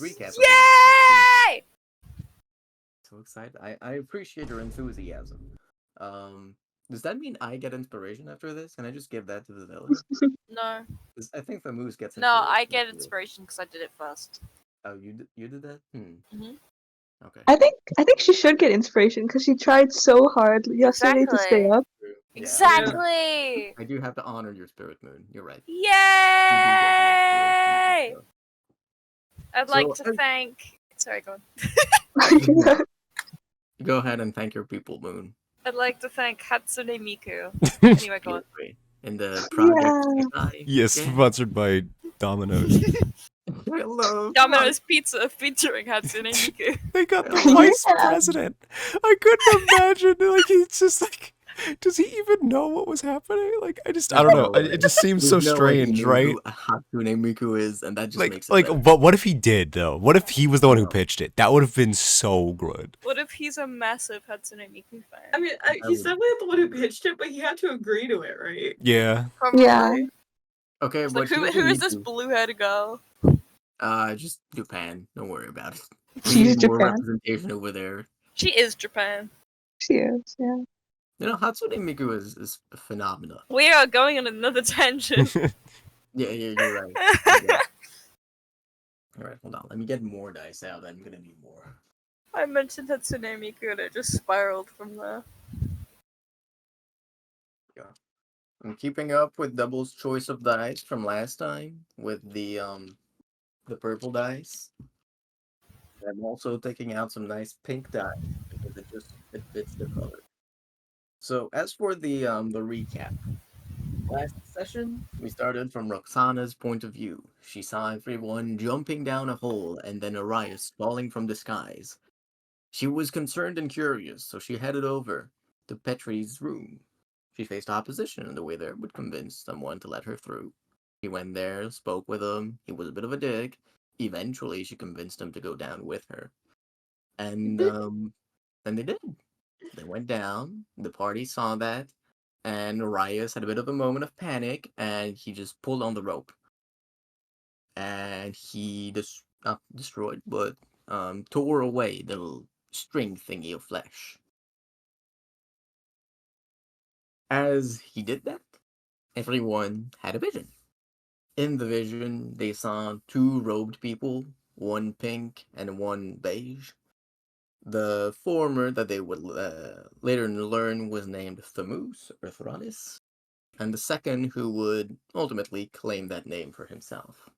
recap. Yay! So excited. I appreciate your enthusiasm. Does that mean I get inspiration after this? Can I just give that to the villain? No. 'Cause I think the moose gets No, inspiration. I get inspiration because I did it first. Oh, you did that? Mhm. Okay. I think she should get inspiration because she tried so hard yesterday to stay Exactly. up. Yeah, Exactly! I do have to honor your spirit, Moon. You're right. Yay! I'd So, like to thank... Sorry, go on. Go ahead and thank your people, Moon. I'd like to thank Hatsune Miku. Anyway, go on. In the project. Yes, sponsored by Domino's. Hello. Domino's Pizza featuring Hatsune Miku. They got the Yeah. vice president. I couldn't imagine. Like, he's just like, does he even know what was happening? Like, I don't know. It just seems so There's no way he strange, knew right? who Hatsune Miku is, and that just Like, makes it better. but what if he did though? What if he was the one who pitched it? That would have been so good. What if he's a massive Hatsune Miku fan? I mean, he's definitely the one who pitched it, but he had to agree to it, right? Yeah. Probably. Yeah. Okay, It's but like, who is this blue-haired girl? Just Japan. Don't worry about it. She's More Japan. representation over there. She is Japan. She is, yeah. You know, Hatsune Miku is a phenomenon. We are going on another tangent. Yeah, you're right. Yeah. Alright, hold on. Let me get more dice out. I'm gonna need more. I mentioned Hatsune Miku and it just spiraled from there. Yeah. I'm keeping up with Double's choice of dice from last time with the purple dice. I'm also taking out some nice pink dice because it fits the color. So as for the recap, last session we started from Roxana's point of view. She saw everyone jumping down a hole and then Arias falling from the skies. She was concerned and curious, so she headed over to Petri's room. She faced opposition, and the way there would convince someone to let her through. She went there, spoke with him. He was a bit of a dick. Eventually, she convinced him to go down with her, and they did. They went down. The party saw that, and Arias had a bit of a moment of panic, and he just pulled on the rope, and he not destroyed, but tore away the little string thingy of flesh. As he did that, everyone had a vision. In the vision, they saw two robed people, one pink and one beige. The former that they would later learn was named Thamus or Thronis, and the second who would ultimately claim that name for himself.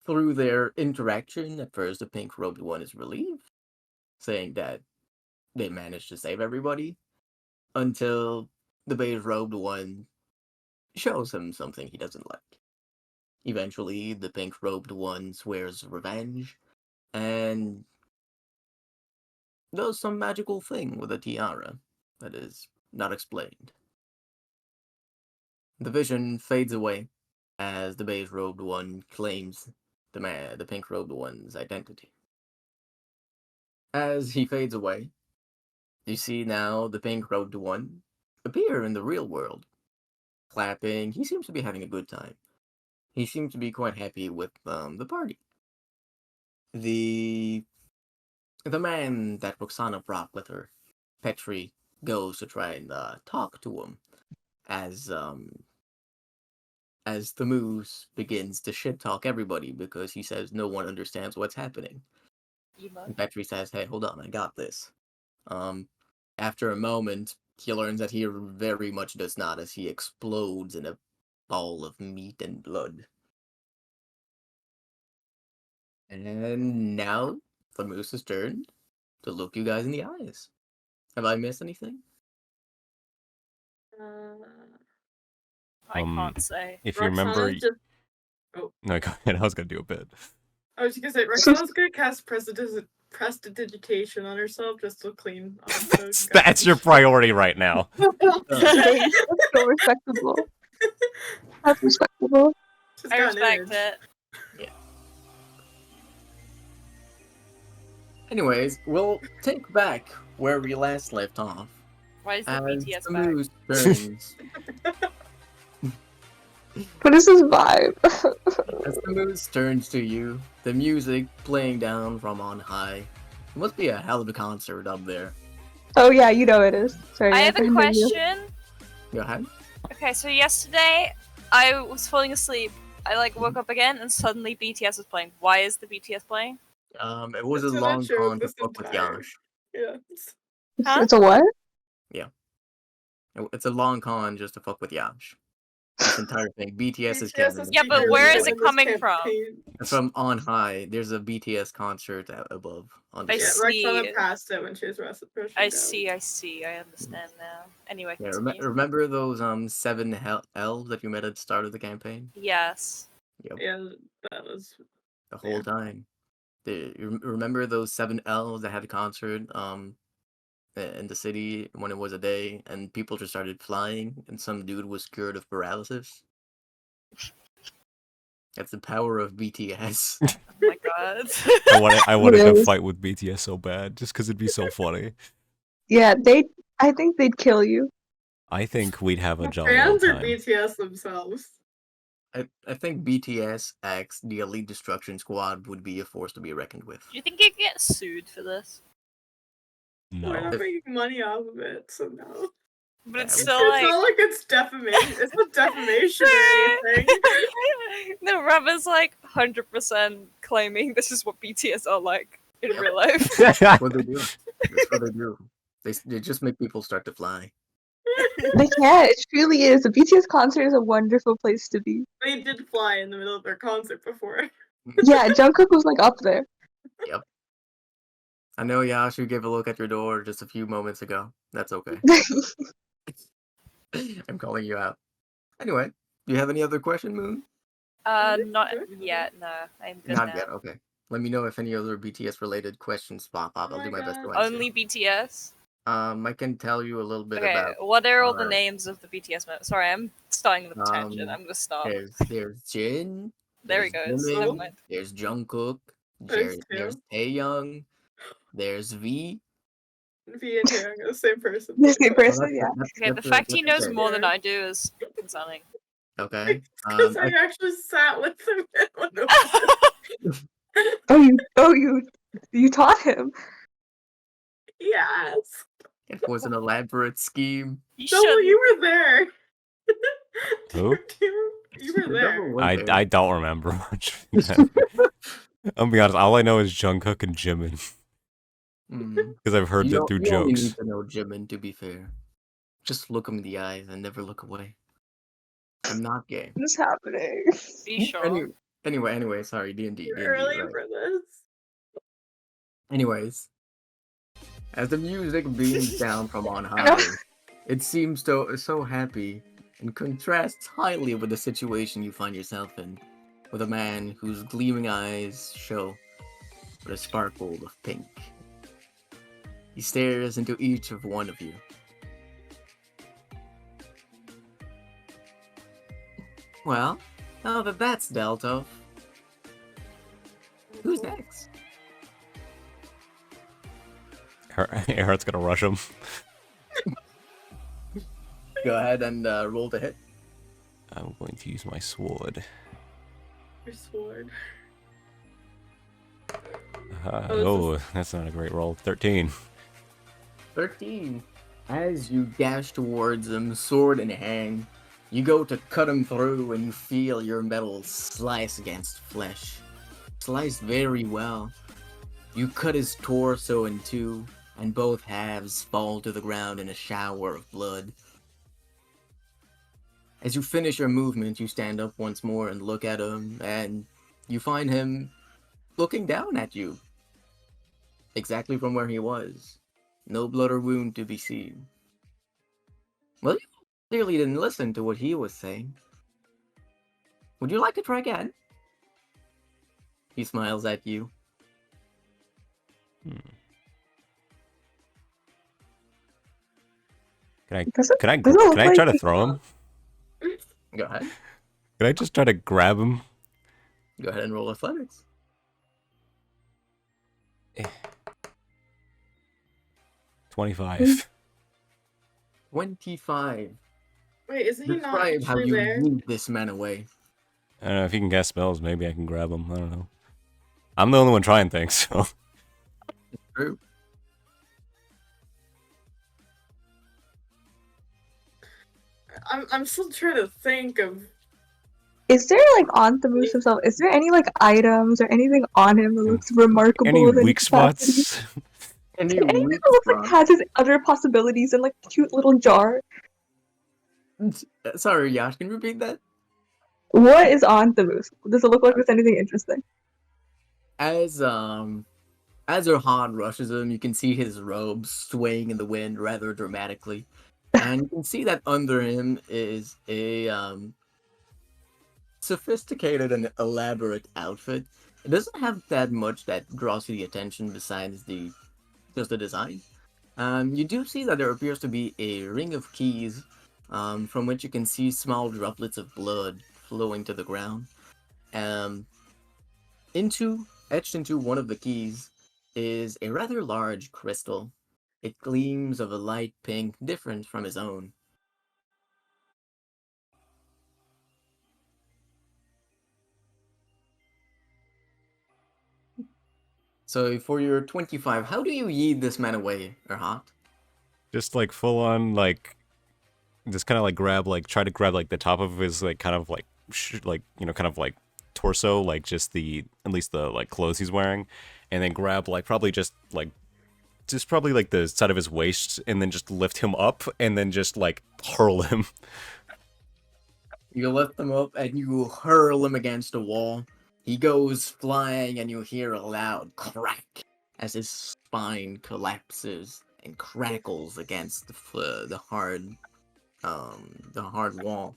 Through their interaction, at first the pink-robed one is relieved, saying that they managed to save everybody, until the beige-robed one shows him something he doesn't like. Eventually, the pink-robed one swears revenge, and does some magical thing with a tiara that is not explained. The vision fades away as the beige-robed one claims the pink-robed one's identity. As he fades away, you see now the pink-robed one appear in the real world, clapping. He seems to be having a good time. He seems to be quite happy with the party. The man that Roxana brought with her, Petri, goes to try and talk to him as the moose begins to shit talk everybody because he says no one understands what's happening. And Petri says, "Hey, hold on, I got this." After a moment, he learns that he very much does not, as he explodes in a ball of meat and blood. And now the moose's turn to look you guys in the eyes. Have I missed anything? I can't say. If you remember, Roxana's just... no, go ahead. I was gonna do a bit. I was gonna say, Roxana's gonna cast prestidigitation on herself just to clean off. That's your priority right now. That's so respectable. That's respectable. I respect it. Yeah. Anyways, we'll take back where we last left off. Why is the As BTS the back? moose turns, What is this vibe? As the moose turns to you, the music playing down from on high. It must be a hell of a concert up there. Oh yeah, you know it is. Sorry, I have a continue. question. Go ahead. Okay, so yesterday I was falling asleep. I woke up again and suddenly BTS was playing. Why is the BTS playing? It was a That's what I long chose con to this fuck with entire. Yash. Yeah. Huh? It's a what? It's a long con just to fuck with Yash. This entire thing. BTS is BTS is canon. Yeah, but really where good is it in this coming from? campaign. From on high, there's a BTS concert above on the I Yeah, stage. see. Roxana passed it when she was arrested. I see. I understand now. Anyway, Yeah, continue. remember those 7 elves that you met at the start of the campaign? Yes. Yep, Yeah, that was. the whole time. Remember those 7 elves that had a concert in the city when it was a day, and people just started flying, and some dude was cured of paralysis. That's the power of BTS. Oh my god. I wanted to Yes. fight with BTS so bad, just because it'd be so funny. Yeah, I think they'd kill you. I think we'd have a jolly old Fans are time. BTS themselves. I think BTS X, the Elite Destruction Squad, would be a force to be reckoned with. Do you think you get sued for this? We're No. not making money off of it, so no. But Yeah, it's we- still It's like. not like it's defamation. It's not defamation or anything. No, Rubber's 100% claiming this is what BTS are like in real life. That's what they do. That's what they do. They just make people start to fly. They can. It truly is. A BTS concert is a wonderful place to be. They did fly in the middle of their concert before. Yeah, Jungkook was up there. Yep. I know Yashu gave a look at your door just a few moments ago. That's okay. I'm calling you out. Anyway, do you have any other question, Moon? Not yet, no. I'm good Not now. yet. Okay. Let me know if any other BTS related questions pop up. Oh I'll do my my best to God. answer. Only BTS? I can tell you a little bit Okay, about. what are all the our- names of the BTS members? Sorry, I'm starting with a tangent. I'm gonna stop. There's Jin. There he there's goes. Jimin, Never mind. There's Jungkook. There's There's two. Taeyoung. There's V. V and Taeyong are the same person. The same Oh, person, yeah. Okay, the fact he knows okay. more than I do is concerning. Okay. Because I I- actually sat with him and went over. You taught him. Yes. it was an elaborate scheme. You No, should. you were there. Who? You were there. I don't remember much. I'll be honest, all I know is Jungkook and Jimin. Because I've heard that through you only jokes. need to know Jimin, to be fair. Just look him in the eyes and never look away. I'm not gay. What's happening? Be sure. Anyway, sorry, D&D. You're D&D, early right. for this. Anyways, as the music beams down from on high, it seems so happy and contrasts highly with the situation you find yourself in, with a man whose gleaming eyes show with a sparkle of pink. He stares into each of one of you. Well, now that that's dealt of, who's next? Erhart's gonna rush him. Go ahead and roll the hit. I'm going to use my sword. Your sword. Oh, that's not a great roll. 13. 13. As you dash towards him, sword in hand, you go to cut him through and you feel your metal slice against flesh. Slice very well. You cut his torso in two, and both halves fall to the ground in a shower of blood. As you finish your movement, you stand up once more and look at him, and you find him looking down at you. Exactly from where he was. No blood or wound to be seen. Well, you clearly didn't listen to what he was saying. Would you like to try again? He smiles at you. Can Doesn't I look try to like- throw him? Go ahead. Can I just try to grab him? Go ahead and roll athletics. 25. 25. Wait, isn't he not Describe how actually you there? lead this man away. I don't know if he can cast spells. Maybe I can grab him. I don't know. I'm the only one trying things, so. True. I'm still trying to think of. Is there like on the moose himself? Is there any like items or anything on him that looks remarkable Any with any weak capacity? spots? Any Anything weak that looks like spots? has his other possibilities in like a cute little jar? Sorry, Yash, can you repeat that? What is on the moose? Does it look like there's anything interesting? As Erhan rushes him, you can see his robe swaying in the wind rather dramatically. And you can see that under him is a sophisticated and elaborate outfit. It doesn't have that much that draws you the attention besides just the design. You do see that there appears to be a ring of keys, from which you can see small droplets of blood flowing to the ground. Um, Etched into one of the keys is a rather large crystal. It gleams of a light pink, different from his own. So for your 25, how do you yeet this man away, Erhat? Just like full on, like, just kind of like try to grab like the top of his like kind of like, kind of like torso, like just at least the like clothes he's wearing, and then grab like probably just probably like the side of his waist, and then just lift him up, and then just like hurl him. You lift him up and you hurl him against a wall. He goes flying and you hear a loud crack as his spine collapses and crackles against the hard wall.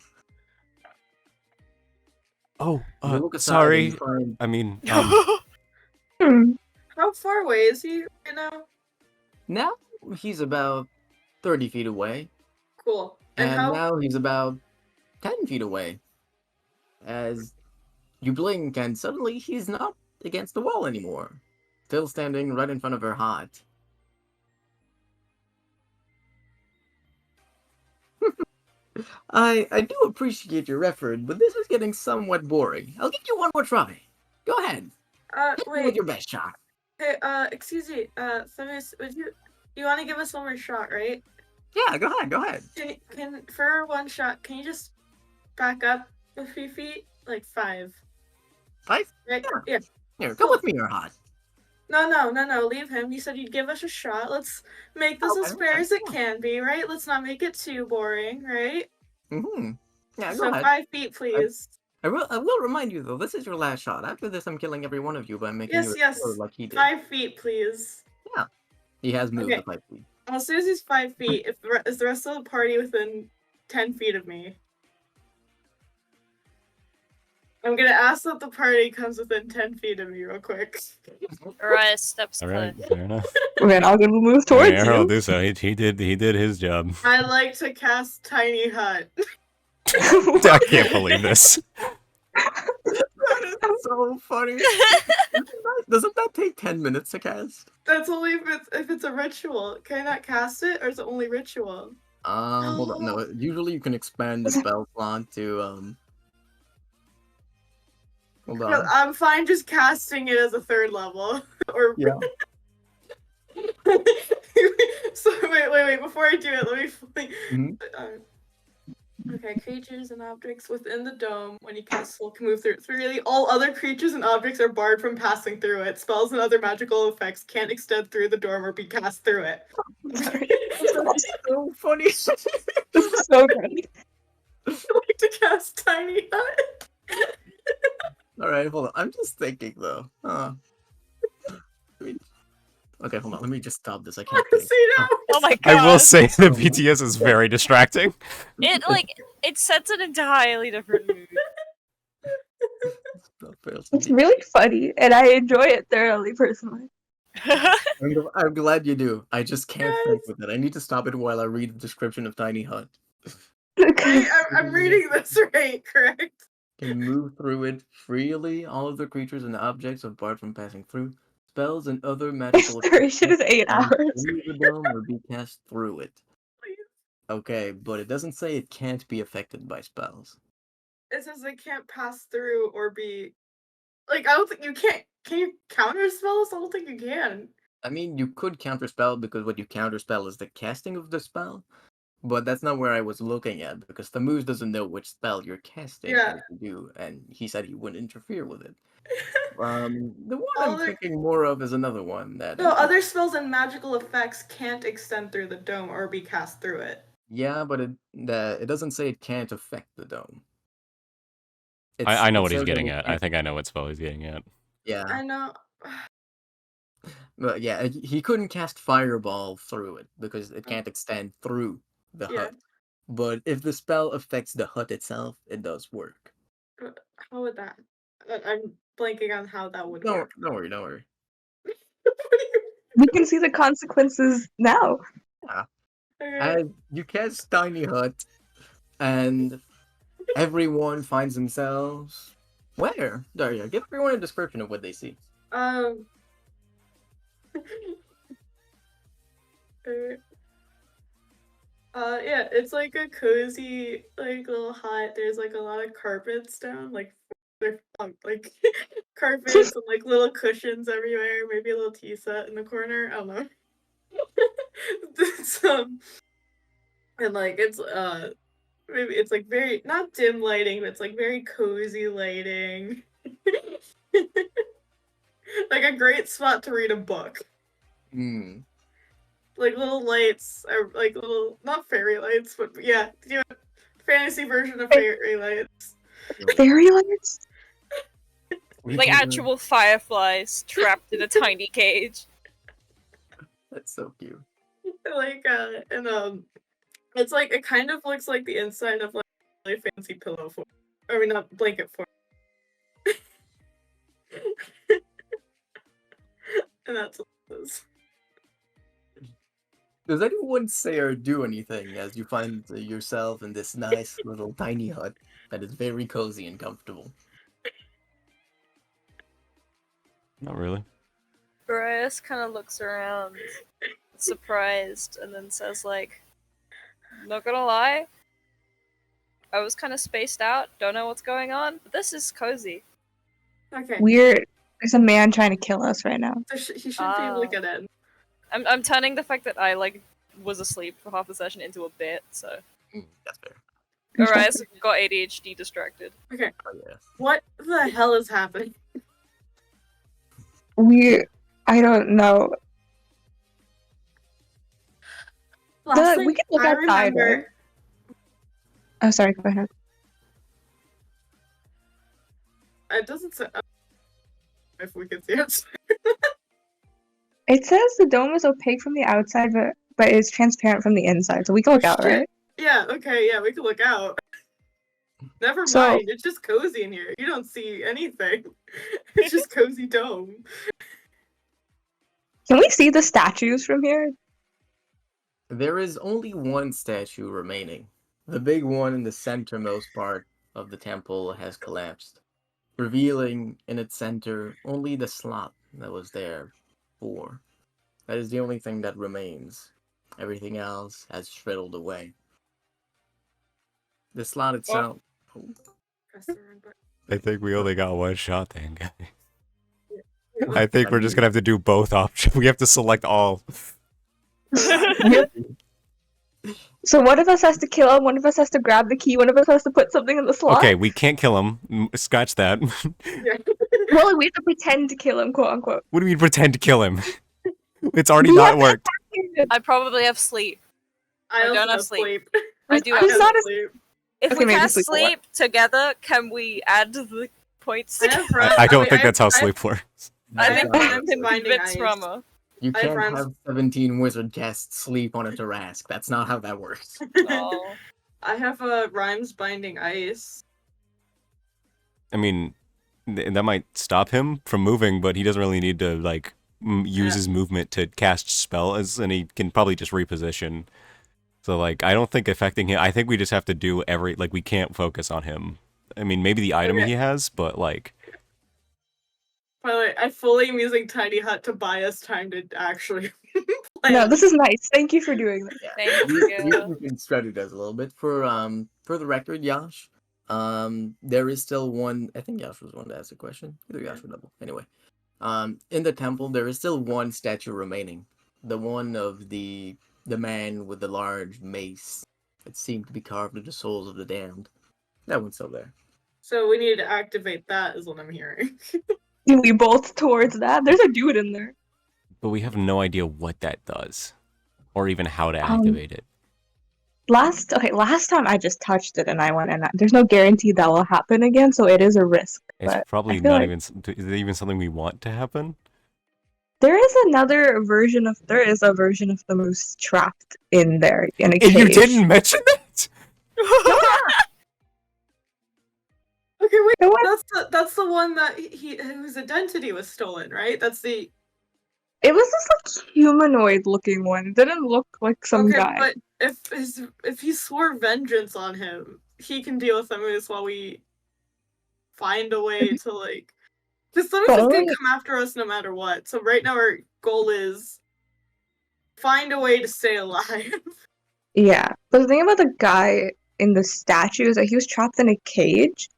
Oh, You look aside sorry. and you find I mean, Hmm. How far away is he right now? now he's about 30 feet away, Cool. and how? now he's about 10 feet away. As you blink, and suddenly he's not against the wall anymore, still standing right in front of her hut. I do appreciate your effort, but this is getting somewhat boring. I'll give you one more try. Go ahead. Hit me with Wait. your best shot. Hey, excuse me. Samus, would you want to give us one more shot, right? Yeah, go ahead. Go ahead. Can for one shot, can you just back up a few feet, like 5? 5? Right? Sure. Yeah. Here, come with me, your hot. No. Leave him. You said you'd give us a shot. Let's make this as fair as it can be, right? Let's not make it too boring, right? Mm-hmm. Yeah, go So ahead. 5 feet, please. I will remind you though, this is your last shot. After this, I'm killing every one of you by making you Yes. explode like he did. 5 feet, please. Yeah, he has moved Okay. the 5 feet. As soon as he's 5 feet, is the rest of the party within 10 feet of me? I'm gonna ask that the party comes within 10 feet of me real quick. Alright, steps all right, cut. fair enough. We're not gonna move towards Yeah, I'll you. do so. He did his job. I like to cast Tiny Hut. I can't believe this. That is so funny. Doesn't that take 10 minutes to cast? That's only if it's a ritual. Can I not cast it, or is it only ritual? Hold on. No, usually you can expand the spell slot to Hold on. I'm fine just casting it as a 3rd level. Or Yeah. So wait. Before I do it, let me. Mhm. Okay, creatures and objects within the dome. When you cast spell can move through it freely. All other creatures and objects are barred from passing through it. Spells and other magical effects can't extend through the dome or be cast through it. That's so funny. This is so great. I like to cast Tiny Hut. All right, hold on. I'm just thinking though. Okay, hold on. Let me just stop this. I can't think. See now? Oh my god. I will say the BTS is very distracting. It sets an entirely different mood. It's really funny, and I enjoy it thoroughly, personally. I'm glad you do. I just can't think with it. I need to stop it while I read the description of Tiny Hut. I'm reading this right, correct? Can move through it freely. All of the creatures and objects are barred from passing through. Spells and other magical Duration is 8 can hours. leave the dome or be cast through it. Okay, but it doesn't say it can't be affected by spells. It says they can't pass through or be like. I don't think you can't. Can you counter spells? I don't think you can. I mean, you could counterspell because what you counterspell is the casting of the spell, but that's not where I was looking at because the moose doesn't know which spell you're casting Yeah. as you do, and he said he wouldn't interfere with it. The one I'm Other thinking more of is another one that. no other spells and magical effects can't extend through the dome or be cast through it. Yeah, but it doesn't say it can't affect the dome. I know It what he's says that getting it at. I can't- think I know what spell he's getting at. Yeah, I know. but yeah, he couldn't cast fireball through it because it can't extend through the Yeah. hut. But if the spell affects the hut itself, it does work. But how would that? I'm blanking on how that would Don't work. don't worry, don't worry. We can see the consequences now. As you cast Tiny Hut, and everyone finds themselves where? Daria, give everyone a description of what they see. Um. Yeah, it's like a cozy, like little hut. There's like a lot of carpets down, like they're like carpets and like little cushions everywhere. Maybe a little tea set in the corner. I don't know. It's, and like it's maybe it's like very not dim lighting, but it's like very cozy lighting. Like a great spot to read a book. Hmm. Like little lights, or like little not fairy lights, but yeah, you know, fantasy version of fairy lights. Fairy lights? Like actual fireflies trapped in a tiny cage. That's so cute. Like and it's like it kind of looks like the inside of like a really fancy pillow fort. I mean not blanket fort. And that's what it is. Does anyone say or do anything as you find yourself in this nice little tiny hut that is very cozy and comfortable? Not really. Brias kind of looks around, surprised, and then says, like, not gonna lie, I was kind of spaced out, don't know what's going on, but this is cozy. Okay. There's a man trying to kill us right now. He should be able to get in. I'm turning the fact that I, like, was asleep for half the session into a bit, so. That's fair. Brias got ADHD distracted. Okay. Oh yeah. What the hell is happening? I don't know. Last we thing can look I outside, remember, right? Oh, sorry, go ahead. it doesn't say if we can see it. It says the dome is opaque from the outside, but it's transparent from the inside, so we can look out, right? Yeah, okay, yeah, we can look out. Never So- mind, it's just cozy in here. You don't see anything. It's just cozy dome. Can we see the statues from here? There is only one statue remaining. The big one in the centermost part of the temple has collapsed, revealing in its center only the slot that was there before. That is the only thing that remains. Everything else has shriveled away. The slot itself. Press the wrong button. I think we only got one shot then, guys. I think we're just gonna have to do both options. We have to select all. So one of us has to kill him, one of us has to grab the key, one of us has to put something in the slot. Okay, we can't kill him. Scratch that. Yeah. Well, we have to pretend to kill him, quote unquote. What do you mean pretend to kill him? It's already We not have to worked. I probably have sleep. I don't also have have sleep. sleep. I do I have He's not sleep. a- sleep. If Okay, we maybe cast sleep will work. sleep together, can we add the points I together? have I don't wait, think that's how I have- sleep works. I I think have I Rhymes can Binding convince Ice. Rama. You I have can't Rhymes- have 17 wizard casts sleep on a Tarask. That's not how that works. Oh. I have Rhymes Binding Ice. I mean, that might stop him from moving, but he doesn't really need to like use Yeah. his movement to cast spells, and he can probably just reposition. So like, I don't think affecting him. I think we just have to do we can't focus on him. I mean, maybe the item Okay. he has, but like, By the way, I fully am using Tiny Hut to buy us time to actually No, this is nice. Thank you for doing that. Yeah. Thank you, you. you can study this a little bit for the record, Yash. There is still one. I think Yash was one to ask a question. Either Yash or Double. Anyway, in the temple there is still one statue remaining. The one of the man with the large mace that seemed to be carved into souls of the damned. That one's still there. So we need to activate that, is what I'm hearing. We both towards that. There's a dude in there. But we have no idea what that does, or even how to Um, activate it. Last time I just touched it and I went, and there's no guarantee that will happen again, so it is a risk. It's But probably I feel not like even. Is it even something we want to happen? there is a version of the moose trapped in there in a And cage. you didn't mention that? Okay, wait. It was, That's the one that whose identity was stolen, right? That's the it was this like humanoid looking one. It didn't look like some okay. guy. But if he swore vengeance on him, he can deal with the moose while we find a way to like. Because the moose is gonna Probably. come after us no matter what. So right now our goal is find a way to stay alive. Yeah. But the thing about the guy in the statue is that he was trapped in a cage.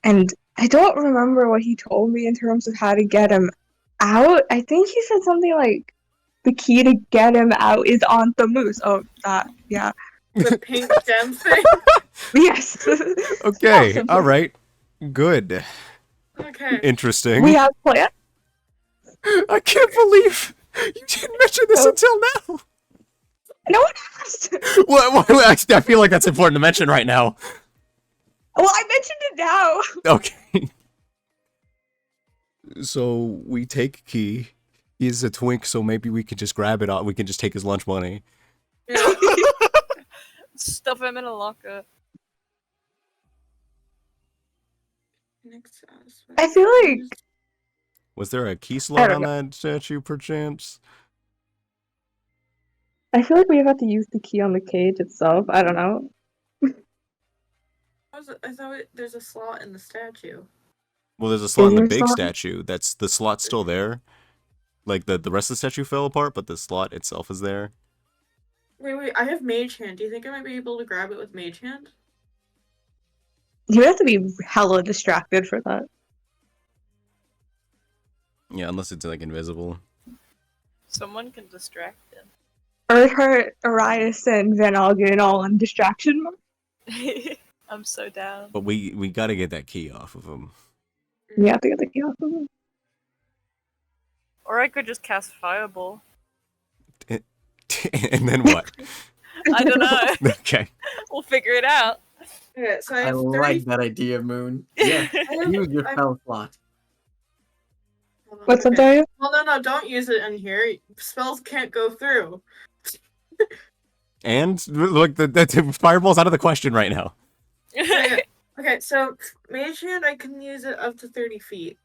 And I don't remember what he told me in terms of how to get him out. I think he said something like the key to get him out is on the moose. Oh, that, yeah. The pink gem thing. Yes. Okay, Awesome. all right. Good. Okay. Interesting. We have plans. I can't believe you didn't mention this Oh. until now. No one asked. Well, I feel like that's important to mention right now. Well, I mentioned it now. Okay. So we take key. He's a twink, so maybe we could just grab it out. We can just take his lunch money. Yeah. Stuff him in a locker. Next aspect. I feel like Was there a key slot don't on that statue, perchance? we have to use the key on the cage itself. I don't know. I thought there's a slot in the statue. Well, there's a slot in the there a big slot? statue. That's the slot's still there. Like the rest of the statue fell apart, but the slot itself is there. Wait, I have Mage Hand. Do you think I might be able to grab it with Mage Hand? You have to be hella distracted for that. Yeah, unless it's like invisible. Someone can distract him. Or her, Arias, and Van Algen all in distraction mode. I'm so down. But we gotta get that key off of him. We have to get the key off of him. Or I could just cast Fireball. And then what? I don't know. Okay. We'll figure it out. Okay, so I I have 30. like that idea, Moon. Yeah, use your I- spell slot. Hold on, What's up, okay. Daria? Well, no, don't use it in here. Spells can't go through. And look, the fireball's out of the question right now. Okay, so Mage Hand, I can use it up to 30 feet.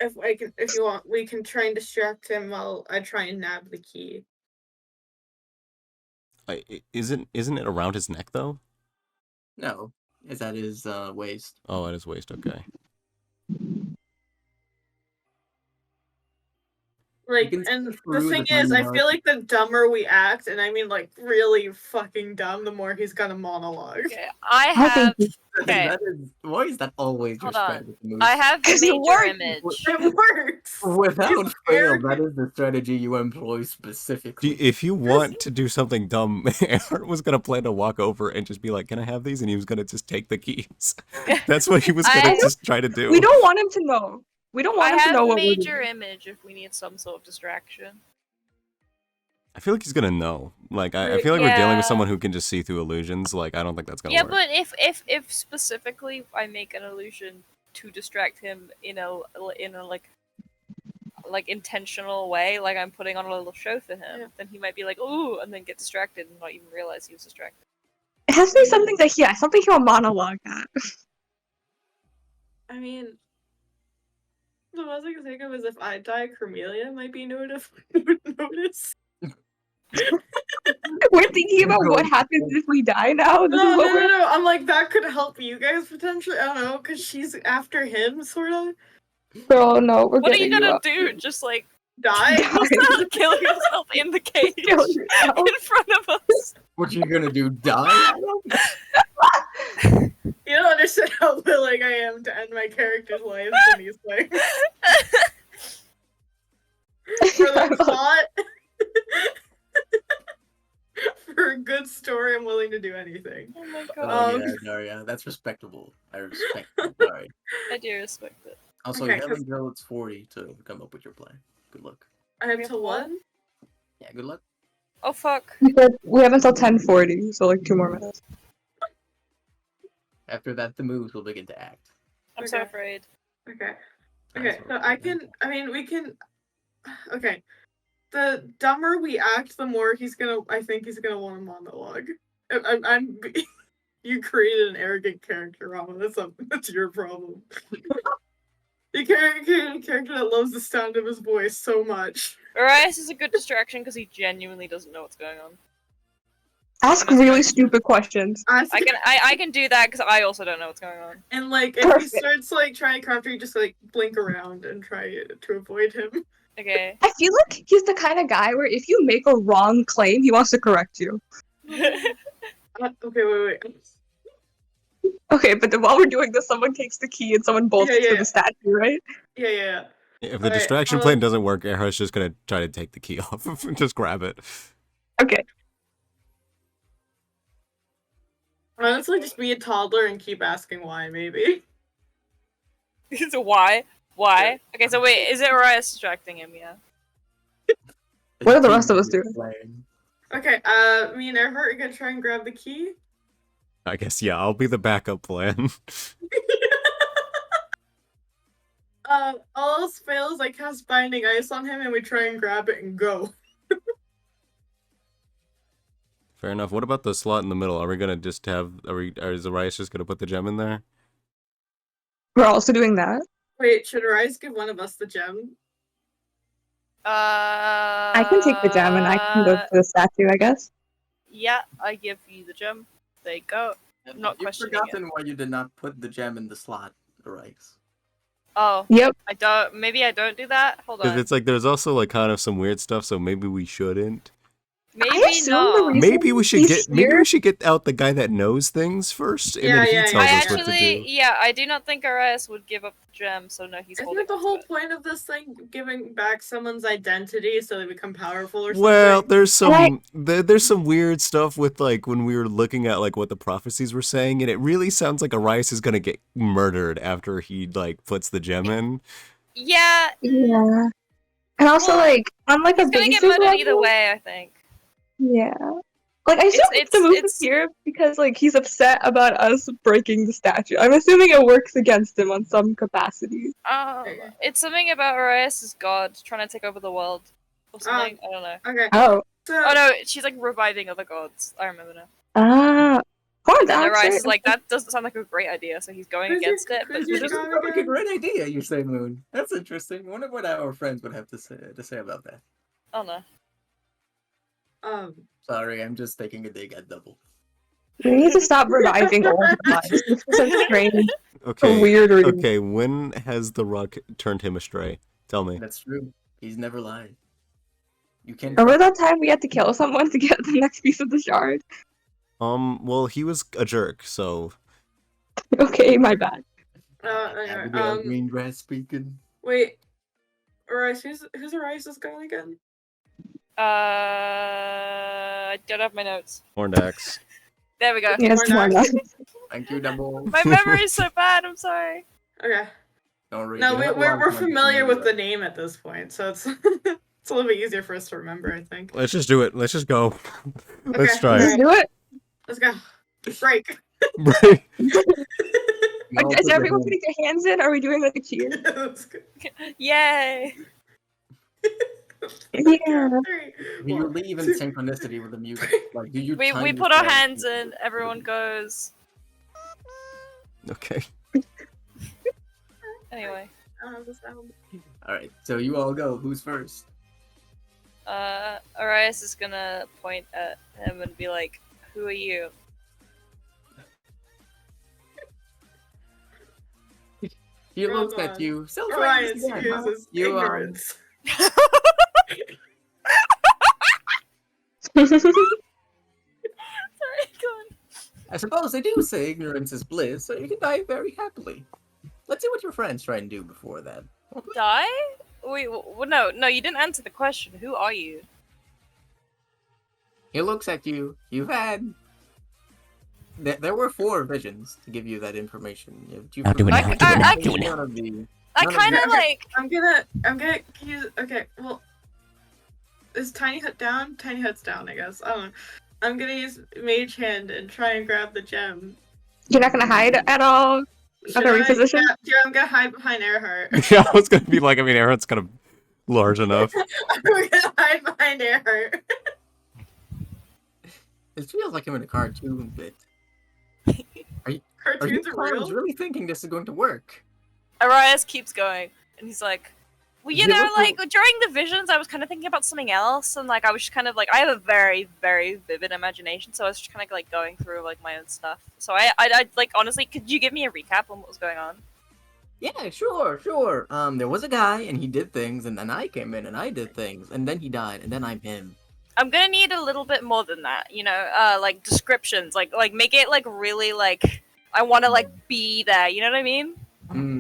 If you want, we can try and distract him while I try and nab the key. Isn't it around his neck though? No, it's at his waist. Oh, at his waist. Okay. Like, can see and the through thing the is, I tiny feel like the dumber we act, and I mean like really fucking dumb, the more he's gonna monologue. Okay, I I have. think Okay, That is, why is that always your Hold on. strategy move? I have It major works. image. It works. Without fail, scared. that is the strategy you employ specifically. If you want to do something dumb, Aaron was gonna plan to walk over and just be like, "Can I have these?" And he was gonna just take the keys. That's what he was gonna I- just try to do. We don't want him to know. We don't I want him to know have what we're major doing. image if we need some sort of distraction. I feel like he's gonna know. Like I feel like we're dealing Yeah. with someone who can just see through illusions. Like I don't think that's gonna Yeah, work. but if specifically I make an illusion to distract him in a like intentional way, like I'm putting on a little show for him, Yeah. then he might be like, "Ooh," and then get distracted and not even realize he was distracted. It has to be something that something he'll monologue at. I mean, the most I can think of is if I die, Carmelia might be notice. We're thinking about what happens if we die now. This is what we're No. I'm like, that could help you guys potentially. I don't know, because she's after him, sort of. Girl, no, we're What are getting you gonna up. do? Just like Die? Kill yourself in the cage Kill yourself. in front of us. What you gonna do? Die? You don't understand how willing I am to end my character's life in these things. For the plot, for a good story, I'm willing to do anything. Oh my Oh god. yeah, Daria, that's respectable. I respect it. Sorry. I do respect it. Also, Okay, you have 'cause- until it's 40 to come up with your plan. Good luck. I have We to have what? Yeah, good luck. Oh fuck. We have until 10:40, so like 2 more minutes. After that, the moves will begin to act. I'm so Okay. afraid. Okay. Nice Okay, so one. I can. I mean, we can. Okay. The dumber we act, the more he's gonna. I think he's gonna want a monologue. I'm you created an arrogant character, Rama. That's your problem. You created a character that loves the sound of his voice so much. Arias is a good distraction because he genuinely doesn't know what's going on. Ask really stupid questions. I can do that because I also don't know what's going on. And like, if Perfect. he starts like trying to counter, you just like blink around and try to avoid him. Okay. I feel like he's the kind of guy where if you make a wrong claim, he wants to correct you. Okay, wait. Okay, but then while we're doing this, someone takes the key and someone bolts Yeah. to the statue, right? Yeah. If the Alright, distraction plan doesn't work, Era's just gonna try to take the key off. Just grab it. Okay. Honestly, just be a toddler and keep asking why, maybe. So why? Why? Okay, so wait, is it Arias distracting him? Yeah. What are the rest of us doing? Plan. Okay, me and Earhart are gonna try and grab the key. I guess, yeah, I'll be the backup plan. All else fails, I cast Binding Ice on him and we try and grab it and go. Fair enough. What about the slot in the middle? Are we gonna just have, is Arias just gonna put the gem in there? We're also doing that. Wait, should Arise give one of us the gem? I can take the gem and I can go to the statue, I guess. Yeah, I give you the gem. There you go. I'm not You've questioning forgotten why you did not put the gem in the slot, right? Oh, Yep. I don't. Maybe I don't do that. Hold Because on. it's like there's also like kind of some weird stuff, so maybe we shouldn't. Maybe assume the no. reason- Maybe we should he's maybe here- we should get out the guy that knows things first, and then he Yeah, tells yeah, I us what to actually, do. yeah, I do not think Arias would give up the gem, so no, he's Isn't holding it the on to whole it. point of this thing giving back someone's identity so they become powerful or something? Well, there's Right. some there's some weird stuff with like when we were looking at like what the prophecies were saying, and it really sounds like Arias is gonna get murdered after he like puts the gem in. Yeah, Yeah. And also, Well, like, on like a he's gonna get basic murdered either level- way, I think. Yeah. Like, I assume It's- the move it's- is here because, like, he's upset about us breaking the statue. I'm assuming it works against him on some capacity. It's something about Arias' god trying to take over the world or something. I don't know. Okay, Oh. so Oh no, she's like reviving other gods. I remember now. Ah. Poor And then Arias Dante. is like, that doesn't sound like a great idea, so he's going Who's your- against it. But who's your just- god? Sounds like a great idea, you say, Moon. That's interesting. Wonder what our friends would have to say about that. oh no. Sorry, I'm just taking a dig at Double. We need to stop reviving old gods. This is a strange, Okay. weird reason. Okay, when has the rock turned him astray? Tell me. That's true. He's never lied. You can. Remember that time we had to kill someone to get the next piece of the shard? Well, he was a jerk, so Okay, my bad. Abigail Green Grass speaking. Wait, Arise, who's Arise's god again? I don't have my notes. horned axe. There we go. Yes, Or more not. not. Thank you, Double. My memory is so bad. I'm sorry. Okay. Don't read. No, You have a lot we're of time to familiar with remember the name at this point, so it's it's a little bit easier for us to remember, I think. Let's just do it. Let's just go. Let's Okay. try Let's it. do it. Let's go. Break. Right. that. Is everyone putting their hands in? Are we doing like a cheer? Let's go. Yay! Yeah. Three, Do you one, leave in two. synchronicity with the music? Like, do you? We time put our yourself? hands in. Everyone goes. Okay. Anyway, The sound. All right, so you all go. Who's first? Arias is gonna point at him and be like, "Who are you?" He Hold looks on. at you. Arias Self-righteous again, huh? uses You ignorance. Sorry, go on. I suppose they do say ignorance is bliss, so you can die very happily. Let's see what your friends try and do before that. Die? Wait, no, you didn't answer the question. Who are you? He looks at you. You've had. There were 4 visions to give you that information. Now do it now, do it now, do it now. None of the. I None of kind of the- like. I'm gonna use. Okay, well, is Tiny Hut down? Tiny Hut's down, I guess. I don't know. I'm gonna use Mage Hand and try and grab the gem. You're not gonna hide at all? Should Other I? reposition? Yeah, I'm gonna hide behind Earhart. Yeah, I was gonna be like, I mean, Aaron's kind of large enough. I'm gonna hide behind Earhart. It feels like I'm in a cartoon bit. Are you Cartoons are clowns real. really thinking this is going to work? Arias keeps going, and he's like, well, you Yeah, know, look, like during the visions, I was kind of thinking about something else, and like I was just kind of like, I have a very, very vivid imagination, so I was just kind of like going through like my own stuff. So I like honestly, could you give me a recap on what was going on? Yeah, sure. There was a guy, and he did things, and then I came in, and I did things, and then he died, and then I'm him. I'm gonna need a little bit more than that, you know, like descriptions, like make it like really like I want to like be there. You know what I mean?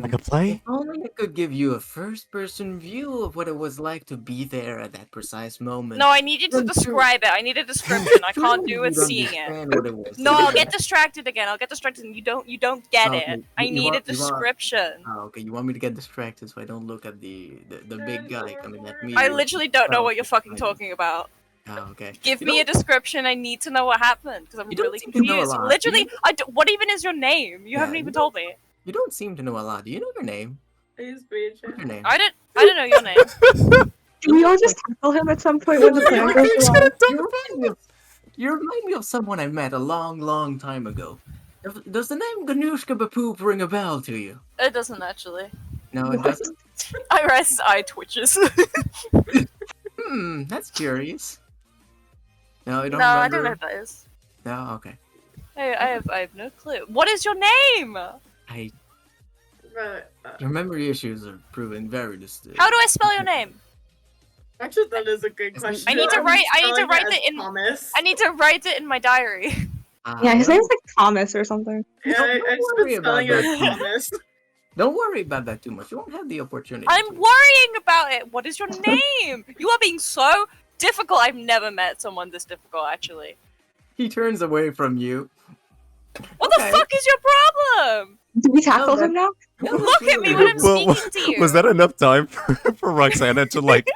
Like a play? If only I could give you a first-person view of what it was like to be there at that precise moment. No, I need you to Then sure. describe it. I need a description. I can't do You with don't seeing it. understand what it was. No, I'll get distracted again. I'll get distracted, and you don't get Okay, it. I you need a want- you want- description. Oh, okay, you want me to get distracted so I don't look at the big guy coming at me? I literally don't know Oh, what you're fucking I- talking about. Oh, okay. Give You me a don't- description. I need to know what happened because I'm You don't really seem to know a confused. lot. Literally, You- what even is your name? You Yeah, haven't you even don't- told me. You don't seem to know a lot. Do you know your name? I use Mage What's your Hand. name? I don't know your name. Do we all just tackle him at some point when the plan goes wrong? You remind me of someone I met a long, long time ago. Does the name Ganushka Bapoop ring a bell to you? It doesn't actually. No, it What? doesn't. Iris' eye twitches. That's curious. No, I don't No, remember. I don't know who that is. No, okay. I have no clue. What is your name? But, Your memory issues are proving very distinct. How do I spell your name? actually, that is a good I question. I need to I'm write spelling it as in- Thomas. I need to write it in my diary. Yeah, his name's like Thomas or something. Yeah, Don't I just worry been spelling about it as that. Thomas. Don't worry about that too much. You won't have the opportunity. I'm to. worrying about it. What is your name? You are being so difficult. I've never met someone this difficult, actually. He turns away from you. What Okay. the fuck is your problem? Do we tackle No, him now? No, Look at me when I'm Well, speaking to you. was that enough time for Roxana to like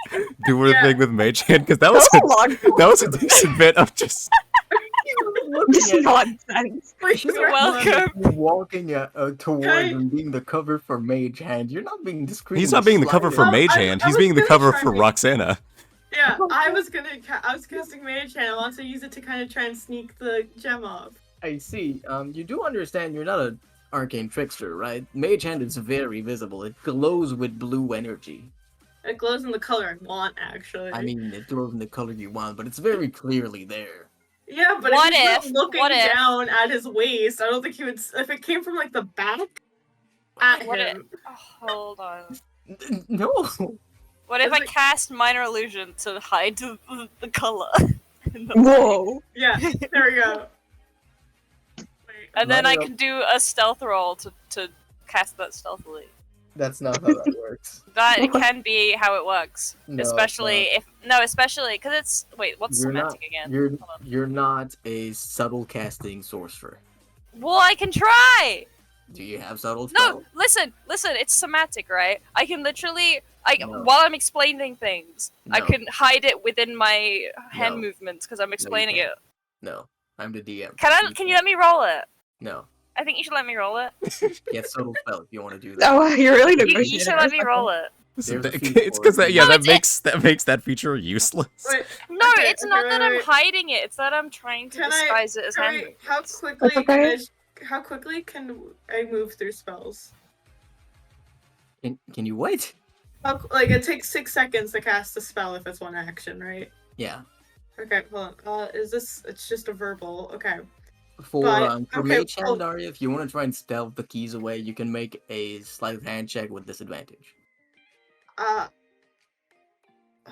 do her Yeah. thing with Mage Hand? Because that That was was a long that was a decent bit of just Just nonsense. Please, You're welcome. You're walking toward Okay. and being the cover for Mage Hand. You're not being discreet. he's in not being the cover for slightest. Mage I Hand. He's was being the gonna cover try for and- Roxana. Yeah, I was casting Mage Hand. I want to use it to kind of try and sneak the gem off. I see. You do understand you're not an arcane trickster, right? Mage Hand is very visible. It glows with blue energy. It glows in the color I want, actually. I mean, it glows in the color you want, but it's very clearly there. yeah, but What if he's if- not looking what if- down at his waist, I don't think he would. If it came from like the back at What him, Oh, hold on. No. What if It's I like- cast minor illusion to hide the color? Whoa. yeah, there we go. Wait, And then I Minor- can do a stealth roll to cast that stealthily. That's not how that works. That can be how it works. No, it's especially especially because it's what's You're semantic not- again? You're Hold on. you're not a subtle casting sorcerer. Well, I can try. Do you have subtle No, spells? listen. It's semantic, right? I can literally, No. while I'm explaining things, I No. can hide it within my hand No. movements because I'm explaining it. can't. No, I'm the DM. Can you let me roll it? No. I think you should let me roll it. Get subtle spell if you want to do that. Oh, you're really You negotiating. should let me roll it. There's a It's feat for because it. that No, that it's- makes that feature useless. wait, No, Okay, it's not okay, that wait, I'm wait. hiding it. It's that I'm trying to Can I- disguise it as hand movements. how quickly okay. can how quickly can I move through spells? Can you wait? Like it takes 6 seconds to cast a spell if it's one action, right? Yeah. Okay, hold on. Is this? It's just a verbal. Okay. For okay, Mage Hand, well- Daria, if you want to try and stealth the keys away, you can make a sleight of hand check with disadvantage.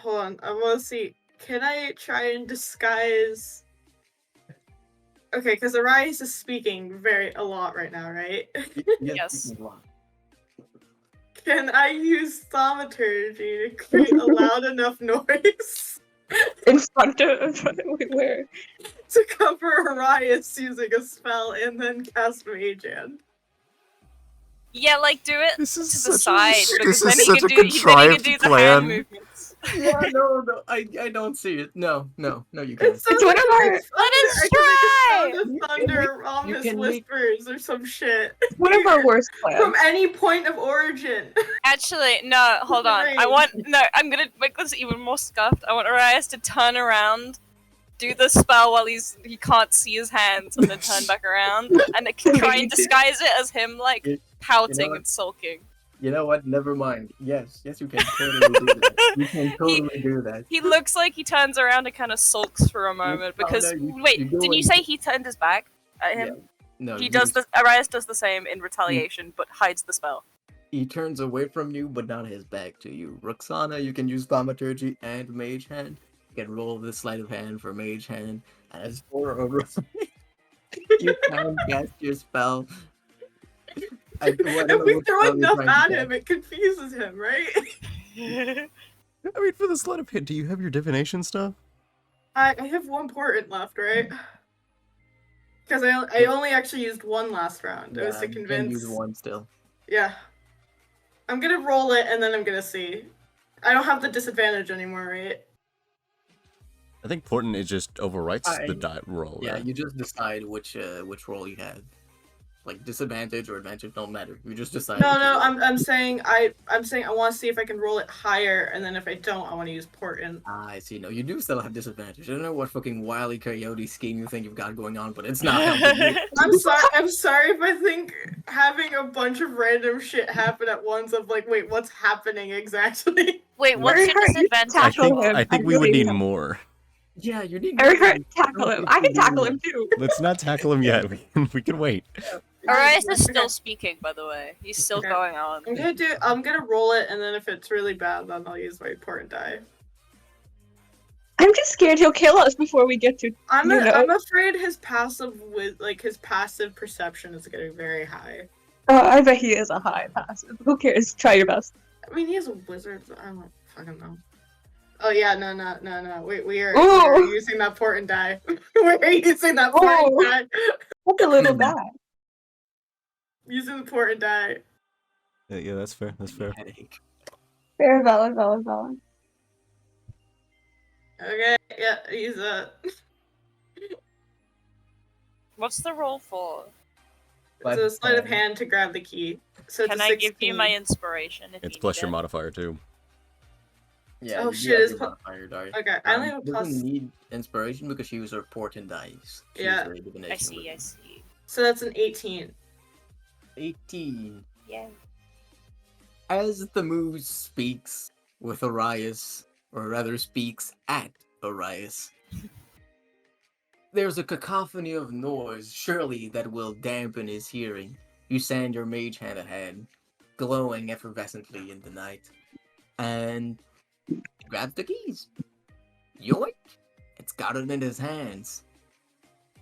hold on. I want to see. Can I try and disguise? Okay, because Arias is speaking a lot right now, right? Yes. Can I use thaumaturgy to create a loud enough noise In front of where? to cover Arias using a spell and then cast Mage Hand? Yeah, like do it This is to the such a- side because this then is he such can a do then he can contrived do the plan. hand movements. Yeah, no, I don't see it. No, you can't. It's, so It's one of our- Let us I try! can make a sound of thunder, ominous can make- whispers, or some shit. One of our worst From plans. any point of origin. Actually, no, hold on. Range. I'm gonna make this even more scuffed. I want Arias to turn around, do the spell while he can't see his hands, and then turn back around, and it can try and disguise it as him like pouting what? and sulking. You know what? Never mind. Yes, you can totally do that. You can totally do that. He looks like he turns around and kind of sulks for a moment because wait, didn't you say he turned his back at him? No, He does the Arias does the same in retaliation, but hides the spell. He turns away from you, but not his back to you. Roxana, you can use thaumaturgy and Mage Hand. You can roll the sleight of hand for Mage Hand. As for Orion, you can cast your spell. If we throw enough at him, it confuses him, right? I mean, for the sleight of hand, do you have your divination stuff? I have one portent left, right? Because I only actually used one last round. It was to You can convince. use one still. Yeah. I'm gonna roll it and then I'm gonna see. I don't have the disadvantage anymore, right? I think portent it just overwrites the die roll. Yeah, right? you just decide which roll you have. Like disadvantage or advantage don't matter. You just decide. No, which roll. I'm saying I want to see if I can roll it higher, and then if I don't, I want to use portent. I see. No, you do still have disadvantage. I don't know what fucking wily coyote scheme you think you've got going on, but it's not helping you. I'm sorry if I think having a bunch of random shit happen at once of like, wait, what's happening exactly? Wait, what's your Very hard. You disadvantage? tackle him. I think we would need more. Yeah, you need. Eric, tackle him. I can tackle him too. Let's not tackle him yet. We can wait. Arias is still speaking, by the way. He's still Okay. going on. I'm gonna roll it, and then if it's really bad, then I'll use my portent die. I'm just scared he'll kill us before we get to. I'm You know? afraid his passive perception is getting very high. I bet he is a high passive. Who cares? Try your best. I mean, he is a wizard. So I don't fucking know. Oh yeah, no. We are using that portent die. We're using that portent Ooh. die. That's a little bad. Using the portent die. Yeah, that's fair. That's fair. Headache. Fair, valid. Okay, yeah, he's What's the roll for? it's a sleight of hand to grab the key. So Can it's a I 16. give you my inspiration if It's you plus need your it? modifier too. Yeah. Oh, you shit, have it's your pl- modifier die. Okay, I only have a plus. Doesn't need inspiration because she used her portent dice. She Yeah. used her divination I see. with So that's an 18. 18. Yeah. As the moose speaks with Arias, or rather speaks at Arias, there's a cacophony of noise, surely that will dampen his hearing. You send your mage hand ahead, glowing effervescently in the night, and he grabs the keys. Yoink! It's got it in his hands.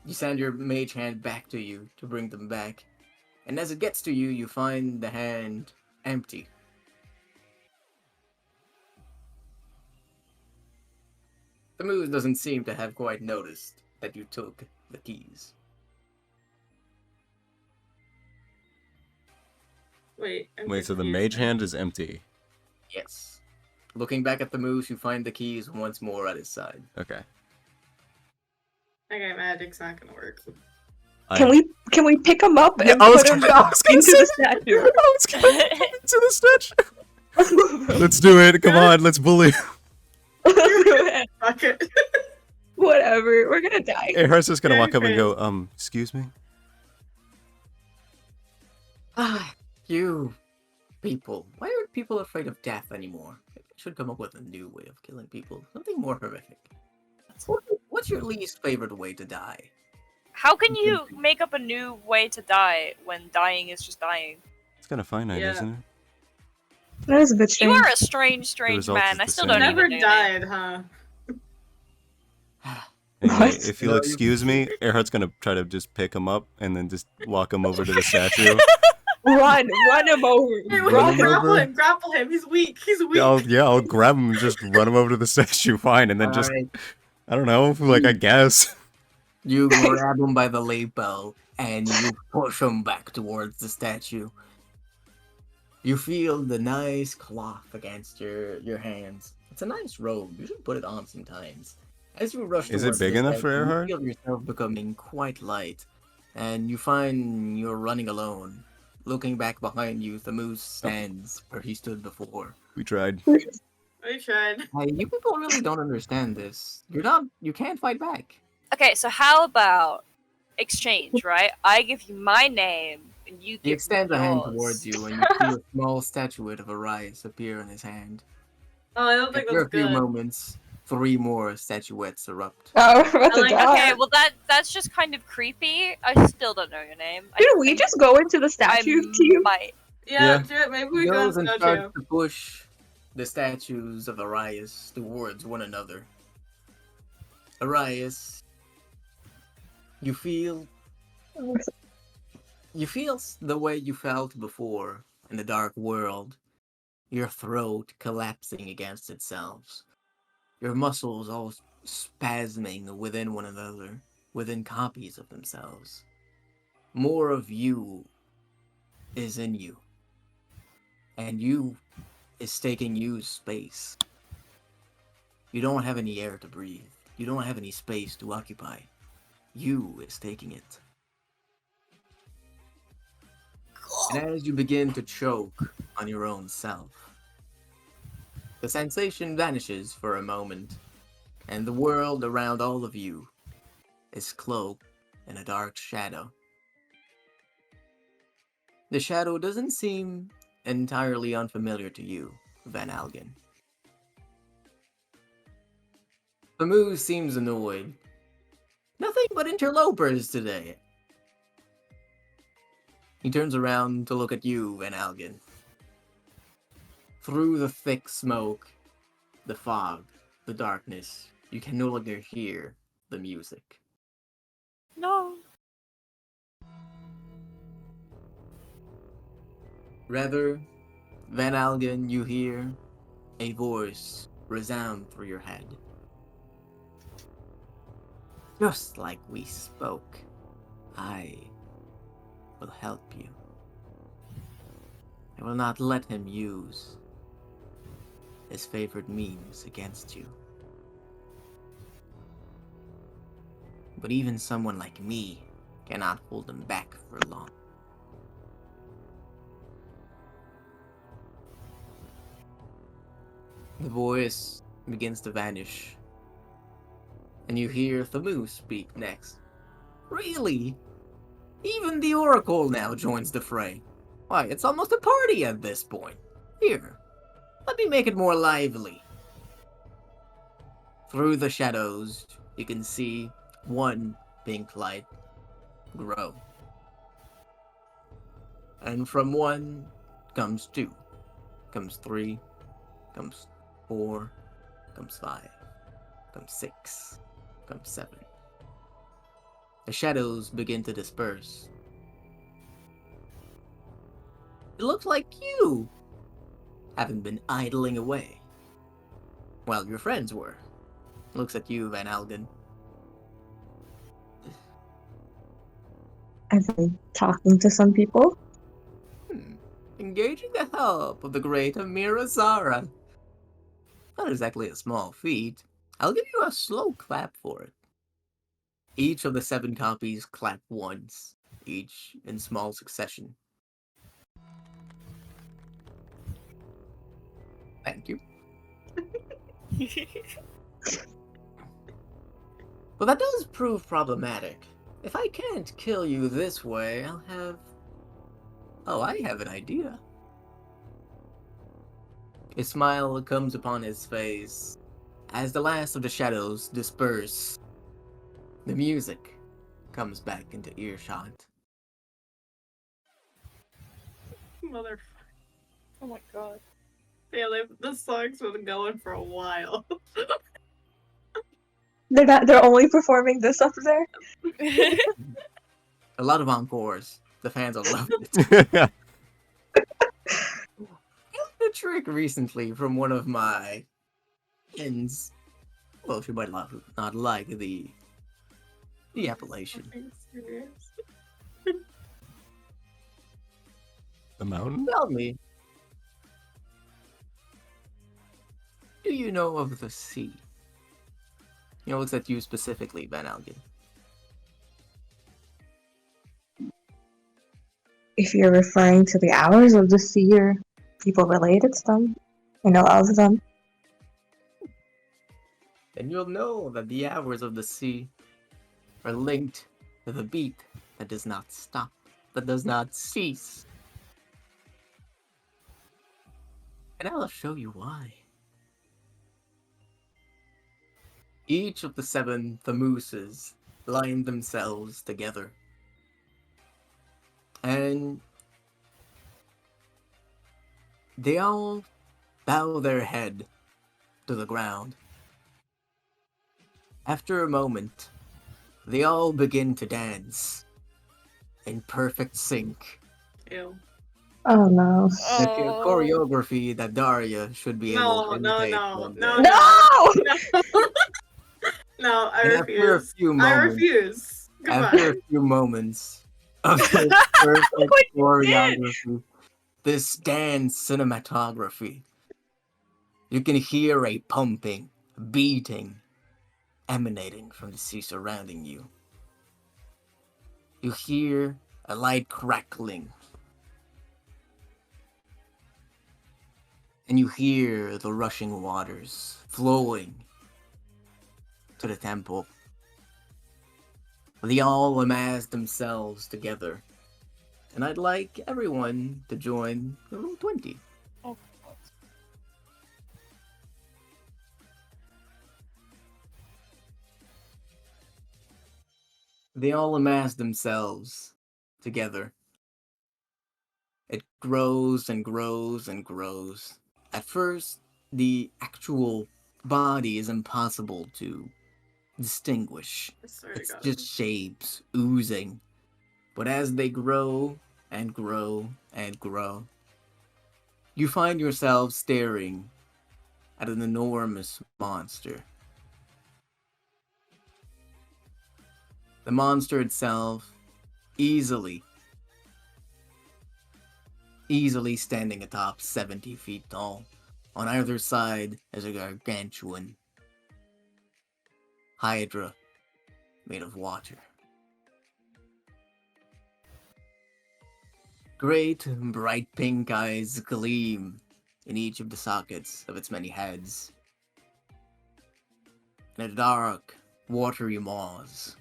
You send your mage hand back to you to bring them back, and as it gets to you, you find the hand empty. The moose doesn't seem to have quite noticed that you took the keys. Wait. I'm Wait, so the confused. mage hand is empty. Yes. Looking back at the moose, you find the keys once more at his side. Okay. Okay, magic's not gonna work. Can we pick him up Yeah, and I was put him gonna into say the statue? I was gonna into the statue. Let's do it. Come on, let's bully. Fuck it. Whatever. We're gonna die. Harris is gonna walk up and go, excuse me? Ah, you people. Why aren't people afraid of death anymore? Maybe I should come up with a new way of killing people. Something more horrific. What's your least favorite way to die? How can you make up a new way to die when dying is just dying? It's kind of finite, Yeah. isn't it? That is a bit You strange. are a strange result man. is I the still same. don't Never even know your name. died, huh? Anyway, What? if You you'll know, you excuse me, Earhart's gonna try to just pick him up and then just walk him over to the statue. Run him over. Hey, Run Run him him. over. grapple him. He's weak. He's weak. I'll grab him and just run him over to the statue, fine, and then just, Alright, I don't know, like, I guess. you grab him by the lapel and you push him back towards the statue. You feel the nice cloth against your hands. It's a nice robe. You should put it on sometimes. As you rush Is it towards big the enough for statue, you Earhart? feel yourself becoming quite light, and you find you're running alone. Looking back behind you, the moose stands where he stood before. We tried. I tried. Hey, you people really don't understand this. You can't fight back. Okay, so how about exchange, right? I give you my name, and you He give me extends a hand towards yours. you, and you see a small statuette of Arias appear in his hand. Oh, I don't think After that's a few good. moments, 3 more statuettes erupt. Oh, we're about I to like- die. Okay, well that's just kind of creepy. I still don't know your name. Did we just go into the statue I team? might. Yeah, Yeah. do it. Maybe He we go goes to and statue. starts to push the statues of Arias towards one another. Arias, you feel the way you felt before in the dark world. Your throat collapsing against itself. Your muscles all spasming within one another, within copies of themselves. More of you is in you. And you is taking you space. You don't have any air to breathe. You don't have any space to occupy. You is taking it. And as you begin to choke on your own self, the sensation vanishes for a moment, and the world around all of you is cloaked in a dark shadow. The shadow doesn't seem entirely unfamiliar to you, Van Algen. The moose seems annoyed. Nothing but interlopers today. He turns around to look at you, Van Algen. Through the thick smoke, the fog, the darkness, you can no longer hear the music. No. Rather, Van Algen, you hear a voice resound through your head. Just like we spoke, I will help you. I will not let him use his favorite memes against you. But even someone like me cannot hold him back for long. The voice begins to vanish, and you hear Thamu speak next. Really? Even the Oracle now joins the fray. Why, it's almost a party at this point. Here, let me make it more lively. Through the shadows, you can see one pink light grow. And from one comes two, comes three, comes 4, comes 5, comes 6, comes 7. The shadows begin to disperse. It looks like you haven't been idling away. Well, your friends were. Looks at you, Van Algen. I've been talking to some people. Engaging the help of the great Amira Zara. Not exactly a small feat. I'll give you a slow clap for it. Each of the 7 copies clap once, each in small succession. Thank you. Well, that does prove problematic. If I can't kill you this way, I'll have... Oh, I have an idea. A smile comes upon his face. As the last of the shadows disperse, the music comes back into earshot. Mother. Oh my god. Yeah, this song's been going for a while. They're only performing this up there? A lot of encores. The fans are loving it. The trick recently from one of my friends. Well, she might not like the appellation. Are you serious? The mountain? Tell me, do you know of the sea? You know, looks at you specifically, Van Algen. If you're referring to the hours of the sea or people related to them, I know of them. Then you'll know that the hours of the sea are linked to the beat that does not stop, that does not cease. And I'll show you why. Each of the 7 Thamuses line themselves together. And they all bow their head to the ground. After a moment, they all begin to dance in perfect sync. Ew. Oh no. The Oh. choreography that Daria should be able to No, imitate. no, one no, day. No! No! No, I And after a refuse. few I moments, refuse. after Goodbye. a few moments of this perfect choreography, this dance cinematography, you can hear a pumping, beating, emanating from the sea surrounding you. You hear a light crackling. And you hear the rushing waters flowing to the temple. They all amass themselves together. And I'd like everyone to join the room 20. Oh. They all amass themselves together. It grows and grows and grows. At first, the actual body is impossible to distinguish. I swear to It's God. just shapes oozing. But as they grow and grow and grow, you find yourself staring at an enormous monster. The monster itself easily standing atop 70 feet tall. On either side is a gargantuan hydra made of water. Great, bright pink eyes gleam in each of the sockets of its many heads. And dark, watery maws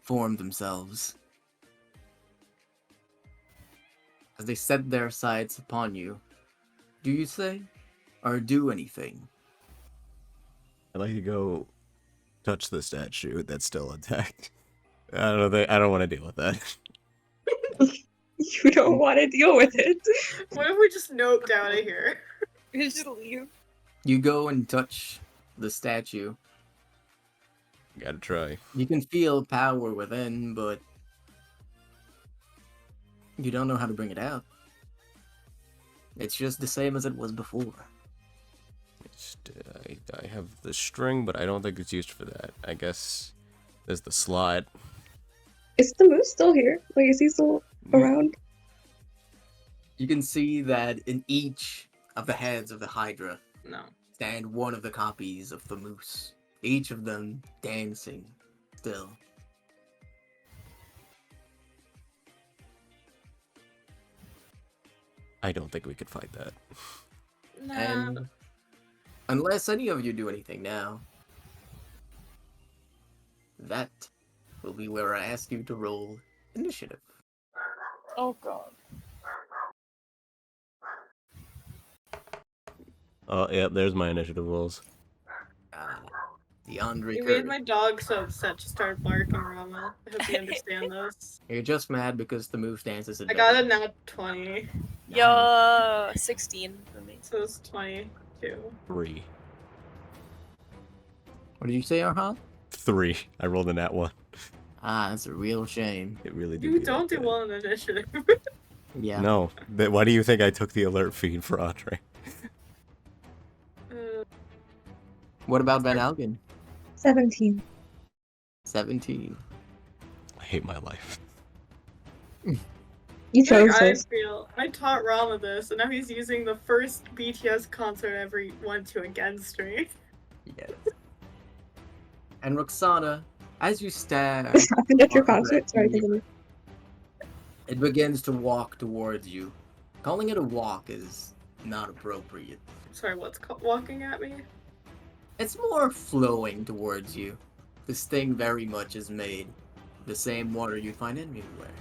form themselves as they set their sights upon you. Do you say, or do anything? I'd like to go touch the statue that's still intact. I don't want to deal with that. You don't want to deal with it. What if we just noped out of here? You just leave. You go and touch the statue. Gotta try. You can feel power within, but you don't know how to bring it out. It's just the same as it was before. It's, I have the string, but I don't think it's used for that. I guess there's the slot. Is the moose still here? Like, is he still around? You can see that in each of the heads of the Hydra No. stand one of the copies of the moose, each of them dancing still. I don't think we could fight that. Nah. And unless any of you do anything now, that will be where I ask you to roll initiative. Oh god. Oh, yeah, there's my initiative rolls. The Andre You Curry. made my dog so upset she started barking, Rama. I hope you understand this. You're just mad because the moose dances. I got a nat 20. Yo, 16 for me. So it's 22. 3. What did you say, Arhan? 3. I rolled a nat 1. Ah, that's a real shame. It really did. You be don't that do good. well in initiative. Yeah. No. Why do you think I took the alert feed for Andre? What about Van Algen? 17. 17. I hate my life. You I feel chose like I this. feel I taught Rama this, and now he's using the first BTS concert ever went to against me. Yes. And Roxana, as you stand, This happened at your on concert? that Sorry, mirror, continue. it begins to walk towards you. Calling it a walk is not appropriate. Sorry, what's walking at me? It's more flowing towards you. This thing very much is made the same water you find anywhere.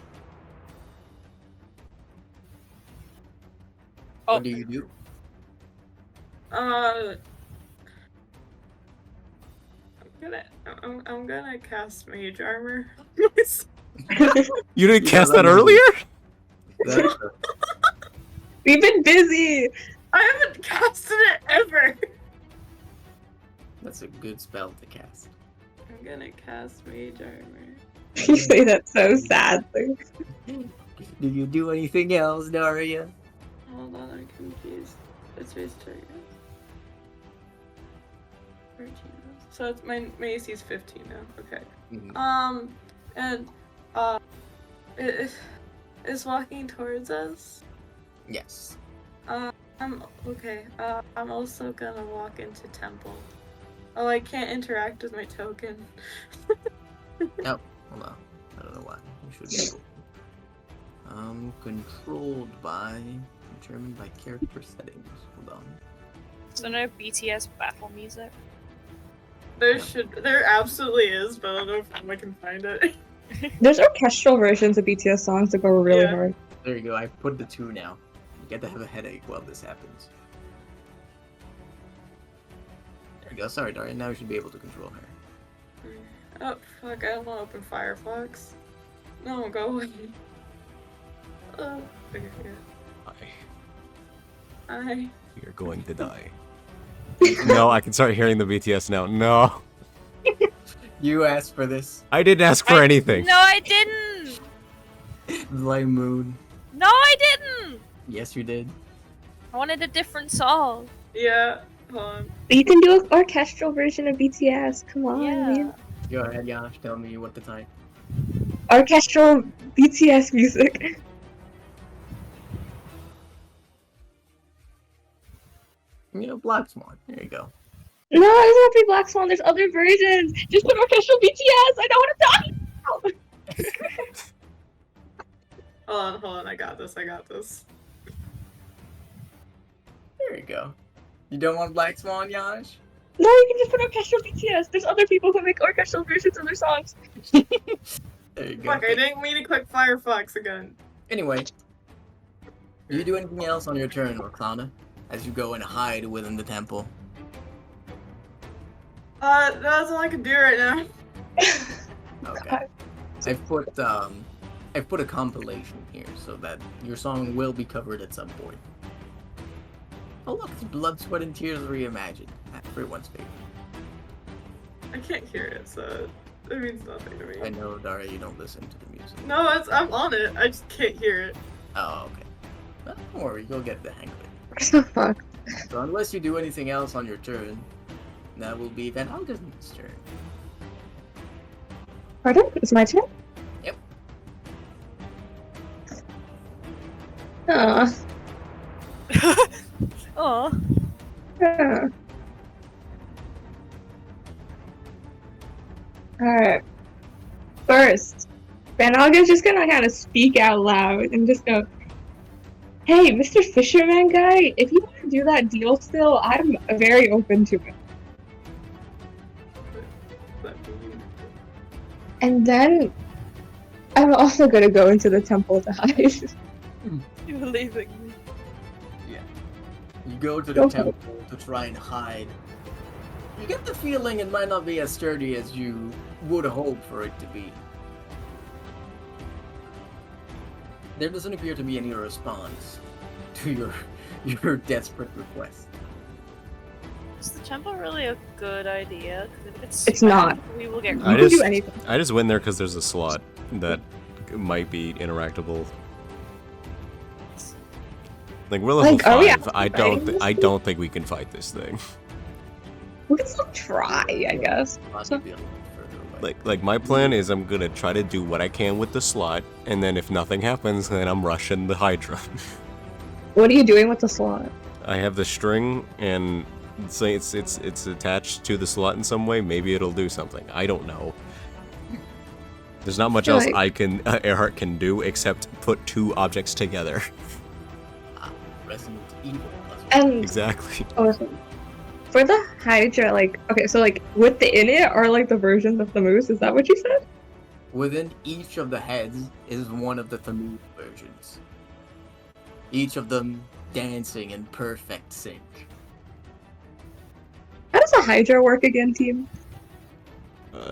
Oh. What do you do? I'm gonna cast Mage Armor. You didn't Yeah, cast let that me- earlier? That's We've been busy. I haven't casted it ever. that's a good spell to cast. I'm gonna cast Mage Armor. You say that so sadly. Do you do anything else, Daria? Hold on, I'm confused. It's raised target. 13. So it's my AC is 15 now. Okay. Mhm. And it is walking towards us. Yes. I'm okay. I'm also gonna walk into temple. Oh, I can't interact with my token. Oh, hold on. I don't know why. You should be able. Controlled by, determined by character settings. Hold on. So no BTS battle music. There absolutely is, but I don't know if I can find it. There's orchestral versions of BTS songs that go really Yeah. hard. There you go. I put the 2 now. You get to have a headache while this happens. There you go. Sorry, Daria. Now you should be able to control her. Oh fuck! I don't want to open Firefox. No, go away. Oh, okay, yeah. Hi. You're going to die. No, I can start hearing the BTS now. No. You asked for this, I didn't ask for anything. No, I didn't. Light Moon. No, I didn't. Yes, you did. I wanted a different song. Yeah. Hold on. You can do an orchestral version of BTS. Come on, Yeah. man. Go ahead, Yash. Tell me what to type. Orchestral BTS music. You know, Black Swan. There you go. No, it doesn't have to be Black Swan. There's other versions. Just put orchestral BTS. I know what I'm talking about. Hold on. I got this. There you go. You don't want Black Swan, Yash? No, you can just put orchestral BTS. There's other people who make orchestral versions of their songs. There you go. Fuck! I didn't mean to click Firefox again. Anyway, do you do anything else on your turn, Roxana? As you go and hide within the temple. That's all I can do right now. Okay. I've put a compilation here so that your song will be covered at some point. Oh look, it's Blood, Sweat, and Tears reimagined. Everyone's favorite. I can't hear it, so it means nothing to I me. know, Daria, you don't listen to the music. No, I'm on it. I just can't hear it. Oh, okay. Well, don't worry, you'll get the hang of it. What the fuck? So unless you do anything else on your turn, that will be Van Algen's turn. Pardon? It's my turn? Yep. Aw. Oh. Alright. First, Van Algen's just gonna kind of speak out loud and just go, "Hey, Mr. Fisherman guy, if you want to do that deal still, I'm very open to it." And then, I'm also gonna go into the temple to hide. You're leaving me. You go to Go the for it. temple to try and hide. You get the feeling it might not be as sturdy as you would hope for it to be. There doesn't appear to be any response to your desperate request. Is the temple really a good idea? Because if it's It's smacked, not. we will get You I can just do anything. I just went there because there's a slot that might be interactable. Like we're level Like, are we 5. I don't fighting this I thing? don't think we can fight this thing. We can still try, I guess. Possibly be a little further away. Like my plan is I'm gonna try to do what I can with the slot, and then if nothing happens, then I'm rushing the Hydra. What are you doing with the slot? I have the string, and say it's attached to the slot in some way. Maybe it'll do something. I don't know. There's not much feel else like- Earhart can do except put two objects together. Resident Evil. And Exactly. also, for the Hydra, like, okay, so like with the in it are like the versions of the moose. Is that what you said? Within each of the heads is one of the Thamud versions. Each of them dancing in perfect sync. How does a Hydra work again, team?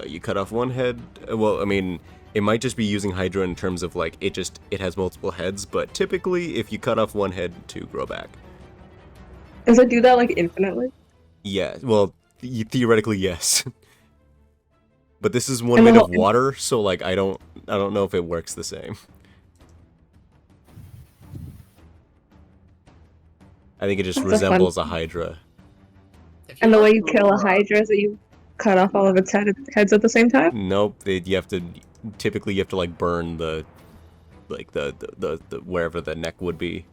You cut off one head. Well, I mean, it might just be using Hydra in terms of like it has multiple heads, but typically if you cut off one head, two grow back. Does it do that like infinitely? Yeah, well, theoretically yes. But this is one And the made of whole- water, so like I don't know if it works the same. I think it just That's a fun- resembles a Hydra. If And the way like you kill a Hydra is that you cut off all of its heads at the same time? Nope, you have to typically you have to like burn the like the wherever the neck would be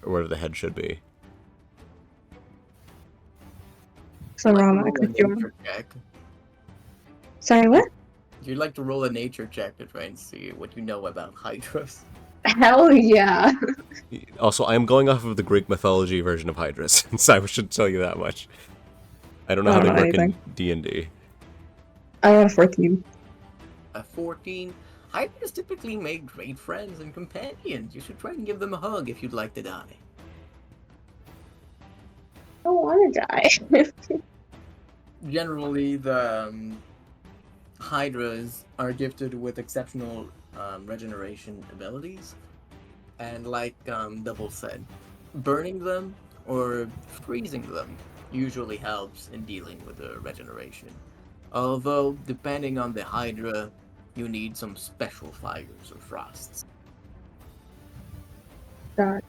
or wherever the head should be. So like to Rama, I roll a could you nature check. Sorry, what? You'd like to roll a nature check to try and see what you know about Hydras. Hell yeah. Also, I am going off of the Greek mythology version of Hydras, so I should tell you that much. I don't know I how don't they know work in anything. D&D. I got a 14. A 14. Hydras typically make great friends and companions. You should try and give them a hug if you'd like to die. I don't want to die. Generally, the Hydras are gifted with exceptional regeneration abilities. And like Double said, burning them or freezing them usually helps in dealing with the regeneration. Although, depending on the Hydra, you need some special fires or frosts. God.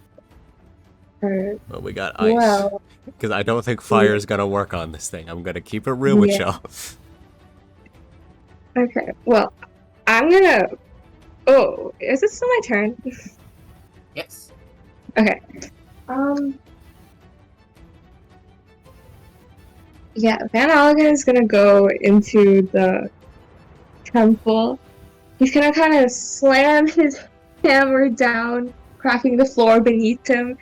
Alright. Well, we got ice. Well, Because I don't think fire is gonna work on this thing. I'm gonna keep it real with Yeah. y'all. okay. Well, I'm gonna. Oh, is it still my turn? Yes. Okay. Yeah, Van Allegan is gonna go into the temple. He's gonna kind of slam his hammer down, cracking the floor beneath him.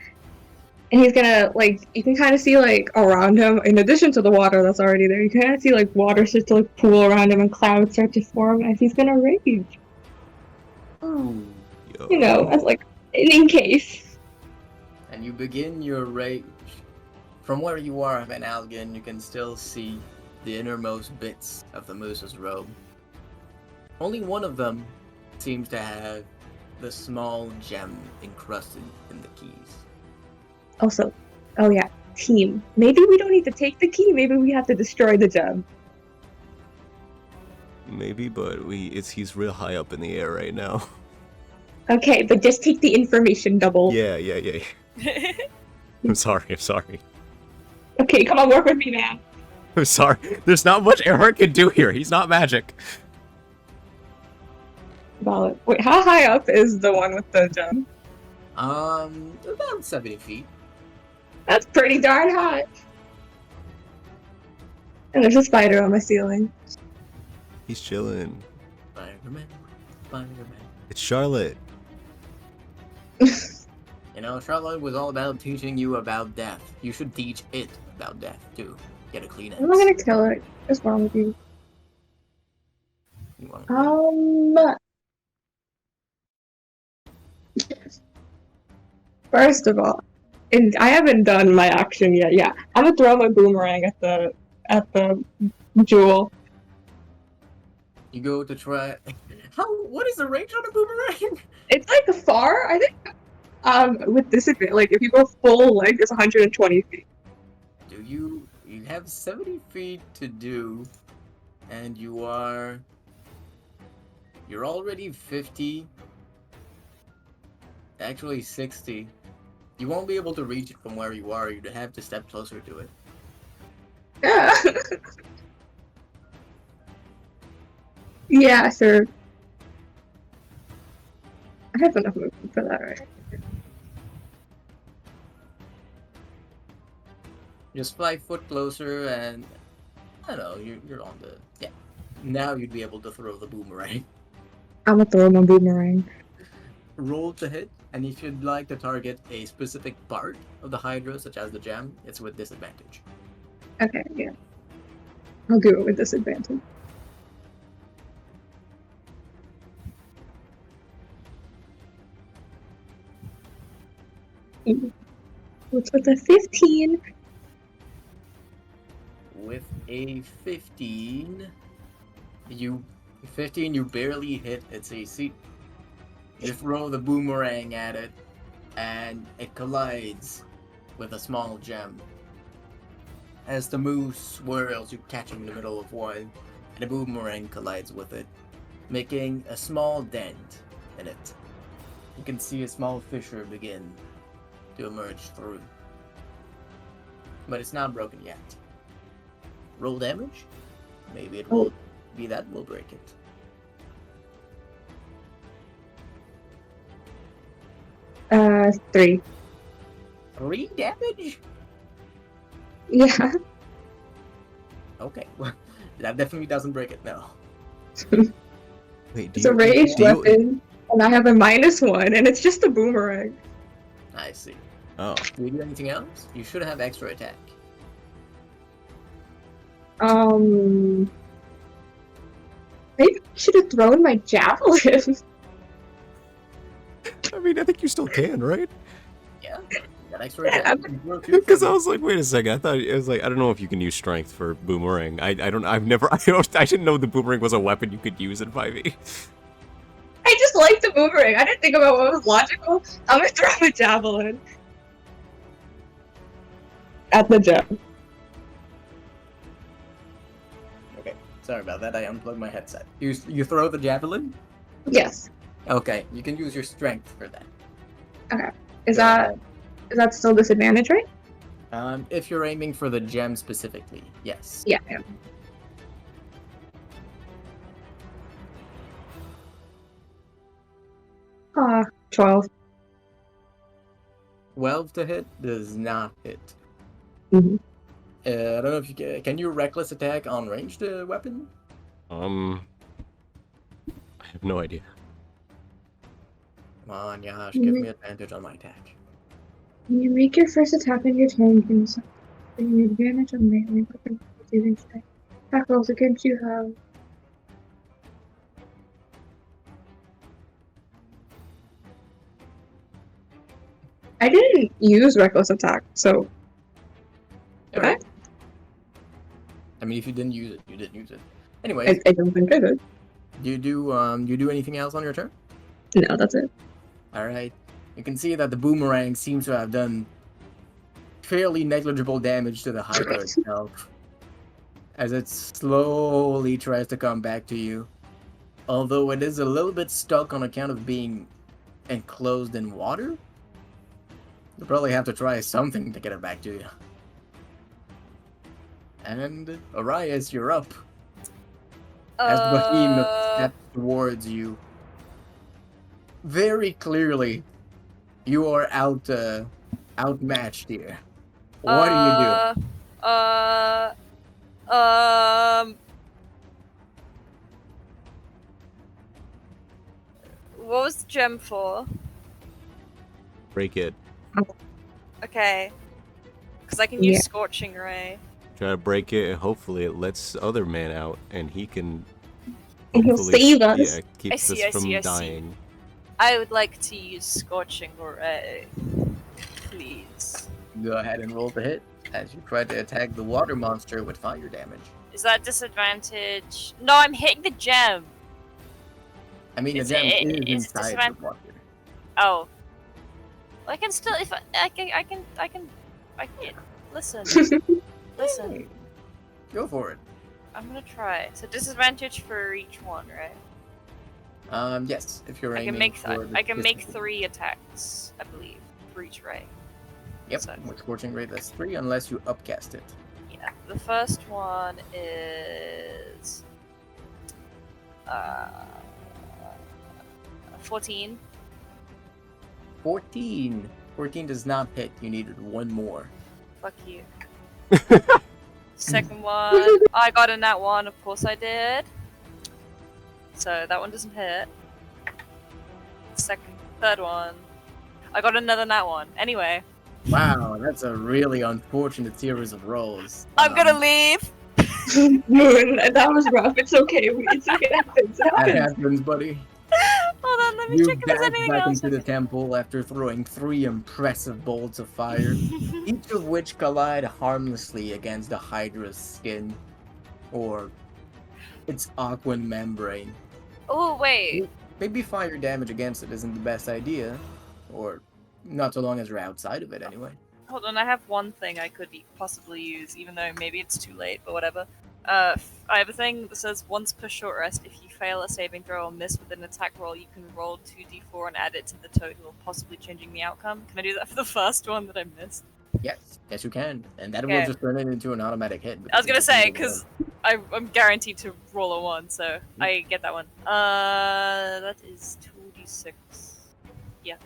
And he's gonna, like, you can kind of see, like, around him, in addition to the water that's already there, you can kind of see, like, water start to, like, pool around him and clouds start to form, and he's gonna rage. Ooh. Yo. You know, as, like, in case. And you begin your rage. From where you are, Van Algen, you can still see the innermost bits of the moose's robe. Only one of them seems to have the small gem encrusted in the keys. Also, oh yeah, team. Maybe we don't need to take the key, maybe we have to destroy the gem. Maybe, but he's real high up in the air right now. Okay, but just take the information, Double. Yeah. I'm sorry. Okay, come on, work with me, man. I'm sorry. There's not much Earhart can do here. He's not magic. Valid. Wait, how high up is the one with the gem? About 70 feet. That's pretty darn high. And there's a spider on my ceiling. He's chilling. Spider-Man, Spider-Man. It's Charlotte. You know, Charlotte was all about teaching you about death. You should teach it about death, too. Get a Kleenex. I'm not gonna kill it. What's wrong with you? You want First of all, and I haven't done my action yet. Yeah, I'm gonna throw my boomerang at the jewel. You go to try... What is the range on a boomerang? It's like far. I think With disadvantage, like if you go full length, it's 120 feet. Do you have 70 feet to do, and you're already 50, actually 60. You won't be able to reach it from where you are. You'd have to step closer to it. Yeah. Yeah, sure. I have enough movement for that, right? Just 5 foot closer, and I don't know. You're on the Now you'd be able to throw the boomerang. I'm gonna throw my boomerang. Roll to hit, and if you'd like to target a specific part of the Hydra, such as the gem, it's with disadvantage. Okay, yeah. I'll do it with disadvantage. What's with the 15? With a 15, you barely hit its AC. You throw the boomerang at it, and it collides with a small gem. As the moose swirls, you catch it in the middle of one, and the boomerang collides with it, making a small dent in it. You can see a small fissure begin to emerge through. But it's not broken yet. Roll damage? Maybe it will be that will break it. Three. 3 damage? Yeah. Okay, well, that definitely doesn't break it, no. Wait, It's a ranged weapon, and I have a -1, and it's just a boomerang. I see. Oh, Do you do anything else? You should have extra attack. Maybe I should have thrown my javelin. I mean, I think you still can, right? Yeah, you got extra attack. You can throw 2 Because I from- was like, wait a second. I thought it was like, I don't know if you can use strength for boomerang. I didn't know the boomerang was a weapon you could use in 5e. I just like the boomerang. I didn't think about what was logical. I'm gonna throw my javelin at the gem. Okay, sorry about that. I unplugged my headset. You throw the javelin? Yes. Okay, you can use your strength for that. Is Go that still disadvantage, right? If you're aiming for the gem specifically, yes. Yeah. 12. 12 to hit does not hit. Mhm. I don't know if you can you reckless attack on ranged weapon? I have no idea. Come on, Yash, give me advantage on my attack. When you make your first attack on your turn, you can the advantage on melee weapon attack rolls against you have. I didn't use reckless attack, so Alright. I mean, if you didn't use it, you didn't use it. Anyways, I don't think I did. you do anything else on your turn? No, that's it. Alright. You can see that the boomerang seems to have done fairly negligible damage to the Hydra itself, as it slowly tries to come back to you. Although it is a little bit stuck on account of being enclosed in water. You'll probably have to try something to get it back to you. And Arias, you're up. As the behemoth steps towards you, very clearly, you are outmatched here. What do you do? What was the gem for? Break it. Okay. Because I can use Yeah. Scorching Ray. Try to break it, and hopefully it lets other man out, and he can. And he'll hopefully- save us. Yeah, keeps see, us I from see, I see. dying. I would like to use Scorching Ray. Please. Go ahead and roll the hit as you try to attack the water monster with fire damage. Is that disadvantage? No, I'm hitting the gem. I mean, the Is gem it- is is it inside the disadvantage? water. Oh. I can still, if I can. Listen, listen. Go for it. I'm gonna try. So disadvantage for each one, right? Yes, if you're I can aiming make for the I can make specific- 3 attacks, I believe, for each ray. Yep, So, with Scorching Ray, that's 3, unless you upcast it. yeah. The first one is 14. 14. 14 does not hit. You needed one more. Fuck you. Second one, I got a nat 1. Of course I did. So that one doesn't hit. Third one, I got another nat 1. Anyway, Wow, that's a really unfortunate series of rolls. I'm gonna leave. Moon, that was rough. It's okay. It's okay. It happens. It That happens. happens, buddy. Hold on, let me You check if there's dash anything back else. into the temple after throwing 3 impressive bolts of fire, each of which collide harmlessly against the Hydra's skin, or its aquan membrane. Oh wait. Maybe fire damage against it isn't the best idea, or not so long as you're outside of it anyway. Hold on, I have one thing I could possibly use, even though maybe it's too late, but whatever. I have a thing that says once per short rest, if you fail a saving throw or miss with an attack roll, you can roll 2d4 and add it to the total, possibly changing the outcome. Can I do that for the first one that I missed? Yes, yes you can, and that Okay. will just turn it into an automatic hit. I was gonna it's say, a because I'm guaranteed to roll a 1, so I get that one. That is 2d6. Yeah.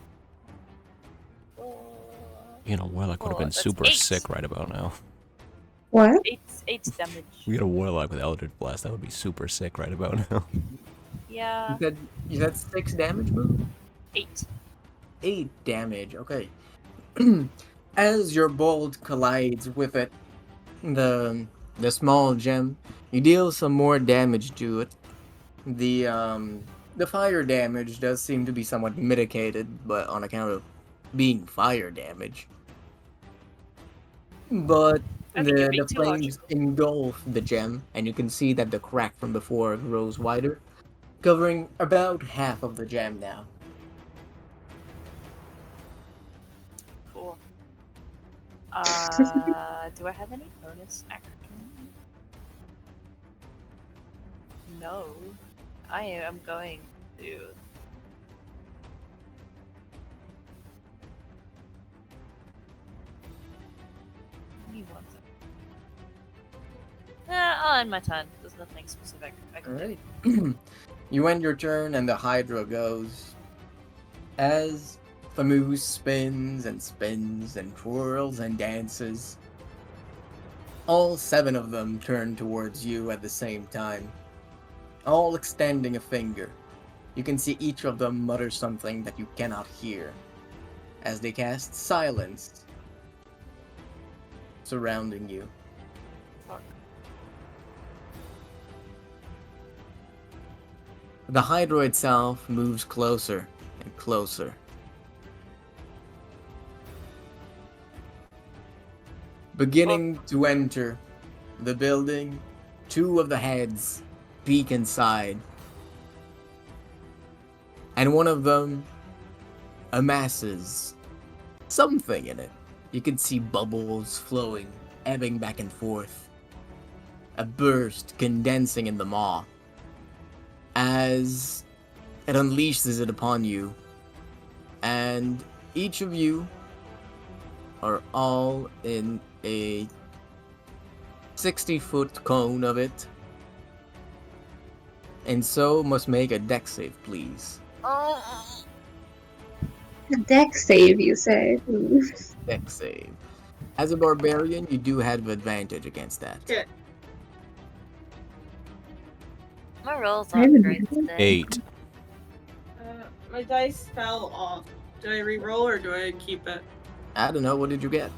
You know, Warlock would have been that's super 8. sick right about now. What? 8 damage. We got a Warlock with Eldritch Blast. That would be super sick right about now. Yeah. You said 6 damage, Boo? 8. 8 damage, okay. As your bolt collides with it, the small gem, you deal some more damage to it. The fire damage does seem to be somewhat mitigated, but on account of being fire damage. But I think you're the being too flames logical. engulf the gem, and you can see that the crack from before grows wider, covering about half of the gem now. Cool. Do I have any bonus action? No. I am going to. Give me one second. I'll end my turn. There's nothing specific I can do. Alright. You end your turn, and the Hydra goes. As Famoose spins and twirls and dances, all 7 of them turn towards you at the same time, all extending a finger. You can see each of them mutter something that you cannot hear, as they cast silence surrounding you. Fuck. The Hydra itself moves closer and closer. Beginning to enter the building, 2 of the heads peek inside, and one of them amasses something in it. You can see bubbles flowing, ebbing back and forth, a burst condensing in the maw as it unleashes it upon you, and each of you are all in a 60-foot cone of it, and so must make a dex save, please. Oh. A dex save, you say? Ooh. Dex save. As a barbarian, you do have advantage against that. Yeah. My rolls I have aren't great advantage? today. 8. My dice fell off. Do I re-roll or do I keep it? I don't know, what did you get?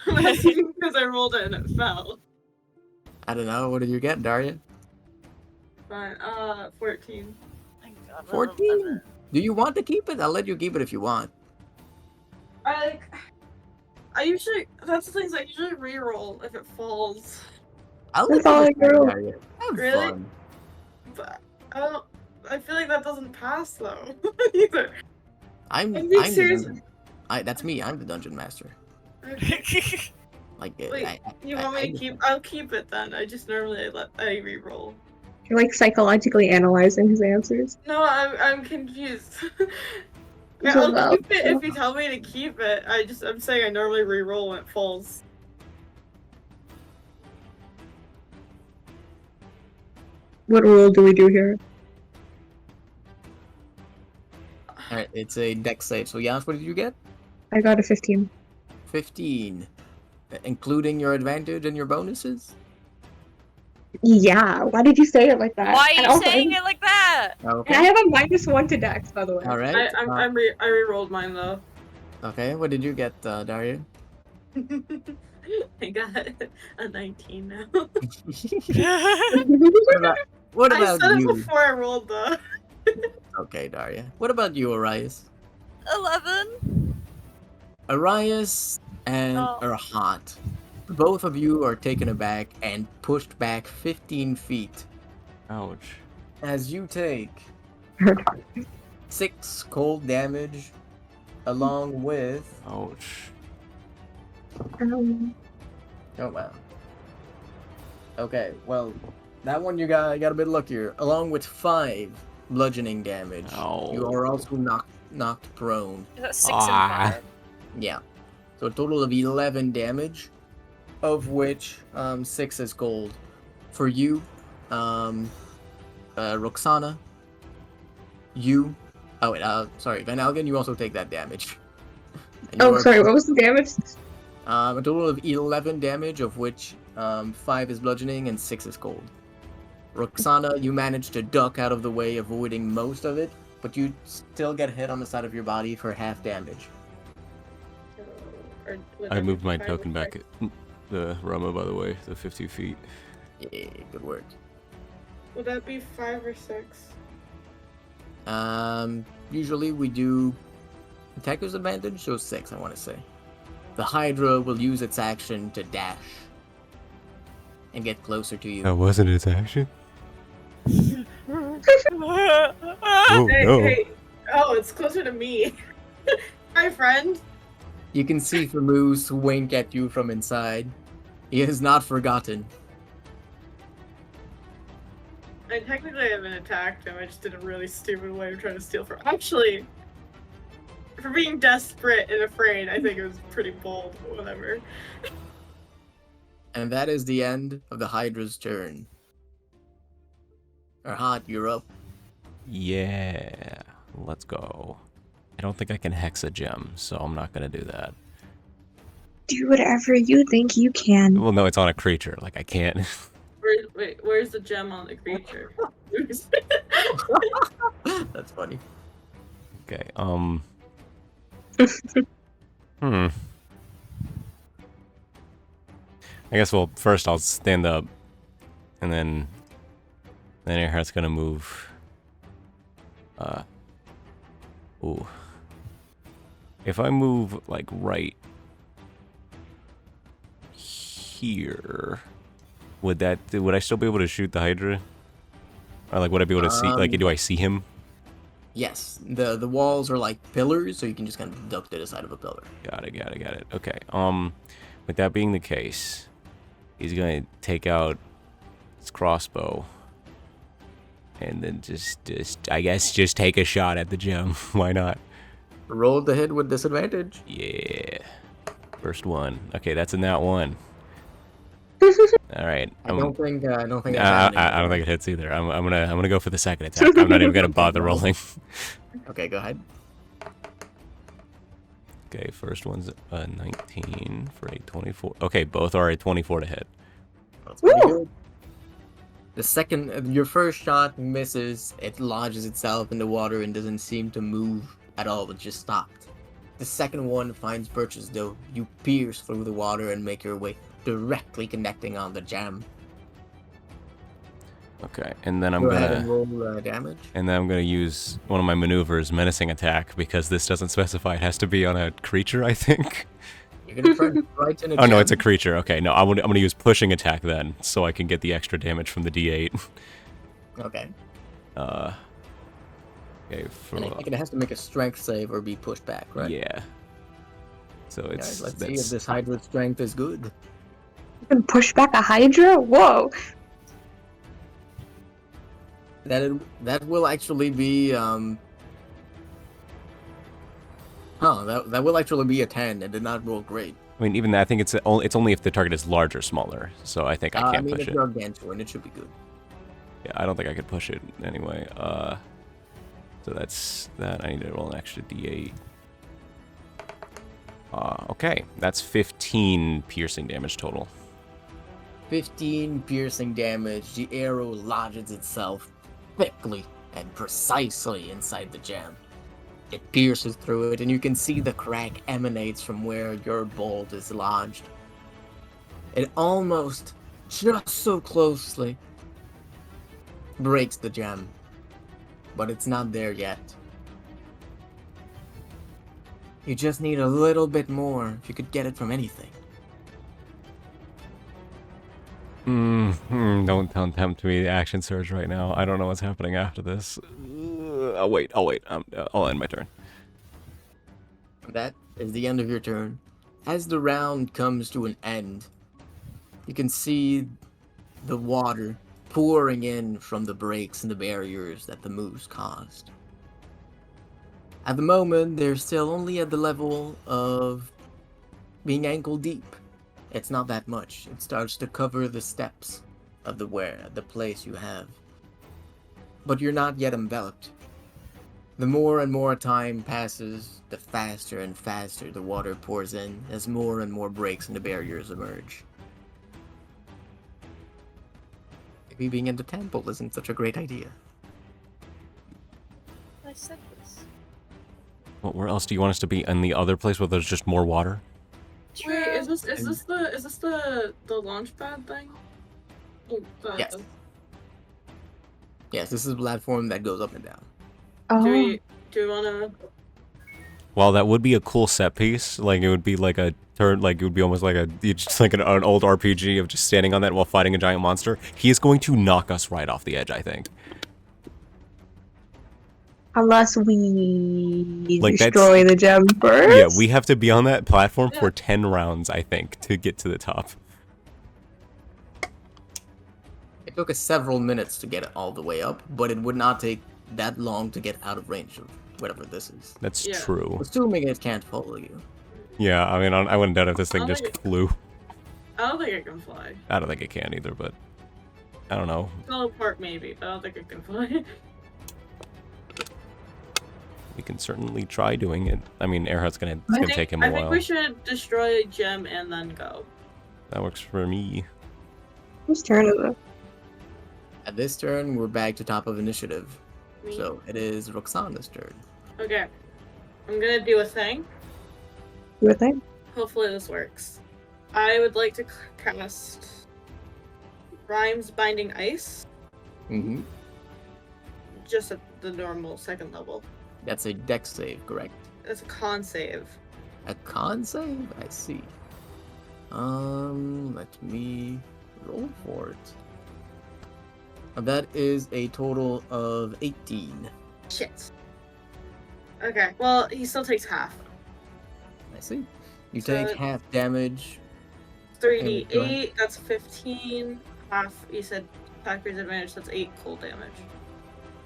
I'm asking because I rolled it and it fell. I don't know, what did you get, Daria? Fine. 14. Thank God, 14? Do you want to keep it? I'll let you keep it if you want. I usually, that's the thing, is I usually re-roll if it falls. I'll That's let all you I decide, roll. Daria. Have Really? fun. But I feel like that doesn't pass though. Either. I'm being the serious. dungeon. That's me. I'm the dungeon master. Okay. Like, Wait, you want me to keep? I'll keep it then. I just normally I re-roll. You're like psychologically analyzing his answers. No, I'm confused. It's I'll about- keep it if you tell me to keep it. I'm saying I normally re-roll when it falls. What rule do we do here? All right, it's a dex save. So Yas, what did you get? I got a 15. 15, including your advantage and your bonuses. Yeah, why did you say it like that? Why are And you also, saying it like that? Okay. And I have a -1 to dex, by the way. All right. I re-rolled mine though. Okay. What did you get, Dario? I got a 19 now. What I about said it you? before I rolled though. Okay, Daria. What about you, Arias? 11. Arias and Oh. Erhat. Both of you are taken aback and pushed back 15 feet Ouch. as you take 6 cold damage along with. Ouch. Oh wow. Okay, well, that one you got a bit luckier. Along with 5 bludgeoning damage. Ow. You are also knocked prone. Is that 6 Ah. and 5? Yeah. So a total of 11 damage, of which 6 is cold. For you, Roxana, you. Oh wait, sorry, Van Algen, you also take that damage. And you Oh, are- sorry, what was the damage? A total of 11 damage, of which 5 is bludgeoning and 6 is cold. Roxana, you manage to duck out of the way, avoiding most of it, but you still get hit on the side of your body for half damage. I moved my token back at the Roma, by the way, the 50 feet. Yeah, good work. Would that be 5 or 6? Usually we do attacker's advantage, so 6, I want to say. The Hydra will use its action to dash and get closer to you. That wasn't its action? Oh, Oh, Hey, no. hey. Oh, it's closer to me. Hi, friend. You can see Famoose wink at you from inside. He has not forgotten. I technically haven't attacked him. I just did a really stupid way of trying to steal from. Actually, for being desperate and afraid, I think it was pretty bold. But whatever. And that is the end of the Hydra's turn. Erhat, you're up. Yeah. Let's go. I don't think I can hex a gem, so I'm not gonna do that. Do whatever you think you can. Well, no, it's on a creature. Like, I can't. Where's the gem on the creature? That's funny. Okay, I guess, well, first I'll stand up, and then Earhart's gonna move. Ooh. If I move, like, right here, would I still be able to shoot the Hydra? Or, like, would I be able to see, like, do I see him? Yes, the walls are like pillars, so you can just kind of duck to the side of a pillar. Got it. Okay, with that being the case, he's gonna take out his crossbow. And then I guess, just take a shot at the gem. Why not? Roll the hit with disadvantage. Yeah. First one. Okay, that's in that one. All right. I don't think. I don't think it hits either. I'm gonna go for the second attack. I'm not even gonna bother rolling. Okay, go ahead. Okay, first one's a 19 for a 24. Okay, both are a 24 to hit. That's pretty Woo! good. The second, your first shot misses. It lodges itself in the water and doesn't seem to move at all. It just stopped. The second one finds Birch's though. You pierce through the water and make your way, directly connecting on the gem. Okay, and then I'm Go ahead and gonna roll damage. use one of my maneuvers, menacing attack, because this doesn't specify. It has to be on a creature, I think. You're gonna try to right in a Oh no, gem. it's a creature. Okay, no, I'm gonna use pushing attack then, so I can get the extra damage from the D8. Okay. Okay, And I think it has to make a strength save or be pushed back, right? yeah. So Guys, it's let's see if this Hydra's strength is good. You can push back a Hydra? Whoa. That will actually be that will actually be a 10. It did not roll great. I mean, even that, I think it's only if the target is large or smaller. So I think I I can't mean, push it's it. gargantuan. It should be good. Yeah, I don't think I could push it anyway. So that's that. I need to roll an extra d8. Okay, that's 15 piercing damage total. 15 piercing damage. The arrow lodges itself thickly and precisely inside the gem. It pierces through it, and you can see the crack emanates from where your bolt is lodged. It almost, just so closely, breaks the gem, but it's not there yet. You just need a little bit more if you could get it from anything. Don't tempt me. Action surge right now. I don't know what's happening after this. I'll wait. I'll end my turn. That is the end of your turn. As the round comes to an end, you can see the water pouring in from the breaks and the barriers that the moose caused. At the moment, they're still only at the level of being ankle deep. It's not that much. It starts to cover the steps of the place you have. But you're not yet enveloped. The more and more time passes, the faster and faster the water pours in as more and more breaks in the barriers emerge. Maybe being in the temple isn't such a great idea. I said this. Well, where else do you want us to be? In the other place where there's just more water? Wait, is this the launch pad thing? Oh, Yes. Yes, this is a platform that goes up and down. Oh. Do we wanna? Well, that would be a cool set piece. Like, it would be like a turn, like, it would be almost like just like an old RPG of just standing on that while fighting a giant monster. He is going to knock us right off the edge, I think. Unless we Like, destroy the gem first? Yeah, we have to be on that platform for 10 rounds, I think, to get to the top. It took us several minutes to get it all the way up, but it would not take that long to get out of range of whatever this is. That's Yeah. true. Assuming it can't follow you. Yeah, I mean, I wouldn't doubt if this thing just flew. I don't think it can fly. I don't think it can either, but I don't know. Teleport maybe, but I don't think it can fly. We can certainly try doing it. I mean, Airheart's it's gonna take him a I while. think we should destroy gem and then go. That works for me. Whose turn is it? At this turn, we're back to top of initiative. Me. So it is Roxana's turn. Okay. I'm gonna do a thing. Your thing? Hopefully this works. I would like to cast Rhymes Binding Ice, Mm-hmm. just at the normal second level. That's a dex save, correct? That's a con save. A con save? I see. Let me roll for it. That is a total of 18. Shit. Okay, well, he still takes half. I see. You So- take half damage. 3d8, that's 15. Half, you said attack raise advantage, that's 8 cold damage.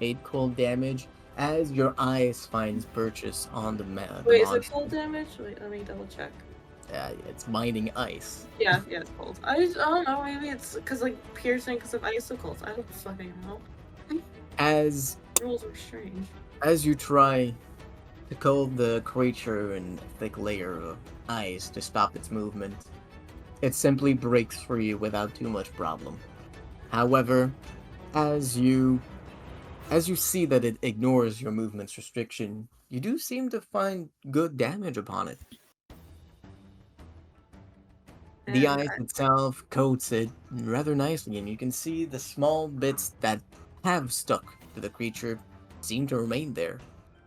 8 cold damage as your ice finds purchase on the Wait, is it monster. cold damage? Wait, let me double check. It's binding ice. Yeah, it's cold. I don't know, maybe it's because, like, piercing because of icicles. I don't fucking know. As Rules are strange. you try to coat the creature in a thick layer of ice to stop its movement, it simply breaks free without too much problem. However, as you see that it ignores your movement's restriction, you do seem to find good damage upon it. The And ice itself coats it rather nicely, and you can see the small bits that have stuck to the creature seem to remain there,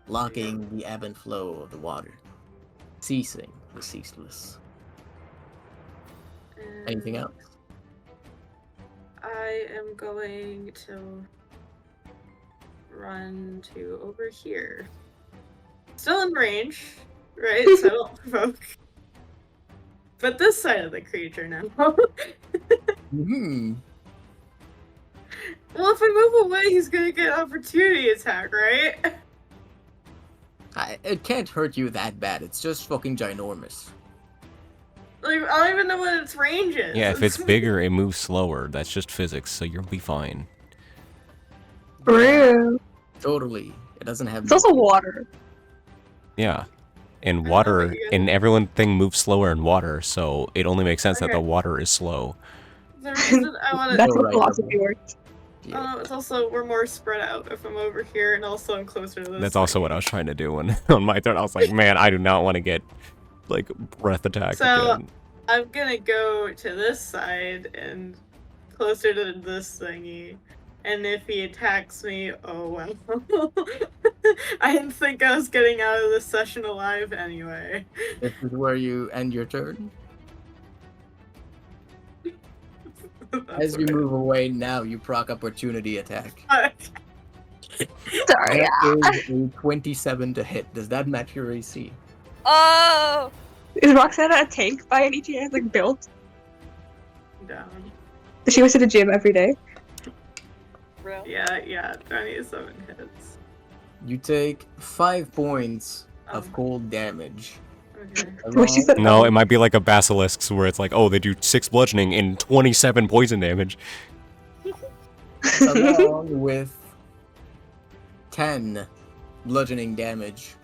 locking the ebb and flow of the water, ceasing the ceaseless. Anything else? I am going to run to over here. Still in range, right? So I don't provoke. But this side of the creature now. Hmm. Well, if I move away, he's gonna get opportunity attack, right? It can't hurt you that bad. It's just fucking ginormous. Like, I don't even know what its range is. Yeah, if it's bigger, it moves slower. That's just physics, so you'll be fine. True. Totally. It doesn't have. It's also water. Yeah. And I water, know, but and everything moves slower in water, so it only makes sense that Okay. the water is slow. The reason I want to. That's Oh, how right, philosophy okay. works. Yeah. It's also we're more spread out if I'm over here, and also I'm closer to this. That's also what I was trying to do when on my turn. I was like, man, I do not want to get like breath attacked So- again. I'm gonna go to this side and closer to this thingy. And if he attacks me, oh well. I didn't think I was getting out of this session alive anyway. This is where you end your turn. As you move away now, you proc opportunity attack. Sorry. That is a 27 to hit. Does that match your AC? Oh! Is Roxana a tank by any chance? Like built? Down. Does she go to the gym every day? Real. Yeah, 27 hits. You take 5 points of Um, cold damage. Okay. Well, she said No, it might be like a basilisk's where it's like, oh, they do 6 bludgeoning and 27 poison damage. Along with 10 bludgeoning damage.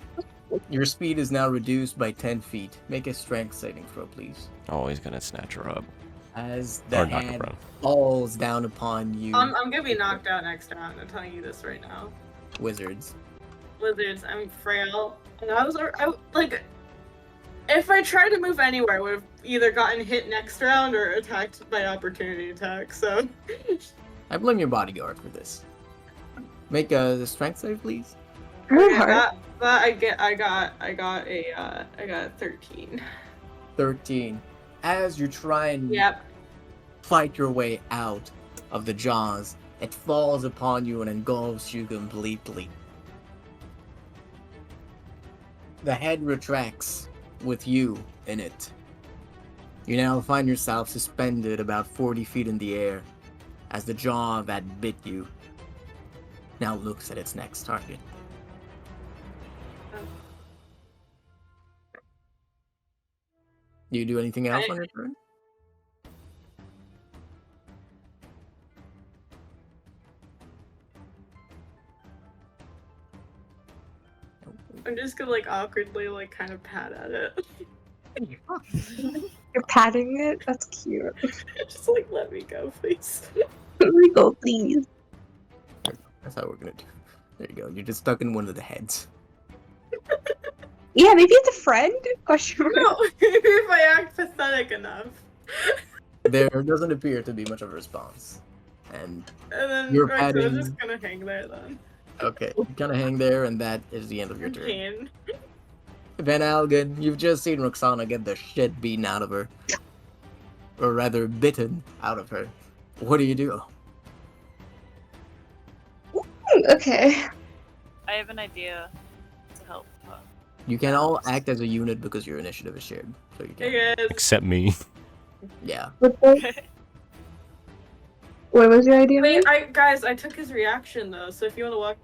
Your speed is now reduced by 10 feet. Make a strength saving throw, please. Oh, he's gonna snatch her up. As Or the knock her hand prone. falls down upon you, I'm gonna be knocked out next round. I'm telling you this right now. wizards. Wizards, I'm frail, and I like. If I tried to move anywhere, I would have either gotten hit next round or attacked by opportunity attack. So. I blame your bodyguard for this. Make a strength save, please. Really Okay, hard. that I got a 13. 13. As you try and Yep. fight your way out of the jaws, it falls upon you and engulfs you completely. The head retracts with you in it. You now find yourself suspended about 40 feet in the air as the jaw that bit you now looks at its next target. Do you do anything else on your turn? I'm just gonna like awkwardly like kind of pat at it. You're patting it? That's cute. Just like let me go, please. Let me go, please. That's how we're gonna do. There you go. You're just stuck in one of the heads. Yeah, maybe it's a friend? Question mark. No, if I act pathetic enough. There doesn't appear to be much of a response. And And then You're right, so I'm patting- just gonna hang there then. okay, you kind of hang there, and that is the end of your turn. Pain. Van Algen, you've just seen Roxana get the shit beaten out of her. Or rather, bitten out of her. What do you do? Okay. I have an idea to help. You can all act as a unit because your initiative is shared. So you can. Hey guys. Except me. Yeah. What was your idea? Wait, I took his reaction though, so if you wanna walk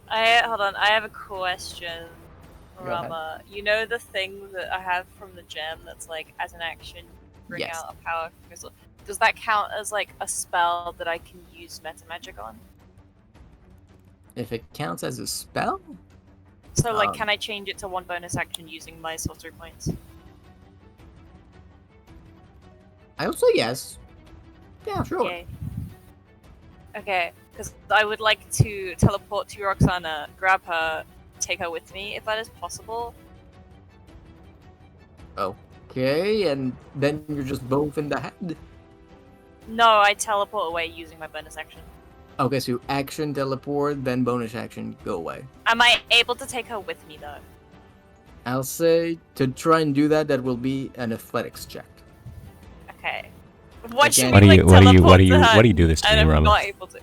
Hold on. I have a question, Go ahead. Rama. You know the thing that I have from the gem that's like as an action, bring Yes. out a power crystal. Does that count as like a spell that I can use meta magic on? If it counts as a spell? So like, Um, can I change it to one bonus action using my sorcery points? I would say yes. Yeah, sure. Yay. Okay, because I would like to teleport to Roxana, grab her, take her with me, if that is possible. Okay, and then you're just both in the head. No, I teleport away using my bonus action. Okay, so action teleport, then bonus action go away. Am I able to take her with me though? I'll say to try and do that, that will be an athletics check. Okay. What should Again- we, Why do you like, teleport to her why do you do this to and me, I'm Rama? not able to.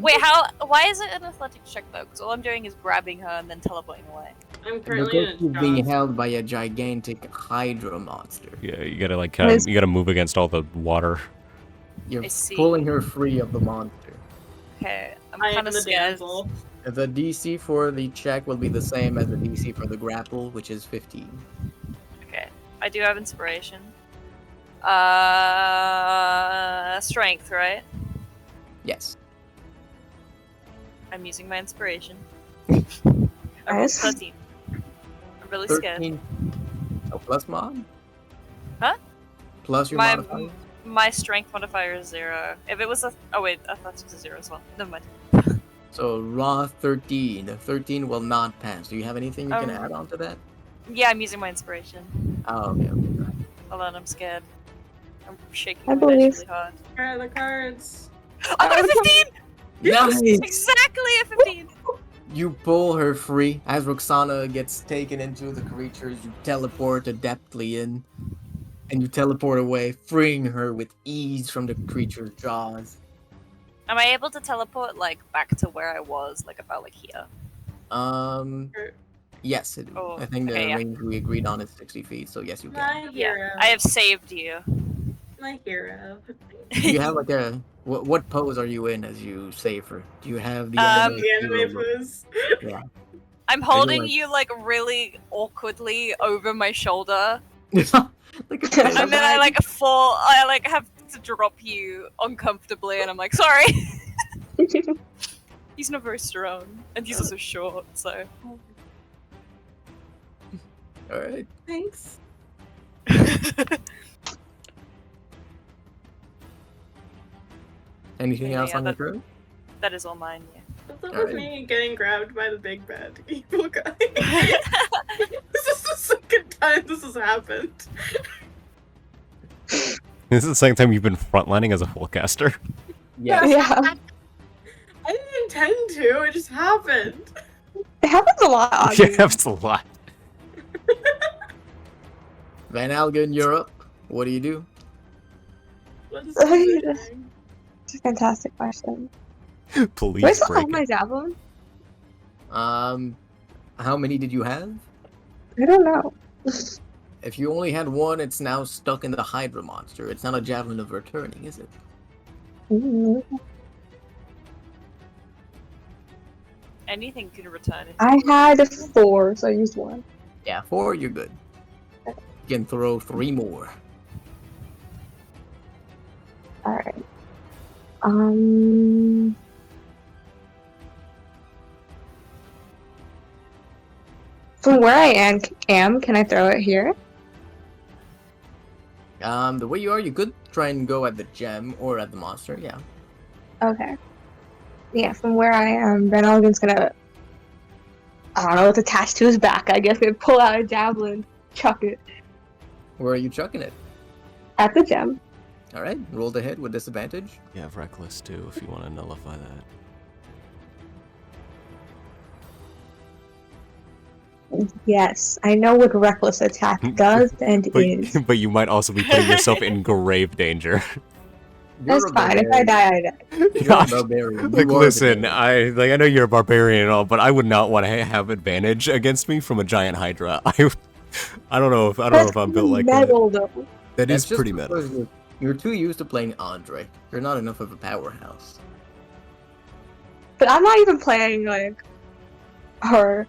Wait, why is it an athletics check though? Because all I'm doing is grabbing her and then teleporting away. I'm currently Because in she's a being job. held by a gigantic Hydra monster. Yeah, you gotta like Liz- you gotta move against all the water. You're I see. pulling her free of the monster. Okay, I'm I am kind of the scared. damsel. The DC for the check will be the same as the DC for the grapple, which is 15. Okay, I do have inspiration. Strength, right? Yes. I'm using my inspiration. I rolled Nice. 13. I'm really scared. 13. Oh, plus mod? Huh? Plus your My modifier? my strength modifier is 0. If it was a oh wait, athletics was a 0 as well. Never mind. So raw 13. 13 will not pass. Do you have anything you can Um, add on to that? Yeah, I'm using my inspiration. Oh, okay. Hold on, I'm scared. I'm shaking I my believe- dice really hard. Where are the cards? I got a 15! Nice! Exactly a 15! You pull her free. As Roxana gets taken into the creatures, you teleport adeptly in. And you teleport away, freeing her with ease from the creature's jaws. Am I able to teleport like back to where I was, like about like here? Yes, Oh, I think the okay, yeah. range we agreed on is 60 feet, so yes, you can. My hero. Yeah, I have saved you. My hero. Do you have like a what pose are you in as you save her? Do you have the Um, anime The anime hero look? pose. I'm holding like- you like really awkwardly over my shoulder, like a and then I like fall. I like have to drop you uncomfortably, and I'm like, sorry. He's not very strong, and he's also short, so. All right. Thanks. Anything Yeah, else on yeah, your turn? That is all mine. Yeah. What's up All with right. me getting grabbed by the big bad evil guy? This is the second time this has happened. This is the second time you've been frontlining as a full caster. Yeah. Yeah. I didn't intend to, it just happened. It happens a lot. Yeah, Audrey. that's a lot. Van Algen, you're up. What do you do? What is Oh, this you thing? It's a fantastic question. Police Do I still break. have my javelin? How many did you have? I don't know. If you only had one, it's now stuck in the Hydra monster. It's not a javelin of returning, is it? Mm, Anything can return it. I had 4, so I used 1. Yeah, 4, you're good. You can throw 3 more. Alright. From where I am, can I throw it here? The way you are, you could try and go at the gem or at the monster, yeah. Okay. Yeah, from where I am, Ben Elgin's gonna, I don't know, it's attached to his back, I guess. Gonna pull out a javelin, chuck it Where are you chucking it? at the gem. Alright, roll the hit with disadvantage. You have reckless too if you want to nullify that. Yes, I know what reckless attack does and is. But you might also be putting yourself in grave danger. You're That's a fine. If I barbarian. die, I die. You're a barbarian. Like, You are listen, the I know you're a barbarian and all, but I would not want to have advantage against me from a giant hydra. I don't know if I'm built like that. metal, though. That That's is just pretty meta. because you're too used to playing Andre. You're not enough of a powerhouse. But I'm not even playing, like, or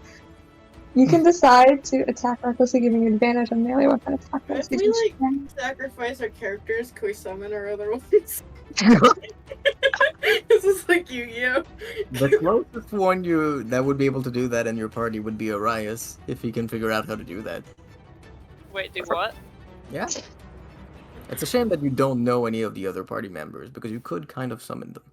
you can decide to attack recklessly, giving you advantage on melee weapon attack. If rolls. we, You like, can- sacrifice our characters, can we summon our other ones? This is like Yu-Gi-Oh! The closest one that would be able to do that in your party would be Arias, if he can figure out how to do that. Wait, do what? Yeah. It's a shame that you don't know any of the other party members, because you could kind of summon them.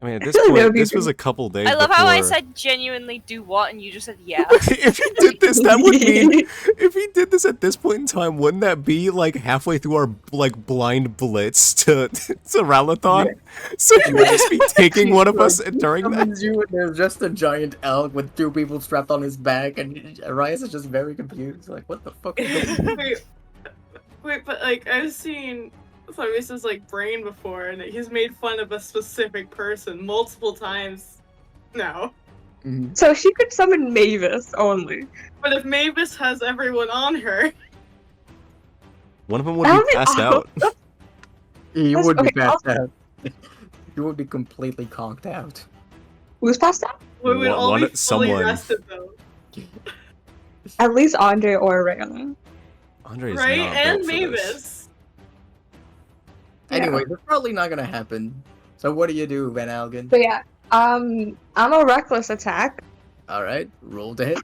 I mean, at I this feel like that point, would be this was pretty- a couple days I love how I before- said genuinely do what, and you just said yeah. If he did this, that would mean if he did this at this point in time, wouldn't that be like halfway through our like blind blitz to Ralathon? So he would just be taking one of us during that. Summons you, and there's just a giant elk with 2 people strapped on his back, and Arias is just very confused. Like, what the fuck is going on? Wait, but like I've seen Thymus's like brain before, and he's made fun of a specific person multiple times now. Mhm. So she could summon Mavis only. But if Mavis has everyone on her, One of them would That be would be passed out. You That's would be okay, passed out. You would be completely conked out. Who's passed out? we would all be fully someone. rested though, At least Andre or Rayna. Andre is right? not And built for this. Mavis. Anyway, that's probably not gonna happen. So what do you do, Van Algen? But yeah, I'm a reckless attack. Alright, roll to hit.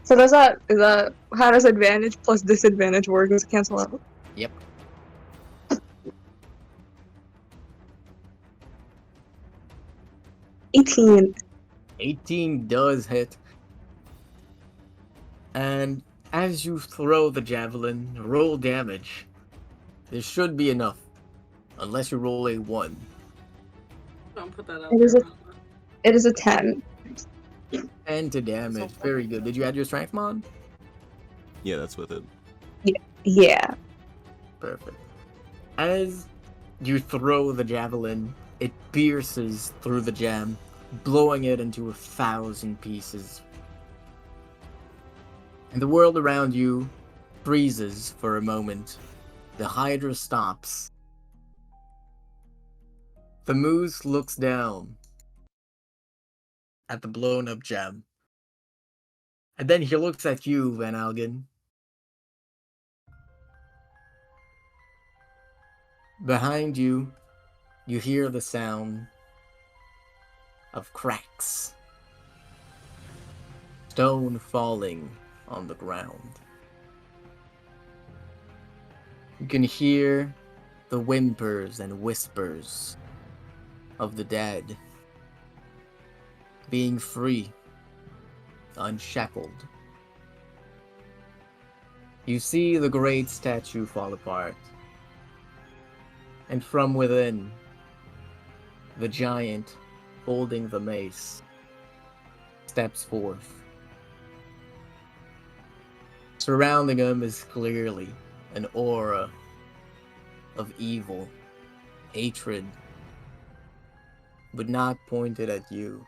So does that how does advantage plus disadvantage work? Does it cancel out? Yep. $18. 18 does hit. And as you throw the javelin, roll damage. There should be enough. Unless you roll a 1. Don't put that out It is there. It is a 10. 10 to damage. Very good. Did you add your strength mod? Yeah, that's with it. Yeah. Perfect. As you throw the javelin, it pierces through the gem, blowing it into 1,000 pieces. And the world around you freezes for a moment. The Hydra stops. The moose looks down at the blown up gem. And then he looks at you, Van Algen. Behind you, you hear the sound of cracks. Stone falling on the ground. You can hear the whimpers and whispers of the dead being free, unshackled. You see the great statue fall apart, and from within, the giant holding the mace steps forth. Surrounding him is clearly an aura of evil, hatred, but not pointed at you.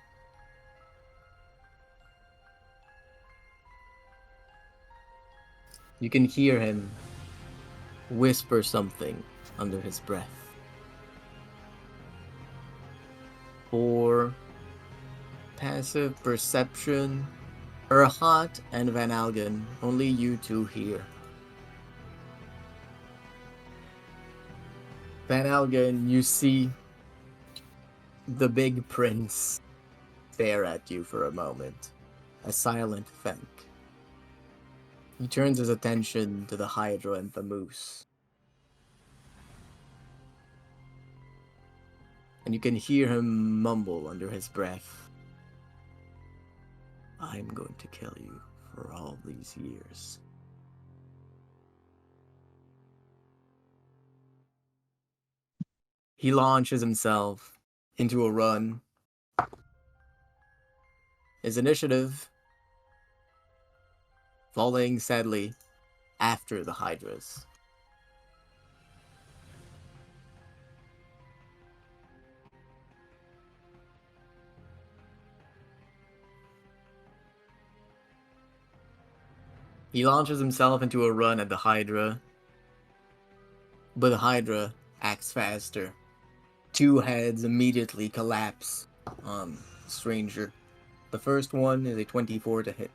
You can hear him whisper something under his breath. For passive perception, Erhat and Van Algen, only you two hear. Van Algen, you see the big prince stare at you for a moment, a silent thank. He turns his attention to the Hydra and the moose. And you can hear him mumble under his breath, "I'm going to kill you for all these years." He launches himself into a run. His initiative falling sadly after the Hydras. He launches himself into a run at the Hydra, but the Hydra acts faster. Two heads immediately collapse on the stranger. The first one is a 24 to hit.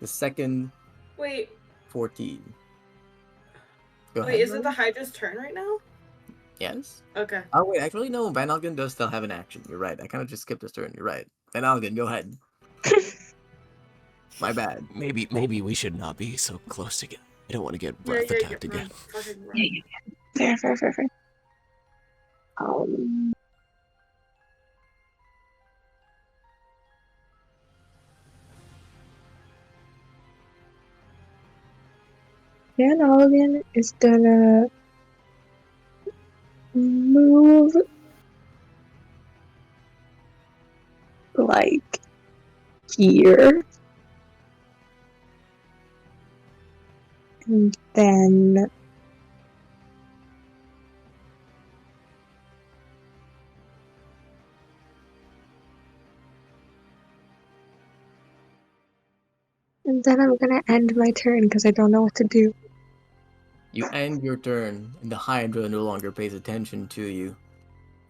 The second, Wait, 14. Go wait, ahead, is it the Ryan. Hydra's turn right now? Yes? Okay. Oh, wait, actually, no, Van Algen does still have an action. You're right. I kind of just skipped his turn. You're right. Van Algen, go ahead. My bad. Maybe we should not be so close again. I don't want to get Yeah, breath yeah, attacked yeah, again. run, fucking run. Fair. Van Algen is gonna move like here. And then And then I'm gonna end my turn because I don't know what to do. You end your turn, and the Hydra no longer pays attention to you.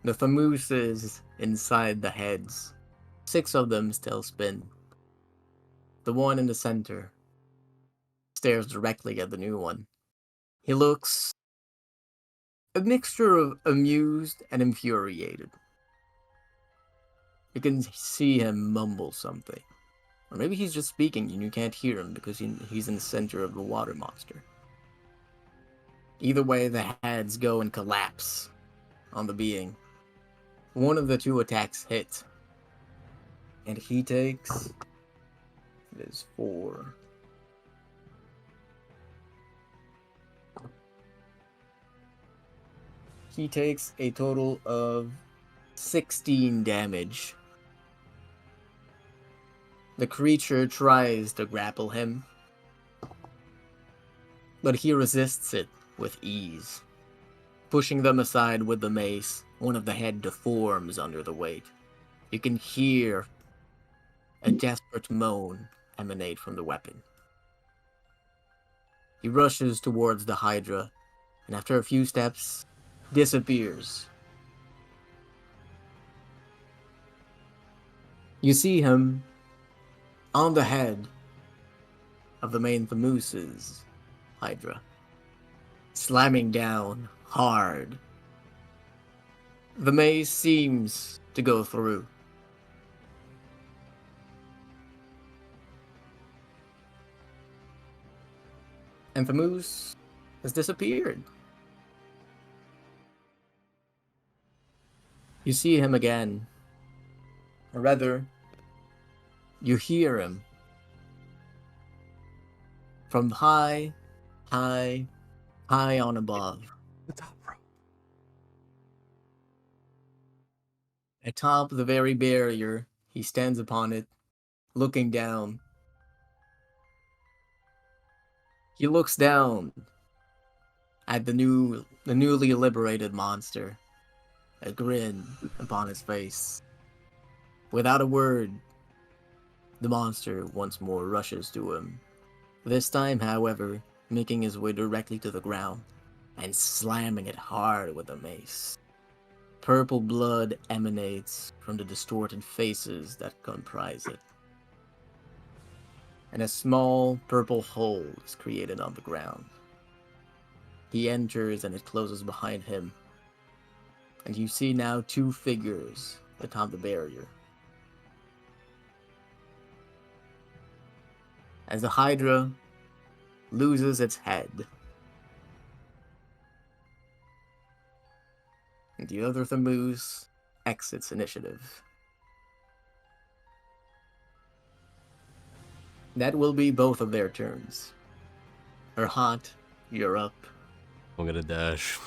The Famooses inside the heads, 6 of them still spin. The one in the center stares directly at the new one. He looks a mixture of amused and infuriated. You can see him mumble something. Or maybe he's just speaking and you can't hear him because he's in the center of the water monster. Either way, the heads go and collapse on the being. One of the 2 attacks hit. And he takes... It is 4. He takes a total of 16 damage. The creature tries to grapple him, but he resists it with ease. Pushing them aside with the mace, one of the head deforms under the weight. You can hear a desperate moan emanate from the weapon. He rushes towards the Hydra, and after a few steps, disappears. You see him on the head of the main Thamoose's Hydra, slamming down hard. The mace seems to go through. And Thamoose has disappeared. You see him again. Or rather, you hear him from high on above. The top row. Atop the very barrier, he stands upon it, looking down. He looks down at the newly liberated monster, a grin upon his face. Without a word, the monster once more rushes to him. This time, however, making his way directly to the ground and slamming it hard with a mace. Purple blood emanates from the distorted faces that comprise it. And a small purple hole is created on the ground. He enters and it closes behind him. And you see now 2 figures atop the barrier. As the Hydra loses its head, and the other Thamoose exits initiative. That will be both of their turns. Hot, you're up. I'm gonna dash.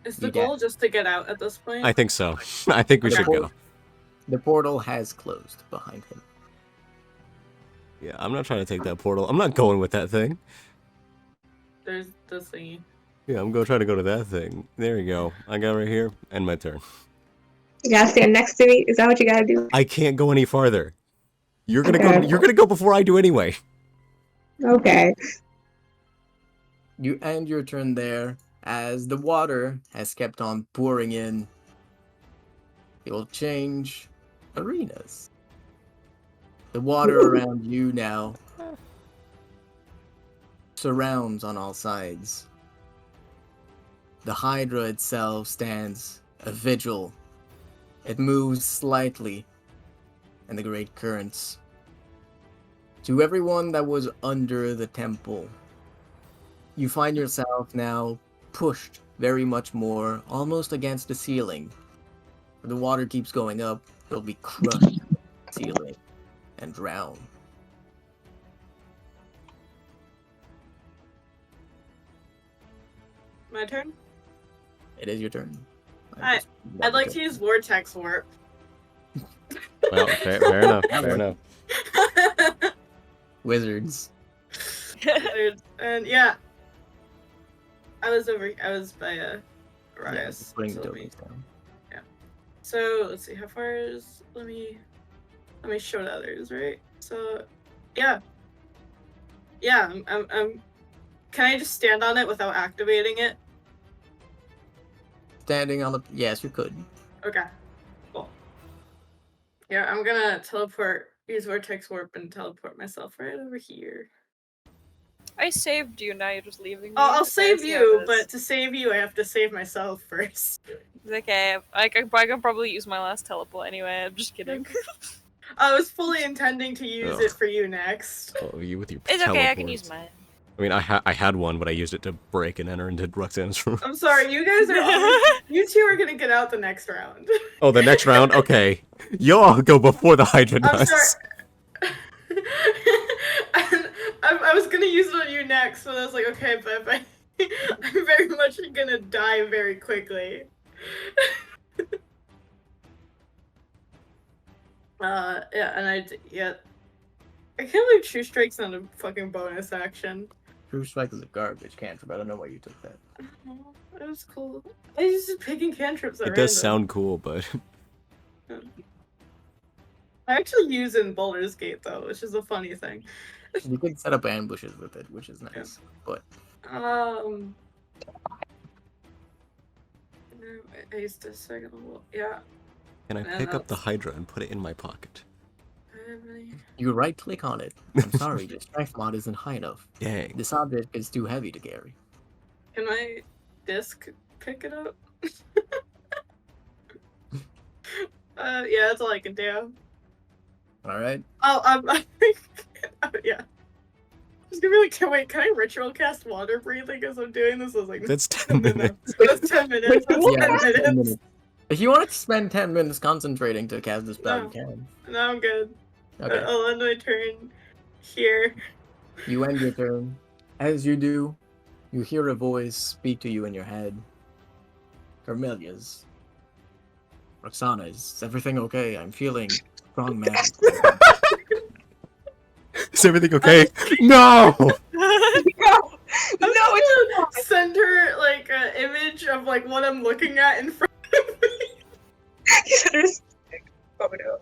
Is the You goal just to get out at this point? I think so. I think we Okay. should go. The portal has closed behind him. Yeah, I'm not trying to take that portal. I'm not going with that thing. There's the thingy. Yeah, I'm gonna try to go to that thing. There you go. I got right here. End my turn. You gotta stand next to me? Is that what you gotta do? I can't go any farther. You're gonna Okay. go. You're gonna go before I do anyway. Okay. You end your turn there as the water has kept on pouring in. You'll change arenas. The water around you now surrounds on all sides. The Hydra itself stands a vigil. It moves slightly in the great currents. To everyone that was under the temple, you find yourself now pushed very much more, almost against the ceiling. If the water keeps going up, you'll be crushed in the ceiling and drown. My turn? It is your turn. I'd like to use Vortex Warp. Well, fair enough. Fair enough. Wizards. And yeah. I was by Arias. Putting so the let me- tokens down. So let's see, how far is let me let me show the others, right? So, yeah. Yeah, I'm can I just stand on it without activating it? Standing on the. Yes, you could. Okay. Cool. Yeah, I'm gonna use Vortex Warp and teleport myself right over here. I saved you, now you're just leaving me. I'll Okay, save see how you, it but is. to save you, I have to save myself first. It's okay, I can probably use my last teleport anyway, I'm just kidding. I was fully intending to use it Ugh. for you next. Oh, you with your It's okay, I can use teleports. mine. I mean, I had one, but I used it to break and enter into Roxanne's room. I'm sorry, you guys are you two are gonna get out the next round. Oh, the next round? Okay. You'll all go before the Hydra I'm does. sorry. I was gonna use it on you next, but I was like, okay, but I'm very much gonna die very quickly. Yeah, and I can't believe True Strike's not a fucking bonus action. True Strike is a garbage cantrip. I don't know why you took that. Oh, that was cool. I was just picking cantrips at It does random. sound cool, but I actually use it in Baldur's Gate though, which is a funny thing. You can set up ambushes with it, which is nice. But I used to second level. Yeah. can I Yeah, pick up the that's- Hydra and put it in my pocket? you right click on it. I'm sorry, the strength mod isn't high enough. Dang. This object is too heavy to carry. Can my disc pick it up? Yeah, that's all I can do. Alright? Oh, yeah. I was gonna be like, wait, can I ritual cast water breathing as I'm doing this? I was like, That's 10 minutes. that's 10 minutes. That's Yeah, 10 it's 10 minutes. minutes. If you want to spend 10 minutes concentrating to cast this spell, No. you can. No, I'm good. Okay. I'll end my turn here. You end your turn. As you do, you hear a voice speak to you in your head. Carmelia's. Roxana, is everything okay? I'm feeling strong magic. Is everything okay? No! No, it's not. Send her like an image of like what I'm looking at in front of me. There's photo.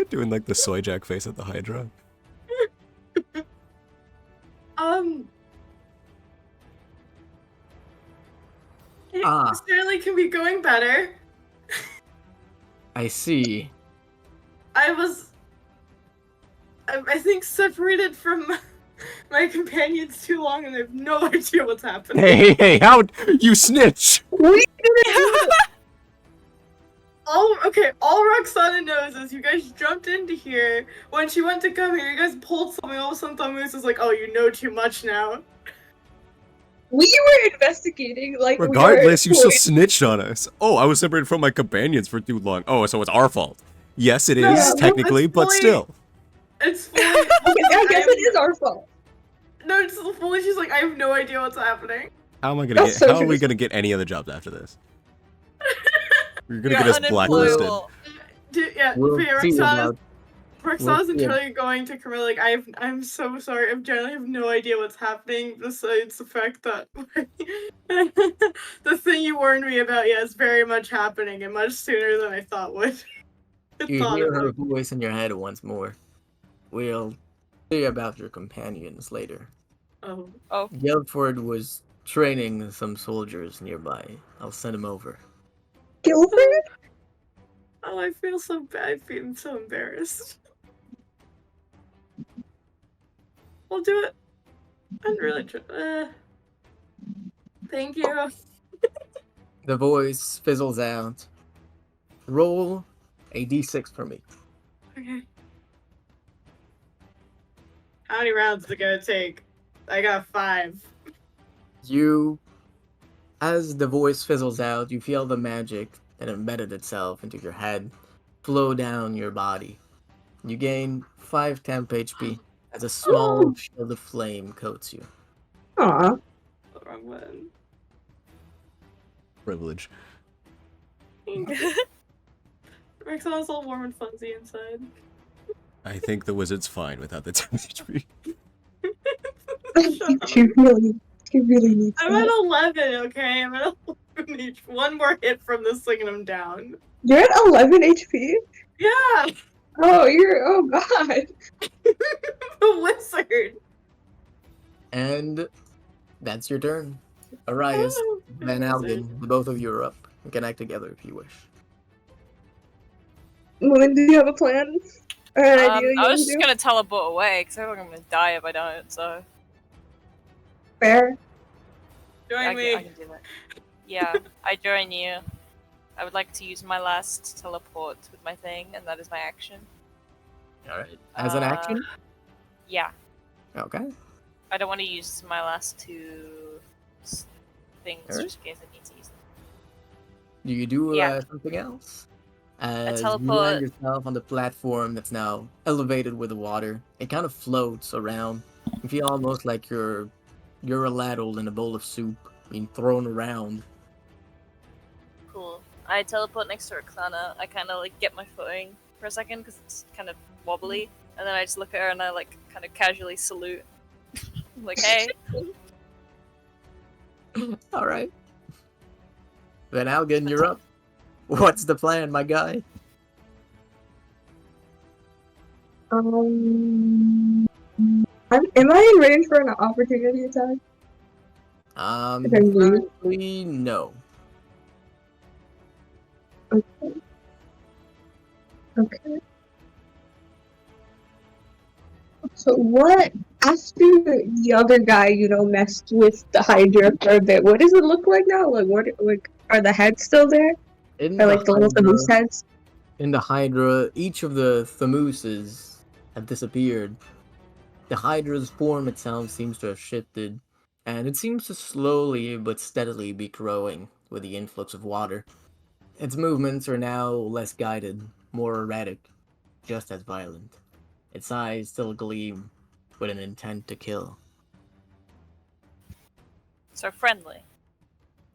Doing like the soy jack face at the Hydra. Ah. It certainly can be going better. I see. I think separated from my companions too long, and I have no idea what's happening. Hey, how you snitch? All Roxana knows is you guys jumped into here. When she went to come here, you guys pulled something. All of a sudden, Thamus is like, oh, you know too much now. We were investigating, like, Regardless, we you were... still snitched on us. Oh, I was separated from my companions for too long. Oh, so it's our fault. Yes, it No, is, no, technically, it's but fully- still. It's fully. I guess it is our fault. No, it's fully. She's like, I have no idea what's happening. How am I gonna That's get? so How are we true. gonna get any other jobs after this? You're gonna You're get us blacklisted. unemployable. Yeah, We'll yeah, see Roxana's about. Roxana's We'll see. entirely going to Camilla like I'm so sorry. I generally have no idea what's happening besides the fact that the thing you warned me about, yeah, is very much happening and much sooner than I thought would. You Thought hear it her would. voice in your head once more. We'll see about your companions later. Oh, Guildford was training some soldiers nearby. I'll send him over. Gilbert? oh, I feel so bad. I feel so embarrassed. I'll do it. I'm really thank you. The voice fizzles out. Roll a d6 for me. Okay. How many rounds is it gonna take? I got 5. You, as the voice fizzles out, you feel the magic that embedded itself into your head flow down your body. You gain 5 temp HP as a small shield of flame coats you. Aw. The wrong one. Privilege. Roxana's all warm and fuzzy inside. I think the wizard's fine without the 10 HP. She really needs I'm at that. 11, okay? I'm at 11 each. One more hit from this thing and I'm down. You're at 11 HP? Yeah! Oh god. The wizard. And that's your turn. Arias, Oh, Van wizard. Algen, the both of you are up. You can act together if you wish. Lynn, do you have a plan? Or an idea you I was want to just do? gonna teleport away because I feel like I'm gonna die if I don't. So Fair. Join I me. can do that. Yeah, I join you. I would like to use my last teleport with my thing, and that is my action. Alright. As an action? Yeah, Okay. I don't want to use my last two things Alright. just in case I need to use them. Do you do Yeah. something else? As you teleport. land yourself on the platform that's now elevated with the water, it kind of floats around. You feel almost like you're a ladle in a bowl of soup being thrown around. Cool. I teleport next to Roxana. I kind of like get my footing for a second because it's kind of wobbly, and then I just look at her and I like kind of casually salute. I'm like, hey. Alright. Then Algen, you're up. What's the plan, my guy? Am I in range for an opportunity attack? If I move? Currently, no. Okay. Okay. So what, after the other guy, messed with the Hydra for a bit, what does it look like now? Like, are the heads still there? In Or like the little moose heads? In the Hydra, each of the Thamuses have disappeared. The Hydra's form itself seems to have shifted, and it seems to slowly but steadily be growing with the influx of water. Its movements are now less guided, more erratic, just as violent. Its eyes still gleam with an intent to kill. So friendly.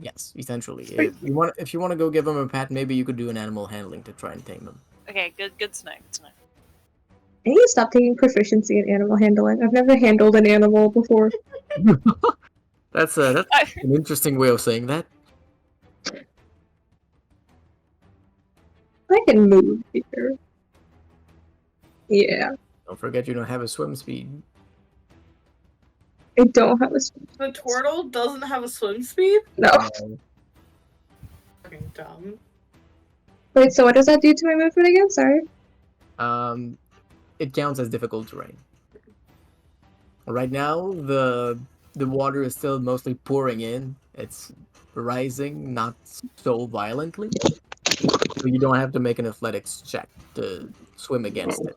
Yes, essentially. If you want to go give them a pat, maybe you could do an animal handling to try and tame them. Okay, good to know. Good to know. I need to stop taking proficiency in animal handling. I've never handled an animal before. That's an interesting way of saying that. I can move here. Yeah, Don't forget you don't have a swim speed. I don't have a swim. The turtle doesn't have a swim speed? No. Fucking dumb. Wait, so what does that do to my movement again? Sorry. It counts as difficult terrain. Right now, the water is still mostly pouring in. It's rising, not so violently. So you don't have to make an athletics check to swim against it.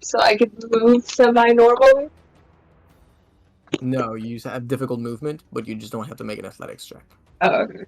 So I can move semi-normally? No, you have difficult movement, but you just don't have to make an athletics check. Oh, okay.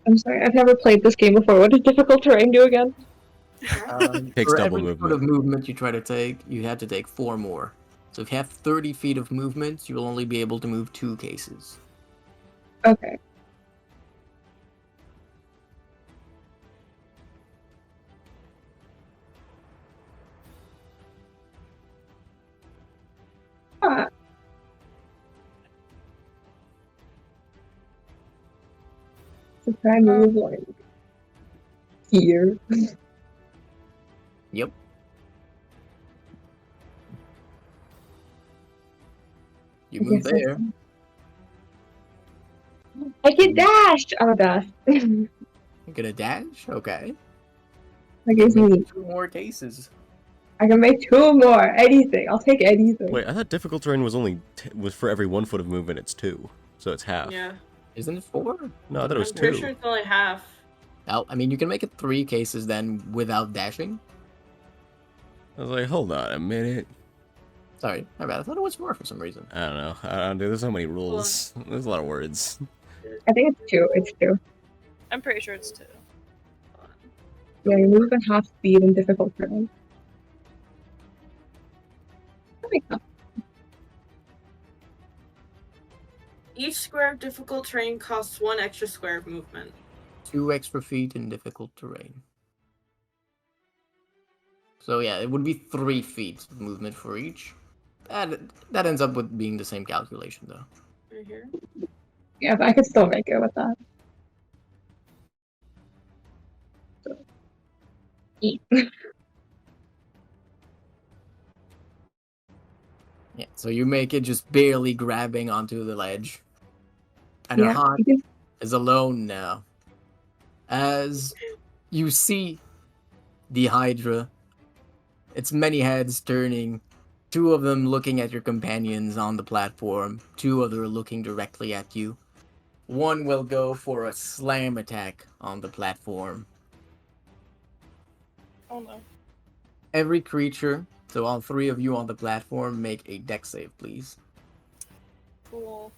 I'm sorry, I've never played this game before. What does difficult terrain do again? Takes For double every movement. foot of movement you try to take, you have to take 4 more. So if you have 30 feet of movement, you'll only be able to move 2 cases. Okay. Ah. So can I move like here? Yep. You move Yes, there. I can dash! Oh, dash. You're gonna dash? Okay. I guess Make me. 2 more cases. I can make 2 more. Anything. I'll take anything. Wait, I thought difficult terrain was only was for every 1 foot of movement. It's 2, so it's half. Yeah. Isn't it 4? No, I thought it was I'm pretty 2. sure it's only half. Well, I mean, you can make it 3 cases then without dashing. I was like, hold on a minute. Sorry, my bad. I thought it was 4 for some reason. I don't know. I don't do. There's so many rules. There's a lot of words. I think it's 2. It's 2. I'm pretty sure it's 2. Yeah, you move at half speed in difficult terrain. Each square of difficult terrain costs 1 extra square of movement. 2 extra feet in difficult terrain. So yeah, it would be 3 feet of movement for each. That ends up with being the same calculation though. Right here. Yeah, but I could still make it with that. So, eat. Yeah, so you make it just barely grabbing onto the ledge. And Yeah, Rahan you can- is alone now. As you see the Hydra, its many heads turning, 2 of them looking at your companions on the platform, 2 other looking directly at you. One will go for a slam attack on the platform. Oh no. Every creature, so all 3 of you on the platform, make a dex save, please. Cool.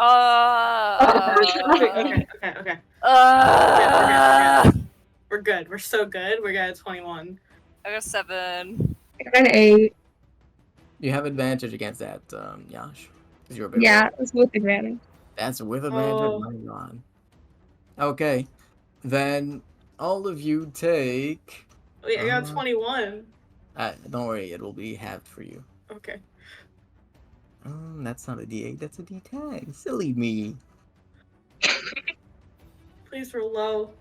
Okay. We're good. We're so good. We're good at 21. I got 7. I got an 8. You have advantage against that, Yash. 'Cause you're a bit Yeah, lower. it's with advantage. That's with advantage. Oh. My God. Okay, then all of you take. Wait, I got Uh, 21. Don't worry, it will be halved for you. Okay. That's not a D8. That's a D10. Silly me. Please roll low.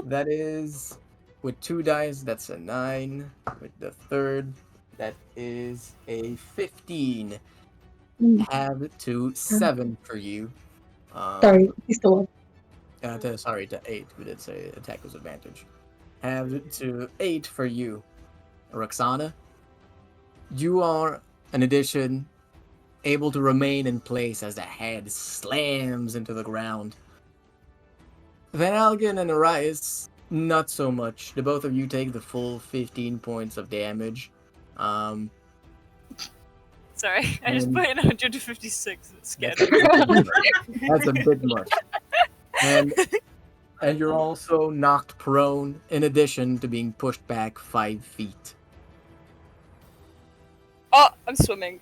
That is with 2 dice. That's a 9. With the third, that is a 15. Have to 7 for you. Sorry, he's still Sorry, to 8. We did say attack was advantage. Have to 8 for you, Roxana. You are, in addition, able to remain in place as the head slams into the ground. Van Algen and Arias, not so much. The both of you take the full 15 points of damage. Sorry, I just put in 156. It's scared me. That's a bit much. And you're also knocked prone, in addition to being pushed back 5 feet. Oh, I'm swimming.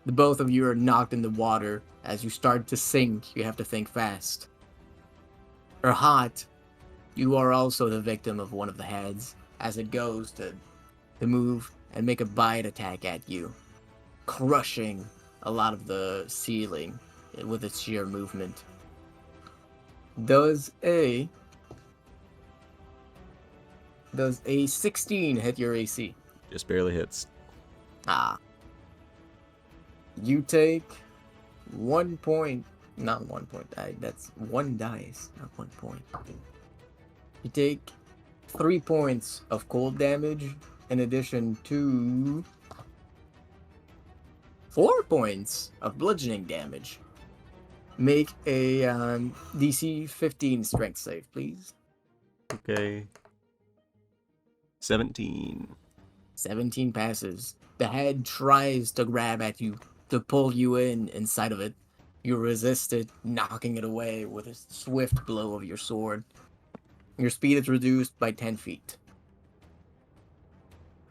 The both of you are knocked in the water. As you start to sink, you have to think fast. Hot, you are also the victim of one of the heads, as it goes to move and make a bite attack at you, crushing a lot of the ceiling with its sheer movement. Does a 16 hit your AC? Just barely hits. You take 1 point. Not 1 point. That's 1 dice, not 1 point. You take 3 points of cold damage, in addition to 4 points of bludgeoning damage. Make a DC 15 strength save, please. Okay. 17. 17 passes. The head tries to grab at you, to pull you inside of it. You resist it, knocking it away with a swift blow of your sword. Your speed is reduced by 10 feet.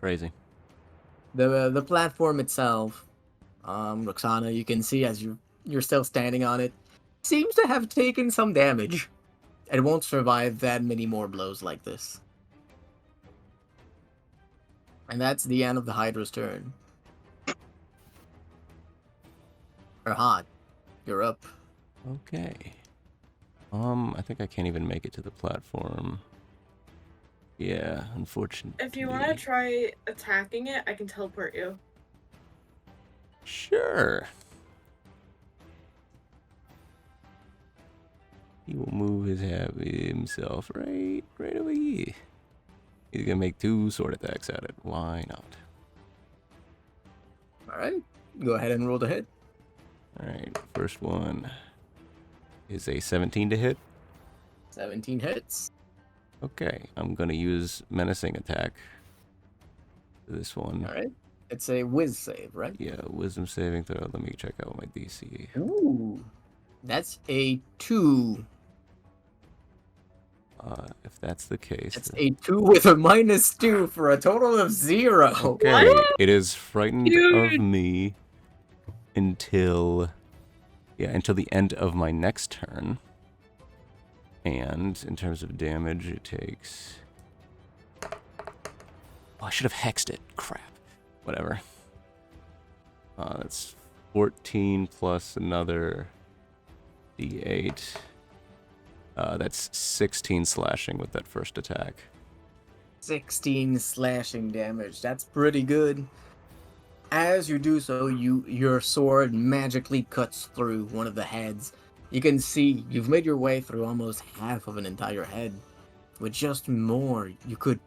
Crazy. The platform itself, Roxana, you can see as you're still standing on it, seems to have taken some damage. It won't survive that many more blows like this. And that's the end of the Hydra's turn. Hot, you're up. Okay. I think I can't even make it to the platform. Yeah, unfortunately. If you want to try attacking it, I can teleport you. Sure. He will move himself right over here. He's gonna make 2 sword attacks at it. Why not? Alright, go ahead and roll the hit. Alright, first one is a 17 to hit. 17 hits. Okay, I'm gonna use menacing attack. This one. Alright, it's a whiz save, right? Yeah, wisdom saving throw. Let me check out my DC. Ooh, that's a 2. If that's the case, It's a 2 with a -2 for a total of 0. okay. It is frightened of Dude. me until the end of my next turn. And in terms of damage, it takes. Oh, I should have hexed it. Crap. Whatever. That's 14 plus another D8. That's 16 slashing with that first attack. 16 slashing damage. That's pretty good. As you do so, your sword magically cuts through one of the heads. You can see you've made your way through almost half of an entire head. With just more, you could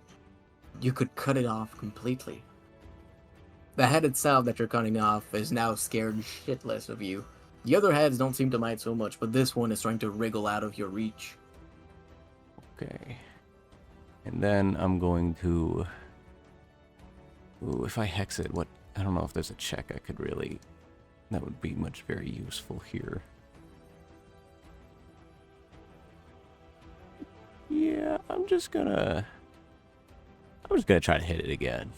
cut it off completely. The head itself that you're cutting off is now scared shitless of you. The other heads don't seem to mind so much, but this one is trying to wriggle out of your reach. Okay. And then I'm going to. Ooh, if I hex it, what? I don't know if there's a check I could really. That would be very useful here. Yeah, I'm just gonna try to hit it again.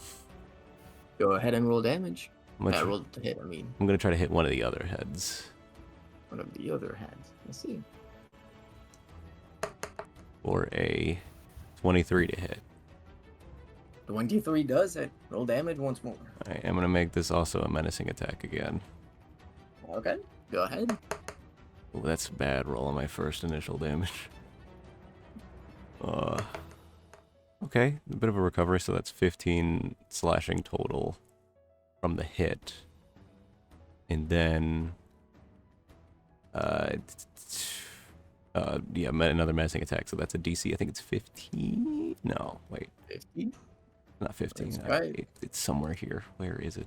Go ahead and roll damage. I'm gonna, Roll to hit, I mean. I'm gonna try to hit one of the other heads. One of the other heads. Let's see. For a 23 to hit. 23 does it. Roll damage once more. I am gonna make this also a menacing attack again. Okay, go ahead. Oh, that's a bad roll on my first initial damage. Okay, a bit of a recovery, so that's 15 slashing total from the hit. And then, another menacing attack, so that's a DC, I think it's 15? No, wait. 15? Not 15. That's right. It's somewhere here. Where is it?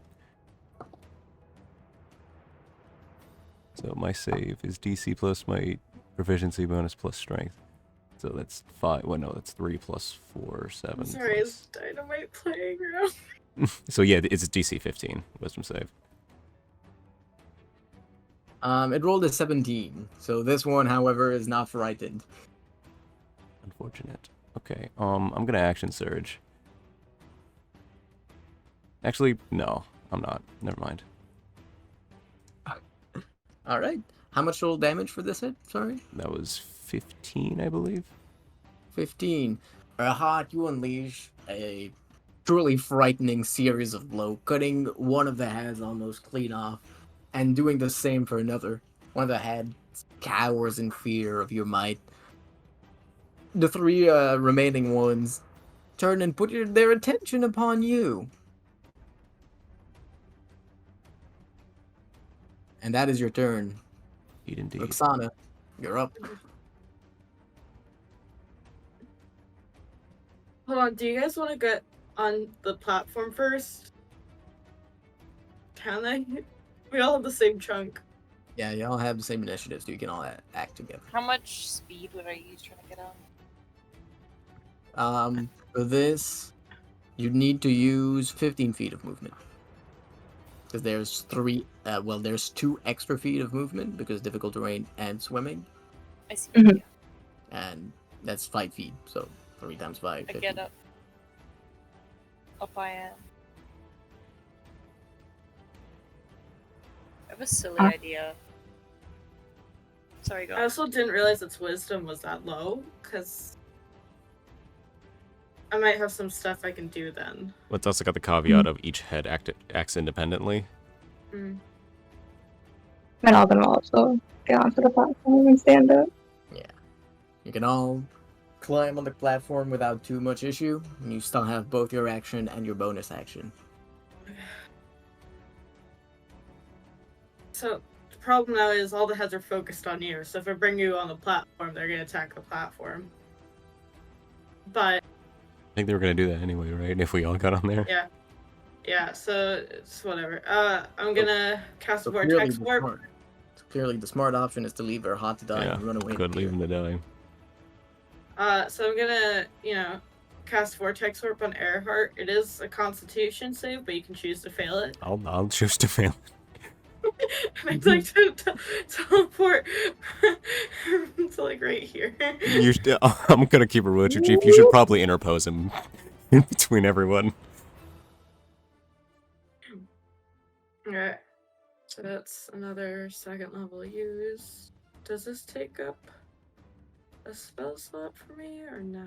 So my save is DC plus my proficiency bonus plus strength. So that's 5. Well, no, that's 3 plus 4, 7. I'm sorry, is Dynamite playing around? So yeah, it's DC 15 wisdom save. It rolled a 17. So this one, however, is not frightened. Unfortunate. Okay. I'm gonna action surge. Actually, no, I'm not. Never mind. All right. How much roll damage for this hit? Sorry. That was 15, I believe. 15. Rahat, you unleash a truly frightening series of blows, cutting one of the heads almost clean off, and doing the same for another. One of the heads cowers in fear of your might. The 3 remaining ones turn and put their attention upon you. And that is your turn. Indeed. Roxana, you're up. Hold on, do you guys want to get on the platform first? Can I? We all have the same chunk. Yeah, y'all have the same initiatives, so you can all act together. How much speed would I use trying to get on? For this, you need to use 15 feet of movement. Because there's there's 2 extra feet of movement because difficult terrain and swimming, I see. Mhm. Yeah. and that's 5 feet. So 3 times 5. I 50. get up. Up I am. I have a silly idea. Sorry, go I on. also didn't realize its wisdom was that low, because I might have some stuff I can do then. Well, it's also got the caveat of each head acts independently. Mm. And all can also get onto the platform and stand up. You can all climb on the platform without too much issue, and you still have both your action and your bonus action. So the problem now is all the heads are focused on you. So if I bring you on the platform, they're gonna attack the platform. But I think they were gonna do that anyway, right? If we all got on there. yeah, so it's whatever. I'm gonna cast So Vortex Warp. clearly the smart option is to leave her hot to die Yeah, and run away. Good, leave him to die. So I'm gonna, cast Vortex Warp on Earhart. It is a Constitution save, but you can choose to fail it. I'll choose to fail. I'd like to teleport to like right here. I'm gonna keep it real with you, Chief. You should probably interpose him in between everyone. Alright. So that's another second level use. Does this take up a spell slot for me or nah?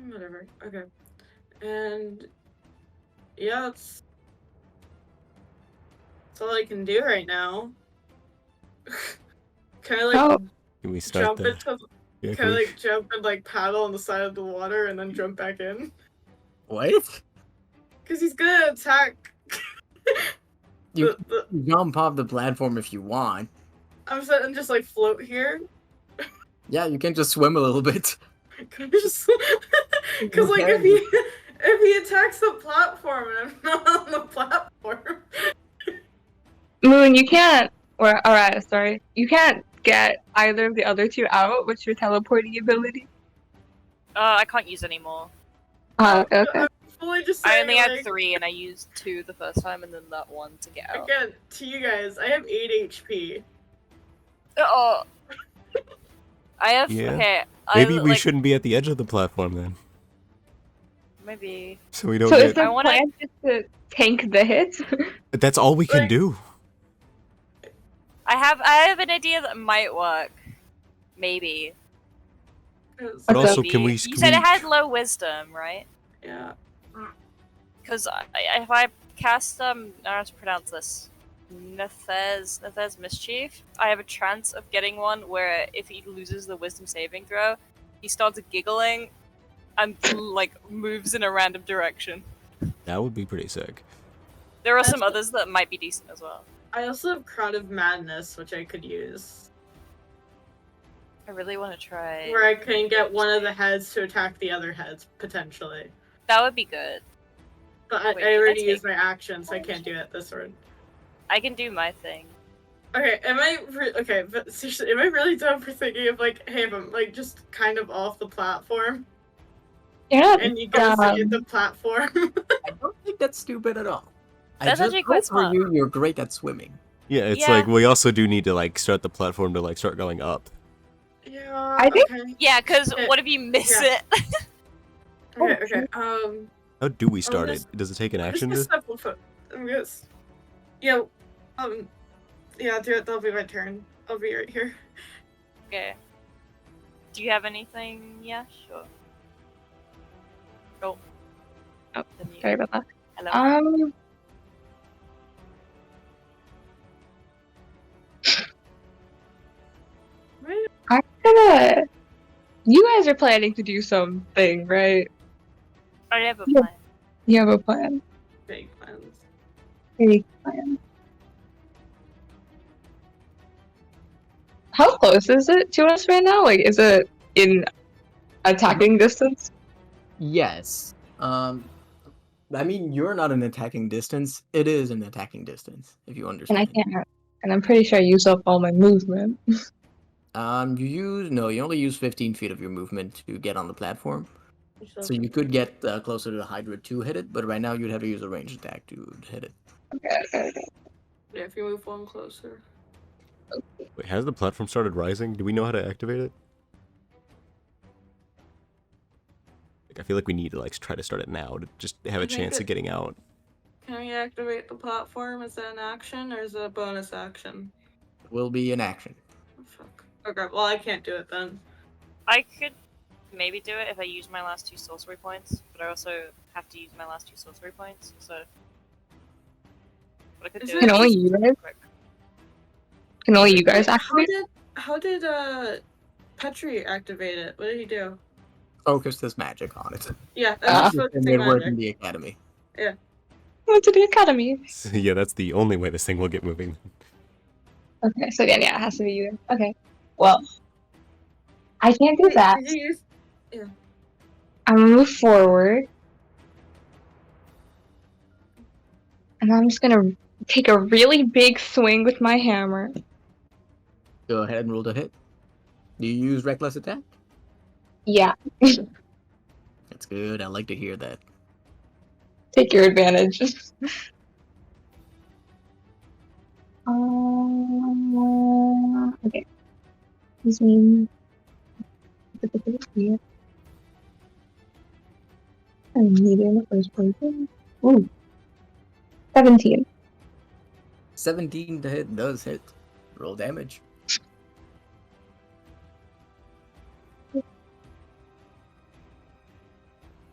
Whatever. Okay. And yeah, that's all I can do right now. Can I like Oh, Can we start jump the? into Yeah, can I like jump and like paddle on the side of the water and then jump back in? What? Cause he's gonna attack. You the, jump off the platform if you want. I'm set and just like float here. Yeah, you can just swim a little bit. Can I just because like if he attacks the platform and I'm not on the platform. Moon, you can't. Or alright, sorry. You can't get either of the other two out with your teleporting ability. I can't use any more. Okay. I'm fully just I saying, only had like, 3 and I used 2 the first time and then that 1 to get out. again, to you guys, I have 8 HP. Oh. I have Yeah. okay. maybe we like, shouldn't be at the edge of the platform then, maybe. so we don't So is get. the I wanna- plan just to tank the hits? That's all we can like- do. I have an idea that might work. Maybe. But Okay. also, Maybe. can we? You Can said we- it had low wisdom, right? Yeah. Because if I cast how to pronounce this, Nether's Mischief, I have a chance of getting one where if he loses the Wisdom saving throw, he starts giggling and like moves in a random direction. That would be pretty sick. There are some That's- others that might be decent as well. I also have Crown of Madness, which I could use. I really want to try. Where I can get one of the heads to attack the other heads, potentially. That would be good. But Wait, I can I already take- used my action, so I can't do it this turn. I can do my thing. Okay, okay, but seriously, am I really dumb for thinking of like, hey, if I'm like just kind of off the platform You're not and you guys dumb. hit the platform? I don't think that's stupid at all. That's I actually just quite hope for smart. you're great at swimming. Yeah, it's Yeah. like we also do need to like start the platform to like start going up. Yeah. I think- Okay. Yeah, because Okay, what if you miss yeah. it? Okay. How do we start just- it? Does it take an I'm just action? gonna To... step on foot. I'm gonna. Yeah. Yeah. That'll be my turn. I'll be right here. Okay. Do you have anything? Yeah, sure. Go. Oh, Then you- Sorry about that. Hello. Right. I'm gonna. You guys are planning to do something, right? I have a Yeah. plan. You have a plan. Big plans. Big plan. How close is it to us right now? Like, is it in attacking distance? Yes. I mean, you're not an attacking distance. It is an attacking distance, if you And understand. I can't. And I'm pretty sure I use up all my movement. You only use 15 feet of your movement to get on the platform. So you could get closer to the Hydra to hit it, but right now you'd have to use a ranged attack to hit it. Okay. Yeah, if you move one closer. Wait, has the platform started rising? Do we know how to activate it? Like, I feel like we need to like try to start it now to just have a I think chance of that- getting out. Can we activate the platform? Is that an action or is it a bonus action? Will be an action. Oh, fuck. Okay, well I can't do it then. I could maybe do it if I use my last 2 sorcery points, but I also have to use my last 2 sorcery points, so. But I could Is do it- it Can only just you really guys? quick. Can only you guys Wait, activate? How did Petri activate it? What did he do? Focus this magic on it. Yeah, Ah. that's And it worked in the academy. Went to the academy. Yeah, that's the only way this thing will get moving. Okay, so again, yeah, it has to be you. Okay. Well, I can't do that. Did you use? I'm gonna move forward. And I'm just gonna take a really big swing with my hammer. Go ahead and roll the hit. Do you use reckless attack? Yeah. That's good. I like to hear that. Take your advantage. Okay. This means. I need it in the first place. Ooh. 17. 17 to hit does hit. Roll damage.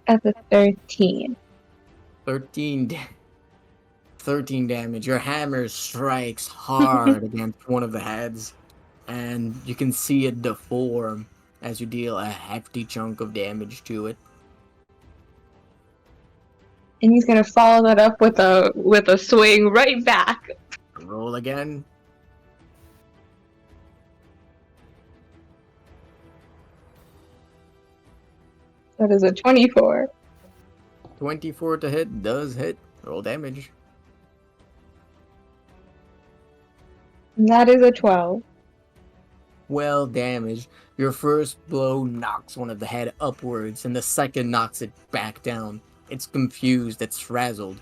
That's a 13. 13 damage. Your hammer strikes hard against one of the heads, and you can see it deform as you deal a hefty chunk of damage to it. And he's gonna follow that up with a swing right back. Roll again. That is a 24. 24 to hit does hit. Roll damage. And that is a 12. Well damaged. Your first blow knocks one of the head upwards, and the second knocks it back down. It's confused, it's frazzled,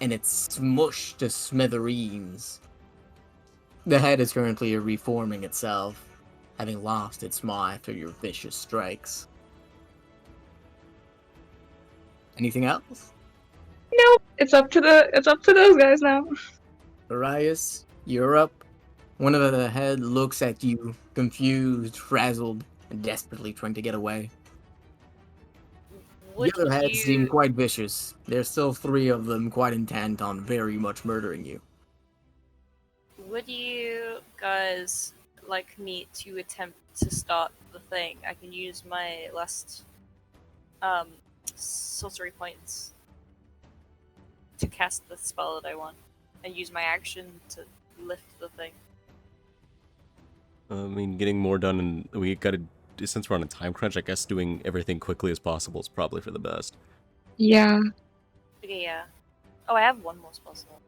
and it's smushed to smithereens. The head is currently reforming itself, having lost its maw after your vicious strikes. Anything else? Nope. It's up to those guys now. Arias, you're up. One of the head looks at you, confused, frazzled, and desperately trying to get away. Would The other heads seem you quite vicious. There's still 3 of them quite intent on very much murdering you. would you guys like me to attempt to start the thing? I can use my last sorcery points to cast the spell that I want, and use my action to lift the thing. I mean, getting more done, and we gotta, since we're on a time crunch, I guess doing everything quickly as possible is probably for the best. Yeah. Okay, yeah. Oh, I have one more spell slot.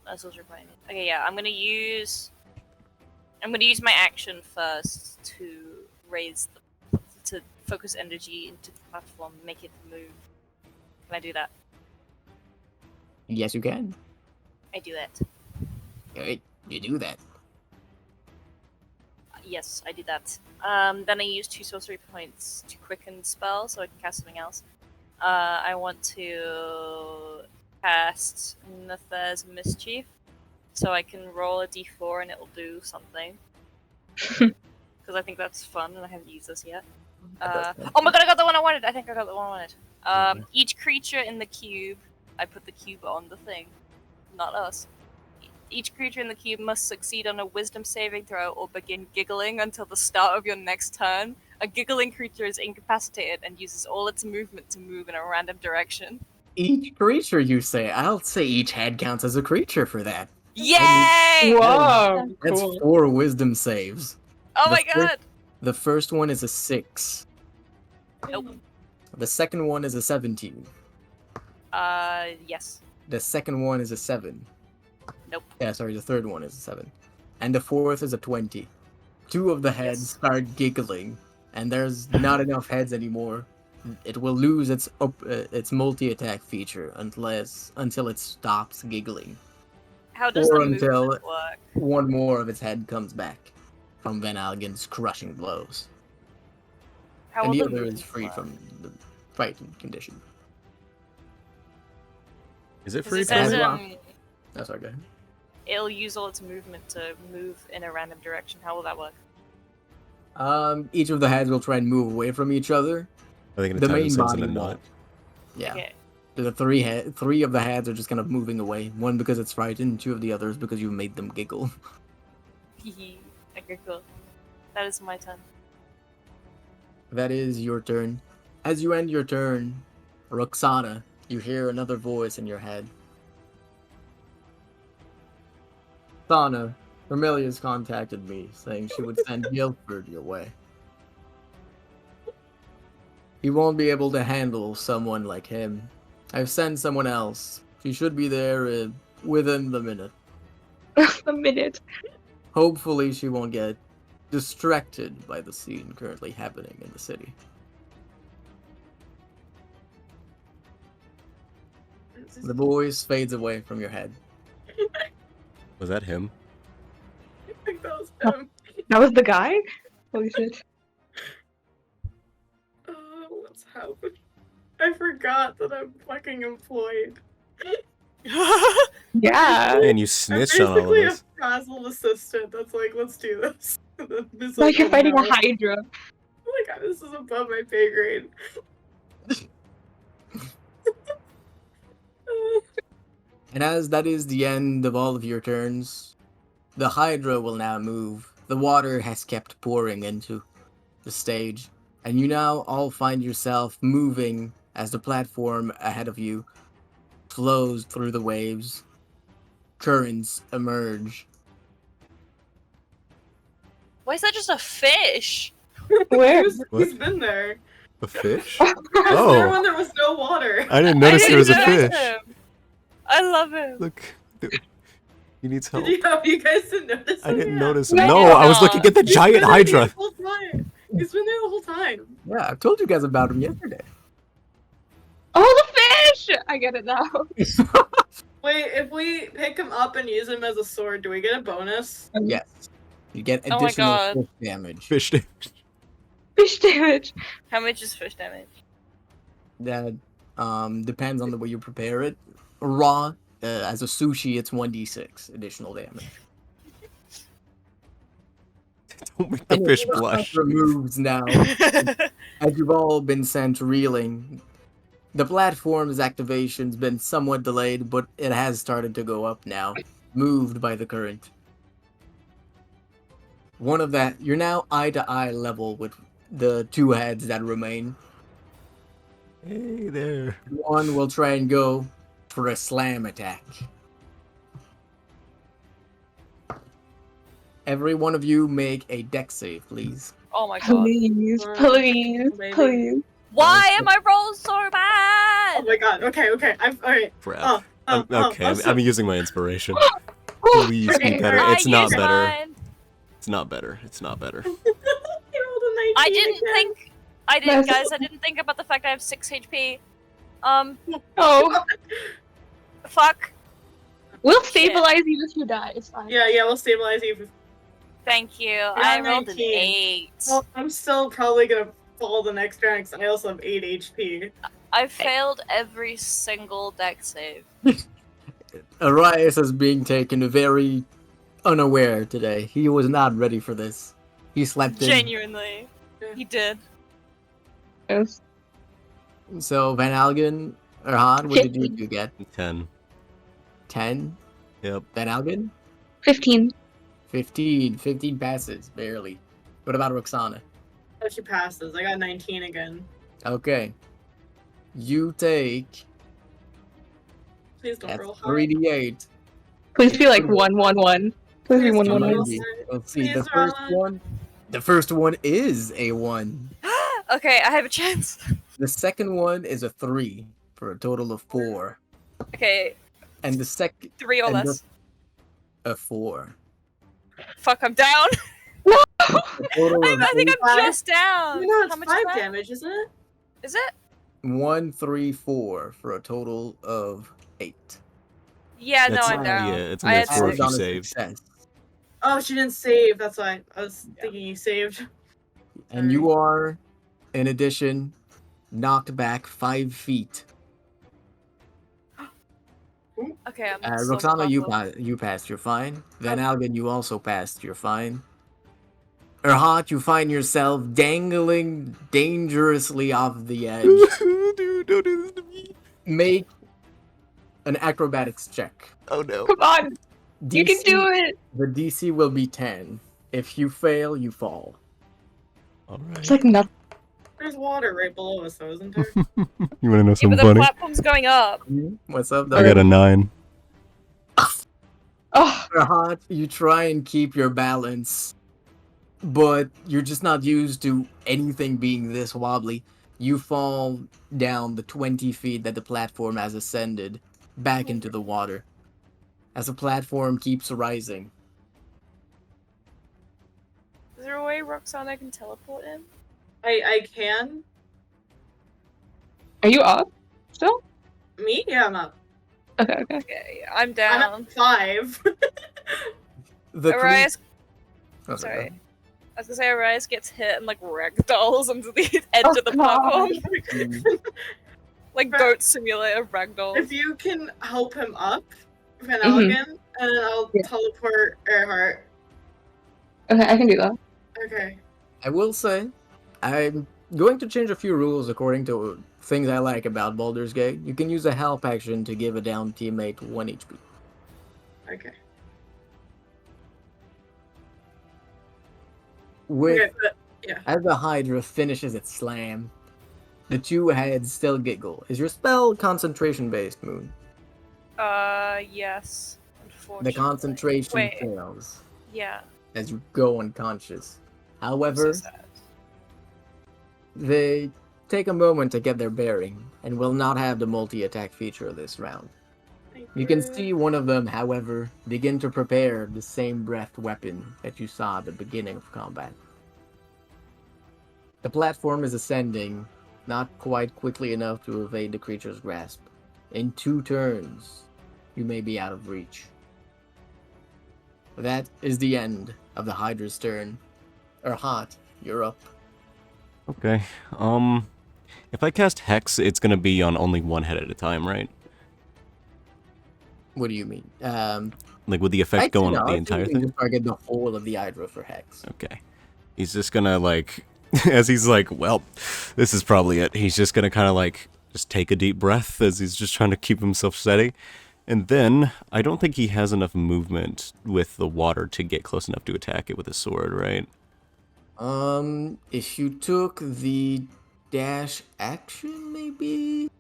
That's sorcery point. Okay, yeah. I'm gonna use my action first to to focus energy into the platform, make it move. Can I do that? Yes, you can. I do that. Alright, you do that. Yes, I did that. Then I use 2 sorcery points to quicken the spell so I can cast something else. I want to cast Natha's Mischief, so I can roll a d4 and it'll do something. Because I think that's fun and I haven't used this yet. Oh my god, I got the one I wanted! I think I got the one I wanted. Each creature in the cube, I put the cube on the thing, not us. Each creature in the cube must succeed on a wisdom saving throw or begin giggling until the start of your next turn. A giggling creature is incapacitated and uses all its movement to move in a random direction. Each creature, you say? I'll say each head counts as a creature for that. Yay! Whoa. That's Cool. 4 wisdom saves. Oh the my fir- god! The first one is a 6. Nope. The second one is a 17. Yes. The second one is a 7. Nope. Yeah, sorry, the third one is a 7. And the fourth is a 20. 2 of the heads Yes. start giggling, and there's not enough heads anymore. It will lose its multi-attack feature until it stops giggling. How does Or the until movement work? one more of its head comes back from Van Algen's crushing blows. How And will the the other is movement free work? from the fighting condition. Is it 'Cause free? it says Time lock. That's okay. it'll use all its movement to move in a random direction. How will that work? Each of the heads will try and move away from each other. Are they gonna The tie main themselves in body a knot? won't. Yeah. Okay. The three of the heads are just kind of moving away. One because it's frightened, 2 of the others because you made them giggle. Okay, cool. That is my turn. That is your turn. As you end your turn, Roxana, you hear another voice in your head. Sana, Vermilia's contacted me, saying she would send Guilford your way. He won't be able to handle someone like him. I've sent someone else. She should be there within the minute. A minute. Hopefully she won't get distracted by the scene currently happening in the city. The voice fades away from your head. Was that him? I think that was him. That was the guy? Holy shit. What's happening? I forgot that I'm fucking employed. Yeah. Man, you I'm snitched on all of basically a us. frazzled assistant that's like, let's do this. This is Like you're oh fighting no. a Hydra. Oh my god, this is above my pay grade. And as that is the end of all of your turns, the Hydra will now move. The water has kept pouring into the stage, and you now all find yourself moving as the platform ahead of you flows through the waves. Currents emerge. Why is that just a fish? Where? He's been there. A fish? He was there Oh, when there was no water. I didn't notice there was a didn't notice fish. him. I love him. Look, dude, he needs help. You guys didn't notice him? I didn't Yeah. notice him. No, No, I did I was not. looking at the He's giant been there Hydra. the whole time. He's been there the whole time. Yeah, I've told you guys about him yesterday. Oh, the fish! I get it now. Wait, if we pick him up and use him as a sword, do we get a bonus? Yes. You get Oh my additional God. fish damage. Fish damage. Fish damage. How much is fish damage? That depends on the way you prepare it. Raw, as a sushi, it's 1d6 additional damage. Don't make the And fish the blush. Hydra moves now. As you've all been sent reeling, the platform's activation's been somewhat delayed, but it has started to go up now, moved by the current. One of that, you're now eye to eye level with the two heads that remain. Hey there. One will try and go for a slam attack. Every one of you make a dex save, please. Oh my god. Please, please, Maybe. please. Why am I rolling so Oh bad? my god, okay, I'm alright. Crap. Okay, so- I'm using my inspiration. Oh, Please be Okay, better. alright. It's not used better. mine. It's not better. It's not better. You rolled a 19 I didn't again. think. I didn't, Nice. guys. I didn't think about the fact I have 6 HP. Oh, Fuck. we'll stabilize you if you die. It's fine. Yeah, we'll stabilize you. Thank you. got I rolled an 19. 8. Well, I'm still probably gonna fall the next round because I also have 8 HP. I failed every single deck save. Arias is being taken very unaware today. He was not ready for this. He slept in. Genuinely. Yeah. He did. Yes. So, Van Algen, or Han, what did you get? 10. 10? Yep. Van Algen? 15. 15. 15 passes, barely. What about Roxana? Oh, she passes. I got 19 again. Okay. You take Please don't that's roll high. 3d8. Please be like 111. Please be Please don't 111. roll Maybe. high. Let's see. The Please first roll. one. The first one is a 1. Okay, I have a chance. The second one is a 3 for a total of 4. Okay, And the second 3 or And less. a 4. Fuck, I'm down. A total of I think eight- I'm just down. You know, it's How much 5 is that? damage, isn't it? Is it? 1, 3, 4 for a total of 8. Yeah, no, That's- I'm down. yeah, it's I had Four if Adds you on a save. success. Oh, she didn't save. That's why I was Yeah. thinking you saved. And you are, in addition, knocked back 5 feet. Okay, I'm still Roxana, above. you passed, you're fine. Van Algen, you also passed, you're fine. Erhat, you find yourself dangling dangerously off the edge. Dude, don't do this to me. Make an acrobatics check. Oh no. Come on, you can DC do it. The DC will be 10. If you fail, you fall. Alright. It's like nothing. There's water right below us, though, isn't there? You wanna know Yeah, something but the funny? platform's going up. What's up, I got a 9. Oh, Erhat, you try and keep your balance, but you're just not used to anything being this wobbly. You fall down the 20 feet that the platform has ascended back into the water. As the platform keeps rising. Is there a way Roxana can teleport in? I can. are you up still? Me? Yeah, I'm up. Okay. Okay, I'm I'm down. at 5. The Arias, Oh, sorry. I was gonna say Arias gets hit and like ragdolls onto the edge Oh, of the God. platform. Mm. Like Right. Goat Simulator ragdolls. If you can help him up, Van Mhm. Algen, and then I'll Yeah. teleport Earhart. Okay, I can do that. Okay. I will say, I'm going to change a few rules according to things I like about Baldur's Gate. You can use a help action to give a down teammate 1 HP. Okay. With Okay, but yeah. as the Hydra finishes its slam, the two heads still giggle. Is your spell concentration based, Moon? Yes. Unfortunately. The concentration Wait. fails Yeah. as you go unconscious. I'm so However, sad. they take a moment to get their bearing and will not have the multi-attack feature this round. Thank You can see one of them, however, begin to prepare the same breathed weapon that you saw at the beginning of combat. The platform is ascending, not quite quickly enough to evade the creature's grasp. In 2 turns, you may be out of reach. That is the end of the Hydra's turn. Hot, you're up. Okay. If I cast Hex, it's gonna be on only one head at a time, right? What do you mean? Like, would the effect I'd go say on no. the I entire think you can thing? just target the whole of the Hydra for Hex. Okay. He's just gonna, like, as he's like, well, this is probably it. He's just gonna kind of, like, just take a deep breath as he's just trying to keep himself steady. And then, I don't think he has enough movement with the water to get close enough to attack it with a sword, right? If you took the dash action, maybe?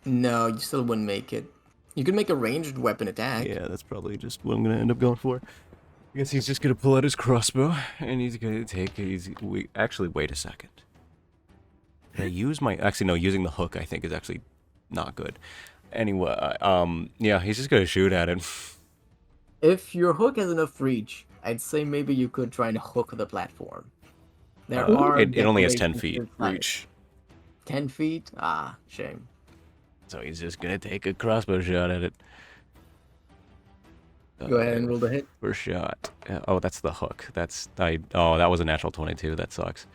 No, you still wouldn't make it. You could make a ranged weapon attack. Yeah, that's probably just what I'm gonna end up going for. I guess he's just gonna pull out his crossbow, and he's gonna take it easy. Actually, wait a second. Did I use my... Actually, no, using the hook, I think, is actually not good. Anyway, yeah, he's just gonna shoot at it. If your hook has enough reach, I'd say maybe you could try and hook the platform. There are It only has 10 decorations feet inside. reach. 10 feet? Ah, shame. So he's just gonna take a crossbow shot at it. Go ahead and roll the hit. First shot. Oh, that's the hook. Oh, that was a natural 22. That sucks.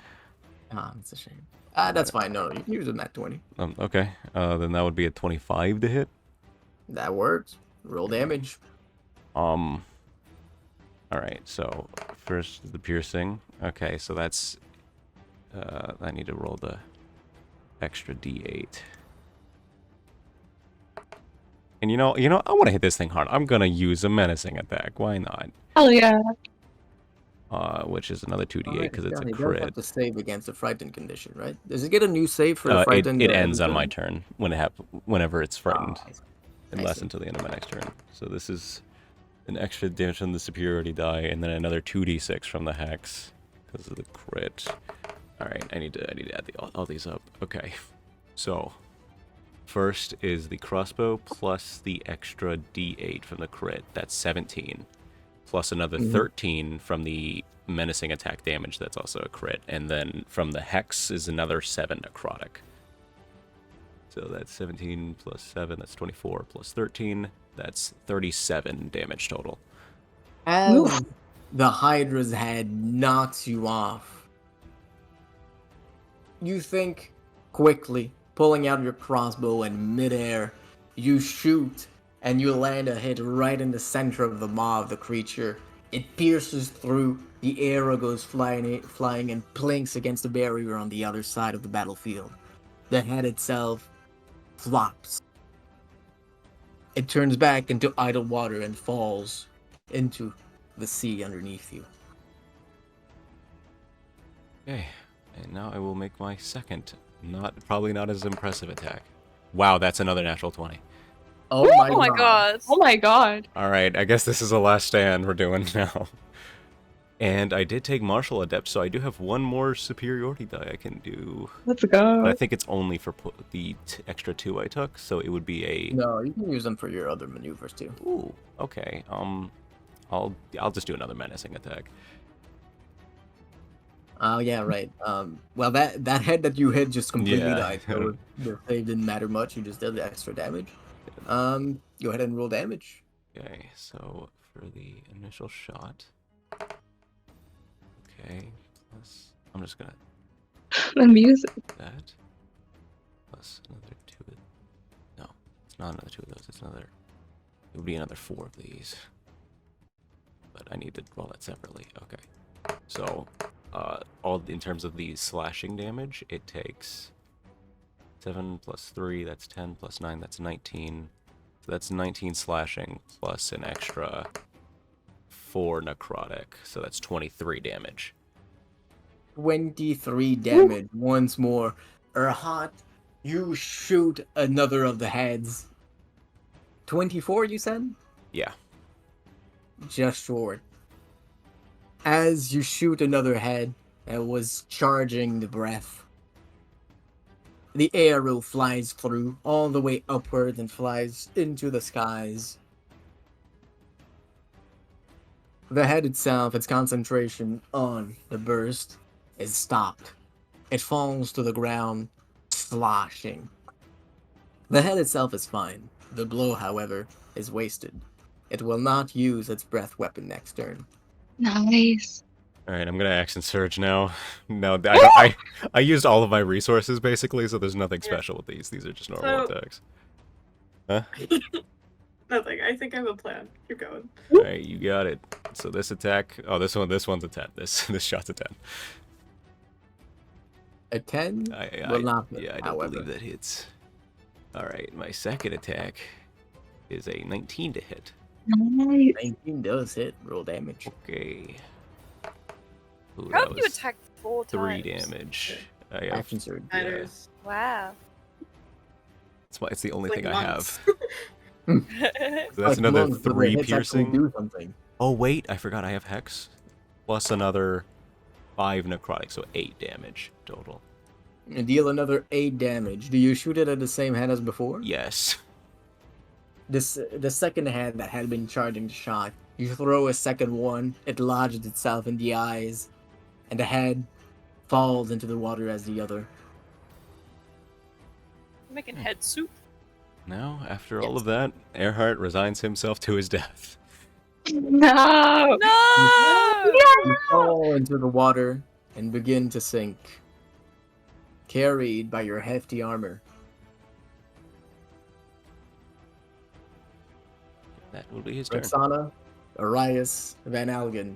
Ah, that's a shame. Ah, that's fine. No, you can use a nat 20. Okay. Then that would be a 25 to hit. That works. Roll damage. All right. So first the piercing. Okay, so that's. I need to roll the extra D8. And you know, I want to hit this thing hard. I'm gonna use a menacing attack. Why not? Hell yeah. Which is another 2d8 because it's a He does crit. have to save against a frightened condition, right? Does it get a new save for the frightened? It ends on my turn whenever it's frightened, I unless see. until the end of my next turn. So this is an extra damage from the superiority die, and then another 2d6 from the hex because of the crit. All right, I need to add all these up. Okay, so first is the crossbow plus the extra d8 from the crit. That's 17, plus another 13 from the menacing attack damage. That's also a crit, and then from the hex is another 7 necrotic. So that's 17 plus 7. That's 24 plus 13. That's 37 damage total. As the Hydra's head knocks you off, you think quickly, pulling out your crossbow in midair. You shoot, and you land a hit right in the center of the maw of the creature. It pierces through, the arrow goes flying and plinks against the barrier on the other side of the battlefield. The head itself flops. It turns back into idle water and falls into the sea underneath you. Okay, and now I will make my second, probably not as impressive attack. Wow, that's another natural 20. Oh Oh my god. Oh my god. All right, I guess this is the last stand we're doing now. And I did take Martial Adept, so I do have one more superiority die I can do. Let's go. But I think it's only for the extra 2 I took, so it would be a... No, you can use them for your other maneuvers too. Ooh, okay. I'll just do another menacing attack. Oh yeah, right. Well, that head that you hit just completely Yeah. died, so the save didn't matter much. You just did the extra damage. Go ahead and roll damage. Okay, so for the initial shot. Okay, plus I'm just gonna The music. that plus another 2 of, no, it's not another 2 of those, it's another, it would be another 4 of these. But I need to roll that separately. Okay. So all in terms of the slashing damage, it takes 7 plus 3, that's 10 plus 9, that's 19. So that's 19 slashing plus an extra 4 necrotic. So that's 23 damage. 23 damage once more. Erhat, you shoot another of the heads. 24, you said? Yeah. Just short. As you shoot another head that was charging the breath, the arrow flies through all the way upward and flies into the skies. The head itself, its concentration on the burst, is stopped. It falls to the ground, sloshing. The head itself is fine. The blow, however, is wasted. It will not use its breath weapon next turn. Nice. All right, I'm gonna action surge now. No, I used all of my resources basically, so there's nothing special with these. These are just normal So- attacks. Huh? Nothing. I think I have a plan. Keep going. All right, you got it. So this attack. Oh, this one's a 10. This shot's a 10. A 10 I will not hit, yeah, I don't however. believe that hits. All right, my second attack is a 19 to hit. Nice. 19 does hit. Roll damage. Okay. Ooh, How that have you was attacked 4 3 times? damage. I have, Action surge. Matters. Wow. it's the only Like thing I have. months. So that's Like another monks, but the 3 hits actually piercing. do something. Oh wait, I forgot I have hex. Plus another 5 necrotic, so 8 damage total. And deal another 8 damage. Do you shoot it at the same head as before? Yes. The second head that had been charging the shot, you throw a second one, it lodges itself in the eyes, and the head falls into the water as the other. Making head soup. Now, after all of that, Earhart resigns himself to his death. No. No! You fall into the water and begin to sink, carried by your hefty armor. That will be his turn. Roxana, Arias, Van Algen,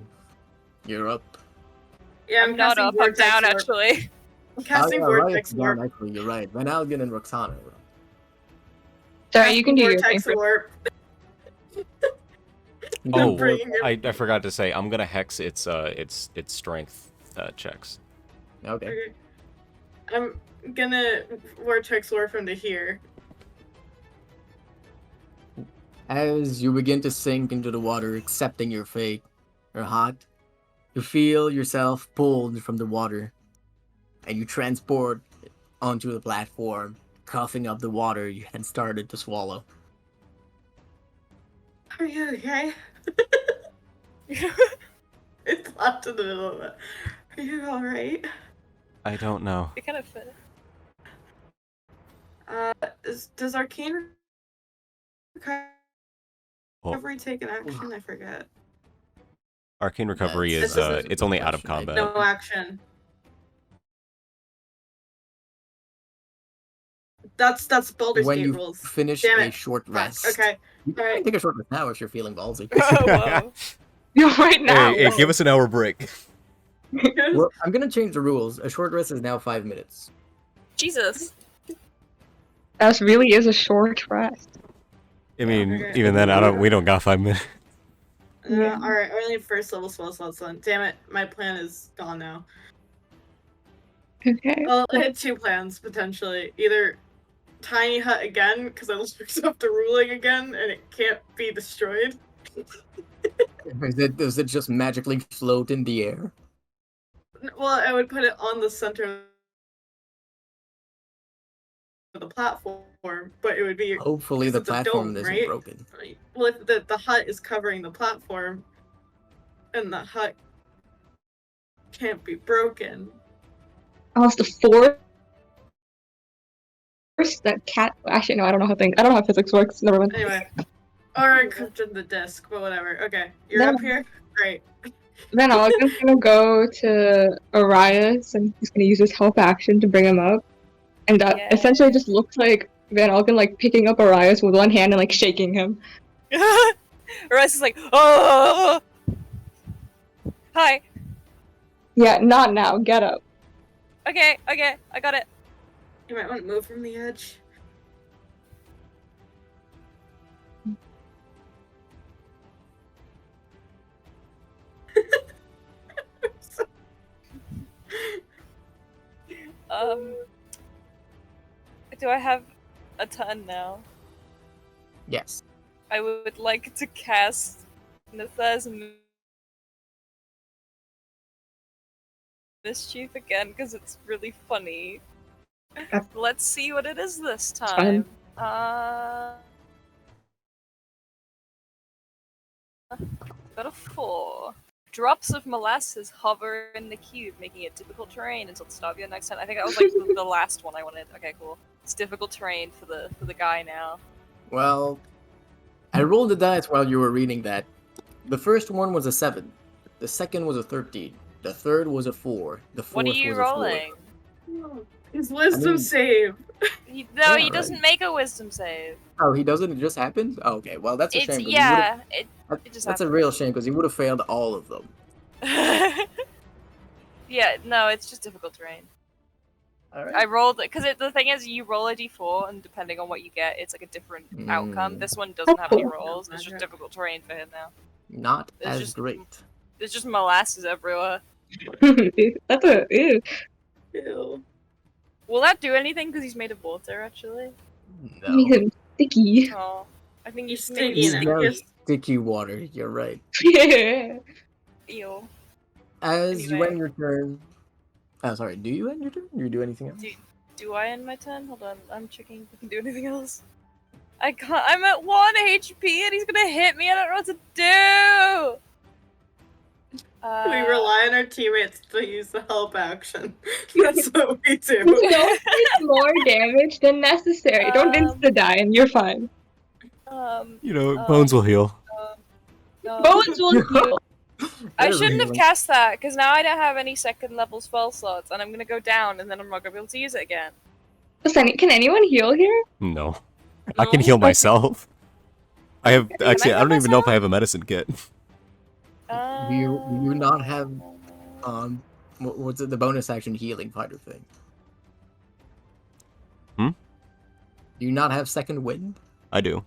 you're up. Yeah, I'm not casting up, I'm vortex down warp. actually. I'm casting Arias vortex is down, warp. actually, you're right. Van Algen and Roxana. Sorry, you can do your thing. vortex warp. Oh, bringing it- I forgot to say, I'm gonna hex its strength checks. Okay. Okay. I'm gonna vortex warp from to here. As you begin to sink into the water, accepting your fate, or hot, you feel yourself pulled from the water, and you transport onto the platform, coughing up the water you had started to swallow. Are you okay? It's locked in the middle of it. Are you alright? I don't know. It kind of fit. Does arcane Oh, recovery take an action? I forget. Arcane recovery That's- is that's a it's only out of question. combat. No action. That's Baldur's When Gate you rules. finish Damn a it. short Fuck, rest, okay. you can Alright. take a short rest now if you're feeling ballsy. Oh, wow. You're right now. Hey, give us an hour break. Well, I'm gonna change the rules. A short rest is now 5 minutes. Jesus. That really is a short rest. I mean, Okay. even then, we don't got 5 minutes. Yeah. Alright, I only have first level spell slots then. Damn it, my plan is gone now. Okay. Well, I had 2 plans, potentially. Either tiny hut again, because I looked up the ruling again, and it can't be destroyed. Does it just magically float in the air? Well, I would put it on the center of the platform, but it would be... Hopefully the Because it's a platform dome, isn't right? broken. Well, if the hut is covering the platform, and the hut can't be broken. I'll have to force that cat. Actually, no, I don't know how physics works. Never mind. Anyway. Or encrypted the disk, but whatever. Okay, you're No. up here? Great. Then Algon's gonna go to Arias and he's gonna use his help action to bring him up. And that Yay. essentially just looks like Van Algen like picking up Arias with one hand and like shaking him. Rice is like, oh! Hi. Yeah, not now. Get up. Okay, I got it. You might want to move from the edge. Do I have a turn now? Yes. I would like to cast Natha's Mischief again because it's really funny. Let's see what it is this time. Got a 4. Drops of molasses hover in the cube, making it difficult terrain until the start of your next turn. I think that was like the last one I wanted. Okay, cool. It's difficult terrain for the guy now. Well, I rolled the dice while you were reading that. The first one was a 7. The second was a 13. The third was a 4. The fourth What are you was a 4. rolling? His wisdom save. He Yeah, doesn't right. make a wisdom save. Oh, he doesn't? It just happened? Oh, okay, well, that's a It's shame. 'cause he yeah. would've- It just that's a happened. real shame because he would have failed all of them. Yeah, no, it's just difficult terrain. Alright. I rolled because the thing is, you roll a d4, and depending on what you get, it's like a different outcome. This one doesn't have any rolls. It's just difficult terrain for him now. Not It's as just- great. There's just molasses everywhere. That's a ew. Ew. Will that do anything? Because he's made of water, actually. No. Makes him sticky. Oh, I think He's he's made sticky He's and very Yes. sticky water, you're right. Yeah. Ew. As you Anyway. end your turn... Oh, sorry, do you end your turn? Do you do anything else? Do I end my turn? Hold on, I'm checking if I can do anything else. I can't. I'm at 1 HP and he's gonna hit me. I don't know what to do. We rely on our teammates to use the help action. That's what we do. Don't take more damage than necessary. Don't insta die and you're fine. You know, Bones will heal. Bones will heal. I There's shouldn't have healing. cast that because now I don't have any second level spell slots, and I'm gonna go down, and then I'm not gonna be able to use it again. Listen, can anyone heal here? No. I can No? heal myself. I have Can actually. I I heal don't even know if myself? I have a medicine kit. Do you not have what's it, the bonus action healing fighter thing? Hmm? Do you not have second wind? I do.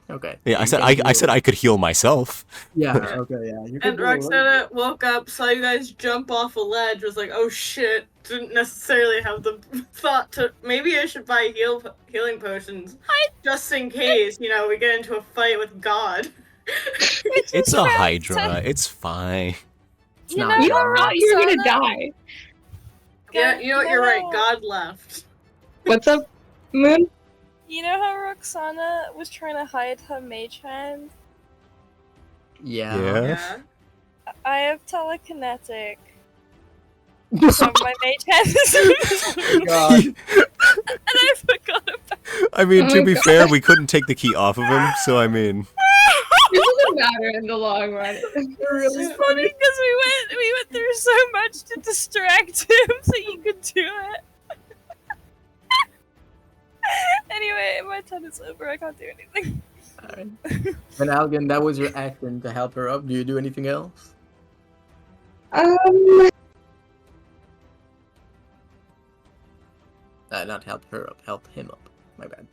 Okay. Yeah, I You said can I heal. said I could heal myself. Yeah, okay, yeah. You can And do a little- Roxana woke up, saw you guys jump off a ledge, was like, oh shit, didn't necessarily have the thought to, maybe I should buy healing potions. Just in case, you know, we get into a fight with God. It's a Hydra. It's fine. It's You not know You God. thought you were gonna die. Yeah, you know what, you're right, God left. What's up, Moon? You know how Roxana was trying to hide her mage hand? Yeah. Yeah. Yeah. I have telekinetic. So my mage hand is God. and I forgot about I mean, Oh to my be God. fair, we couldn't take the key off of him, so I mean, It doesn't matter in the long run. It's really It's funny because we went through so much to distract him so you could do it. Anyway, my turn is over. I can't do anything. Alright. And Algan, that was your action to help her up. Do you do anything else? Not help her up, help him up. My bad.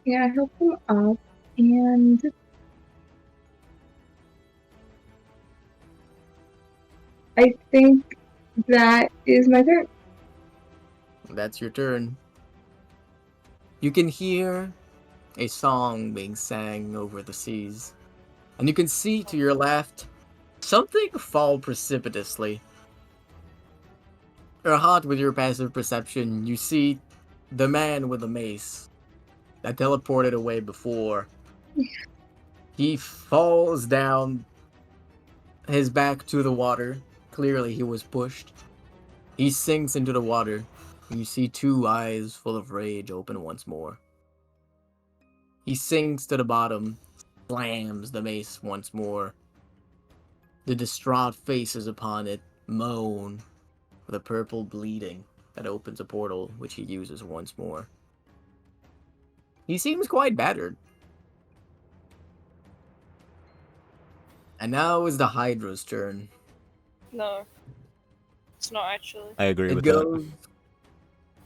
Yeah, help him up, and I think that is my turn. That's your turn. You can hear a song being sang over the seas. And you can see to your left something fall precipitously. You're hot with your passive perception. You see the man with the mace that teleported away before. He falls down his back to the water. Clearly he was pushed. He sinks into the water. You see two eyes full of rage open once more. He sinks to the bottom, slams the mace once more. The distraught faces upon it moan with a purple bleeding that opens a portal, which he uses once more. He seems quite battered. And now is the Hydra's turn. No. It's not actually. I agree It with goes.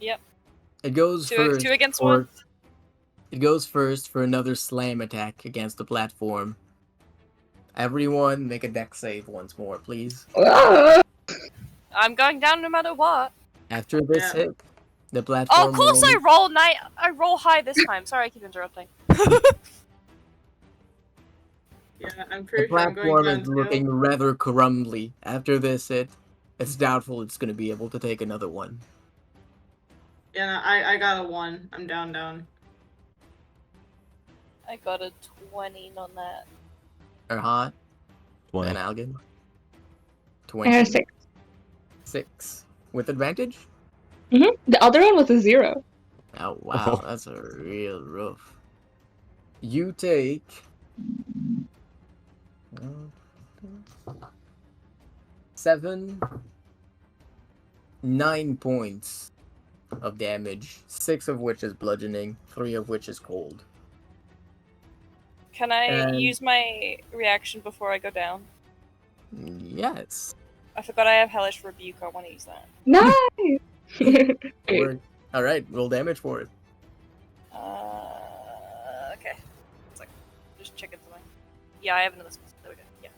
Yep. It goes first. Two against for- one? It goes first for another slam attack against the platform. Everyone, make a dex save once more, please. Ah! I'm going down no matter what. After this Yeah. hit, the platform. Oh, of course will I roll I roll high this time. Sorry, I keep interrupting. Yeah, I'm The pretty sure I'm going platform down is too. looking rather crumbly. After this hit, it's doubtful it's going to be able to take another one. Yeah, no, I got a 1. I'm down. I got a 20 on that. Erhat 20. and Algin. I 20. had a 6. 6. With advantage? The other one was a 0. Oh, wow. Oh. That's a real rough. You take... 9 points of damage. 6 of which is bludgeoning. 3 of which is cold. Can I And- use my reaction before I go down? Yes. I forgot I have Hellish Rebuke. I want to use that. Nice! Alright, roll damage for it. Okay. It's like, just checking something. Yeah, I have another spell. There we go. Yeah.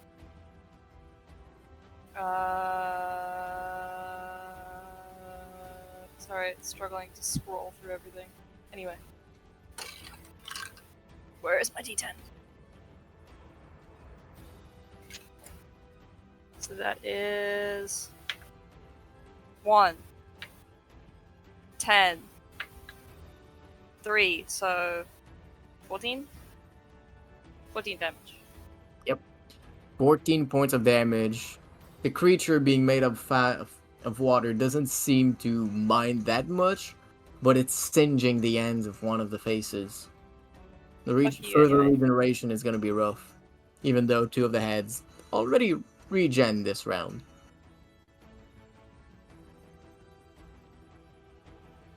Sorry, it's struggling to scroll through everything. Anyway. Where is my D10? So that is 1, 10, 3, so 14? 14 damage. 14 points of damage. The creature being made of water doesn't seem to mind that much, but it's singeing the ends of one of the faces. The Fuck you, further anyway. regeneration is going to be rough, even though 2 of the heads already regen this round.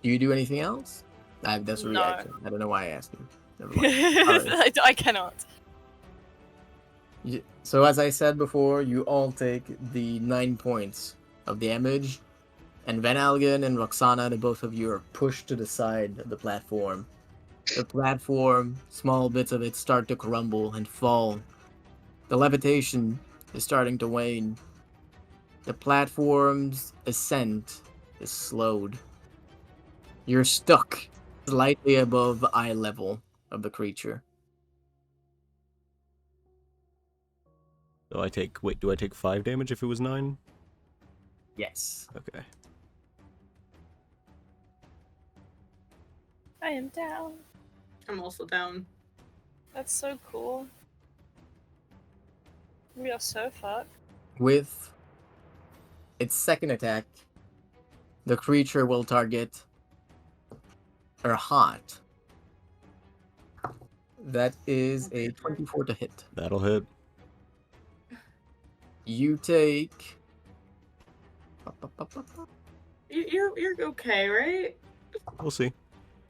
Do you do anything else? That's a No. reaction. I don't know why I asked you. Never mind. Alright. I cannot. So as I said before, you all take the 9 points of damage, and Van Algen and Roxana, the both of you are pushed to the side of the platform. The platform, small bits of it start to crumble and fall. The levitation is starting to wane. The platform's ascent is slowed. You're stuck slightly above eye level of the creature. Do I take 5 damage if it was 9? Yes. Okay. I am down. I'm also down. That's so cool. We are so fucked. With its second attack, the creature will target Erhat. That is a 24 to hit. That'll hit. You take... You're okay, right? We'll see.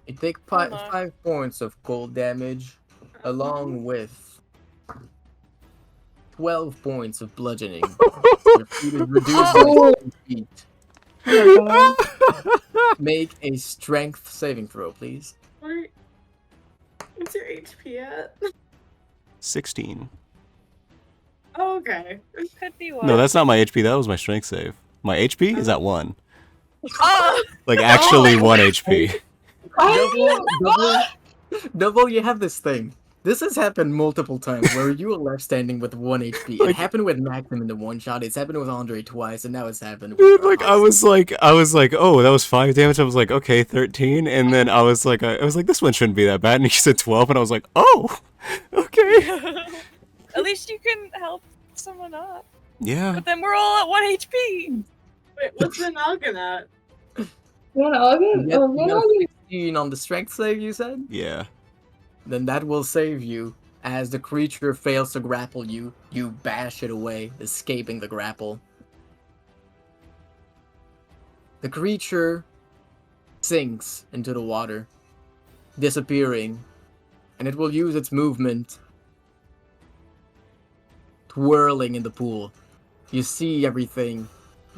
You take Oh, no. 5 points of cold damage, along with 12 points of bludgeoning. Your feet is reduced by Oh. 10 feet. Oh my god. Make a strength saving throw, please. Where- What's your HP at? 16. Oh, okay. Could be one. No, that's not my HP. That was my strength save. My HP is at 1. Oh! Like, actually 1 HP. Double, you have this thing. This has happened multiple times where you were left standing with 1 HP. It Like- happened with Maxim in the one shot. It's happened with Andre twice, and now it's happened with Dude, like, I was like, oh, that was 5 damage. I was like, okay, 13. And then I was like, this one shouldn't be that bad. And he said 12, and I was like, oh, okay. At least you can help someone up. Yeah. But then we're all at 1 HP. Wait, what's the noggin at? Again, You again, got a again. 16 on the strength save, you said? Yeah. Then that will save you. As the creature fails to grapple you, you bash it away, escaping the grapple. The creature sinks into the water, disappearing, and it will use its movement, twirling in the pool. You see everything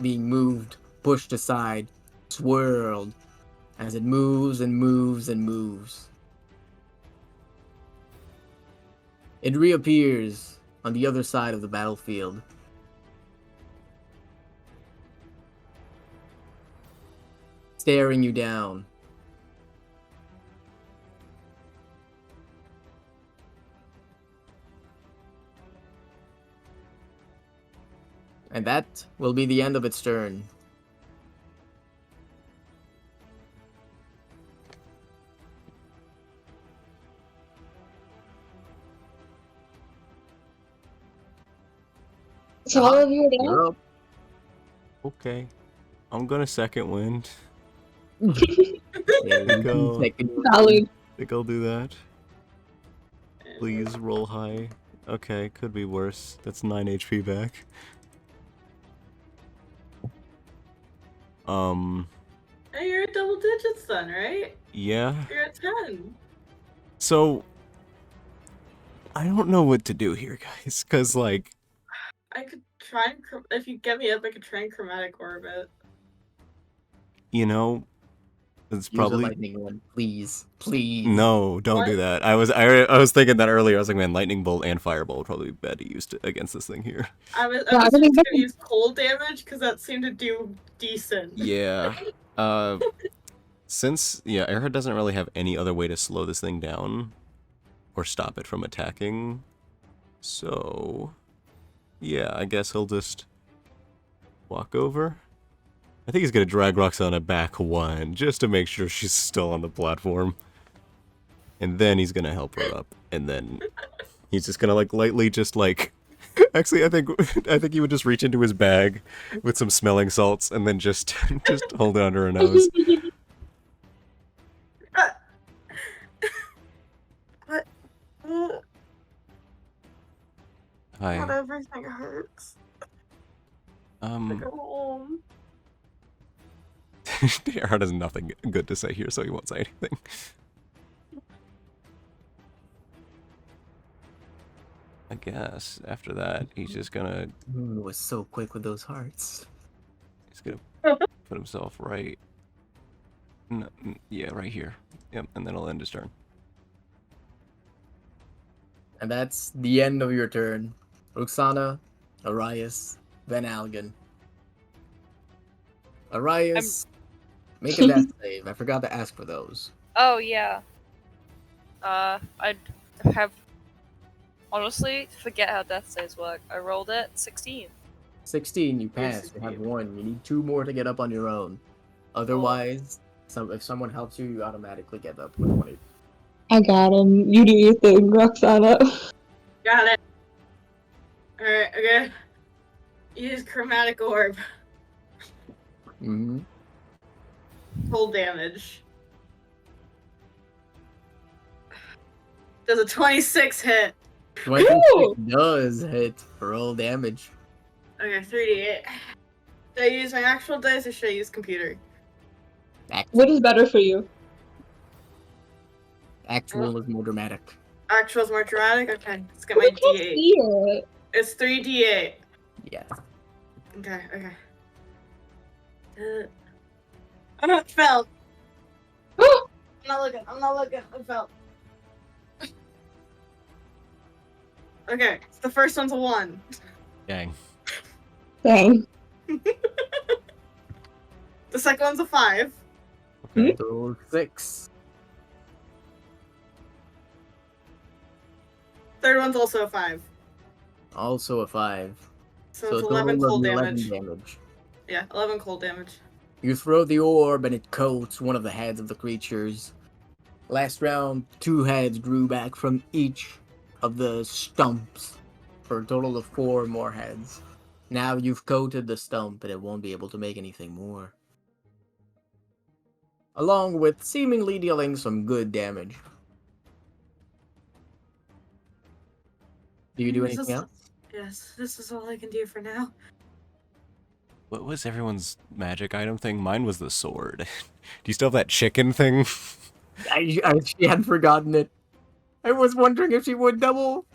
being moved, pushed aside, swirled, as it moves and moves and moves. It reappears on the other side of the battlefield. Staring you down. And that will be the end of its turn. So all of you are done? You're up. Okay. I'm gonna second wind. Yeah, you Go. can second wind. Valid. Think I'll do that. Please roll high. Okay, could be worse. That's 9 HP back. Hey, you're at double digits then, right? Yeah. You're at 10. So, I don't know what to do here, guys, because, like, I could try and if you get me up, I could try and chromatic orbit. you know, it's Use a probably... lightning one, please. Please. No, don't What? do that. I was thinking that earlier. I was like, man, lightning bolt and fireball would probably be better used against this thing here. I was Yeah, I just think gonna use cold damage because that seemed to do decent. Yeah. Since Airhead doesn't really have any other way to slow this thing down or stop it from attacking, so yeah, I guess he'll just walk over. I think he's gonna drag Roxana back one just to make sure she's still on the platform, and then he's gonna help her up, and then he's just gonna like lightly just like. Actually, I think he would just reach into his bag with some smelling salts and then just hold it under her nose. What? Hi. God, everything hurts. Go home. Earhart has nothing good to say here, so he won't say anything. I guess after that, he's just gonna. Moon was so quick with those hearts. He's gonna put himself right. No, yeah, right here. Yep, and then he'll end his turn. And that's the end of your turn. Roxana, Arias, Van Algen. Arias, make a death save. I forgot to ask for those. Oh yeah. I have honestly forget how death saves work. I rolled it 16. 16, you Yes, pass. you You have do. 1. You need 2 more to get up on your own. Otherwise, if someone helps you, you automatically get up with 20. I got him. You do your thing, Roxana. Got it. Alright, okay. Use chromatic orb. Mm-hmm. Cold damage. Does a 26 hit? 26 Ooh! does hit. Roll damage. Okay, 3d8. Should I use my actual dice or should I use computer? What is better for you? Actual is more dramatic. Actual is more dramatic? Okay, let's get my I can't d8. see it. It's 3d8. Yeah. Okay, okay. I fell. I'm not looking. I fell. Okay, the first one's a 1. Dang. Dang. The second one's a 5. Okay. So 6. Third one's also a 5. Also a 5. So So it's a 11 total cold of 11 damage. damage. Yeah, 11 cold damage. You throw the orb and it coats one of the heads of the creatures. Last round, 2 heads grew back from each of the stumps for a total of 4 more heads. Now you've coated the stump and it won't be able to make anything more. along with seemingly dealing some good damage. Do you do This anything is- else? Yes, this is all I can do for now. What was everyone's magic item thing? Mine was the sword. Do you still have that chicken thing? She had forgotten it. I was wondering if she would double.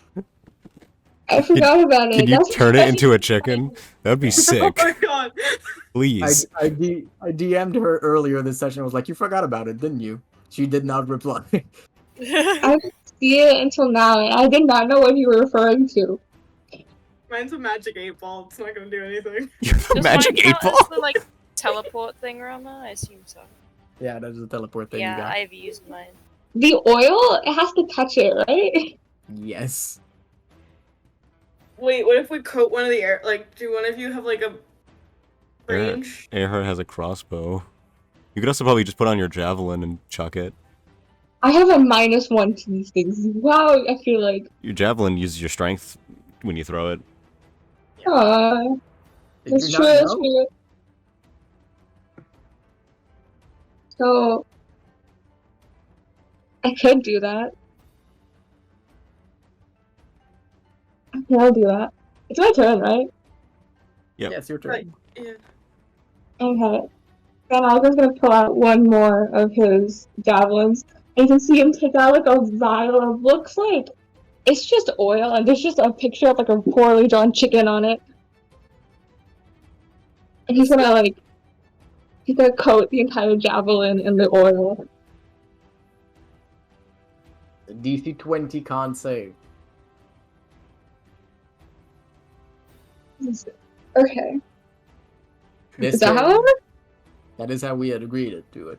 I forgot about Can it. you That's turn it why- into a chicken? That'd be Oh sick. my god. Please. I DM'd her earlier this session. I was like, you forgot about it, didn't you? She did not reply. I didn't see it until now, and I did not know what you were referring to. Mine's a magic 8-ball. It's not gonna do anything. Does Magic mine count 8 ball? as the, like, teleport thing, Rama? I assume so. Yeah, that is a teleport thing you Yeah, got. I've used mine. The oil, it has to touch it, right? Yes. Wait, what if we coat one of the air? Like, do one of you have like a range? Earhart has a crossbow. You could also probably just put on your javelin and chuck it. I have a -1 to these things. Wow, I feel like. Your javelin uses your strength when you throw it. Did That's you true, not that's know? true. So, I could do that. Okay, I'll do that. It's my turn, right? Yep. Yeah, it's your turn. Right. Yeah. Okay. Then I was just gonna pull out one more of his javelins. And you can see him take out like a vial of looks like it's just oil and there's just a picture of like a poorly drawn chicken on it. And he's gonna coat the entire javelin in the oil. The DC 20 con save. Okay. This Is that how thing- it works? That is how we had agreed to it.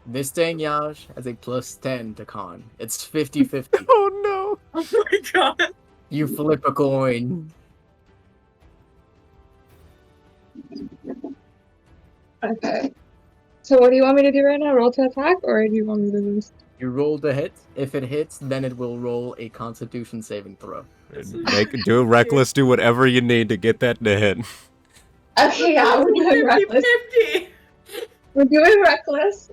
This thing, Yash, has a +10 to con. It's 50-50. Oh Oh my god. You flip a coin. Okay. So what do you want me to do right now? Roll to attack, or do you want me to just... You roll the hit. If it hits, then it will roll a Constitution saving throw. no! Do a reckless, do whatever you need to get that to hit. Okay, yeah, we're doing reckless. 50-50. We're doing reckless.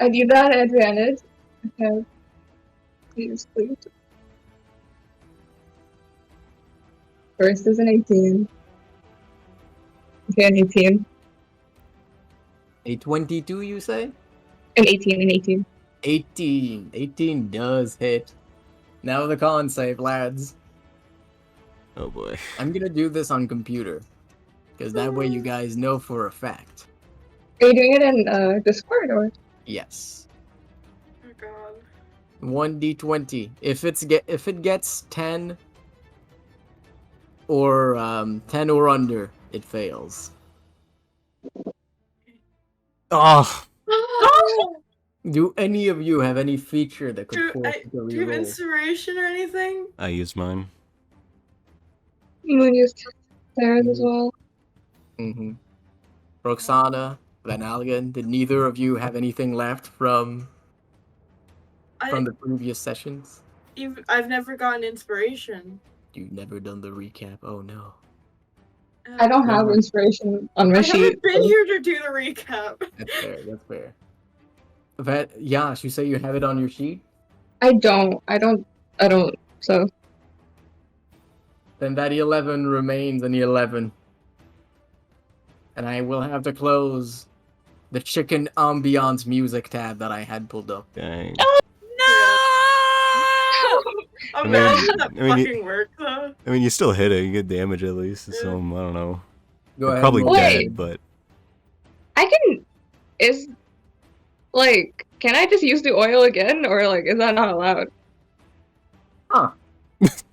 I need that advantage. Okay. Please, please. First is an 18. Okay, an 18. A 22, you say? An 18, an 18. 18. 18 does hit. Now the con save, lads. Oh boy. I'm gonna do this on computer. Because that way you guys know for a fact. Are you doing it in Discord, or? Yes. Oh god. 1d20. If it gets 10 or 10 or under, it fails. Oh, Do any of you have any feature that could force you to Do you have reroll? inspiration or anything? I used mine. Moon used theirs as well. Mm-hmm. Roxana, Van Algen, did neither of you have anything left from the previous sessions? I've never gotten inspiration. You've never done the recap. Oh no. I don't have inspiration on my I sheet. haven't been here to do the recap. That's fair. That's fair. Yash, you say you have it on your sheet? I don't. So, Then that 11 remains an 11. And I will have to close the chicken ambiance music tab that I had pulled up. Dang. I'm mean- mad that I mean, fucking work though. I mean, you still hit it. You get damage at least. So I don't know. Go You're ahead. probably roll. Wait. dead, but I can... can I just use the oil again, or, is that not allowed? Huh.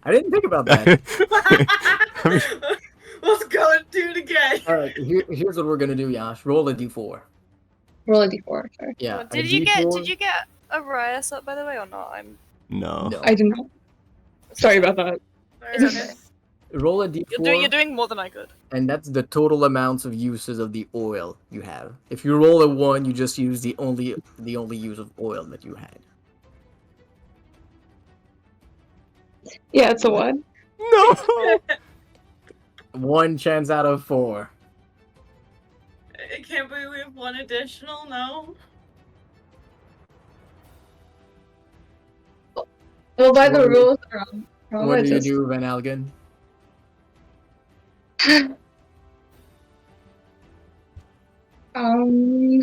I didn't think about that. Let's go and do it again. Alright, here's what we're gonna do, Yash. Roll a d4. Roll a d4, sorry. Yeah. a Did you D4 get Arias up, by the way, or not? no. No. I didn't... Sorry about that. It's okay. Roll a d4. You're doing more than I could. And that's the total amounts of uses of the oil you have. If you roll a 1, you just use the only use of oil that you had. Yeah, it's a 1. No. 1 chance out of 4. can't believe we have one additional, no? Well, by the What do you- rules, What do you just do, Van Algen? um.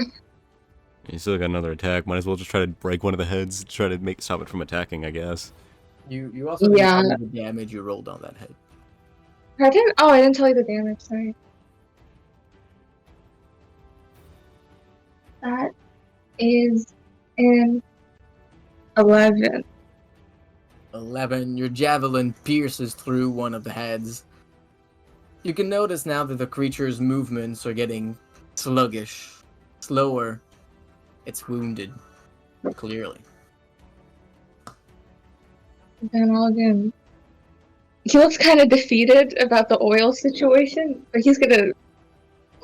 You still got another attack. Might as well just try to break one of the heads. Try to stop it from attacking, I guess. You also didn't Yeah. tell me the damage you rolled on that head. I didn't. Oh, I didn't tell you the damage. Sorry. That is an 11. 11. Your javelin pierces through one of the heads. You can notice now that the creature's movements are getting sluggish, slower. It's wounded, clearly. Van Algen. He looks kind of defeated about the oil situation, but he's gonna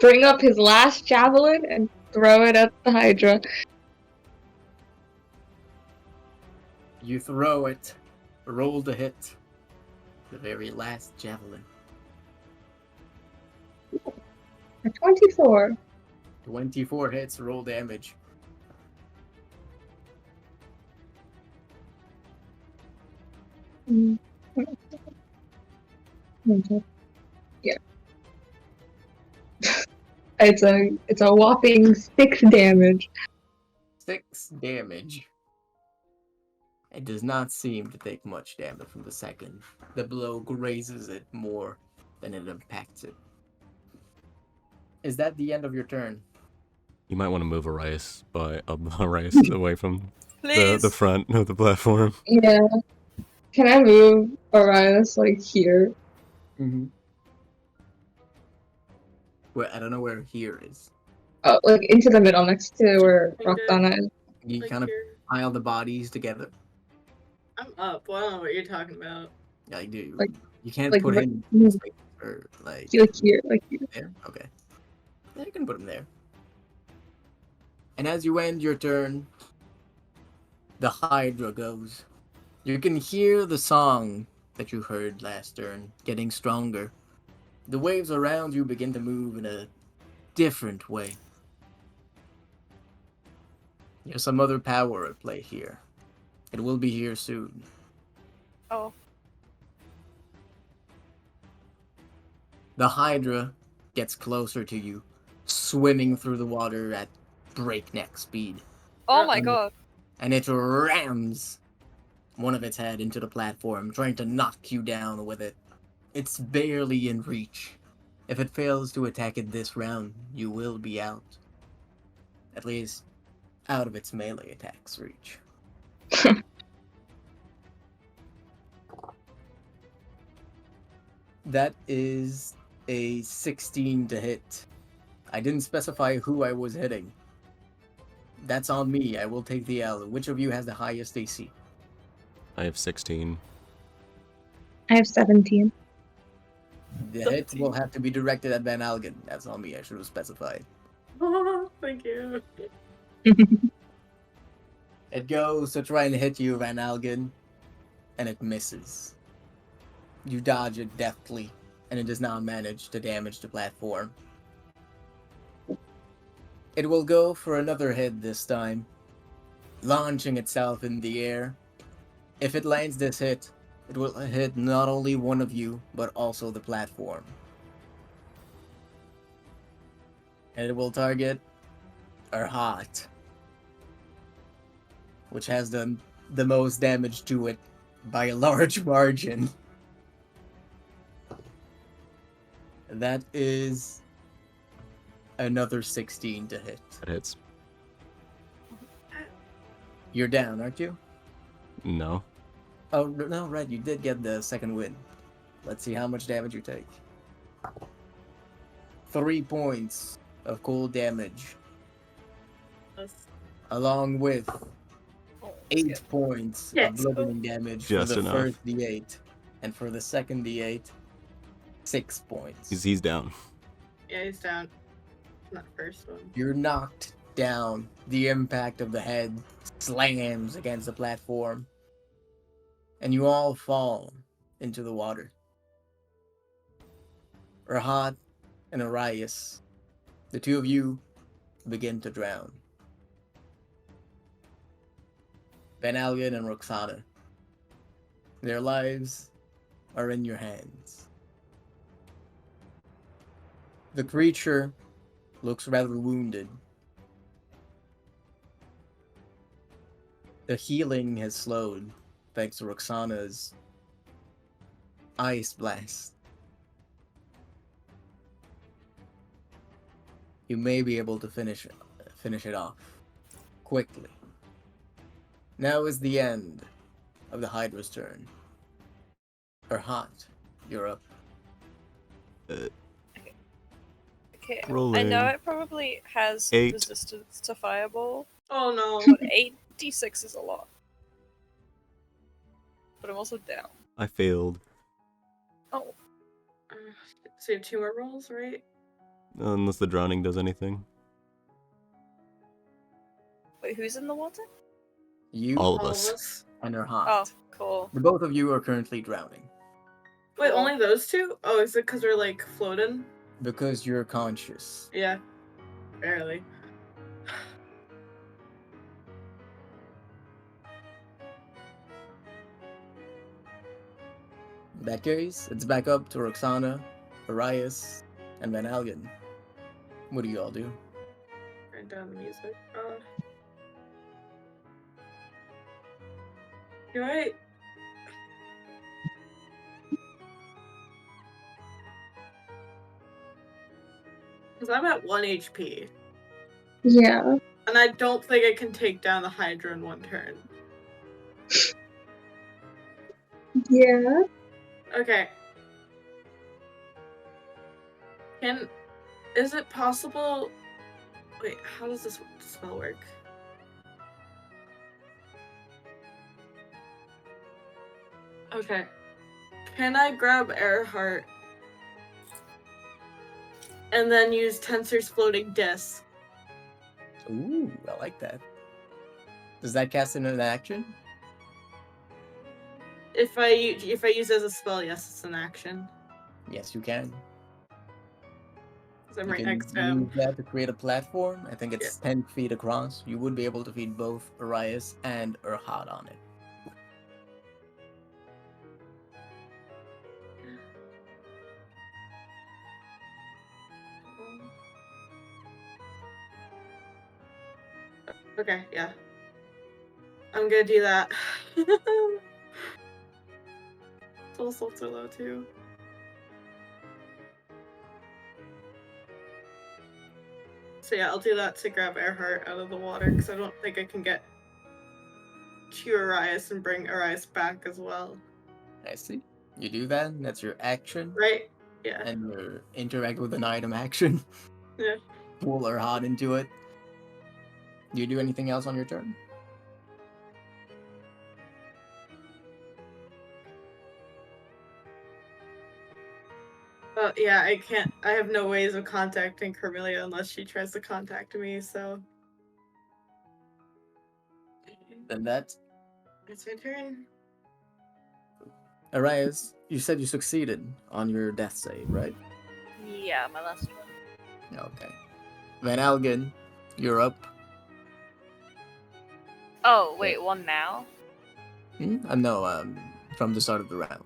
bring up his last javelin and throw it at the Hydra. You throw it. Roll to hit. The very last javelin. A 24. 24 hits, roll damage. Mm. Yeah. It's a whopping 6 damage. 6 damage. It does not seem to take much damage from the second. The blow grazes it more than it impacts it. Is that the end of your turn? You might want to move Arias away from Please. the front of the platform. Yeah. Can I move Arias like here? Mm-hmm. Well, I don't know where here is. Oh, like into the middle next to where Roxana is. You Like kind of here. pile the bodies together. I'm up. Well, I don't know what you're talking about. Yeah, you do. Like- You can't like put right- him in space or like Like here, like here. there. Okay. Yeah, you can put him there. And as you end your turn, the Hydra goes. You can hear the song that you heard last turn getting stronger. The waves around you begin to move in a different way. There's some other power at play here. It will be here soon. Oh. The Hydra gets closer to you, swimming through the water at breakneck speed. Oh my god. And it rams one of its head into the platform, trying to knock you down with it. It's barely in reach. If it fails to attack it this round, you will be out. At least, out of its melee attack's reach. That is a 16 to hit. I didn't specify who I was hitting. That's on me. I will take the L. Which of you has the highest AC? I have 16. I have 17. The hit will have to be directed at Van Algen. That's on me. I should have specified. Oh, thank you. It goes to try and hit you, Van Algen, and it misses. You dodge it deftly, and it does not manage to damage the platform. It will go for another hit this time, launching itself in the air. If it lands this hit, it will hit not only one of you, but also the platform. And it will target Arhat, which has done the most damage to it by a large margin. That is another 16 to hit. That hits. You're down, aren't you? No. Oh, no, right, you did get the second win. Let's see how much damage you take. 3 points of cold damage, along with 8 points Yes. of bludgeoning damage Just for the enough. first D8. And for the second D8, 6 points. He's down. Yeah, he's down. Not the first one. You're knocked down. The impact of the head slams against the platform. And you all fall into the water. Rahat and Arias, the two of you begin to drown. Van Algen and Roxana. Their lives are in your hands. The creature looks rather wounded. The healing has slowed thanks to Roxana's ice blast. You may be able to finish it off quickly. Now is the end of the Hydra's turn. Hot, you're up. Okay. I Rolling. know it probably has 8. resistance to fireball, Oh no. but 86 is a lot. But I'm also down. I failed. Oh, So you have 2 more rolls, right? Unless the drowning does anything. wait, who's in the water? You All of All us. of us. and Oh, Hot. cool. The both of you are currently drowning Wait, Cool. only those 2? Oh, is it because we're like floating? because you're conscious. Yeah. Barely. In that case, it's back up to Roxana, Arias, and Van Algen. What do you all do? Turn down the music. You right? Because I'm at 1 HP. Yeah. And I don't think I can take down the Hydra in 1 turn. Yeah. Okay. Is it possible... Wait, how does this spell work? Okay. Can I grab Earhart and then use Tensor's floating disc? Ooh, I like that. Does that cast into an action? If I use it as a spell, yes, it's an action. Yes, you can. 'Cause I'm You right can next to him. use that to create a platform. I think it's 10 feet across. You would be able to feed both Arias and Urhat on it. Okay, yeah. I'm gonna do that. Soul salts are low too. So yeah, I'll do that to grab Earhart out of the water because I don't think I can get to Arias and bring Arias back as well. I see. You do that. That's your action. Right? Yeah. And you interact with an item action. Yeah. Pull Urhat into it. Do you do anything else on your turn? Yeah, I can't. I have no ways of contacting Carmelia unless she tries to contact me, so. Then that's It's my turn. Arias. You said you succeeded on your death save, right? Yeah, my last one. Okay. Van Algen, you're up. Oh, wait, one now? No, from the start of the round.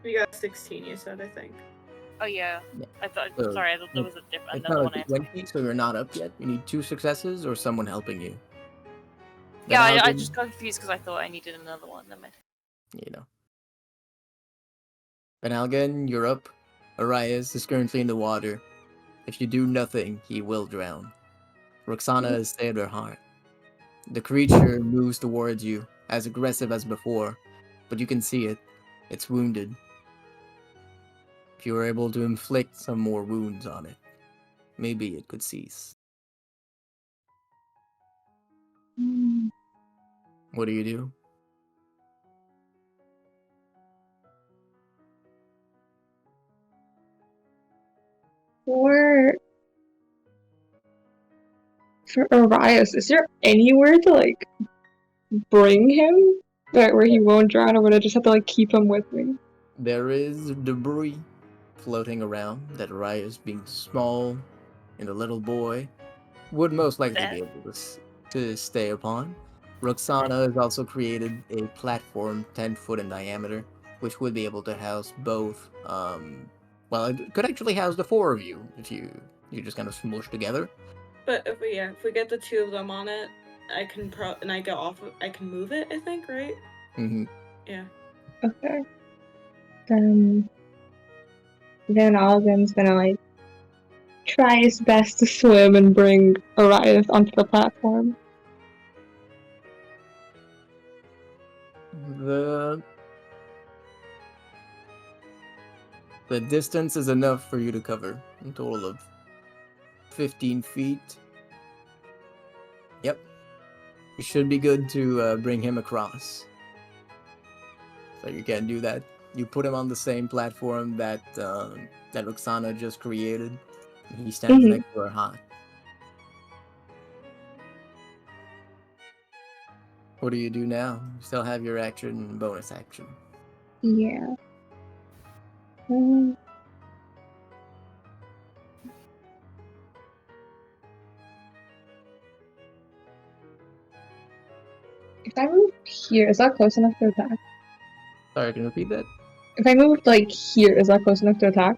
You got 16, you said, I think. Oh yeah. Yeah. I thought. So, Sorry, I thought there was It's another not one. like I 20, so you're not up yet. You need 2 successes or someone helping you. Yeah, Van I Algen, just got confused because I thought I needed another one. Never mind. you know. Van Algen, you're up. Arias is currently in the water. If you do nothing, he will drown. Roxana has saved her heart. The creature moves towards you, as aggressive as before, but you can see it. It's wounded. If you were able to inflict some more wounds on it, maybe it could cease. Mm. What do you do? For Arias, is there anywhere to like bring him that where he won't drown, or would I just have to like keep him with me? There is debris floating around that Arias, being small and a little boy, would most likely be able to stay upon. Roxana has also created a platform 10 foot in diameter, which would be able to house both. Well, it could actually house the four of you if you just kind of smush together. But if we get the two of them on it, I can I get off. I can move it. I think, right? Mm-hmm. Yeah. Okay. Then Alden's gonna like try his best to swim and bring Arias onto the platform. The distance is enough for you to cover a total of 15 feet. Yep. You should be good to bring him across. So you can do that. You put him on the same platform that Roxana just created. He stands next to her hot. What do you do now? You still have your action and bonus action. Yeah. If I move here, is that close enough to attack? Sorry, can you repeat that? If I move like here, is that close enough to attack?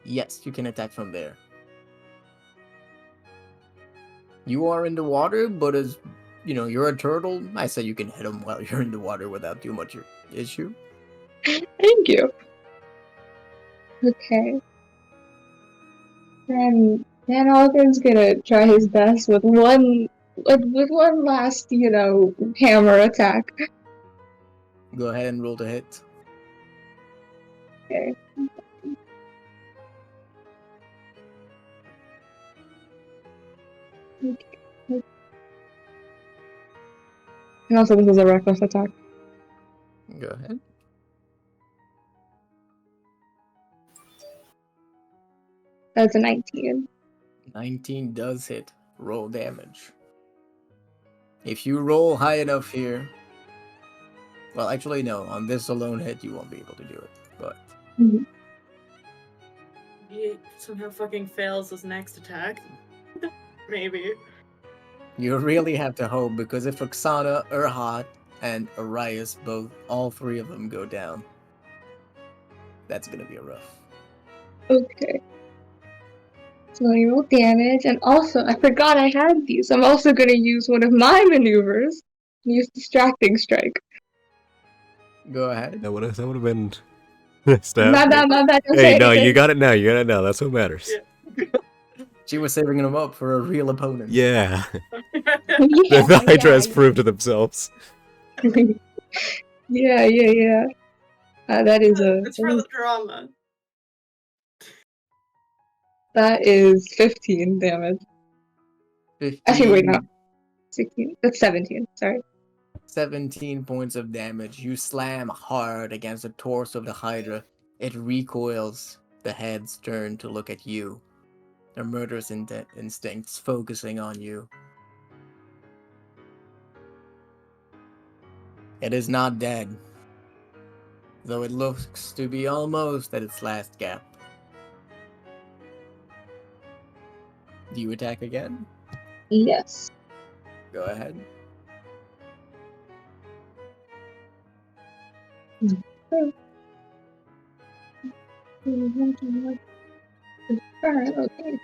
Yes, you can attack from there. You are in the water, but as you know, you're a turtle. I say you can hit him while you're in the water without too much issue. Thank you. Okay. Then Alden's gonna try his best with one last, hammer attack. Go ahead and roll to hit. Okay. And also, this is a reckless attack. Go ahead. That's a 19. 19 does hit. Roll damage. If you roll high enough here, well, actually no. On this alone hit, you won't be able to do it. But He somehow fucking fails his next attack. Maybe. you really have to hope, because if Roxana, Urhat, and Arias all three of them go down, that's gonna be a rough. Okay. So I roll damage, and also, I forgot I had these. I'm also gonna use one of my maneuvers. Use Distracting Strike. Go ahead. That would have been. My bad, don't Hey, say no, anything. you got it now. You got it now. That's what matters. Yeah. She was saving them up for a real opponent. Yeah. Yeah, The Hydra has yeah. proved to themselves. Yeah. That is It's for the drama. That is 15 damage. 15, Actually, wait, no. 16. That's 17. Sorry. 17 points of damage. You slam hard against the torso of the Hydra. It recoils. The heads turn to look at you. Their murderous instincts focusing on you. It is not dead, though it looks to be almost at its last gap. Do you attack again? Yes. Go ahead. Alright, okay.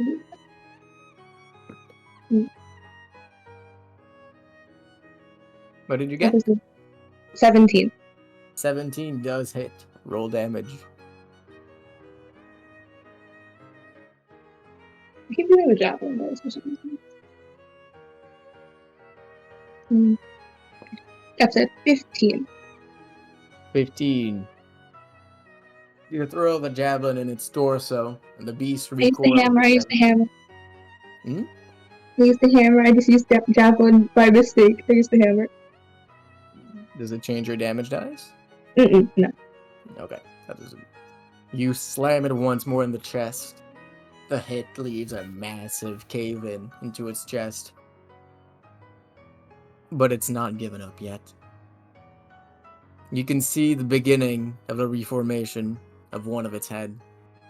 What did you That get? is 17. 17 does hit. Roll damage. I keep doing the javelin dice for some reason. That's a 15. 15. You throw the javelin in its torso, and the beast I used the recoils. hammer. Hmm? I used the hammer. I just used the javelin by mistake. I used the hammer. Does it change your damage dice? No. Okay, that doesn't. You slam it once more in the chest. The hit leaves a massive cave-in into its chest. But it's not given up yet. You can see the beginning of a reformation of one of its head.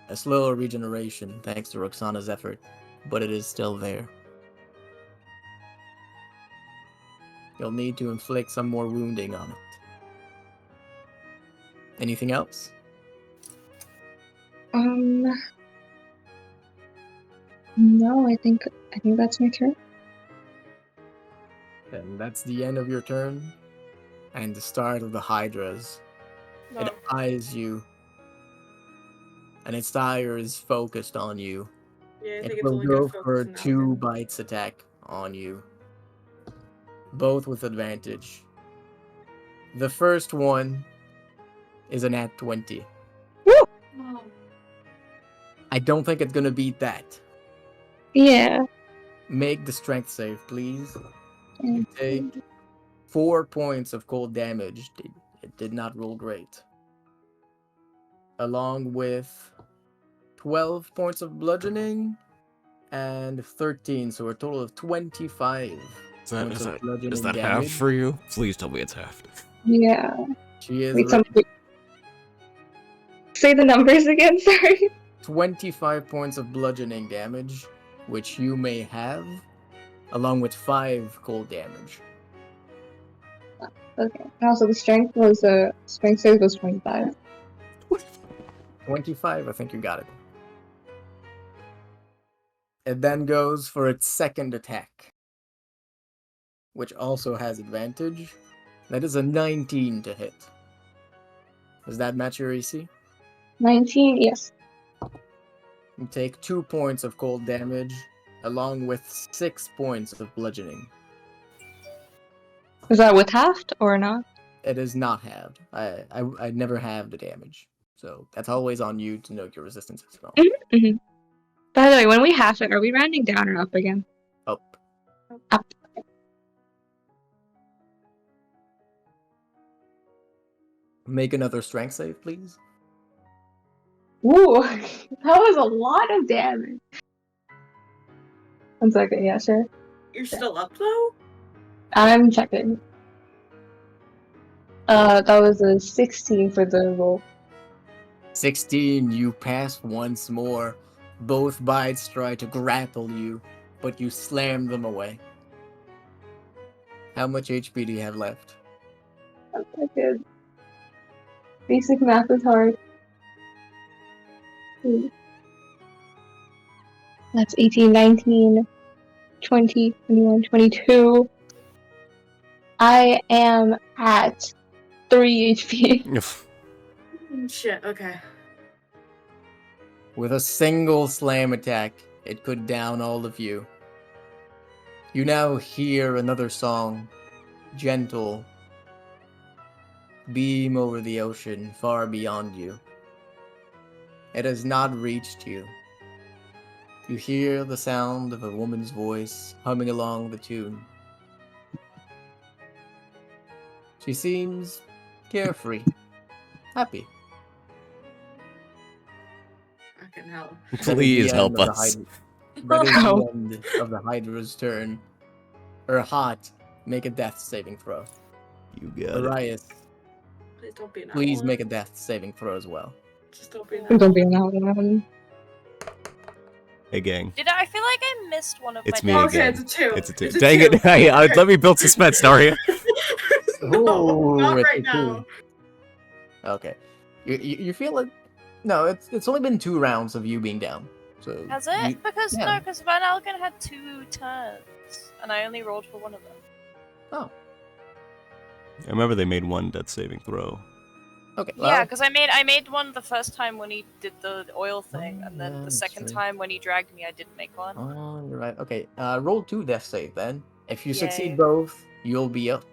A slower regeneration thanks to Roxana's effort, but it is still there. You'll need to inflict some more wounding on it. Anything else? No, I think that's my turn. And that's the end of your turn, and the start of the Hydra's. No. It eyes you, and its ire is focused on you. Yeah, I It think it's will only go gonna for focus on 2 Alvin. bites attack on you, both with advantage. The first one is an at 20. Oh. I don't think it's gonna beat that. Yeah. Make the strength save, please. Mm. You take 4 points of cold damage. It did not roll great. Along with 12 points of bludgeoning and 13, so a total of 25 points of bludgeoning Is that damage. half for you? Please tell me it's half. Yeah. She is Wait, say the numbers again, sorry. 25 points of bludgeoning damage, which you may have, along with 5 cold damage. Okay. And also the strength save was 25. 25, I think you got it. It then goes for its second attack, which also has advantage. That is a 19 to hit. Does that match your AC? 19, yes. You take 2 points of cold damage, along with 6 points of bludgeoning. Is that with halved or not? It is not halved. I never halved the damage, so that's always on you to note your resistance as well. Mm-hmm. By the way, when we halve it, are we rounding down or up again? Up. Up. Make another strength save, please. Ooh, that was a lot of damage. 1 second, yeah, sure. You're still up though? I'm checking. That was a 16 for the roll. 16, you pass once more. Both bites try to grapple you, but you slam them away. How much HP do you have left? That's not good. Basic math is hard. Ooh. That's 18, 19, 20, 21, 22. I am at 3 HP. Shit, okay. With a single slam attack, it could down all of you. You now hear another song, gentle, beam over the ocean far beyond you. It has not reached you. You hear the sound of a woman's voice humming along the tune. She seems carefree, happy. Fucking hell. Please help us. That is the end of the Hydra's turn. Hot, make a death saving throw. You got it. Arias, Please don't be an please owl. make a death saving throw as well. Just don't be an Don't owl. be an owl. Hey, gang. I feel like I missed one of It's my me dice. Okay, again. it's a 2. It's a 2. It's a Dang 2. it. Hey, let me build suspense, Daria. No, not Ooh, right it's a 2. now. Okay. You feel it? No, it's only been 2 rounds of you being down. So Has it? you- Because yeah. no, because Van Algen had 2 turns, and I only rolled for one of them. Oh, I remember they made one death saving throw. okay. Yeah, Well, because I made one the first time when he did the oil thing, and then yeah, the that's second true. time when he dragged me, I didn't make one. oh, you're right. Okay. Roll 2 death save then. If you Yay. succeed both, you'll be up,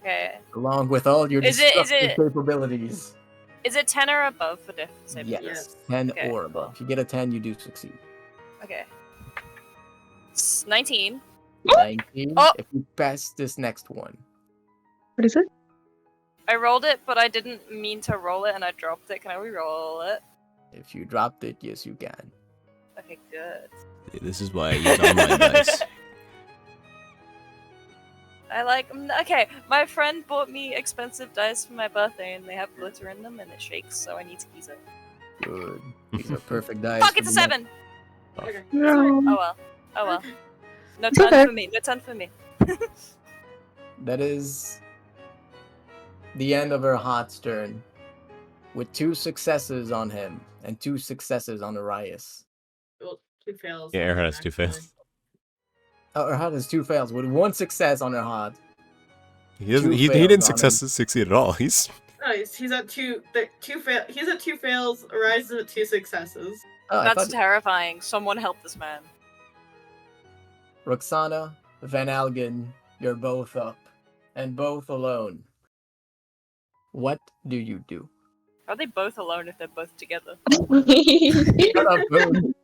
Okay. along with all your Is it- destructive capabilities. Is it 10 or above for death saving? Yes. Yes. 10 Okay, or above. If you get a 10, you do succeed. Okay. It's 19. 19. Oh! If you pass this next one. What is it? I rolled it, but I didn't mean to roll it, and I dropped it. Can I re-roll it? If you dropped it, yes, you can. Okay, good. This is why I use online dice. I like. Okay, my friend bought me expensive dice for my birthday, and they have glitter in them, and it shakes, so I need to use it. Good. These are perfect dice. Fuck! for It's a the 7. Okay. No. Oh well. Oh well. No It's turn okay. for me. No turn for me. That is the end of her hot's turn, with 2 successes on him and 2 successes on Arias. Well, 2 fails. Yeah, on Airheart him, has 2 actually. fails. Oh, her hot has 2 fails with 1 success on her hot. He doesn't. Two He fails didn't on him. succeed at all. He's No, he's at 2. He's at 2 fails. Arias is at 2 successes. Oh, I That's thought terrifying. Someone help this man. Roxana, Van Algen, you're both up, and both alone. What do you do? Are they both alone if they're both together? Shut up, Boone.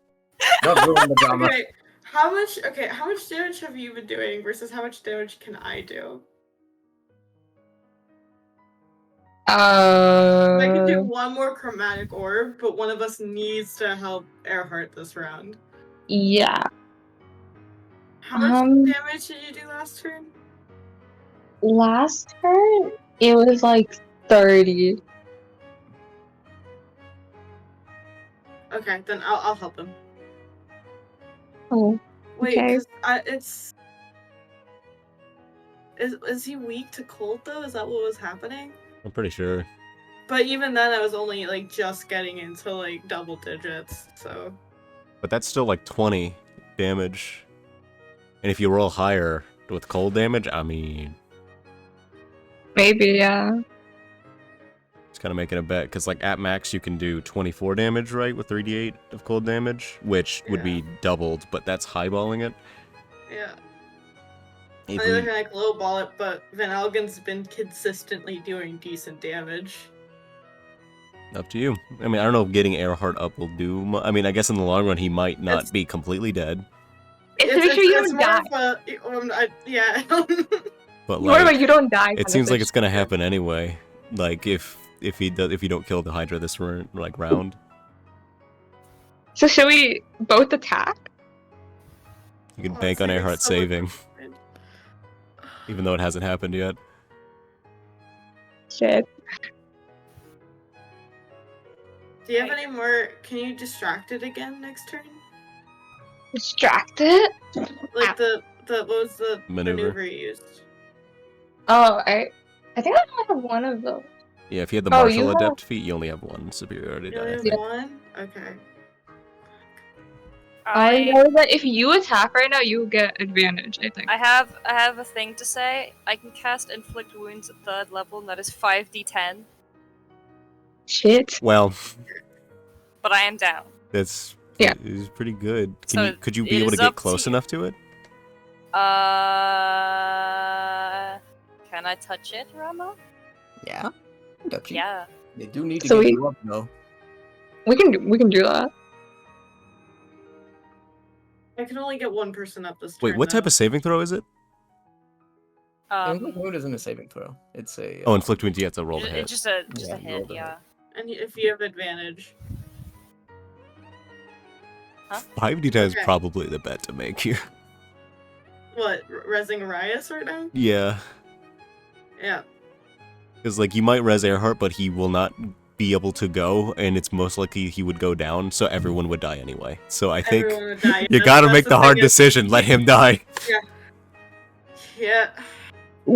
Don't ruin the drama. Okay, how much damage have you been doing versus how much damage can I do? I can do one more chromatic orb, but one of us needs to help Earhart this round. Yeah. How much damage did you do last turn? Last turn, it was like 30. Okay, then I'll help him. Oh, Wait, okay. because is he weak to cold though? Is that what was happening? I'm pretty sure. But even then, I was only like just getting into like double digits, so. But that's still like 20 damage. And if you roll higher with cold damage, I mean, Maybe, yeah. it's kind of making a bet. Because like at max, you can do 24 damage, right? With 3d8 of cold damage, which would be doubled, but that's highballing it. Yeah. If I we- can like lowball it, but Van Algen's been consistently doing decent damage. Up to you. I mean, I don't know if getting Earhart up will do I mean, I guess in the long run, he might not be completely dead. It's to make sure you don't more die. of a, yeah. But More like, about you don't die. it seems like it's gonna happen anyway. Like if you don't kill the Hydra this round, So should we both attack? you can Oh, bank on saving Earhart so much saving, damage. even though it hasn't happened yet. Shit. Do you have any more? Can you distract it again next turn? Distracted? Like the what was the Maneuver. maneuver you used? Oh, I think I only have one of those. Yeah, if you had the Oh, martial you have- adept feat, you only have one superiority You die. I only think. have one? Okay. I know that if you attack right now, you get advantage, I think. I have a thing to say. I can cast inflict wounds at 3rd level, and that is 5d10. Shit. Well, But I am down. that's Yeah. is pretty good. So Could you it be able to is get up to close you. enough to it? Can I touch it, Rama? Yeah? Touchy. Yeah. They do need to So get we- you up, though. We can do that. I can only get one person up this turn. Wait, what type though. of saving throw is it? Inflict wound isn't a saving throw. It's a... Oh, inflict wound. You have to roll the hit. It's just a Yeah, hit, roll the yeah. And if you have advantage. 5d10 is Okay. probably the bet to make here. What? Resing Arias right now? Yeah, Yeah. because like you might res Earhart, but he will not be able to go, and it's most likely he would go down, so everyone would die anyway. So I think Everyone would die. you That's- gotta that's make the hard thing is- decision. Let him die. Yeah.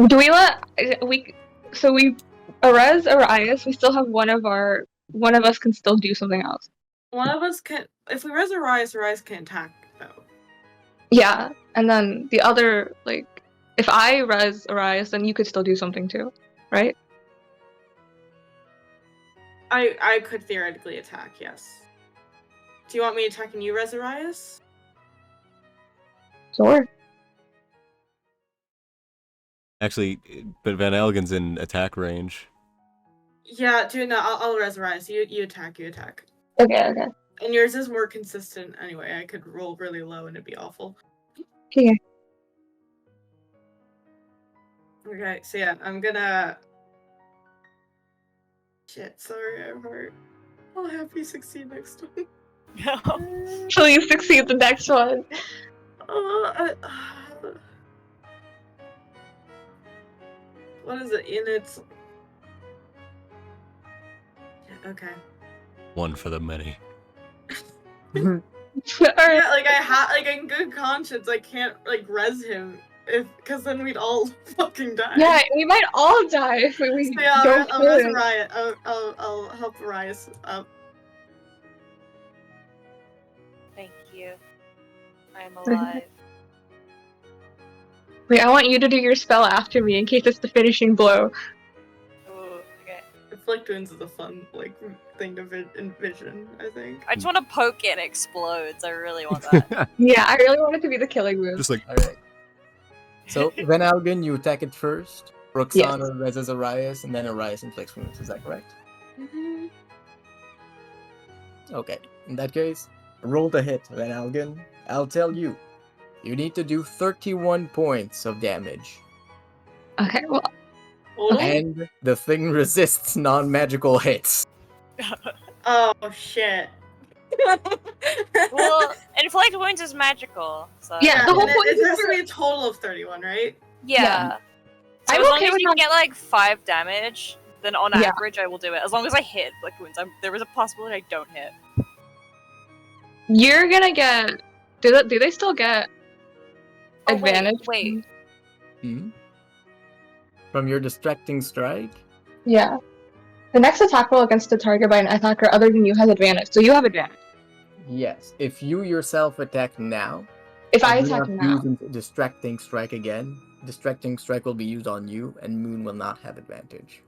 Do we let we? So we, Arez or Ias, we still have one of us can still do something else. One of us can. If we res Arias can attack though. Yeah, and then the other, like, if I res Arias, then you could still do something too, right? I could theoretically attack. Yes. Do you want me attacking you, res Arias? Sure. Actually, but Van Elgen's in attack range. Yeah, dude. No, I'll res Arias. You attack. You attack. Okay. And yours is more consistent anyway. I could roll really low and it'd be awful. Okay. Okay, so yeah, I'm gonna. Shit, sorry, I'm hurt. I'll have you succeed next time. So you succeed the next one. What is it? In its. Okay. One for the many. Alright. Yeah, like in good conscience, I can't like res him because then we'd all fucking die. Yeah, we might all die if we So yeah, don't I'll kill res him. Riot. I'll help Riot up. Thank you. I'm alive. Wait, I want you to do your spell after me in case it's the finishing blow. Ooh, okay. Inflict wounds is a fun like thing to envision. I think. I just want to poke it and it explodes. I really want that. Yeah, I really want it to be the killing move. Just like Alright. So, Van Algen, you attack it first. Roxana reses Arias, and then Arias inflicts wounds. Is that correct? Mm-hmm. Okay. In that case, roll the hit, Van Algen. I'll tell you. You need to do 31 points of damage. Okay, well, Okay. And the thing resists non-magical hits. Oh shit. Well, inflict wounds is magical, so Yeah, the whole point it is has to for- be a total of 31, right? yeah. So I'm as long okay as with you not- get like 5 damage, then on Yeah. average I will do it. As long as I hit like wounds, there is a possibility I don't hit. you're gonna get. Do they still get Oh, advantage? wait. Hmm? From your distracting strike? Yeah. The next attack roll against a target by an attacker other than you has advantage, so you have advantage. Yes. If you yourself attack now, If I and do attack not now. use distracting strike again, distracting strike will be used on you, and Moon will not have advantage.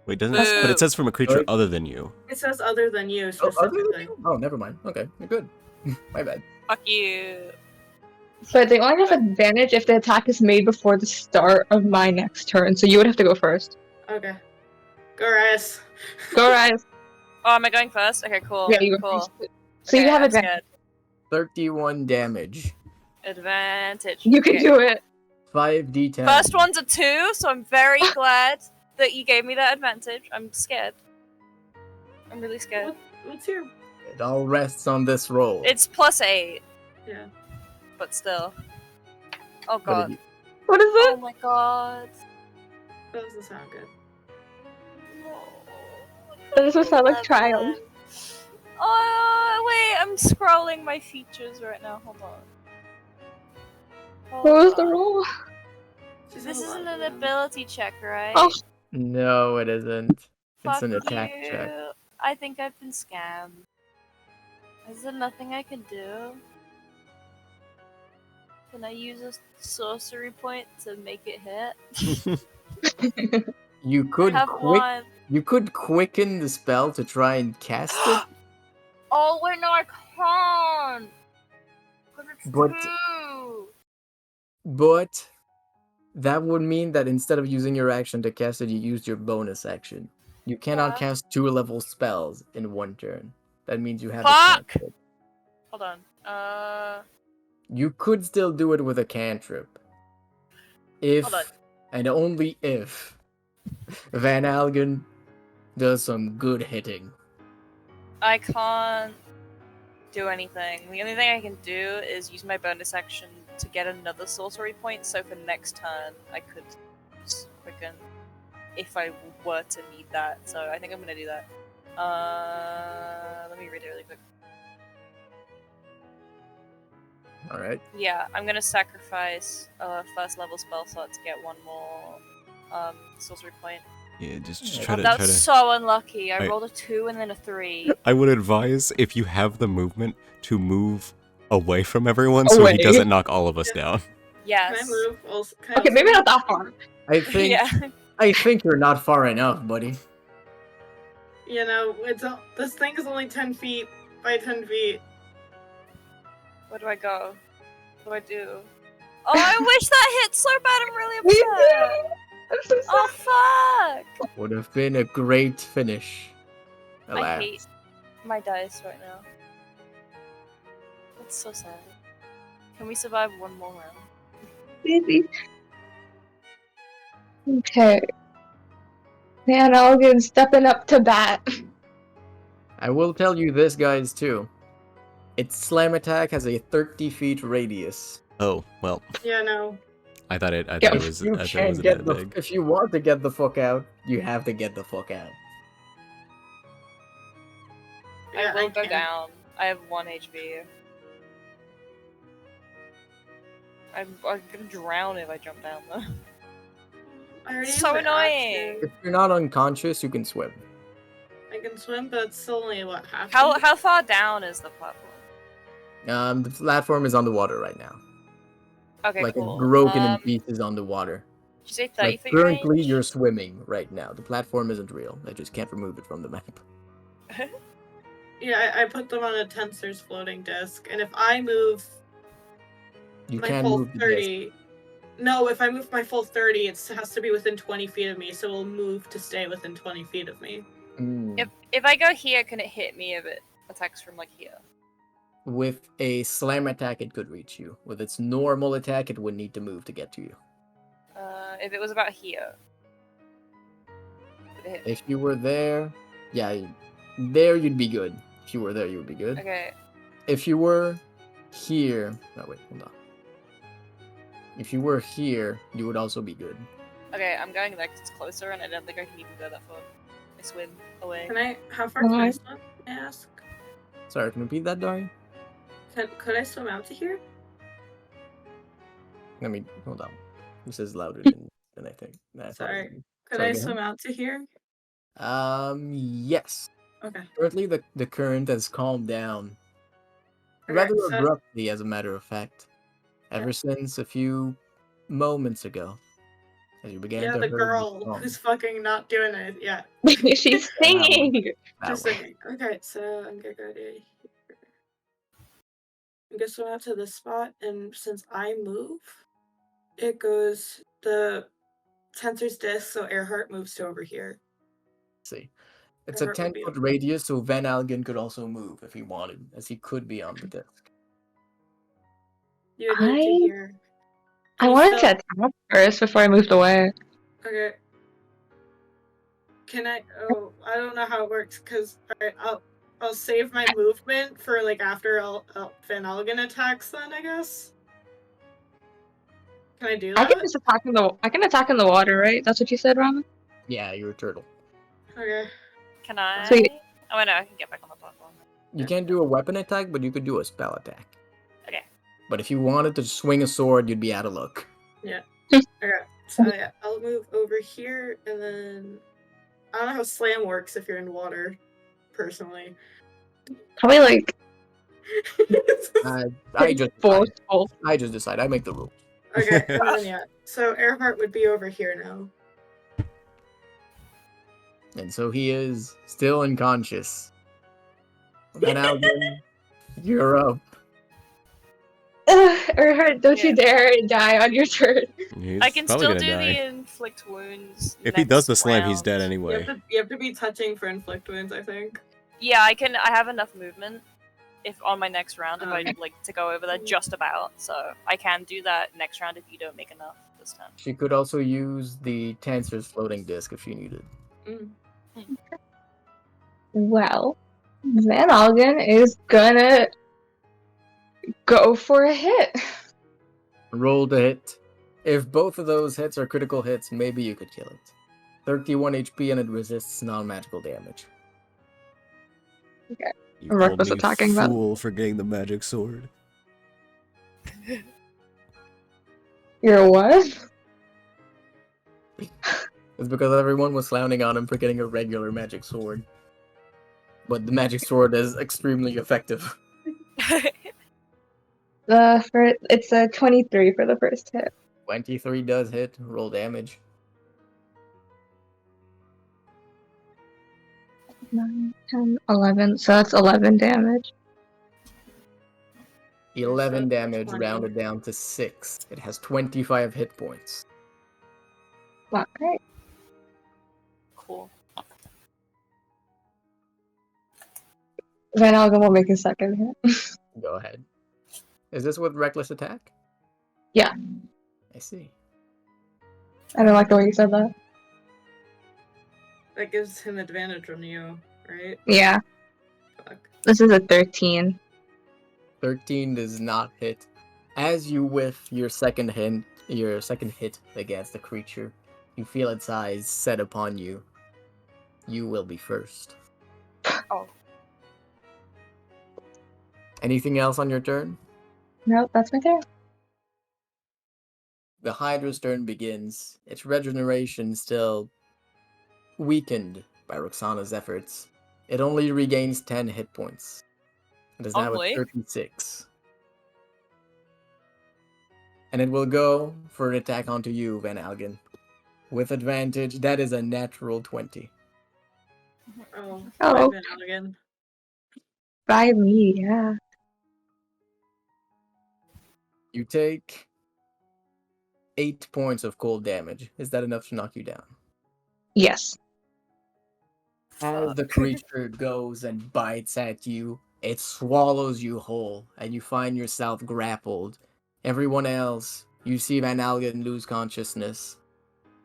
wait, doesn't it? But Boo. it says from a creature Sorry? other than you. It says other than you Oh, other than specifically. you? Oh, never mind. Okay, you're good. My bad. Fuck you. But they only have advantage if the attack is made before the start of my next turn, so you would have to go first. Okay. Go Rice. Go, Rise. Oh, am I going first? Okay, cool. Yeah, you go cool. first. So Okay, you have I'm advantage. scared. 31 damage. Advantage. You can Okay. do it. 5d10. First one's a 2, so I'm very glad that you gave me that advantage. I'm scared. I'm really scared. What's your? It all rests on this roll. It's +8, Yeah. but still. Oh What did god. you- What is Oh it? my god. That doesn't sound good. That doesn't sound like triumph. Oh, wait, I'm scrolling my features right now. Hold on. What was the Hold on. roll? She's This a lot isn't of an them. ability check, right? Oh. No, it isn't. It's Fuck an attack you. check. I think I've been scammed. Is there nothing I can do? Can I use a sorcery point to make it hit? You I could have quick. one. You could quicken the spell to try and cast it, Oh wait, no, I can't. 'Cause it's But- 2. but that would mean that instead of using your action to cast it, you used your bonus action. You cannot Yeah. cast 2-level spells in one turn. That means you have Fuck! to cast it. Hold on. You could still do it with a cantrip. If Hold on. and only if Van Algen does some good hitting. I can't do anything. The only thing I can do is use my bonus action to get another sorcery point. So for next turn, I could just quicken if I were to need that. So I think I'm gonna do that. Let me read it really quick. Alright. Yeah, I'm gonna sacrifice a first level spell slot to get one more sorcery point. Yeah, just Yeah. try to That try was to. so unlucky. I I- rolled a 2 and then a 3. I would advise if you have the movement to move away from everyone so Away. he doesn't knock all of us Yeah. down. Yes. Can I move? Also, can I Okay, also maybe move? not that far. I think yeah. I think you're not far enough, buddy. You know, this thing is only 10 feet by 10 feet. Where do I go? What do I do? Oh, I wish that hit so bad. I'm really Me upset. too. I'm so sorry. Oh fuck! Would have been a great finish. I Alas. hate my dice right now. That's so sad. Can we survive one more round? Maybe. Okay. Man, Algan stepping up to bat. I will tell you this, guys, too. Its slam attack has a 30 feet radius. Oh well, Yeah, no. I thought it Yeah. was You I thought it can't was get that the. big. If you want to get the fuck out, you have to get the fuck out. Yeah, I will go can. down. I have 1 HP. I'm gonna drown if I jump down though. I already So used the annoying. action. If you're not unconscious, you can swim. I can swim, but it's still only what half. How far down is the platform? The platform is on the water right now. Okay, Like cool. it's broken in pieces on the water. Did you say 30 Like feet currently, range? you're swimming right now. The platform isn't real. I just can't remove it from the map. Yeah, I put them on a tensor's floating disc, and if I move You my can full move the disc. 30, no, if I move my full 30, it has to be within 20 feet of me, so it'll move to stay within 20 feet of me. Mm. If I go here, can it hit me if it attacks from like here? With a slam attack, it could reach you. With its normal attack, it would need to move to get to you. If it was about here. Would it hit me? If you were there, yeah, there you'd be good. If you were there, you would be good. Okay. If you were here, oh wait, hold on. If you were here, you would also be good. Okay, I'm going there 'cause it's closer, and I don't think I can even go that far. I swim away. How far can I Alright. swim, may I ask? Sorry, can you repeat that, Dari? Could I swim out to here? Let me hold on. This is louder than I think. Nah, it's not Sorry. even- Could Sorry, I go swim out to here? Yes. Okay. Currently, the current has calmed down Okay, rather so- abruptly, as a matter of fact. Ever since a few moments ago, as you began Yeah, to the hear girl the song. who's fucking not doing it. Yeah, She's singing. That just way. saying. Okay, so I'm gonna go to here. I'm gonna swim out to this spot, and since I move, it goes the tensor's disc, so Earhart moves to over here. See, it's a Earhart would be 10-foot radius, so Van Algen could also move if he wanted, as he could be on the disc. You would move to I- here. I You wanted still- to attack first before I moved away. Okay. Can I? Oh, I don't know how it works. Cause alright, I'll save my movement for like after Van Algen attacks. Then I guess. Can I do I that? can just attack I can attack in the water, right? That's what you said, Ramen? Yeah, you're a turtle. Okay. Can I? So you- Oh, I know. I can get back on the platform. You can't do a weapon attack, but you could do a spell attack. Okay. But if you wanted to swing a sword, you'd be out of luck. Okay. So yeah, I'll move over here, and then I don't know how slam works if you're in water. Personally. Probably like I just decide. forceful. I just decide. I make the rules. Okay. And then yeah. So Earhart would be over here now. And so he is still unconscious. Van Algen, you're up. Earhart, don't Yeah. you dare die on your turn. He's I can probably still gonna do die. the inflict wounds. If he does the next slam, he's round. dead You anyway. have to be touching for inflict wounds, I think. Yeah, I can. I have enough movement if on my next round if I Okay. like to go over there just about. So I can do that next round if you don't make enough this time. She could also use the Tensor's floating disc if she needed. Mm. Well, Van Algen is gonna go for a hit. Roll to hit. If both of those hits are critical hits, maybe you could kill it. 31 HP and it resists non-magical damage. You Rook called was me attacking that. fool for getting the magic sword. You're what? It's because everyone was clowning on him for getting a regular magic sword. But the magic sword is extremely effective. It's a 23 for the first hit. 23 does hit. Roll damage. 9, 10, 11. So that's 11 damage. 11 So, damage 20. rounded down to 6. It has 25 hit points. Not great. Cool. Van Algen will make a second hit. Go ahead. Is this with reckless attack? Yeah. I see. I don't like the way you said that. That gives him advantage on you, right? Yeah. Fuck. This is a 13. 13 does not hit. As you whiff your second hit, Your second hit against the creature. You feel its eyes set upon you. You will be first. Oh. Anything else on your turn? Nope, that's my turn. The Hydra's turn begins. Its regeneration still weakened by Roxana's efforts. It only regains 10 hit points. It is now at Only? 36. And it will go for an attack onto you, Van Algen. With advantage, that is a natural 20. Oh, Oh. Van Algen. By me, yeah. You take 8 points of cold damage. Is that enough to knock you down? Yes. As the Fuck. creature goes and bites at you, it swallows you whole, and you find yourself grappled. Everyone else, you see Van Algen lose consciousness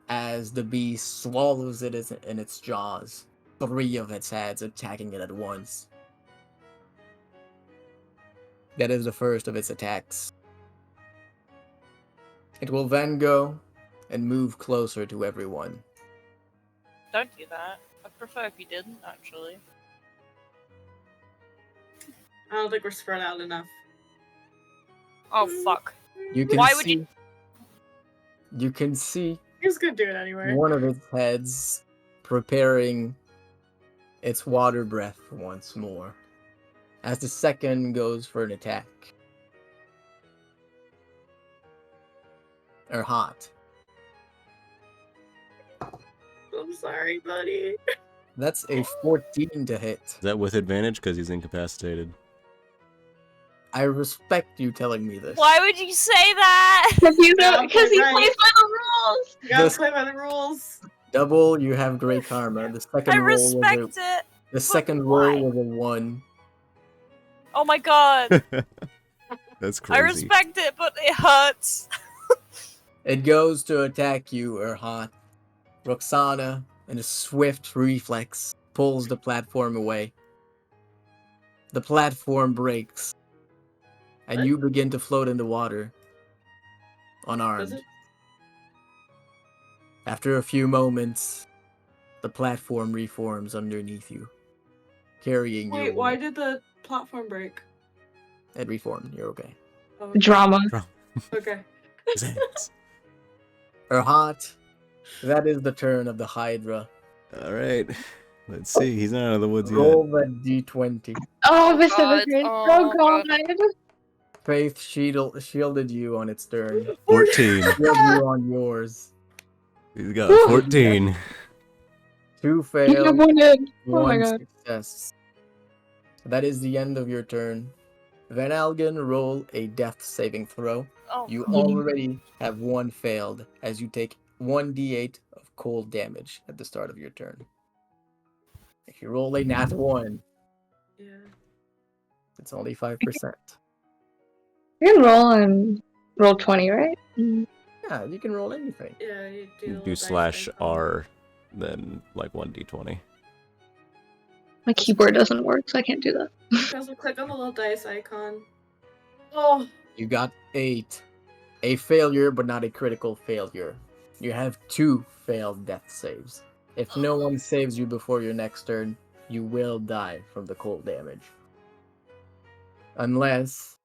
as the beast swallows it in its jaws. 3 of its heads attacking it at once. That is the first of its attacks. It will then go and move closer to everyone. Don't do that. I'd prefer if you didn't, actually. I don't think we're spread out enough. Oh, fuck. You can Why see, would you- You can see He's gonna do it anyway. one of its heads preparing its water breath once more, as the second goes for an attack. Or hot. I'm sorry, buddy. That's a 14 to hit. Is that with advantage because he's incapacitated? I respect you telling me this. Why would you say that? Because he Yeah, plays right. by the rules. You gotta This- play by the rules. Double, you have great karma. The second I roll was respect it. the second why? roll was a 1. Oh my god. That's I crazy. respect it, but it hurts. It goes to attack you, Erhot. Roxana, in a swift reflex, pulls the platform away. The platform breaks, and What? you begin to float in the water, Does unarmed. it? After a few moments, the platform reforms underneath you, carrying you. Wait, why away. did the platform break? It reformed. You're okay. Oh, Drama. okay. His hands. Erhot, that is the turn of the Hydra. All right. Let's see. He's not out of the woods Roll that d20. Oh, Oh, Mr. God. Vickers. Oh, Oh, God. God. Faith shielded you on its turn. yet. 14. Shield you on yours. He's got 14. 2 You fail, have one in. Oh my 1 god. success. That is the end of your turn. Van Algen, roll a death saving throw. Oh, You Mhm. already have 1 failed, as you take 1d8 of cold damage at the start of your turn. If you roll a nat 1, Yeah. it's only 5%. You can roll and roll 20, right? Mm. Yeah, you can roll anything. Yeah, you do. the Do little dice slash thing. R, then like 1d20. My keyboard doesn't work, so I can't do that. Because click on the little dice icon. Oh, You got 8. A failure, but not a critical failure. You have 2 failed death saves. If no one saves you before your next turn, you will die from the cold damage. Unless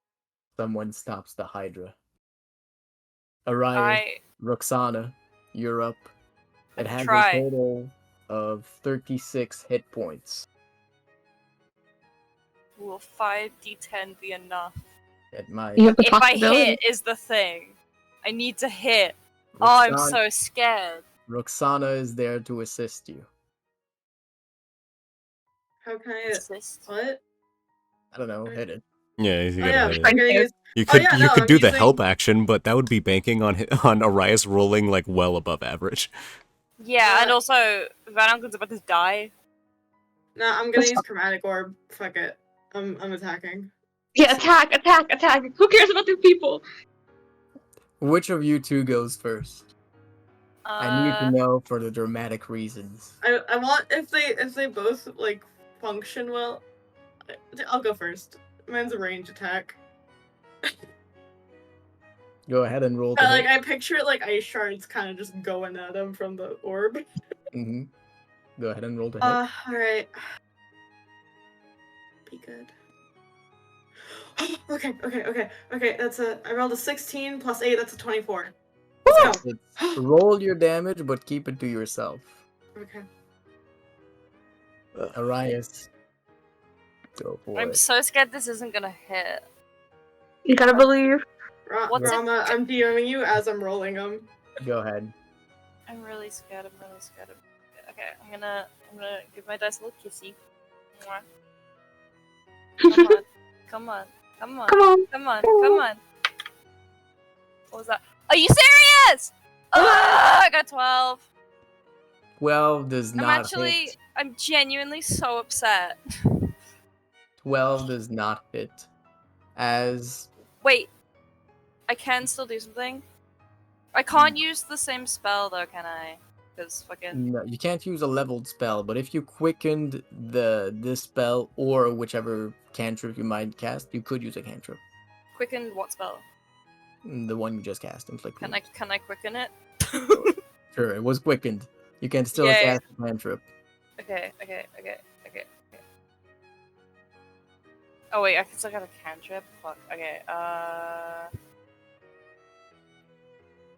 someone stops the Hydra. Araya, Roxana, you're up. It has Try. a total of 36 hit points. will 5d10 be enough? It might. You have the If I possibility. hit is the thing. I need to hit. Oh, I'm Roxana- so scared. Roxana is there to assist you. how can I? Assist. What? I don't know, hit it. Yeah, you Oh gotta yeah, hit it. I'm gonna use. You Oh, could yeah, you no, could I'm do the using- help action, but that would be banking on Arias rolling like well above average. Yeah, and Uh, also Van Alken's about to die. Nah, I'm gonna use chromatic orb. Fuck it. I'm attacking. Yeah, attack. Who cares about the people? Which of you two goes first? I need to Uh, know for the dramatic reasons. I want if they both like function well. I'll go first. Mine's a range attack. Go ahead and roll to Like hit. I picture it like ice shards kind of just going at him from the orb. Mm-hmm. Go ahead and roll to hit. Alright. Be good. Okay. That's I rolled a 16 plus 8, that's a 24. Let's go. It's roll your damage, but keep it to yourself. Okay. Arias. Go for I'm it. so scared this isn't gonna hit. You gotta believe. What's it- Rama, I'm DMing you as I'm rolling them. Go ahead. I'm really scared. Okay, I'm gonna give my dice a little kissy. Mwah. Come on. Come on. What was that? Are you serious? I got 12. 12 does not hit. I'm genuinely so upset. 12 does not hit. As Wait, I can still do something? I can't use the same spell though, can I? Because fucking... no, you can't use a leveled spell, but if you quickened this spell or whichever cantrip you might cast, you could use a cantrip. Quickened what spell? The one you just cast, inflict. Can I quicken it? Sure, it was quickened. You can still Yay. cast a cantrip. Okay. Oh wait, I can still got a cantrip? Fuck. Okay,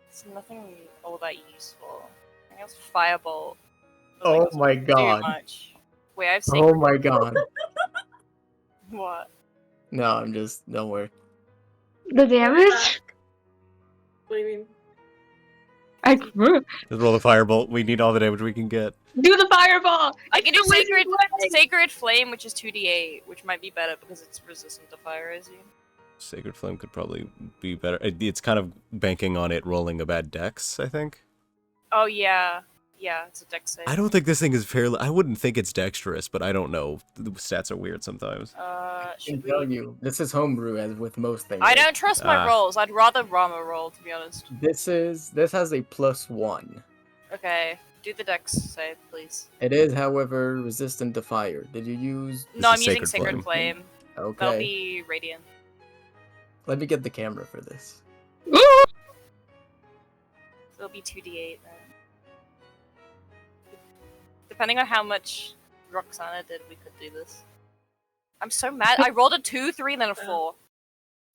it's nothing all that useful. I think it's Firebolt. But, Oh it's my not too god. much. Wait, I have Oh Sacred. my god. What? No, I'm just, don't worry. The damage? What do you mean? I Just roll the firebolt. We need all the damage we can get. do the fireball. I can do It's the Sacred wizard's way. Sacred Flame, which is 2d8, which might be better because it's resistant to fire, I assume. Sacred Flame could probably be better. It's kind of banking on it rolling a bad dex, I think. Oh yeah. Yeah, it's a dex save. I don't think this thing is fairly... I wouldn't think it's dexterous, but I don't know. The stats are weird sometimes. I can Should tell we... you, this is homebrew as with most things. I don't trust my Ah. rolls. I'd rather Rama roll, to be honest. This has a +1. Okay, do the dex save, please. It is, however, resistant to fire. Did you use? No, I'm is using Sacred Sacred Flame. That'll Okay. be Radiant. Let me get the camera for this. Ooh. It'll be 2d8 then. Depending on how much Roxana did, we could do this. I'm so mad. I rolled a 2, 3, and then a 4.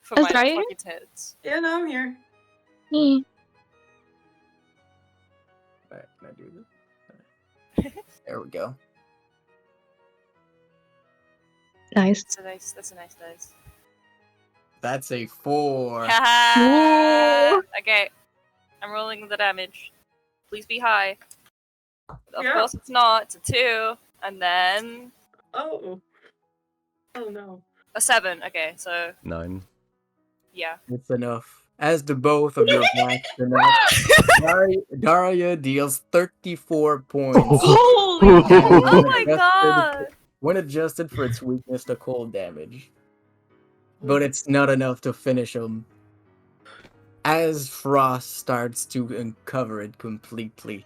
For That's my right. fucking tits. Yeah, no, I'm here. Hmm. Alright, can I do this? There we go. Nice. That's a nice dice. That's a 4. Haha! Ooh. Okay. I'm rolling the damage. Please be high. Of Yeah. course it's not. It's a 2. And then Oh. Oh no. a 7. Okay, so 9. yeah. It's enough. As do both of your blasts enough. Daria deals 34 points. Holy Oh my god! When adjusted for its weakness to cold damage. But it's not enough to finish him. As frost starts to uncover it completely,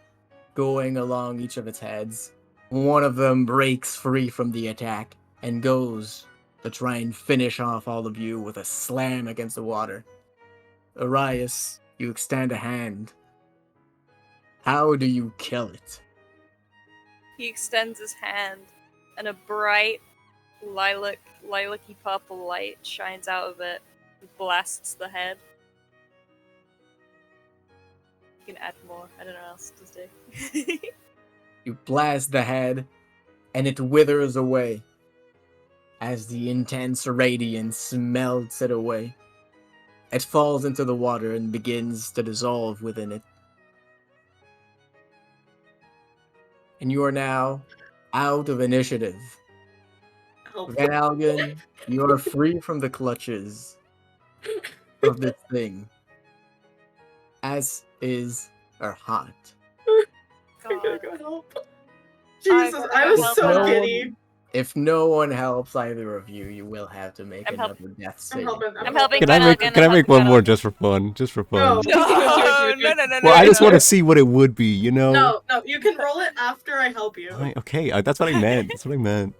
going along each of its heads, one of them breaks free from the attack and goes to try and finish off all of you with a slam against the water. Arias, you extend a hand. How do you kill it? He extends his hand, and a bright lilac-y purple light shines out of it and blasts the head. You can add more. I don't know what else to do. You blast the head, and it withers away as the intense radiance melts it away. It falls into the water and begins to dissolve within it. And you are now out of initiative. Help. Van Algen, you are free from the clutches of this thing. As is hot. I God. gotta go help. Jesus, gotta I go was help. so No giddy. If no one helps either of you, you will have to make I'm help- another death I'm save. helping. I'm helping. Can I Van make Algen, can I I'm make helping one Van more Algen. just for fun? Just for No. fun. No, Well, I just want to see what it would be, you know? No, you can roll it after I help you. Okay, that's what I meant. That's what I meant.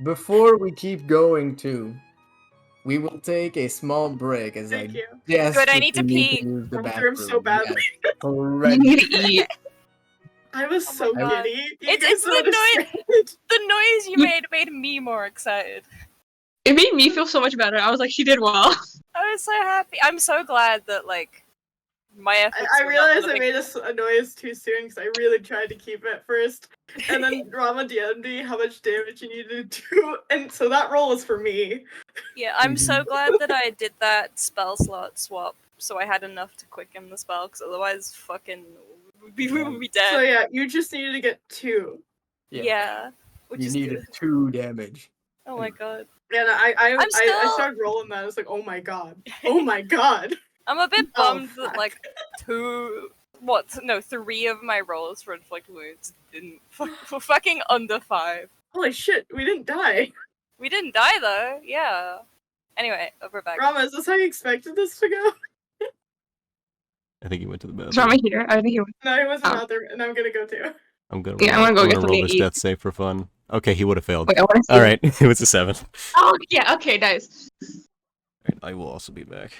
Before we keep going too, we will take a small break as Thank I you. Good, I need to desperately pee. use the I want to bathroom. so badly. Yes, You horrendous. need to eat. I was Oh my so God. giddy. You It's guys the don't understand. The noise you made me more excited. It made me feel so much better. I was like, she did well. I was so happy. I'm so glad that like my efforts I were not realized gonna I be- made a noise too soon because I really tried to keep it first. And then Rama DM'd me how much damage you needed to do. And so that roll was for me. Yeah, I'm so glad that I did that spell slot swap, so I had enough to quicken the spell, because otherwise, fucking, we would be dead. So yeah, you just needed to get 2. Yeah, which You is needed good. 2 damage. Oh my god, And I'm I still- started rolling that. I was like, oh my god. Oh my god. I'm a bit Oh, bummed that fuck. like 3 of my rolls for inflict wounds didn't were fucking under 5. Holy shit, we didn't die. We didn't die though. Yeah. Anyway, we're back. Rama, is this how you expected this to go? I think he went to the Is bathroom. Rama here? I think he was. No, he wasn't Oh. out there, and I'm gonna go too. I'm gonna Yeah, roll, I'm gonna go I'm get gonna roll something this to eat. death save for fun. Okay, he would have failed. Wait, I want to see. All right, it was a 7. Oh yeah. Okay, nice. Alright, I will also be back.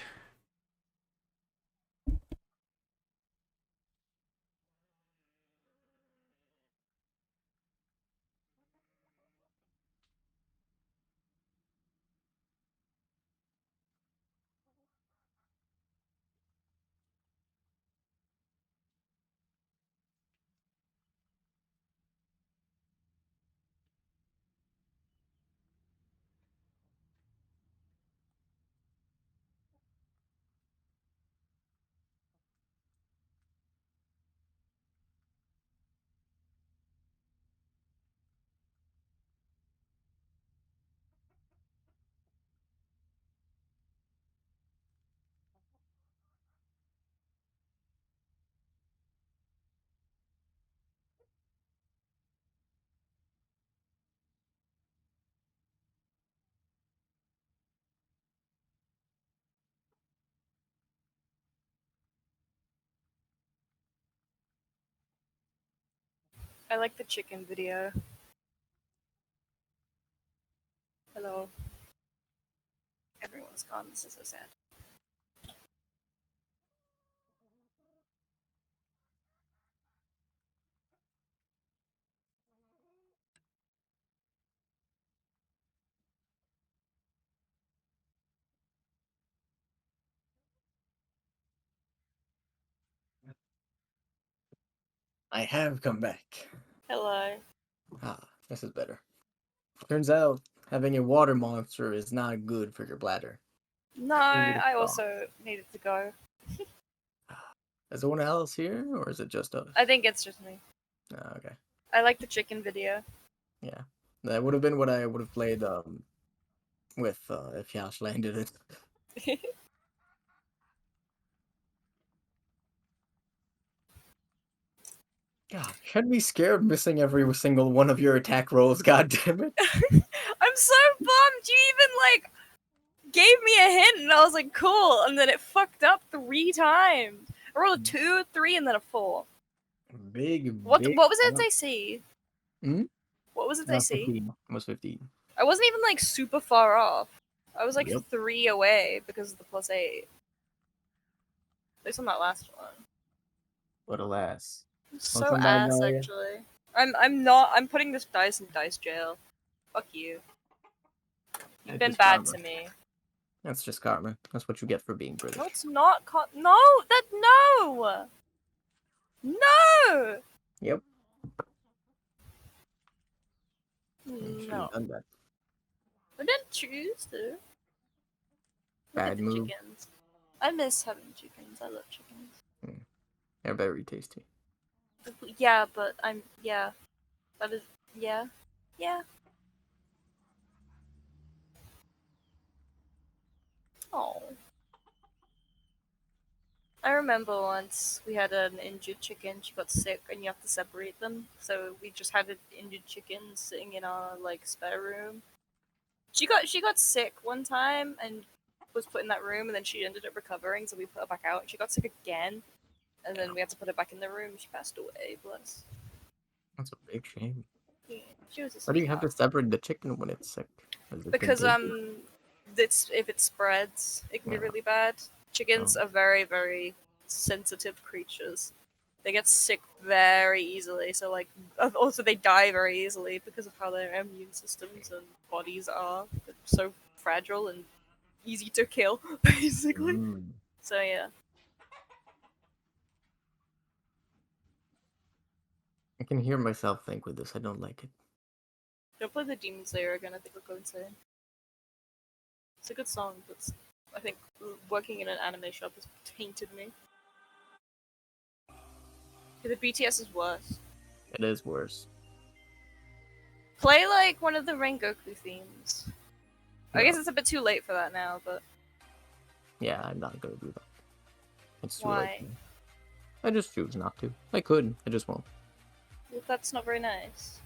I like the chicken video. Hello. Everyone's gone. This is so sad. I have come back. Hello. Ah, this is better. Turns out having a water monster is not good for your bladder. No, Leave it I off. also needed to go. Is anyone else here, or is it just us? I think it's just me. Ah, okay. I like the chicken video. Yeah. That would have been what I would have played with if Yash landed it. God, should be scared missing every single one of your attack rolls, god damn it. I'm so bummed you even like gave me a hint and I was like, cool, and then it fucked up 3 times. I rolled a 2, 3, and then a 4. Big, What big. was its AC? Hmm? What was its No, AC? 15. It was 15. I wasn't even like super far off. I was like Yep. 3 away because of the +8. At least on that last one. But alas. So Welcome back, ass Dahlia. actually. I'm putting this dice in dice jail. Fuck you. You've That's been just bad karma. to me. That's just karma. That's what you get for being British. No, it's not. No, no. No. Yep. You should No. have done that. I didn't choose to. Look Bad at the move. chickens. I miss having chickens. I love chickens. They're very tasty. Yeah, but yeah. That is yeah. Yeah. Oh. I remember once we had an injured chicken. She got sick, and you have to separate them. So we just had an injured chicken sitting in our like spare room. She got sick one time and was put in that room, and then she ended up recovering. So we put her back out. She got sick again, and then we had to put her back in the room. She passed away. Bless. That's a big shame. Yeah, she was a Why do you have to sweetheart. separate the chicken when it's sick? Is it Because contagious? if it spreads, it can be Yeah. really bad. Chickens Oh. are very, very sensitive creatures. They get sick very easily, so like also they die very easily because of how their immune systems and bodies are. They're so fragile and easy to kill, basically. Mm. So yeah. I can hear myself think with this. I don't like it. Don't play the Demon Slayer again, I think I'll go insane. It's a good song, but I think working in an anime shop has tainted me. The BTS is worse. It is worse. Play like one of the Rengoku themes. I No. guess it's a bit too late for that now, but Yeah, I'm not gonna do that. It's too why? late. I just choose not to. I could. I just won't. Well, that's not very nice.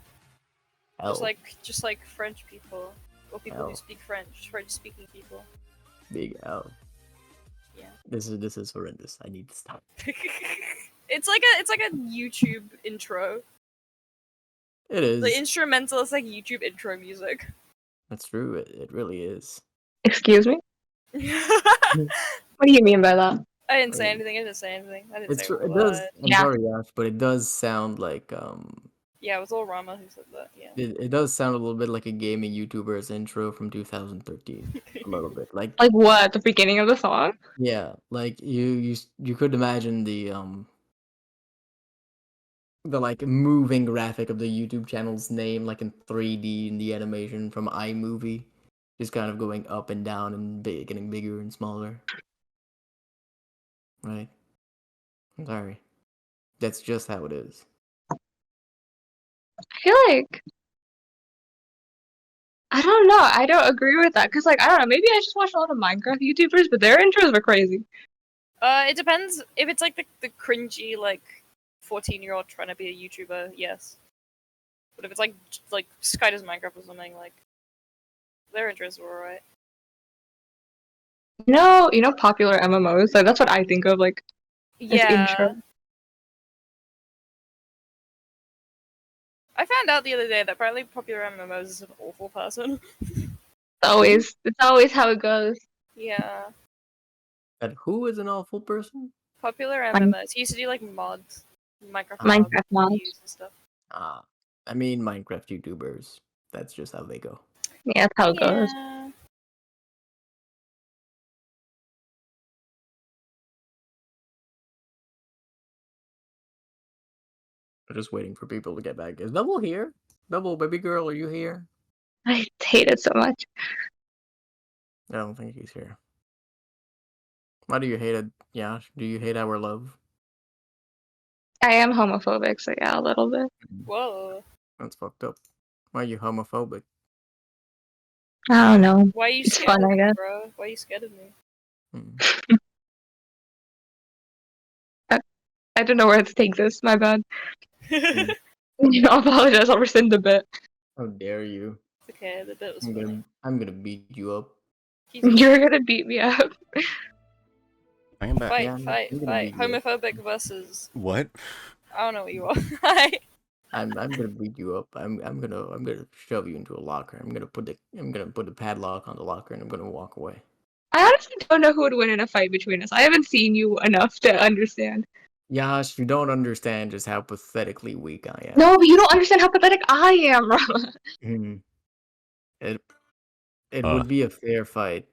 Hell. Just like French people or people who Hell. speak French, French-speaking people. Big L. Yeah. This is horrendous. I need to stop. it's like a YouTube intro. It is. The instrumental is like YouTube intro music. That's true. It really is. Excuse me? What do you mean by that? I didn't say anything. I didn't say anything. I didn't It's say it a does. word. I'm Yeah. sorry, Yash, but it does sound like Yeah, it was all Rama who said that. Yeah. it does sound a little bit like a gaming YouTuber's intro from 2013. A little bit like Like what? The beginning of the song? yeah, like you could imagine the like moving graphic of the YouTube channel's name like in 3D in the animation from iMovie, just kind of going up and down and getting bigger and smaller. Right? I'm sorry. That's just how it is. I feel like I don't know. I don't agree with that because, like, I don't know. Maybe I just watch a lot of Minecraft YouTubers, but their intros are crazy. It depends. If it's like the cringy like 14-year-old trying to be a YouTuber, yes. But if it's like Sky does Minecraft or something, like their intros were alright. You know, popular MMOs. Like that's what I think of. Like, as Yeah. intro. I found out the other day that apparently popular MMOs is an awful person. It's always how it goes. Yeah. And who is an awful person? Popular Mine- MMOs. He used to do like mods. Minecraft Minecraft mods. reviews and stuff. I mean Minecraft YouTubers. That's just how they go. Yeah, that's how it goes. Yeah. We're just waiting for people to get back. Is Double here? Double baby girl, are you here? I hate it so much. I don't think he's here. Why do you hate it, Yash? Do you hate our love? I am homophobic, so yeah, a little bit. Whoa. That's fucked up. Why are you homophobic? I don't know. Why are you It's scared fun, of I me, guess. bro? Why are you scared of me? Hmm. I don't know where to take this. My bad. Hmm. I apologize. I'll rescind a bit. How dare you? Okay, the bit was funny. I'm gonna beat you up. You're gonna beat me up. I am back. Fight, Yeah, fight, I'm gonna fight. beat you up. Homophobic versus What? I don't know what you are. Hi. I'm gonna beat you up. I'm gonna shove you into a locker. I'm gonna put a padlock on the locker and I'm gonna walk away. I honestly don't know who would win in a fight between us. I haven't seen you enough to understand. Yash, you don't understand just how pathetically weak I am. No, but you don't understand how pathetic I am, Rama. Mhm. It Uh. would be a fair fight.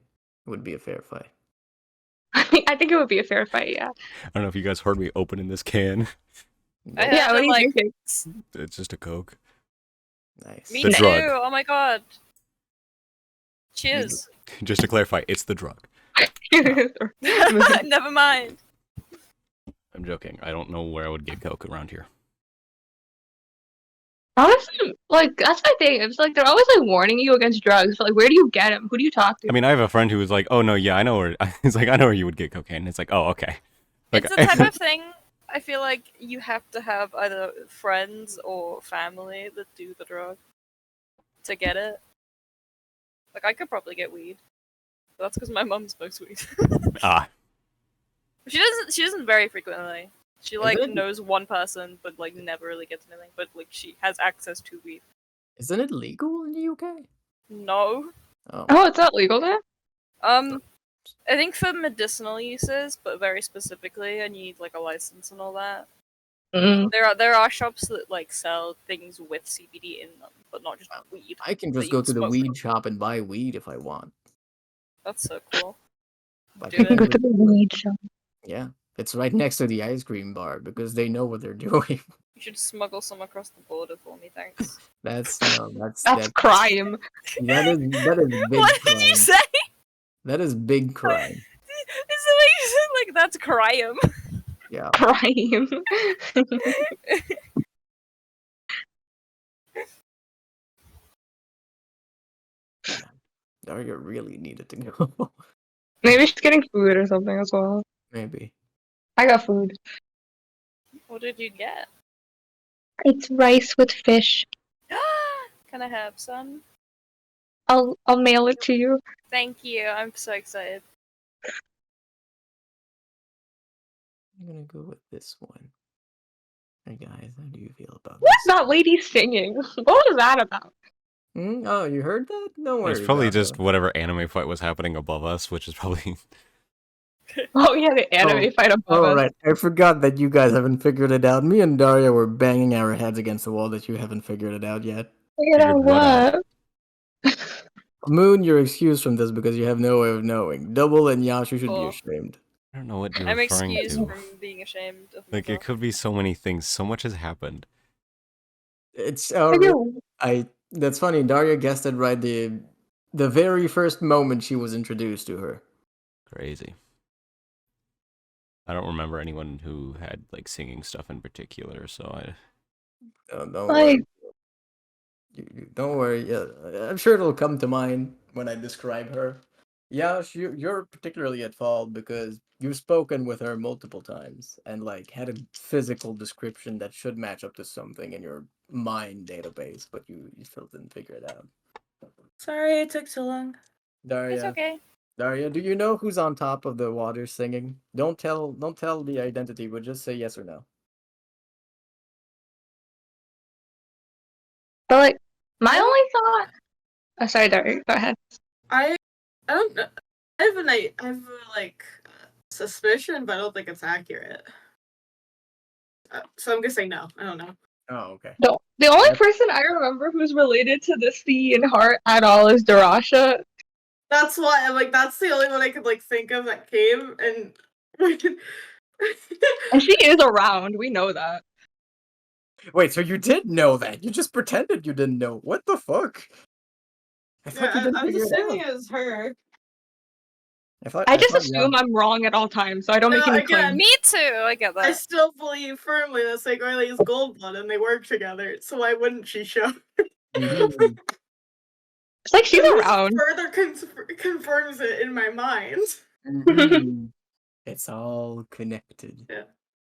It would be a fair fight. I think it would be a fair fight, yeah. I don't know if you guys heard me opening this can. I Nope. Yeah, had what to, do you like, think? It's just a Coke. Nice. Me The too. drug. Oh my god. Cheers. Just to clarify, it's the drug. Never mind. I'm joking. I don't know where I would get Coke around here. Honestly, like, that's my thing. It's like they're always like warning you against drugs, but like, where do you get them? Who do you talk to? I mean, I have a friend who was like, "Oh no, yeah, I know where." He's like, "I know where you would get cocaine." It's like, "Oh, okay." Like, It's the type of thing I feel like you have to have either friends or family that do the drug to get it. Like I could probably get weed. But that's because my mum smokes weed. ah, She doesn't very frequently. She like Isn't it- knows one person but like never really gets anything. But like she has access to weed. Isn't it legal in the UK? No. Oh, Oh, it's not legal there? I think for medicinal uses, but very specifically, I need like a license and all that. Mm. There are shops that like sell things with CBD in them, but not just weed. I can that just you go can to the smoke. weed shop and buy weed if I want. That's so cool. Like, Do I can go it. to the weed shop. yeah, it's right next to the ice cream bar because they know what they're doing. You should smuggle some across the border for me, thanks. That's That's crime. that is big What did you crime. say? That is big crime. Is the way you said like that's crime? Yeah. Crime. Daria really needed to go. Maybe she's getting food or something as well. Maybe. I got food. What did you get? It's rice with fish. Can I have some? I'll mail it to you. Thank you. I'm so excited. I'm gonna go with this one. Hey guys, how do you feel about What's this? that lady singing? What was that about? Oh, you heard that? Don't worry. It's probably about just it. whatever anime fight was happening above us, which is probably Oh yeah, the anime fight above Oh us. right, I forgot that you guys haven't figured it out. Me and Daria were banging our heads against the wall that you haven't figured it out yet. Figured out Figured what out? what? Moon, you're excused from this because you have no way of knowing. Double and Yashu should be Cool. ashamed. I don't know what you're I'm referring excused to. from being ashamed of Like, it myself. could be so many things. So much has happened. It's Figure- that's funny. Daria guessed it right the very first moment she was introduced to her. Crazy. I don't remember anyone who had, like, singing stuff in particular, so I... Don't Like- worry. Don't worry. Yeah, I'm sure it'll come to mind when I describe her. Yash, you're particularly at fault because you've spoken with her multiple times and like had a physical description that should match up to something in your mind database, but you still didn't figure it out. Sorry it took so long. Daria, It's okay. Daria, do you know who's on top of the water singing? Don't tell the identity, but just say yes or no. But like, my only thought. Oh, sorry, Daria. Go ahead. I don't know. I have a like suspicion, but I don't think it's accurate. So I'm gonna say no. I don't know. Oh, okay. No, the only Yep. person I remember who's related to the sea and heart at all is Darasha. That's why I'm like that's the only one I could like think of that came and. And she is around. We know that. Wait, so you did know that? You just pretended you didn't know. What the fuck? I thought you didn't I was figure it assuming out. it was her. I just thought assume I'm wrong at all times, so I don't make No, any again, claims. Me too. I get I that. still believe firmly that St. Riley is gold blood and they work together. So why wouldn't she show? Mhm. It's like she's This around. further confirms it in my mind. Mhm. It's all connected. Yeah.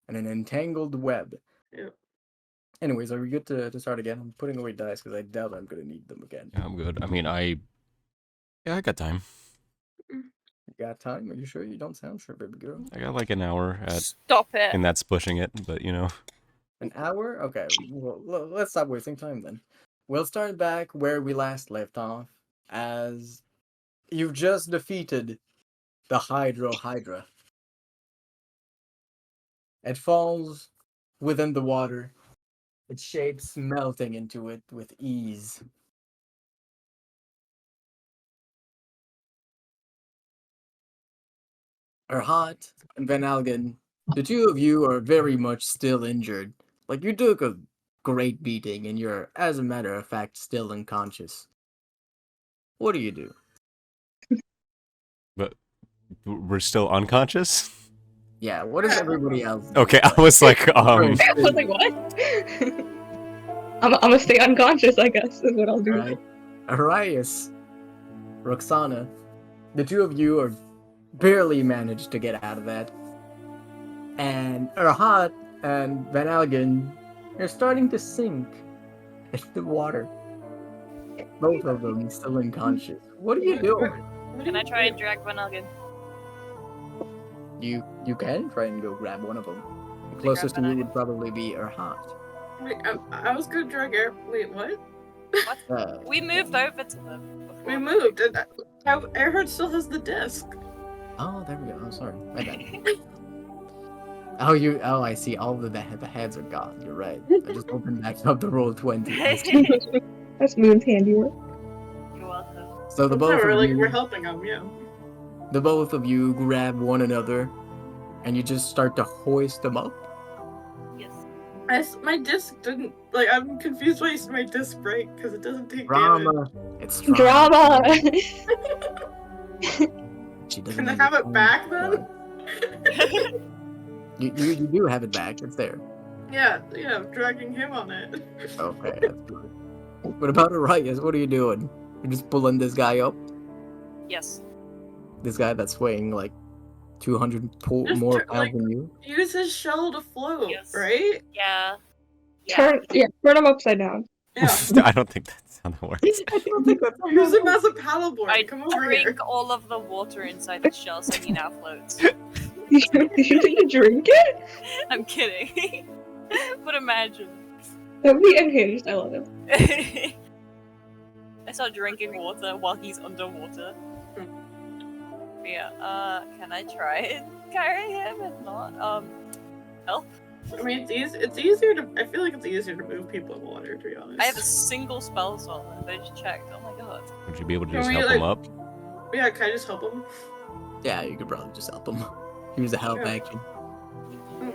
And an entangled web. Yeah. Anyways, are we good to start again? I'm putting away dice because I doubt I'm gonna need them again. Yeah, I'm good. I mean, Yeah, I got time. You got time? Are you sure? You don't sound sure, baby girl. I got like an hour Stop it. and that's pushing it, but you know. An hour? Okay, well, let's stop wasting time then. We'll start back where we last left off, as you've just defeated the Hydra. It falls within the water, its shapes melting into it with ease. Erhat and Van Algen, the two of you are very much still injured. Like, you took a great beating and you're, as a matter of fact, still unconscious. What do you do? But we're still unconscious? Yeah, what does everybody else do? Okay, I was like, I was like, what? I'm gonna stay unconscious, I guess, is what I'll do. Alright. Arias, Roxana, the two of you are barely managed to get out of that. And Erhat and Van Algen are starting to sink into the water. Both of them still unconscious. What are you doing? Can I try and drag Van Elgin? You can try and go grab one of them. The closest to you would probably be Erhat. Wait, I was gonna drag air. Wait, what? We moved over to them. We moved. And Earhart still has the disc. Oh, there we go. Oh, sorry. My bad. Oh, I see. All the heads are gone. You're right. I just opened back up the roll 20. I see. That's Moon's handiwork. You're welcome. So the No, both of we're you, helping him, yeah. the both of you grab one another, and you just start to hoist them up. Yes. My disc didn't I'm confused why my disc break because it doesn't take damage. Drama. It's drama. Drama! She doesn't Can I have it understand. back then? You do have it back. It's there. Yeah, I'm dragging him on it. Okay, that's good. What about Arias? What are you doing? You're just pulling this guy up? Yes. This guy that's weighing like 200 Just more tur- pounds like- than you? Use his shell to float, Yes. right? Yeah. Turn him upside down. Yeah. I don't think that's how that works. I don't think that's Use him as a paddleboard. I Come over here. drink all of the water inside the shell, so he now floats. Did you drink it? I'm kidding. But imagine. That would be unhinged. I love it. I start drinking water while he's underwater. Yeah, can I try and carry him? If not, help? I mean, it's easier to. I feel like it's easier to move people in water, to be honest. I have a single spell slot, and I just checked. Oh my god. Would you be able to Can just we, help him up? Yeah, can I just help him? Yeah, you could probably just help him. Use a help Yeah. action. Yeah.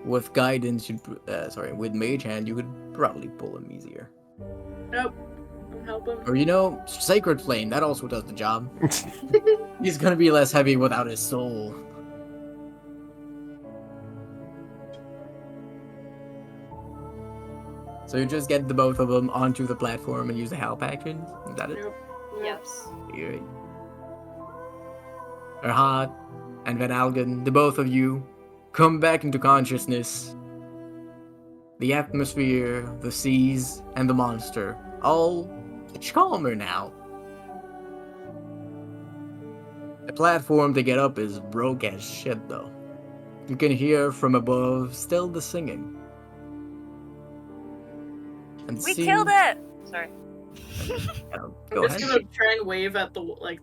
With guidance, with mage hand, you could probably pull him easier. Nope. I'm helping. Or sacred flame, that also does the job. He's gonna be less heavy without his soul. So you just get the both of them onto the platform and use the help action? Is that it? Nope. Yes. Alright. Erhat and Van Algen, the both of you, come back into consciousness. The atmosphere, the seas, and the monster, all much calmer now. The platform to get up is broke as shit, though. You can hear from above still the singing. And We see- killed it! Sorry. Go I'm just ahead. gonna try and wave at the like,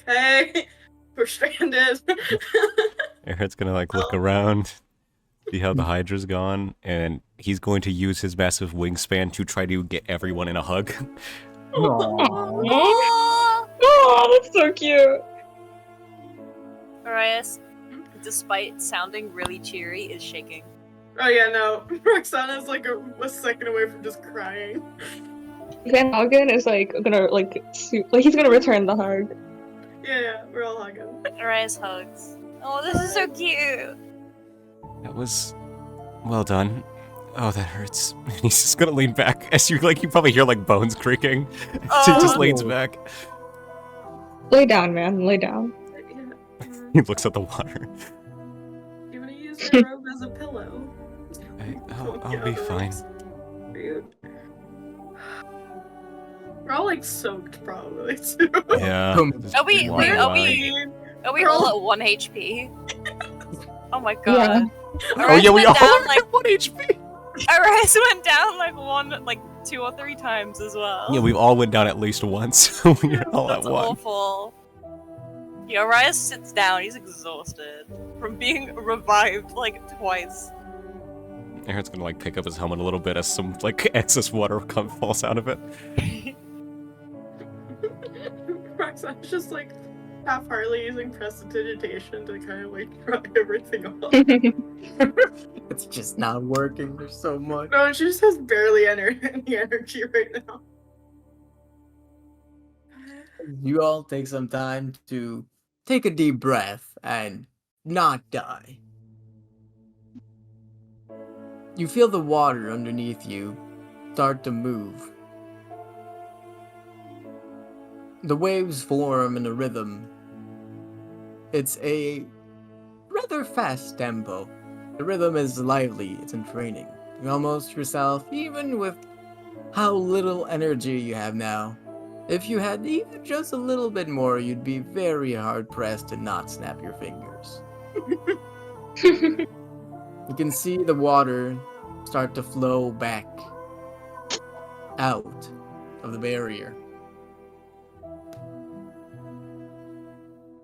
hey, we're stranded. Erhart's gonna look around, see how the Hydra's gone, and he's going to use his massive wingspan to try to get everyone in a hug. Aww. Oh! Oh, that's so cute. Arias, despite sounding really cheery, is shaking. Oh yeah, no. Roxana's like a second away from just crying. Van Algen is gonna he's gonna return the hug. Yeah, we're all hugging. Arias hugs. Oh, this is so cute! That was well done. Oh, that hurts. He's just gonna lean back as you probably hear bones creaking. So he just leans back. Lay down, man. Lay down. Yeah. He looks at the water. You wanna use my robe as a pillow? I'll be fine. Rude. We're all soaked probably too. Yeah. Are we We're all all- at 1 HP? Oh my god. Yeah. Oh yeah, we all down have 1 HP. Arias went down 2 or 3 times as well. Yeah, we all went down at least once. We're all That's at one. awful. Yeah, Arias sits down, he's exhausted from being revived twice. Erhart's gonna pick up his helmet a little bit as some excess water falls out of it. Roxanne's just half-heartedly using prestidigitation to kind of dry everything off. It's just not working. There's so much. No, she just has barely any energy right now. You all take some time to take a deep breath and not die. You feel the water underneath you start to move. The waves form in a rhythm. It's a rather fast tempo. The rhythm is lively, it's in training. You almost yourself, even with how little energy you have now. If you had even just a little bit more, you'd be very hard-pressed to not snap your fingers. You can see the water start to flow back out of the barrier.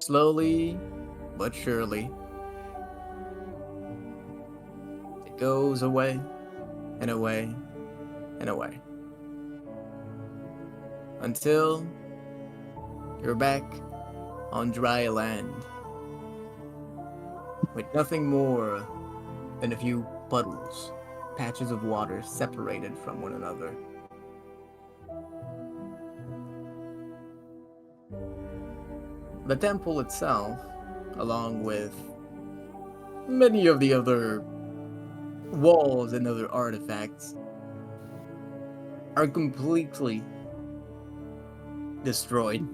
Slowly but surely, it goes away and away and away. Until you're back on dry land with nothing more than a few puddles, patches of water separated from one another. The temple itself, along with many of the other walls and other artifacts, are completely destroyed.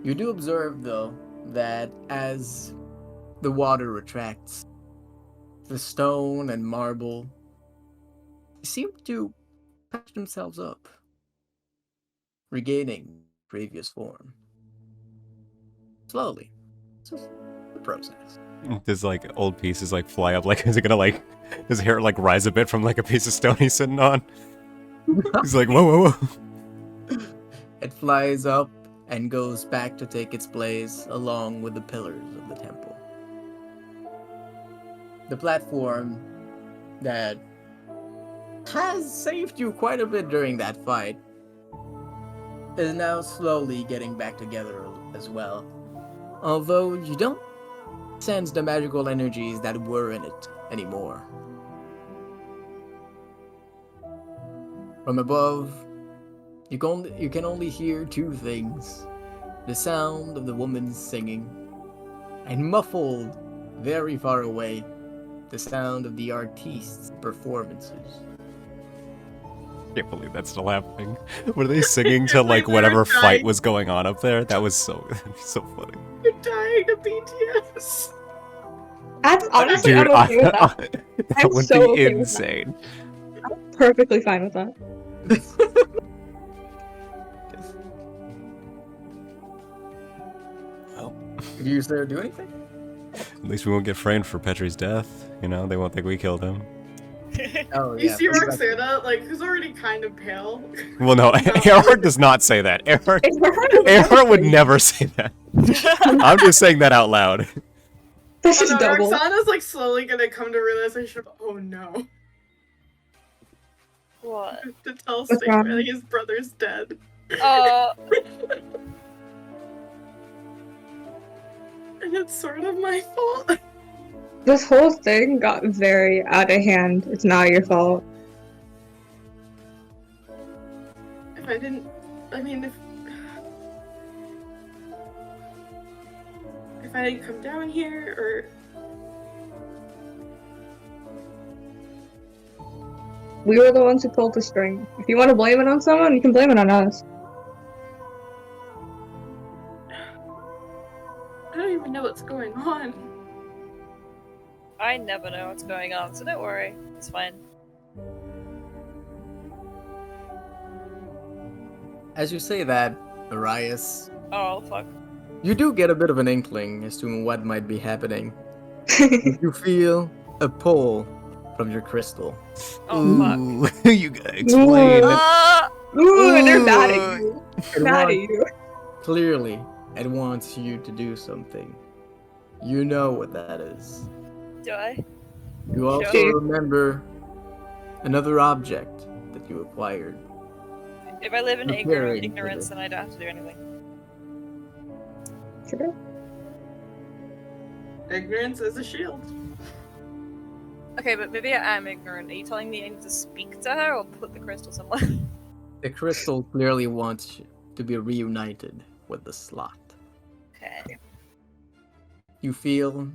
You do observe, though, that as the water retracts, the stone and marble seem to patch themselves up, regaining previous form. Slowly. It's just the process. Does like old pieces like fly up? Like, is it gonna like his hair like rise a bit from like a piece of stone he's sitting on? He's like, whoa, whoa, whoa. It flies up and goes back to take its place along with the pillars of the temple. The platform that has saved you quite a bit during that fight is now slowly getting back together as well. Although you don't sense the magical energies that were in it anymore. From above, you can only hear two things: the sound of the woman singing, and muffled, very far away, the sound of the artistes' performances. I can't believe that's still happening. Were they singing to like whatever fight was going on up there? That was so funny. You're dying to BTS. That's honestly, Dude, I'm okay with that. that I'm would so be okay with insane. I'm perfectly fine with that. Well, Did you do anything? at least we won't get framed for Petri's death. You know, they won't think we killed him. Oh, You yeah. see Roxana, like, who's already kind of pale. Well, no, Earhart does not say that. Earhart would never say that. I'm just saying that out loud. That's Oh just no, double. Roxana's like slowly gonna come to realization of, oh no. What? To tell What's Sting wrong? really his brother's dead. And it's sort of my fault. This whole thing got very out of hand. It's not your fault. If I didn't, I mean, if I didn't come down here, or We were the ones who pulled the string. If you want to blame it on someone, you can blame it on us. I don't even know what's going on. I never know what's going on, so don't worry. It's fine. As you say that, Arias, Oh, fuck. you do get a bit of an inkling as to what might be happening. You feel a pull from your crystal. Oh, fuck. Ooh, you gotta explain. Ah! Ooh, they're mad at Ooh. you. It Mad at wants- you. Clearly, it wants you to do something. You know what that is. Do I? You also Sure. remember another object that you acquired. If I live in Preparing for ignorance, this. then I don't have to do anything. Sure. Ignorance is a shield. Okay, but maybe I am ignorant. Are you telling me I need to speak to her or put the crystal somewhere? The crystal clearly wants you to be reunited with the slot. Okay. You feel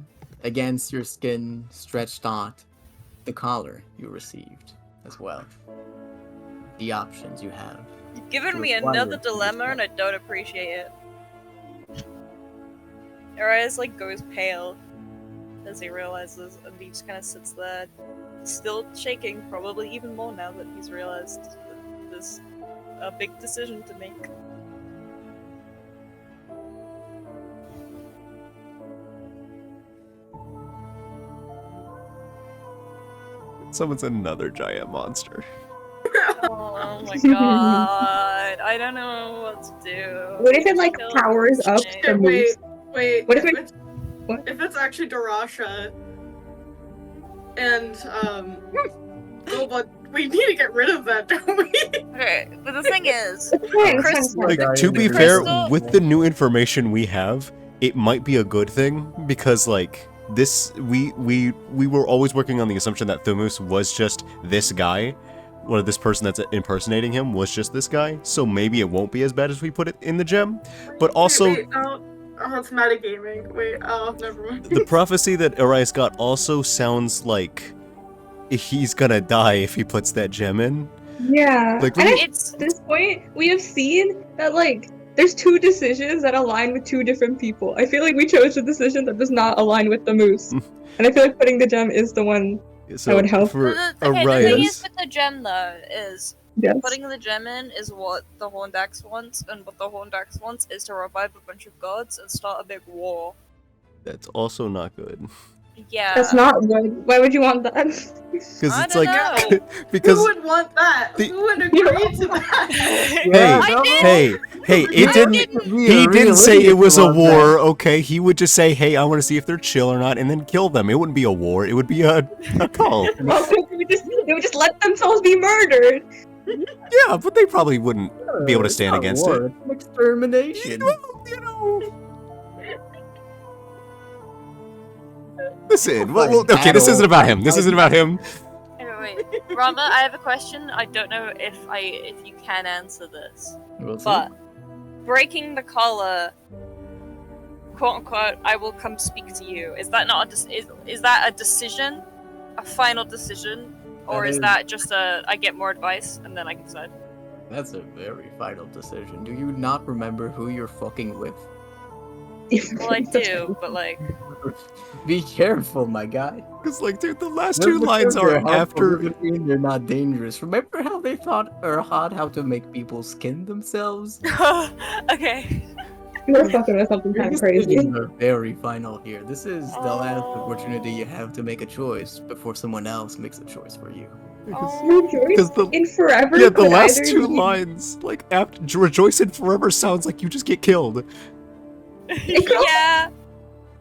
against your skin, stretched out, the collar you received as well. The options you have. You've given To me acquire another this dilemma and I one. don't appreciate it. Arias like goes pale as he realizes, and he just kind of sits there, still shaking, probably even more now that he's realized that there's a big decision to make. Someone's another giant monster. Oh my god. I don't know what to do. What if it like Kill powers the up snake. the moose? Wait. What if If it's actually Darasha, and Gobot, we need to get rid of that, don't we? Okay, but the thing is, It's fine, it's Chris- fine, it's fine. Like, to be Crystal- fair, with the new information we have, it might be a good thing because like this, we were always working on the assumption that Thumus was just this guy, or this person that's impersonating him was just this guy. So maybe it won't be as bad as we put it in the gem. But also, Wait, oh, it's metagaming. Wait, oh, never mind. the prophecy that Arias got also sounds like he's gonna die if he puts that gem in. Yeah. Like, And when at it's this point, we have seen that like there's two decisions that align with two different people. I feel like we chose a decision that does not align with the moose. And I feel like putting the gem is the one. So would help. for the thing is Arias, with the gem though is Yes. putting the gem in is what the Horndax wants, and what the Horndax wants is to revive a bunch of gods and start a big war. that's also not good. Yeah. That's not good. Why would you want that? Because I it's don't like know. because Who would want that? the- Who would agree to that? hey, it didn't. He didn't say it was a war, okay? He would just say, hey, I want to see if they're chill or not, and then kill them. It wouldn't be a war. It would be a call. They would just let themselves be murdered. Yeah, but they probably wouldn't be able to stand against it. It's an extermination. You know. Listen, well, okay, this isn't about him. This isn't about him. Anyway, wait. Rama, I have a question. I don't know if you can answer this. We'll see. But breaking the collar, quote unquote, I will come speak to you. Is that not is that a decision, a final decision, or That is is- that just I get more advice and then I can decide? That's a very final decision. Do you not remember who you're fucking with? Well, I do, but like, Be careful, my guy. Because, like, dude, the last Just two because lines they're are helpful after. doesn't mean they're not dangerous. Remember how they thought Erhad how to make people skin themselves? okay. You're fucking with something Your kind of crazy. decisions are very final here. This is the last Oh. opportunity you have to make a choice before someone else makes a choice for you. Rejoice the in forever. yeah, the could last either two be- lines, like, after rejoice in forever sounds like you just get killed. It could also- Yeah.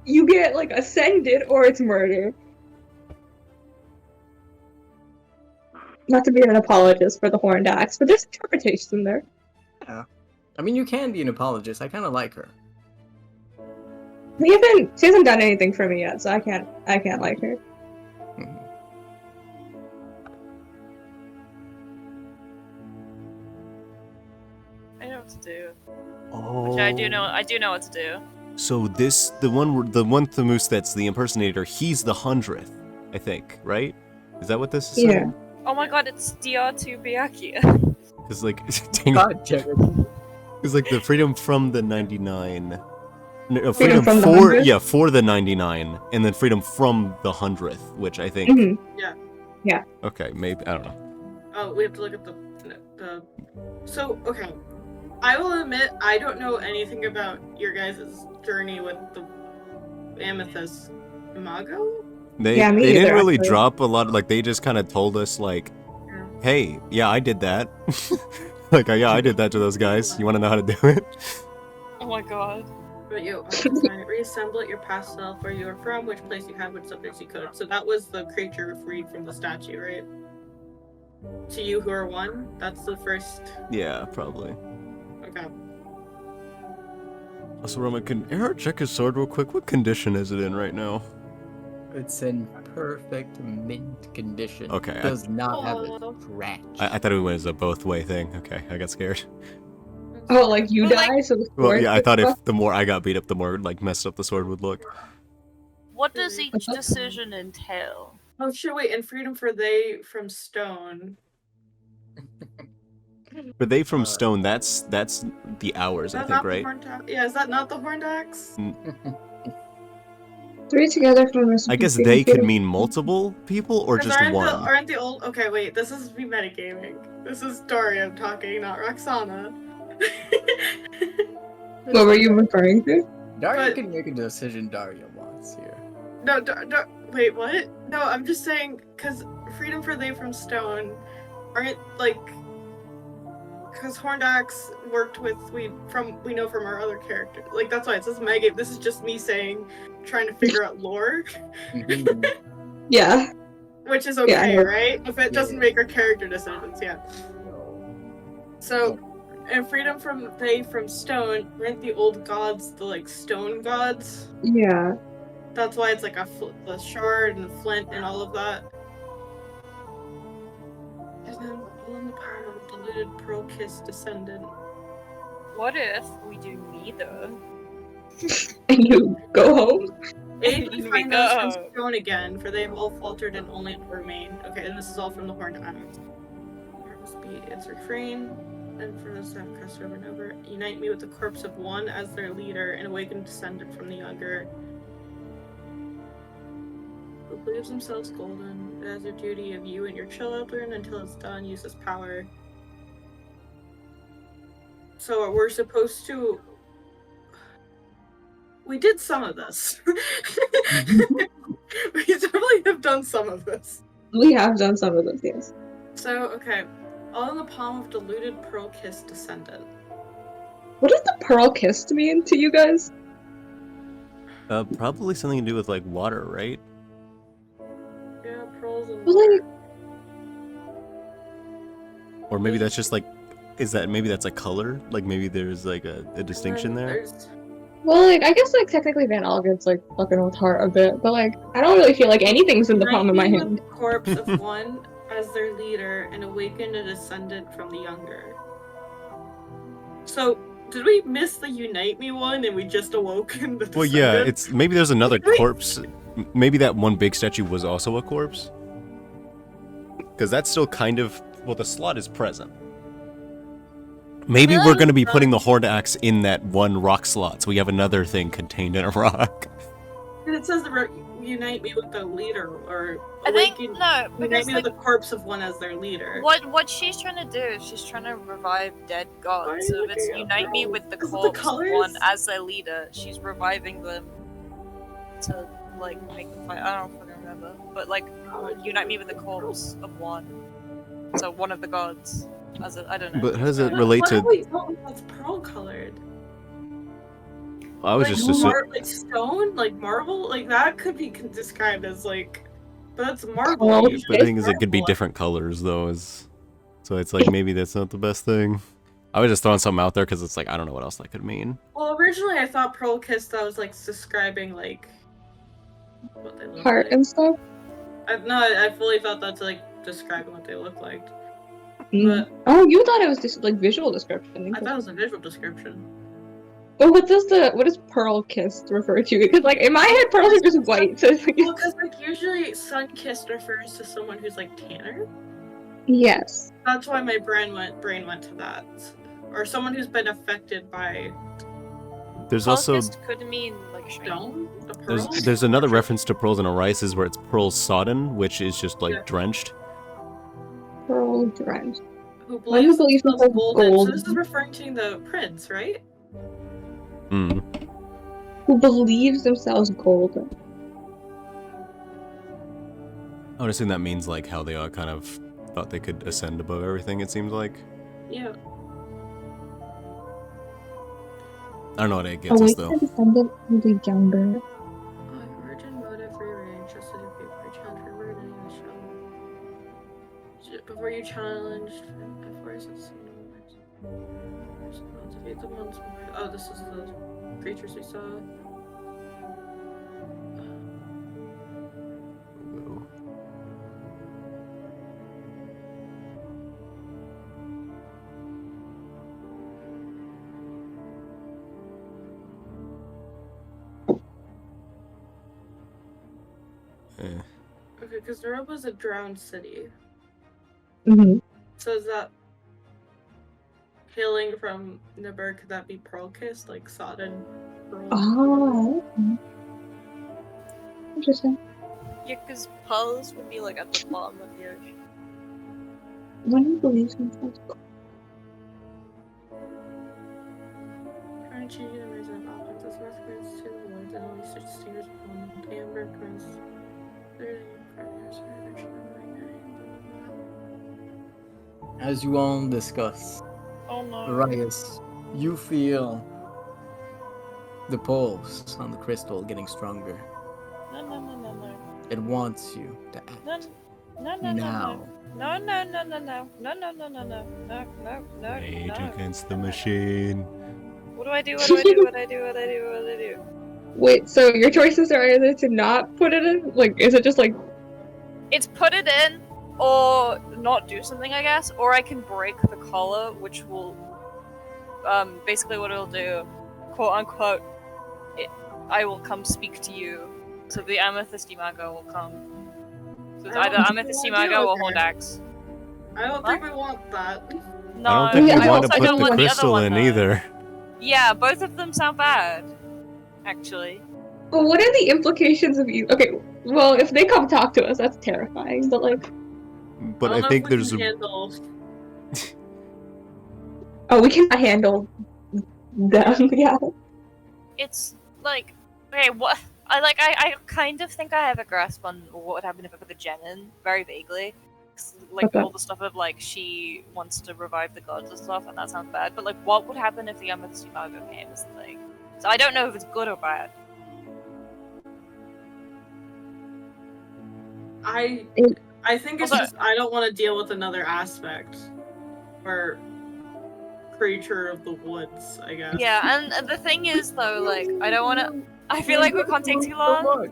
You get like ascended or it's murder. Not to be an apologist for the horned axe, but there's interpretation in there. I mean, you can be an apologist. I kind of like her. She hasn't done anything for me yet, so I can't like her. Mhm. I know what to do. Oh. Actually, I do know what to do. So the one Thamus that's the impersonator, he's the 100th, I think, right? Is that what this is? Yeah. Oh my god, it's DR2 Byakuya. Because, like, dang it. God, Jared. It's like the freedom from the 99. No, Freedom freedom from the for 100? yeah, for the 99, and then freedom from the 100th, which I think. Mhm. Okay, maybe I don't know. Oh, we have to look at the. So, okay. I will admit, I don't know anything about your guys' journey with the Amethyst Imago? They Yeah, me they didn't either, really actually. drop a lot. Like they just kind of told us like, Yeah. hey, yeah, I did that. Like, yeah, I did that to those guys. You want to know how to do it? Oh my god. But you reassemble your past self, where you were from, which place you had, which subjects you could. So that was the creature freed from the statue, right? To you who are one? That's the first. Yeah, probably. Okay. Also, Roman, can Eric check his sword real quick? What condition is it in right now? It's in perfect mint condition. Okay, I- Does not have Aw. a scratch. I thought it was a both way thing. Okay, I got scared. Oh, like you But, like- die, so the Well, sword yeah, I gets thought if fucked? the more I got beat up, the more like messed up the sword would look. What does each decision entail? Oh shit! Wait, and freedom for they from stone. But they from stone, that's the hours, Is I that think, not right? the horned Yeah, is that not the horned axe? Three together from the I guess they could mean multiple people or 'Cause just aren't one. aren't the old? Okay, wait. This is me metagaming. This is Daria talking, not Roxana. What were you referring to? Daria But- can make a decision Daria wants here. No, wait, what? No, I'm just saying, because freedom for they from stone aren't like, because Horned Axe worked with we know from our other characters. Like that's why it says Megan. This is just me saying, trying to figure out lore, Mhm. Yeah. which is Yeah, I okay, know. right? If it doesn't Yeah. make our character decisions, yeah. No. So, and freedom from stone, weren't the old gods the like stone gods? Yeah. That's why it's like the shard and flint and all of that. And then all in the power of a diluted pearl kiss descendant. What if we do neither? And you go home? Aid we We find those from go. stone again, for they have all faltered and only remain. Okay, and this is all from the Horned Axe. There must be its refrain. And for those that have crossed over and over, unite me with the corpse of one as their leader, and awaken descendant from the younger. Who believes themselves golden, it has their duty of you and your children until it's done, use this power. So we're supposed to. We did some of this. We definitely have done some of this. We have done some of those, yes. So, okay. All in the palm of diluted pearl kiss descendant. What does the pearl kiss mean to you guys? Probably something to do with like water, right? Yeah, pearls and Well, water. Or maybe that's just like, maybe that's a color? Like maybe there's like a distinction there? Well, like, I guess, like, technically Van Algen's, like, fucking with heart a bit, but, like, I don't really feel like anything's in the palm of my Unite me hand. with the corpse of one as their leader and awaken a descendant from the younger. So, did we miss the Unite Me one and we just awoken the descendant? Well, yeah, maybe there's another corpse. Maybe that one big statue was also a corpse. Because that's still kind of, well, the slot is present. Maybe we're going to be putting the Horned Axe in that one rock slot, so we have another thing contained in a rock. And it says unite me with the leader, or I think awaken, no, unite because me like, with the corpse of one as their leader. what she's trying to do is she's trying to revive dead Why are gods. you So if it's looking at unite me those? with the Is it the corpse of colours? one as their leader, she's reviving them to like make them fight. I don't fucking remember, but like unite me with the corpse of one. So one of the gods. I don't know. But how does it relate Why to... don't we tell them that's pearl colored? I was Like, just assuming... like stone, like marble, like that could be described as like, but that's marble. Well, Usually But the thing is, it could be marble. different colors, though. So it's like, maybe that's not the best thing. I was just throwing something out there, because it's like, I don't know what else that could mean. Well, originally I thought pearl kiss that was like describing like what they look Heart like. and stuff? I fully thought that's like describing what they look like. Mm. But Oh, you thought it was just, like, visual description. I thought it was a visual description. Well, what does pearl kiss refer to? Because, like, in my head, pearls are just white, so... Well, because like usually sun kissed refers to someone who's like tanner. Yes. That's why my brain went to that, or someone who's been affected by There's also... Focused could mean like shiny. stone. A pearl. There's another reference to pearls in a rice, is where it's pearls sodden, which is just, like, Yeah. drenched. Pearl drenched. Who Why do you believes believe themselves themselves golden. So gold? this is referring to the prince, right? Mm. Who believes themselves golden. I would assume that means, like, how they all kind of thought they could ascend above everything, it seems like. Yeah. I don't know what it gets us, though. Awaken a descendant from the younger. Virgin motive rearrange just to defeat for challenge for murdering the shell. Before you challenged, before it's defeat the ones. Oh, this is the creatures we saw. Okay, because Naropa's a drowned city. Mm-hmm. So is that hailing from Nibur? Could that be pearl kissed, like sodden pearl? Oh, okay. Interesting. Yeah, because pearls would be like at the bottom of the ocean. When he believes themselves golden. Trying to change the reason of objects as reference to the words and only such distinguished from amber comments. 30 partners for additional As you all discuss, Oh no. Arias, you feel the pulse on the crystal getting stronger. No, no, no, no, no. It wants you to No, act. no, no, no, Now. no, no, no, no, no, no, no, no, no, no, no, no, no, Rage no. against the machine. What do I do? What do I do? What do I do? What do I do? What do I do? Wait, so your choices are either to not put it in? Like, is it just like, It's put it in, or not do something, I guess, or I can break the collar, which will, basically what it'll do, quote unquote, I will come speak to you. So the Amethyst Imago will come. So it's I either don't Amethyst think we Imago want or to. Hordax. I don't think we want that. No, I don't think Yeah, we I want to also put don't the want the other crystal one, in though. either. Yeah, both of them sound bad. Actually. well, what are the implications of you? Okay, well, if they come talk to us, that's terrifying, but like, But I I don't know think if we there's can a handle. oh, we cannot handle them, yeah. It's like, okay, what? I kind of think I have a grasp on what would happen if I put the gem in, very vaguely. 'Cause, like, Okay. all the stuff of, like, she wants to revive the gods and stuff, and that sounds bad, but, like, what would happen if the Amethyst Imago came is the thing. So I don't know if it's good or bad. I think it's Also- just I don't want to deal with another aspect or creature of the woods. I guess. Yeah, and the thing is, though, like, I don't want to. I feel like we can't take too long, much.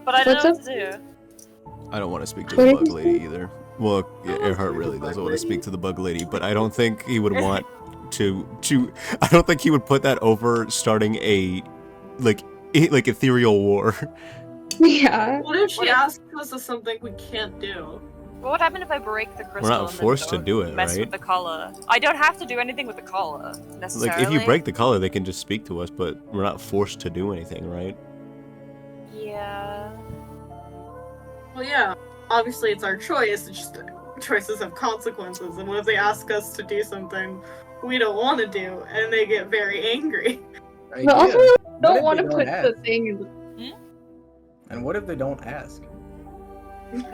but I don't What's know up? what to do. I don't want to speak to What the did bug you lady say? either. Well, I wanna Earhart speak to really the doesn't bug want to speak lady. to the bug lady, but I don't think he would want to. I don't think he would put that over starting a like ethereal war. Yeah. What if she What if- asks us of something we can't do? What would happen if I break the crystal? not and forced to then do it, mess right? with the collar. I don't have to do anything with the collar necessarily. Like if you break the collar, they can just speak to us, but we're not forced to do anything, right? Yeah. Well, yeah. Obviously, it's our choice. It's just choices have consequences. And what if they ask us to do something we don't want to do, and they get very angry? Idea. But also, What don't if want they to don't put ask? the thing in the. And what if they don't ask? That's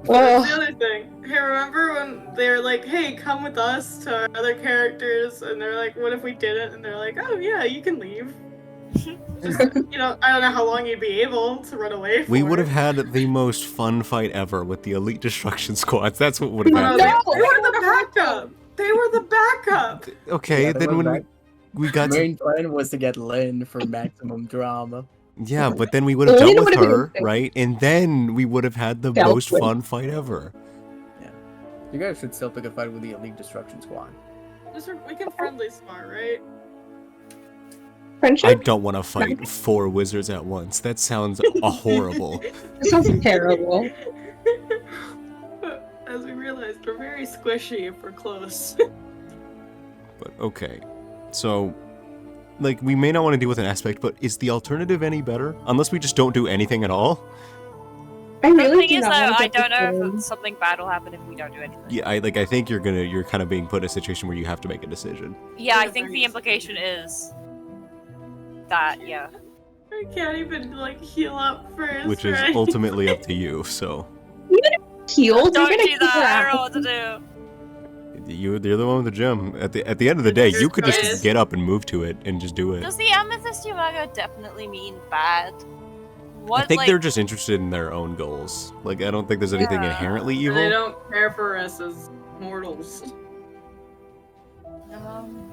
the other thing. Hey, remember when they were like, "Hey, come with us to our other characters," and they're like, "What if we didn't?" And they're like, "Oh yeah, you can leave." Just, I don't know how long you'd be able to run away. We for. would have had the most fun fight ever with the Elite Destruction Squads. That's what would have No, happened. they were the backup. They were the backup. Okay, Yeah, that then was when back- we The got to, main plan was to get Lynn for maximum drama. yeah, but then we would have Well, dealt we with would've been her, okay. right? And then we would have had the Dealt most with. fun fight ever. You guys should still pick a fight with the Elite Destruction Squad. We can friendly spar, right? I Friendship? don't want to fight 4 wizards at once. That sounds horrible. That sounds terrible. But as we realized, we're very squishy if we're close. But okay, so like we may not want to deal with an aspect, but is the alternative any better? Unless we just don't do anything at all. I The really thing do is, not though, want to I get this don't know thing. if something bad will happen if we don't do anything. Yeah, I think you're kind of being put in a situation where you have to make a decision. Yeah, I Yeah, think very the implication is that, yeah. I can't even heal up first. Which is right? ultimately up to you. So Healed? Don't You're gonna do that. heal I don't know out. what to do. you're the one with the gem. At the end of the day, you could Yes. just get up and move to it and just do it. Does the Amethyst Imago definitely mean bad? What, I think like, they're just interested in their own goals. Like I don't think there's anything Yeah. inherently They evil. don't care for us as mortals.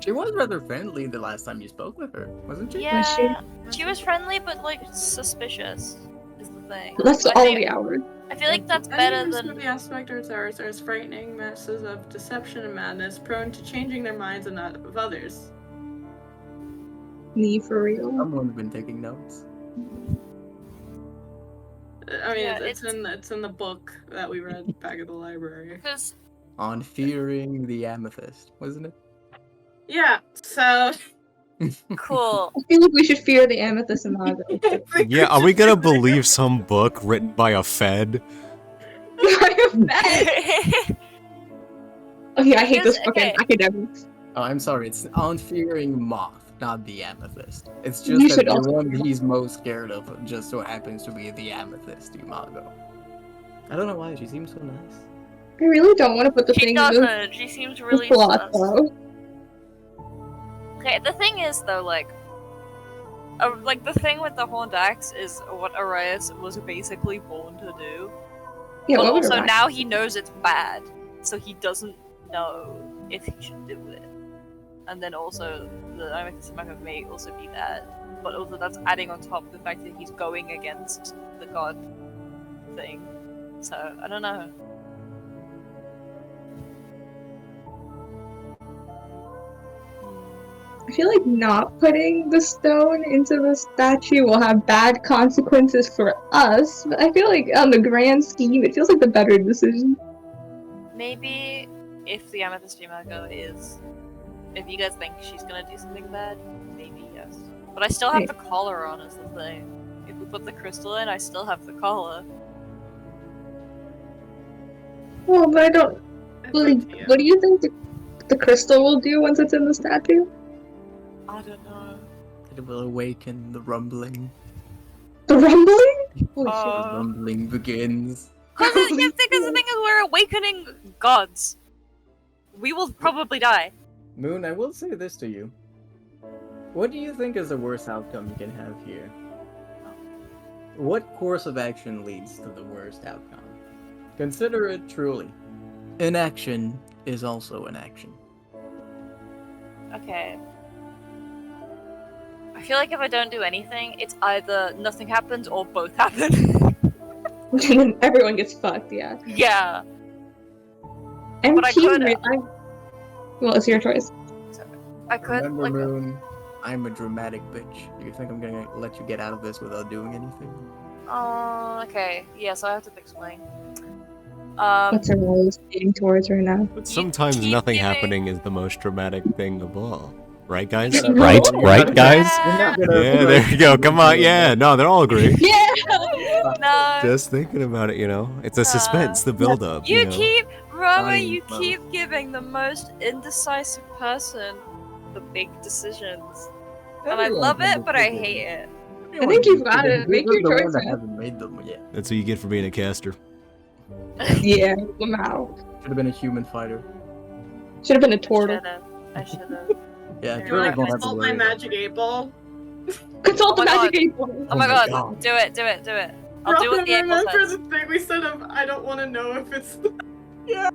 She was rather friendly the last time you spoke with her, wasn't she? yeah. She was friendly, but, like, suspicious is the thing. That's I all think- we are. I feel like that's I better think than... the aspect of ours are as frightening masses of deception and madness, prone to changing their minds and that of others. Me for real. Someone's been taking notes. I mean, Yeah, it's in the book that we read back at the library. Because On fearing the amethyst, wasn't it? Yeah, so cool. I feel like we should fear the Amethyst Imago. Yeah, are we gonna believe some book written by a Fed? Okay, I hate this Just- fucking okay. academics. Oh, I'm sorry. It's on fearing moth, not the amethyst. It's You just that should the also- one he's most scared of just so happens to be the amethyst Imago. I don't know why. She seems so nice. I really don't want to put the She thing in the doesn't. She seems really slot, sus. though. Okay, the thing is though, like the thing with the horned axe is what Arias was basically born to do. Yeah, But what would also Orion now do? he knows it's bad, so he doesn't know if he should do it. And then also the Amethyst may also be bad, but also that's adding on top the fact that he's going against the god thing. So I don't know. I feel like not putting the stone into the statue will have bad consequences for us, but I feel like on the grand scheme, it feels like the better decision. Maybe if the Amethyst Imago is, if you guys think she's gonna do something bad, maybe yes. But I still have Hey. the collar on, is the thing. If we put the crystal in, I still have the collar. Well, but I don't. It's up to you. What do you think the crystal will do once it's in the statue? I don't know. It will awaken the rumbling. The rumbling? Holy The Uh, rumbling begins. Because Holy the thing is, we're awakening gods. We will probably die. Moon, I will say this to you. What do you think is the worst outcome you can have here? What course of action leads to the worst outcome? Consider it truly. Inaction is also an action. Okay. I feel like if I don't do anything, it's either nothing happens or both happen. And then everyone gets fucked, yeah. Yeah. And But I could- Well, it's your choice. I could, Remember, like, Moon, I'm a dramatic bitch. Do you think I'm gonna let you get out of this without doing anything? oh, okay. Yeah, so I have to explain. What's our rose leading towards right now? But sometimes keep nothing giving- happening is the most dramatic thing of all. Right, guys? You're not- Right? you're Right, not- guys? You're not gonna- Yeah, there you go. Come on, yeah. No, they're all agree. Yeah! No. Just thinking about it, you know? It's a suspense, the build-up, You know? keep, Rama, Fine, you well. keep giving the most indecisive person the big decisions. And I Everyone love has it, but I decisions. hate it. Everyone think has you've got decisions. it. Make You're your the choice, one that man. hasn't made them yet. That's what you get for being a caster. Yeah, somehow. Should have been a human fighter. Should have been a turtle. I should've. Yeah, You You wanna turtles don't have to consult worry my about magic 8 ball? Consult Oh the my magic God. 8 ball. Oh my my god, God. do it. I'll do what the Robin, April remember says. the thing we said of I don't want to know if it's. Yeah.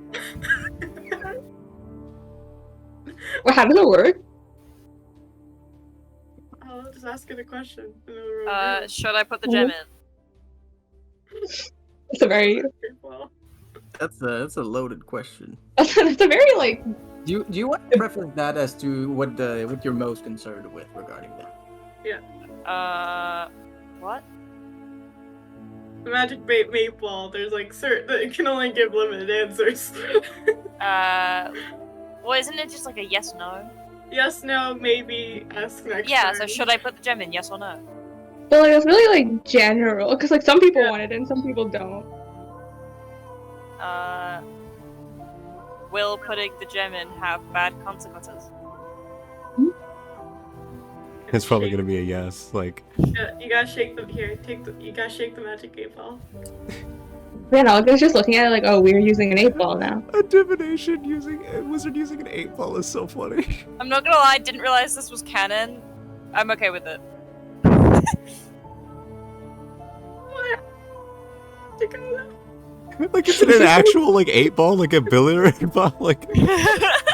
Well, how does it work? I'll just ask it a question. And it'll reveal. Should I put the gem in? It's a very. Well, That's a loaded question. It's a very, like. Do you want to preference that as to what you're most concerned with regarding that? What? the magic bait ball. There's like certain it can only give limited answers. Well, isn't it just like a yes, no? Yes, no, maybe. Ask next. Yeah, so turn. should I put the gem in, yes or no? But, like, it's really, like, general. Because, like, some people Yeah. want it and some people don't. Will putting the gem in have bad consequences? It's probably gonna be a yes. Like, Yeah, you gotta shake the you gotta shake the magic 8 ball. Man, I was just looking at it like, oh, we're using an 8 ball now. a divination using a wizard using an 8-ball is so funny. I'm not gonna lie, I didn't realize this was canon. I'm okay with it. Like, is it an actual like 8-ball, like a billiard ball? Like,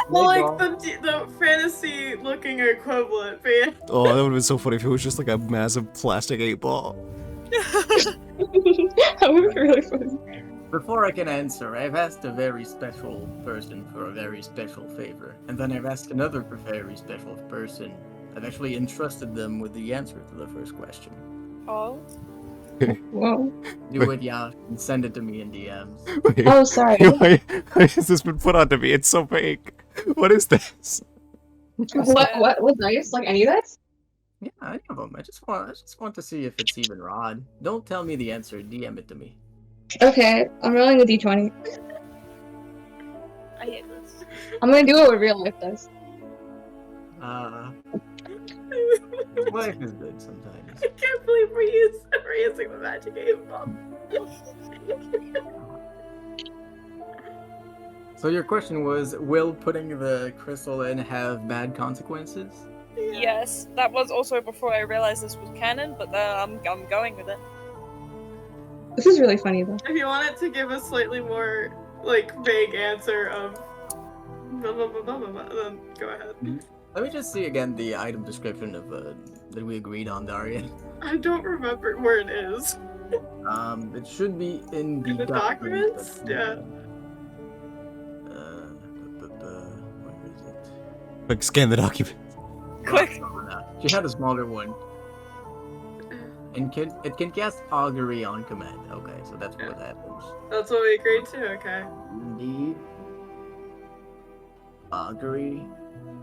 Well, like the fantasy looking equivalent, but yeah. oh, that would have been so funny if it was just like a massive plastic 8-ball. That would be really funny. Before I can answer, I've asked a very special person for a very special favor, and then I've asked another very special person. I've actually entrusted them with the answer to the first question. Oh. Whoa. Do it, yeah, and send it to me in DMs. Wait, Oh, sorry. why has this been put onto me? It's so fake. What is this? What was nice? Like any of that? Yeah, any of them. I just want to see if it's even Rod. Don't tell me the answer. DM it to me. Okay, I'm rolling a d20. I hate this. I'm gonna do what real life does. Life is good sometimes. I can't believe we're using the magic 8 ball. So your question was, will putting the crystal in have bad consequences? Yes, that was also before I realized this was canon, but I'm going with it. This is really funny though. If you wanted to give a slightly more like vague answer of blah blah blah blah blah, blah then go ahead. Let me just see again the item description of that we agreed on, Daria. I don't remember where it is. It should be in the, In the documents? Yeah. Where is it? Quick, scan the document. Quick. She had a smaller one. And it can cast augury on command. Okay, so that's what happens. That's what we agreed to. Okay. Indeed. Augury.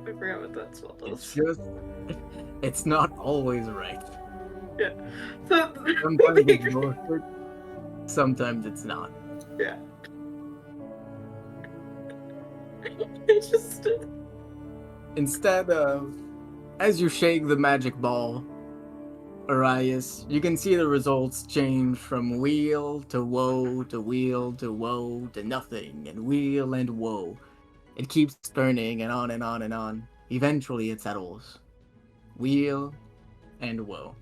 I forgot what that spell It's does. just. It's not always right. Yeah. So, Sometimes it's bullshit. Sometimes it's not. yeah. It's just. Instead of. As you shake the magic ball, Arias, you can see the results change from wheel to woe to wheel to woe to nothing and wheel and woe. It keeps turning and on and on and on. Eventually it settles. Wheel and woe.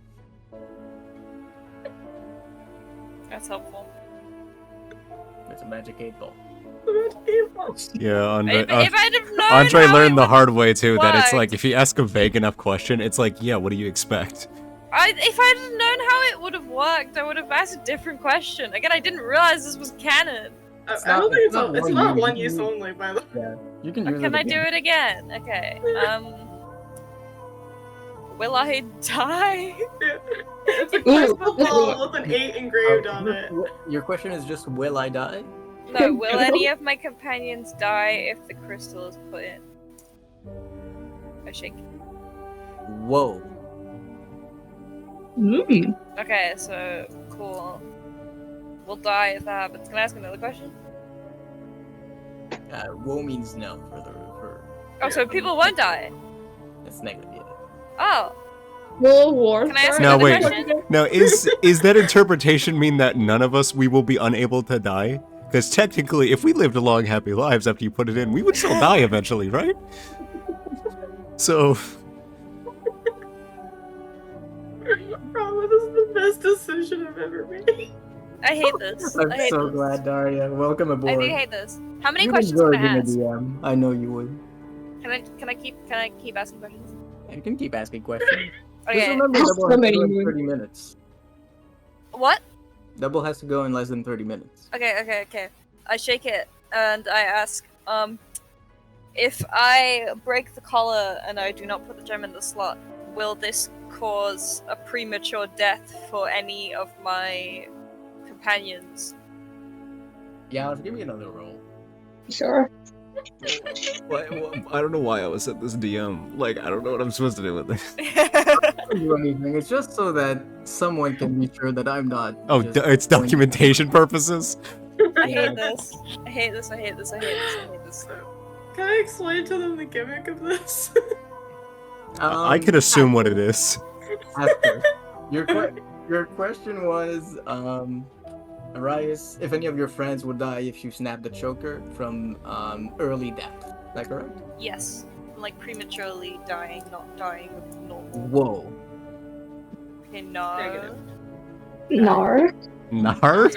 That's helpful. It's a magic 8 ball. Yeah, Andre, If I'd have known Andre how learned it the would hard way too that it's work. like if you ask a vague enough question, it's like, yeah, what do you expect? If I'd have known how it would have worked, I would have asked a different question. Again, I didn't realize this was canon. I It's don't not- think it's not it's one not use. one use only, by the way. You can use Can it I do again. it again? Okay. Will I die? It's a Ooh, crystal this ball with an 8 engraved on it. Your question is just, will I die? No. Will any of my companions die if the crystal is put in? I shake. Whoa. Mm. Okay, so cool. We'll die if that happens. Can I ask another question? Woe means no for Oh, so people won't die. it's negative, yeah. Oh, Will a war Can I ask start? No, wait. question? Now, is that interpretation mean that none of us, we will be unable to die? Because technically, if we lived long, happy lives after you put it in, we would still die eventually, right? So, Bro, this is the best decision I've ever made. I hate this. I'm I hate so this. glad, Daria. Welcome I aboard. do hate this. How many You'd questions enjoy can I being a ask? DM. I know you would. Can I keep asking questions? You can keep asking questions. Just Okay. remember, How double has to many go in moons? 30 minutes. What? Double has to go in less than 30 minutes. Okay. I shake it and I ask, if I break the collar and I do not put the gem in the slot, will this cause a premature death for any of my companions? Yeah, give me another roll. Sure. I don't know why I was at this DM. Like, I don't know what I'm supposed to do with this. Don't do anything. It's just so that someone can be sure that I'm not. Oh, just it's going- documentation purposes? I hate this. I hate this. Can I explain to them the gimmick of this? I can assume what it is. After. Your question was, Arias, if any of your friends would die if you snap the choker from early death. Is that correct? Yes. Like prematurely dying, not dying of normal. Whoa. Okay, no. Negative. Nar. Nar?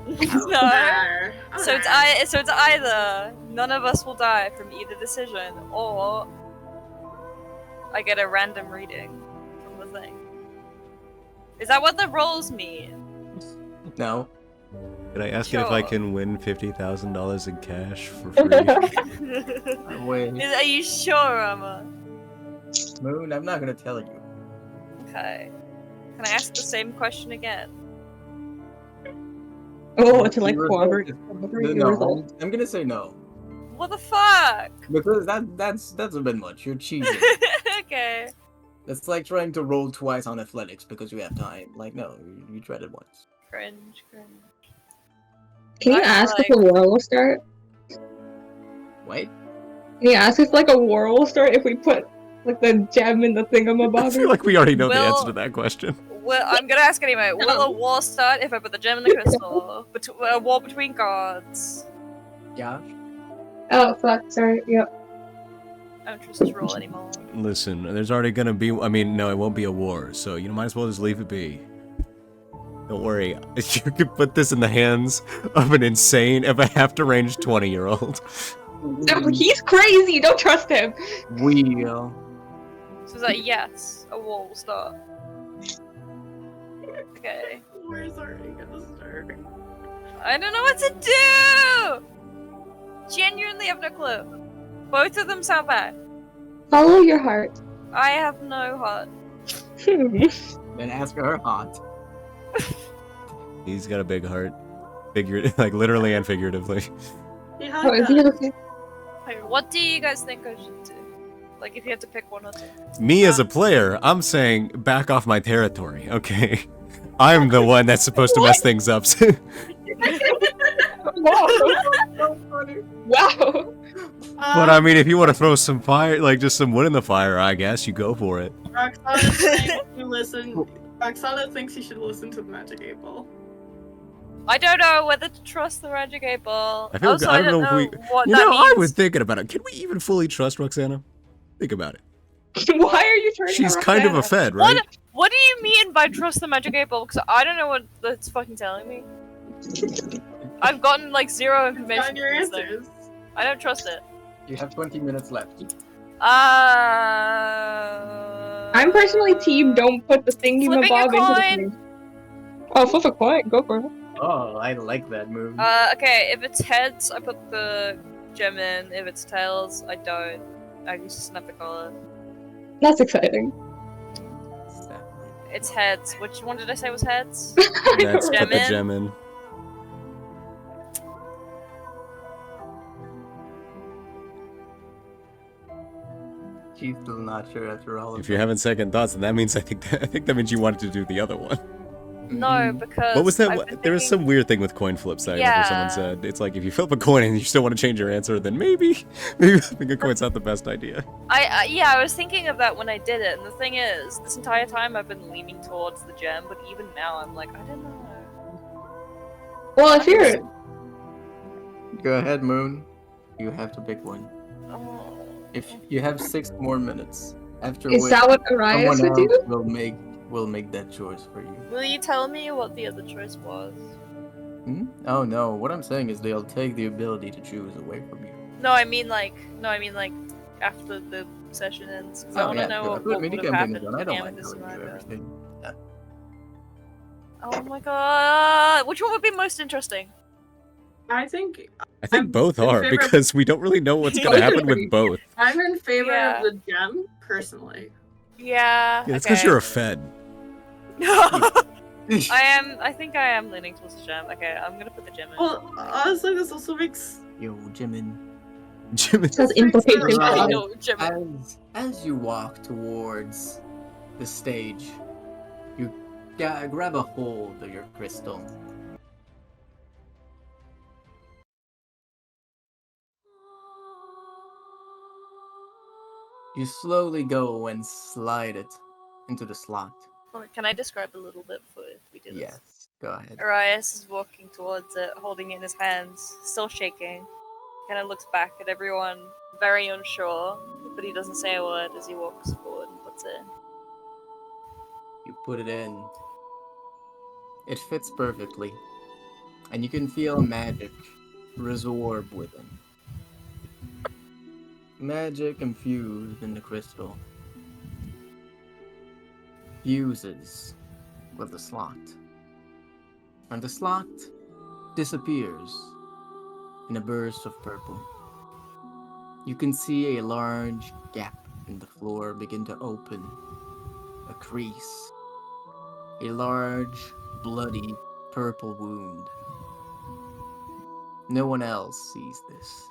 No. So it's either none of us will die from either decision, or I get a random reading from the thing. Is that what the rolls mean? No. Did I ask it if I Sure. can win $50,000 in cash for free? Wait. Are you sure, Emma? Moon, I'm not gonna tell you. Okay. Can I ask the same question again? Oh, to like Your corroborate result your No, result. I'm gonna say no. What the fuck? Because that's a bit much. You're cheating. Okay. It's like trying to roll twice on athletics because you have time. Like, no, you tried it once. Cringe. Can you I'm ask like- if a war will start? Wait. Can you ask if like a war will start if we put like the gem in the I feel thingamabobber? like we already know the Well- answer to that question. Well, I'm gonna ask anyway. Will a war start if I put the gem in the crystal? A war between gods. Yeah. Oh, fuck, sorry, yep. I don't trust this roll anymore. Listen, there's already gonna be. I mean, no, it won't be a war, so you might as well just leave it be. Don't worry, you could put this in the hands of a half-deranged 20-year-old. He's crazy, don't trust him! Wheel. So it's like, yes, a war will start. Okay. Where's already gonna start? I don't know what to do! Genuinely have no clue. Both of them sound bad. Follow your heart. I have no heart. Then ask her hot. He's got a big heart, like literally and figuratively. Yeah, Oh, is he okay? Wait, what do you guys think I should do? Like, if you had to pick one or two. Me as a player, I'm saying back off my territory. Okay, I'm the one that's supposed to mess things up. Wow. So funny. Wow. But I mean, if you want to throw some fire, like just some wood in the fire, I guess you go for it. Roxana thinks you listen. Roxana thinks you should listen to the Magic 8 Ball. I don't know whether to trust the Magic 8 Ball. I feel Also, I I don't don't know know if we. what You that know, means. I was thinking about it. Can we even fully trust Roxana? Think about it. Why are you turning She's her kind of a down? fed, right? What do you mean by trust the Magic 8 Ball? Because I don't know what that's fucking telling me. I've gotten like zero information Find your from this thing. answers. I don't trust it. You have 20 minutes left. I'm personally team don't put the thingy Flipping a mabob into the coin. thing. Oh, flip a coin, go for it. Oh, I like that move. Okay, if it's heads, I put the gem in. If it's tails, I don't. I just snap the collar. That's exciting. It's heads. Which one did I say was heads? That's put Gem the in. gem in. She's still not sure after all of If you're having second thoughts, then that means I think that means you wanted to do the other one. No, because What was that? I've been There was thinking- some weird thing with coin flips that I remember someone Yeah. said. It's like if you flip a coin and you still want to change your answer, then maybe flipping a coin's not the best idea. Yeah, I was thinking of that when I did it, and the thing is, this entire time I've been leaning towards the gem, but even now I'm like, I don't know. Well, if you're Go ahead, Moon. You have to pick one. Oh. If you have 6 more minutes, after is which that what Arias someone would else do? will make that choice for you. Will you tell me what the other choice was? Hmm? Oh no, what I'm saying is they'll take the ability to choose away from you. No, I mean like after the session ends. 'Cause I want to know what would have happened. I don't mind Amethyst telling and you Rainbow. everything. Yeah. Oh my god! Which one would be most interesting? I think I think I'm both in are favor of- because we don't really know what's gonna happen with both. I'm in favor Yeah. of the gem personally. Yeah. Yeah, it's because okay. you're a fed. I think I am leaning towards the gem. Okay, I'm gonna put the gem in. Well, honestly, this also makes Yo, Jimin. Jim, It says implication Right. clause. No, gem. As you walk towards the stage, you grab a hold of your crystal. You slowly go and slide it into the slot. Can I describe a little bit before we do this? Yes, go ahead. Arias is walking towards it, holding it in his hands, still shaking. Kind of looks back at everyone, very unsure, but he doesn't say a word as he walks forward and puts it in. You put it in. It fits perfectly, and you can feel magic resorb within. Magic infused in the crystal fuses with the slot, and the slot disappears in a burst of purple. You can see a large gap in the floor begin to open, a crease, a large, bloody, purple wound. No one else sees this.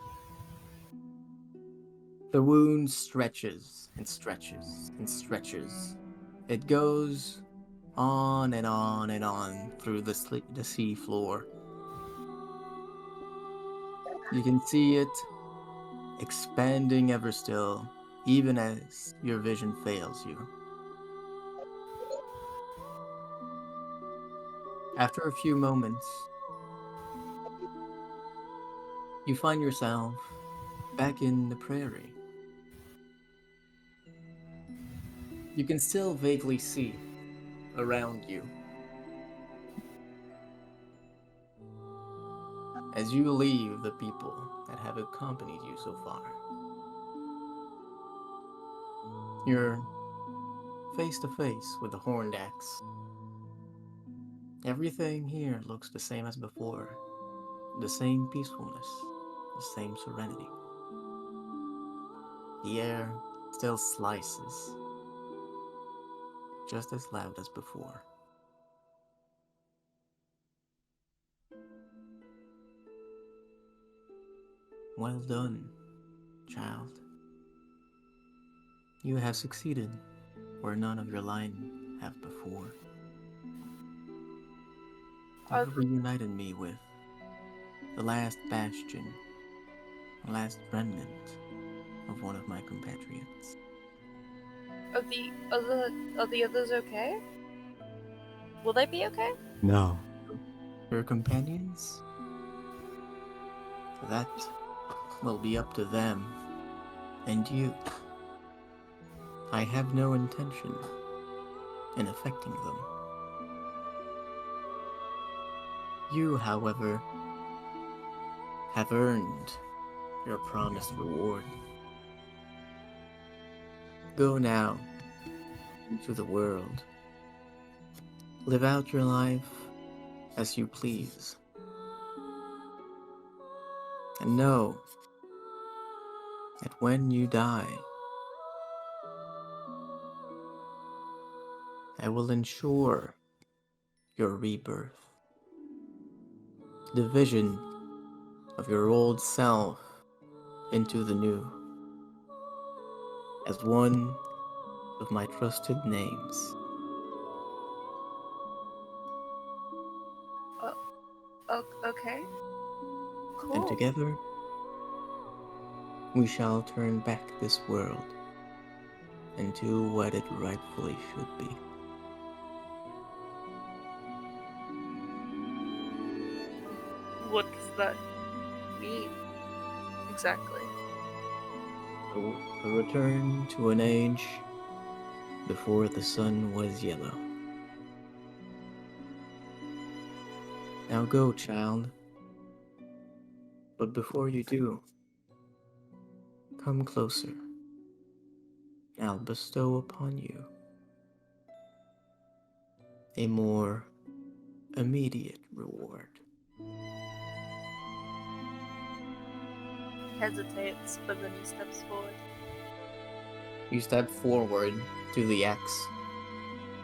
The wound stretches and stretches and stretches. It goes on and on and on through the sea floor. You can see it expanding ever still, even as your vision fails you. After a few moments, you find yourself back in the prairie. You can still vaguely see around you as you leave the people that have accompanied you so far. You're face to face with the horned axe. Everything here looks the same as before. The same peacefulness, the same serenity. The air still slices, just as loud as before. Well done, child. You have succeeded where none of your line have before. You Are, have reunited me with the last bastion, the last remnant of one of my compatriots. are the others okay? Will they be okay? No. Your companions? That will be up to them and you. I have no intention in affecting them. You, however, have earned your promised reward. Go now into the world. Live out your life as you please. And know that when you die, I will ensure your rebirth. The vision of your old self into the new, as one of my trusted names. Okay. Cool. And together, we shall turn back this world into what it rightfully should be. What does that mean exactly? A return to an age before the sun was yellow. Now go, child. But before you do, come closer. I'll bestow upon you a more immediate reward. Hesitates, but then he steps forward. You step forward to the axe.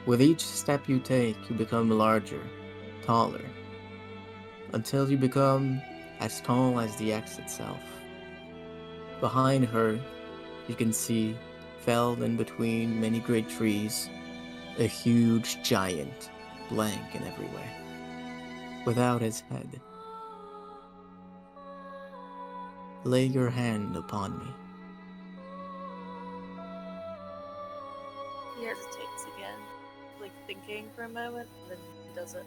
With each step you take, you become larger, taller, until you become as tall as the axe itself. Behind her, you can see, felled in between many great trees, a huge giant, blank in every way, without his head. Lay your hand upon me. He hesitates again, like thinking for a moment, and then he does it.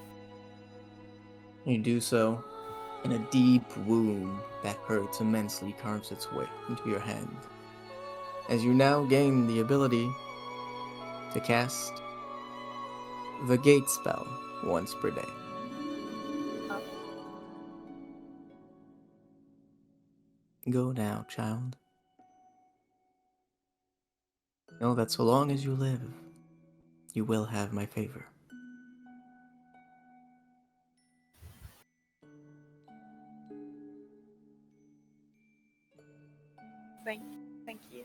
You do so, and a deep wound that hurts immensely carves its way into your hand, as you now gain the ability to cast the gate spell once per day. Oh, Go now, child. Know that so long as you live, you will have my favor. thank you.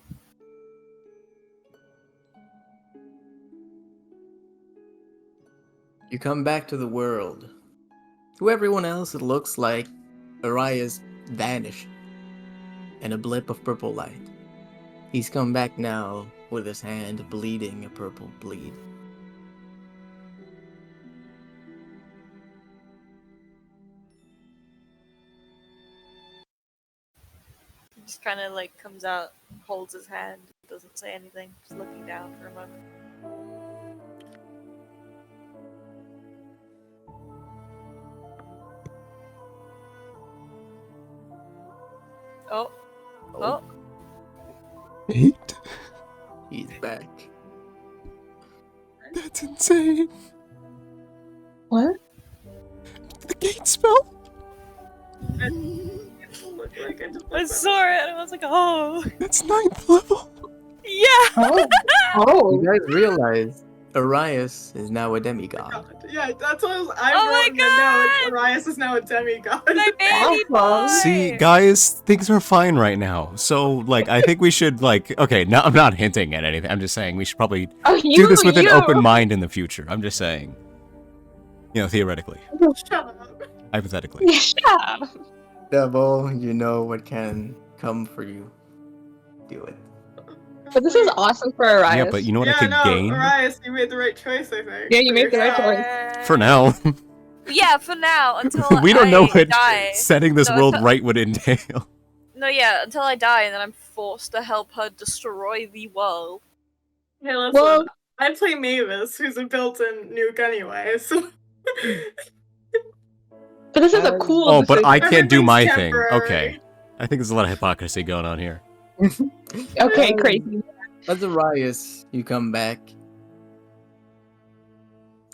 You come back to the world. To everyone else, it looks like Ariah's vanished in a blip of purple light. He's come back now with his hand bleeding a purple bleed. He just kind of like comes out, holds his hand, doesn't say anything, just looking down for a moment. Oh, Oh, 8? He's back. That's insane. What? The gate spell? Look like I just I looked saw it and I was like, oh. That's 9th level. Yeah! Oh. You Oh. guys realize Arias is now a demigod. God. Yeah, that's what I Oh my wrote in my God! notes. Arias is now a demigod. My baby boy! Awesome. See, guys, things are fine right now. So, like, I think we should, like, okay, no, I'm not hinting at anything. I'm just saying we should probably Oh, do this with an open mind in the future. I'm just saying. You know, theoretically. Shut up. Hypothetically. Yeah, shut up. Double, you know what can come for you. Do it. But this is awesome for Arias. Yeah, but you know what I Yeah, could no, gain? Arias, you made the right choice, I think. Yeah, you for made the right yourself. choice. For now. Yeah, for now, until We don't know I what die. setting this No, world until- right would entail. No, yeah, until I die and then I'm forced to help her destroy the world. Hey, listen, Well- I play Mavis, who's a built-in nuke anyway, so... But this is a cool Oh, but decision. I can't do Everything's my thing. temporary. Okay. I think there's a lot of hypocrisy going on here. Okay, crazy. As Arias, you come back.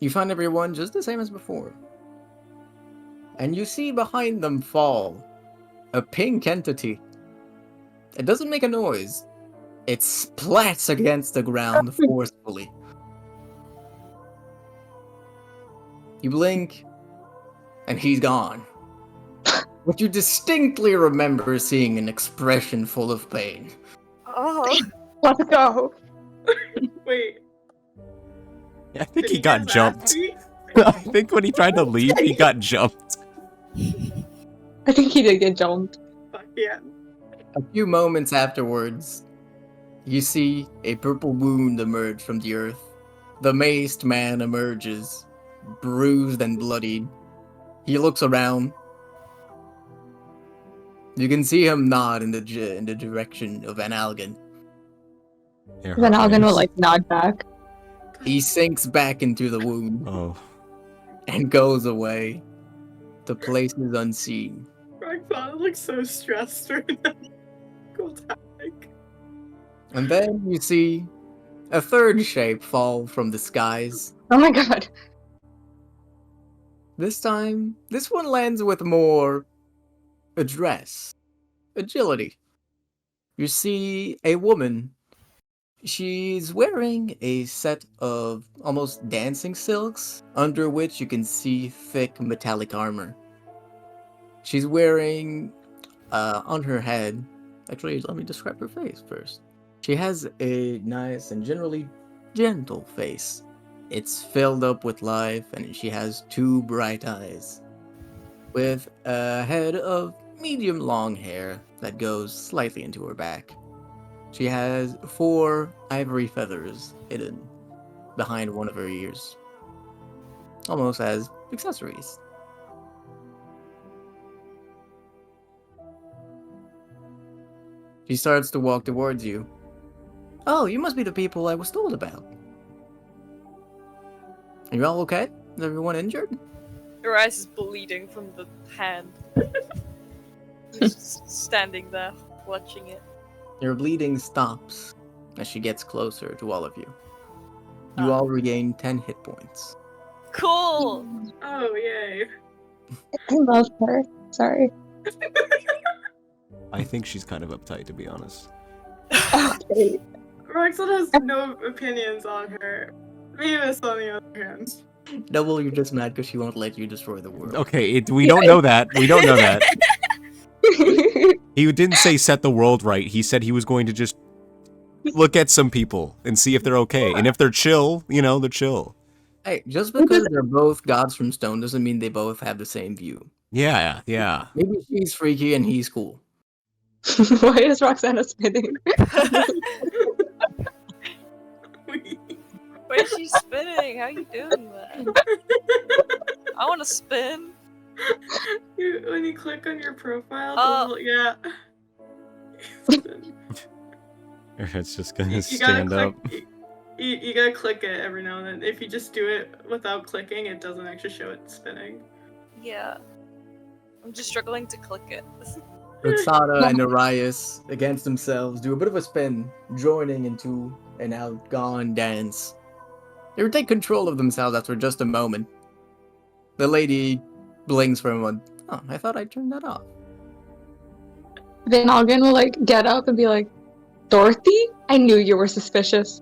You find everyone just the same as before. And you see behind them fall a pink entity. It doesn't make a noise. It splats against the ground forcefully. You blink, and he's gone. But you distinctly remember seeing an expression full of pain. Oh. Let's go. Wait, I think did he got get his ass jumped. beat? I think when he tried to leave, he got jumped. I think he did get jumped. Fuck yeah. A few moments afterwards, you see a purple wound emerge from the earth. The maced man emerges, bruised and bloodied. He looks around. You can see him nod in the direction of Van Algen. Here, Then Algan will Arias. like nod back. He sinks back into the wound Oh. and goes away to places unseen. Roxana looks so stressed right now. Cool topic. And then you see a third shape fall from the skies. Oh my god. This time, this one lands with more address, agility. You see a woman. She's wearing a set of almost dancing silks, under which you can see thick metallic armor. She's wearing, on her head, actually, let me describe her face first. She has a nice and generally gentle face. It's filled up with life, and she has two bright eyes, with a head of medium long hair that goes slightly into her back. She has 4 ivory feathers hidden behind one of her ears, almost as accessories. She starts to walk towards you. Oh, you must be the people I was told about. Are you all okay? Is everyone injured? Her eyes is bleeding from the hand. He's just standing there, watching it. Your bleeding stops as she gets closer to all of you. You all regain 10 hit points. Cool! Oh, yay. I love her. Sorry. I think she's kind of uptight, to be honest. Okay. Roxana has no opinions on her. Mavis, on the other hand. Double, you're just mad because she won't let you destroy the world. Okay, we don't know that. We don't know that. He didn't say set the world right. He said he was going to just look at some people and see if they're okay. And if they're chill, you know, they're chill. Hey, just because they're both gods from stone doesn't mean they both have the same view. Yeah, yeah. Maybe she's freaky and he's cool. Why is Roxana spinning? Why is she spinning? How you doing that? I wanna spin. When you click on your profile, Oh. yeah. It's just gonna You gotta stand click. up. You gotta click it every now and then. If you just do it without clicking, it doesn't actually show it spinning. Yeah. I'm just struggling to click it. Roxana and Arias against themselves do a bit of a spin, joining into an outgone dance. They retake control of themselves after just a moment. The lady blinks for a moment. Oh, I thought I turned that off. Van Algen will like get up and be like, Dorothy? I knew you were suspicious.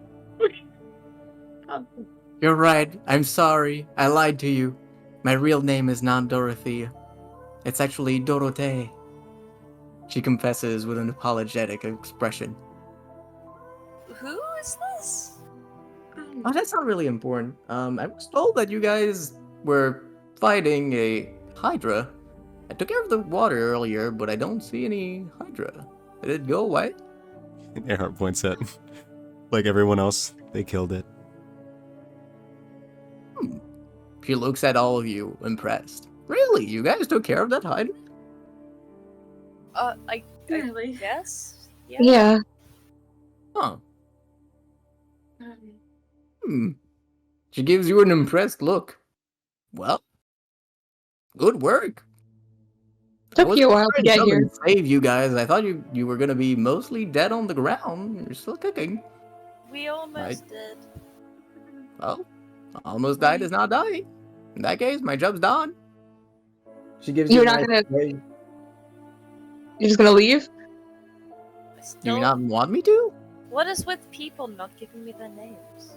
You're right. I'm sorry. I lied to you. My real name is not Dorothea. It's actually Dorothée. She confesses with an apologetic expression. Who is this? Oh, that's not really important. I was told that you guys were fighting a Hydra. I took care of the water earlier, but I don't see any Hydra. Did it go away? Earhart points at, like everyone else, they killed it. She looks at all of you, impressed. Really? You guys took care of that Hydra? I Really? guess? Yeah. Huh. Um, Hmm. She gives you an impressed look. Well, good work. I Took was you a while to trying get come here. and save you guys. I thought you were gonna be mostly dead on the ground. You're still kicking. We almost did. Well, almost died is not dying. In that case, my job's done. She gives You're you a not nice gonna. wave. You're just gonna leave? I Do still. you not want me to? What is with people not giving me their names?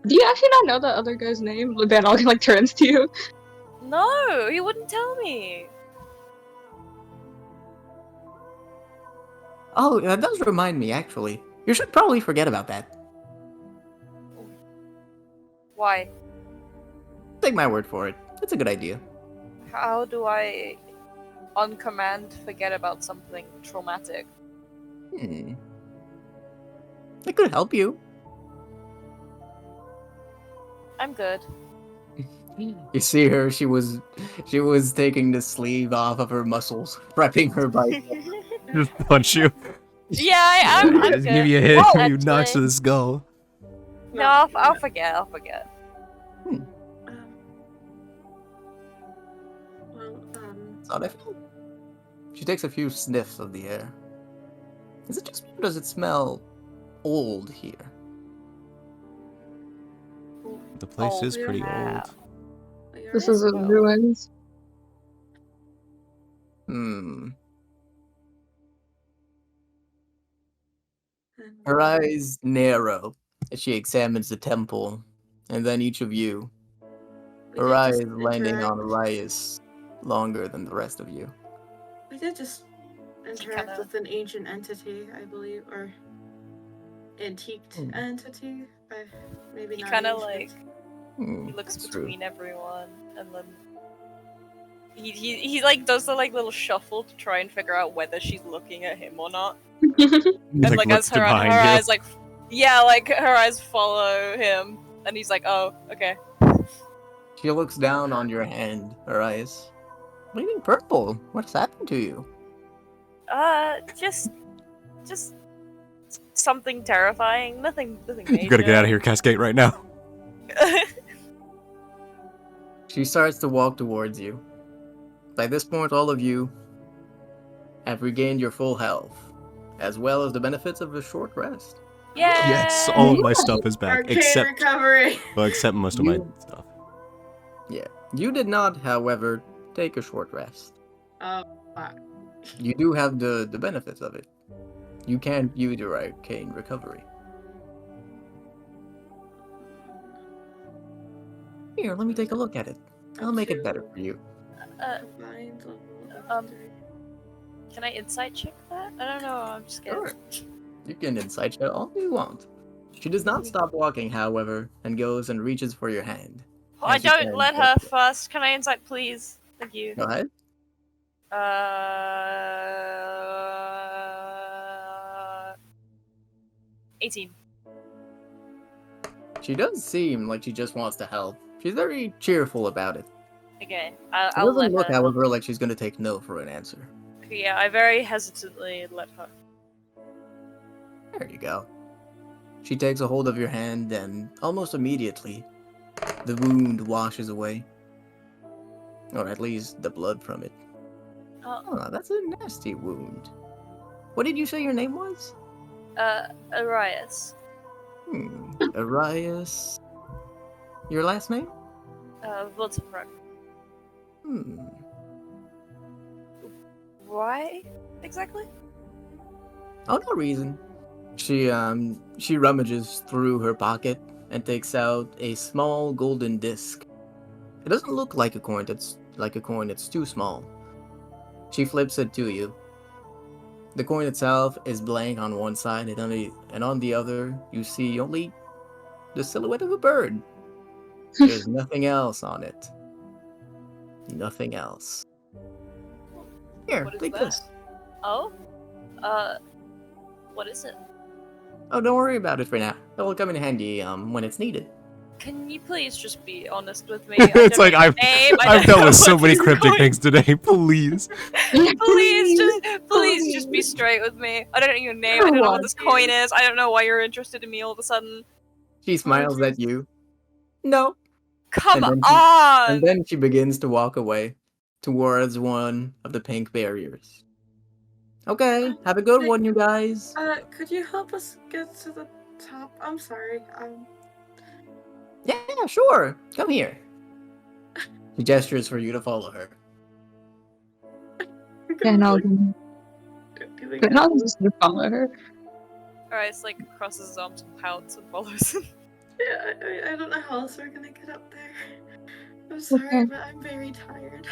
Do you actually not know that other guy's name? Van Algen like turns to you. No, he wouldn't tell me. Oh, that does remind me, actually. You should probably forget about that. Why? Take my word for it. It's a good idea. How do I, on command, forget about something traumatic? Hmm. It could help you. I'm good. You see her, she was taking the sleeve off of her muscles, prepping her bike. Just punch you. Yeah, I'm Just good. give you a hit Well, where you knocks to actually- the skull. No, I'll forget. I'll forget. um, well, That's how I feel. She takes a few sniffs of the air. Is it just me or does it smell old here? The place Oh, is pretty yeah. old. This is a Well. ruins. Hmm. Her eyes narrow as she examines the temple, and then each of you. Her eyes landing on Arias longer than the rest of you. We did just interact kinda- with an ancient entity, I believe, or antiqued entity. Maybe He not. kind of ancient. Hmm, he looks that's true. between everyone, and then he like does the like little shuffle to try and figure out whether she's looking at him or not. He's And like looks as to her behind you. eyes like like her eyes follow him, and he's like, oh, okay. She looks down on your hand, Arias. Bleeding purple. What's happened to you? Just something terrifying. Nothing major. You gotta get out of here, Cascade, right now. She starts to walk towards you. By this point, all of you have regained your full health, as well as the benefits of a short rest. Yeah. Yes, all of my stuff is back, Arcane except recovery. except most of my You- stuff. Yeah. You did not, however, take a short rest. Fuck. You do have the benefits of it. You can use your arcane recovery. Here, let me take a look at it. I'll make it better for you. Combined level um, 3. Can I insight check that? I don't know. I'm scared. Sure. You can insight check all you want. She does not stop walking, however, and goes and reaches for your hand. Oh, I As you don't can, let her first. Can I insight, please? Thank you. Go ahead. 18. She does seem like she just wants to help. She's very cheerful about it. Okay, She I'll let doesn't look, her. however, like she's gonna take no for an answer. Yeah, I very hesitantly let her. There you go. She takes a hold of your hand, and almost immediately, the wound washes away. Or at least the blood from it. Oh, Oh, that's a nasty wound. What did you say your name was? Arias. Arias. Your last name? Wiltenbrook. Hmm. Why exactly? Oh, no reason. She rummages through her pocket and takes out a small golden disc. It doesn't look like a coin. It's too small. She flips it to you. The coin itself is blank on one side, and on the other, you see only the silhouette of a bird. There's nothing else on it. Nothing else. Here, What is take that? this. Oh? What is it? Oh, don't worry about it for now. It will come in handy when it's needed. Can you please just be honest with me? It's like I've I've dealt with so many cryptic things today. Please. Please just be straight with me. I don't know your name. I don't know what this coin is. I don't know why you're interested in me all of a sudden. She smiles at you. No. Come And on! then she begins to walk away towards one of the pink barriers. Okay, have a good one, you guys. Could you help us get to the top? I'm sorry. Yeah, sure. Come here. She gestures for you to follow her. And I'll Yeah, just follow her. Arias like crosses his arms and pouts and follows him. I don't know how else we're gonna get up there. I'm sorry, Okay. but I'm very tired.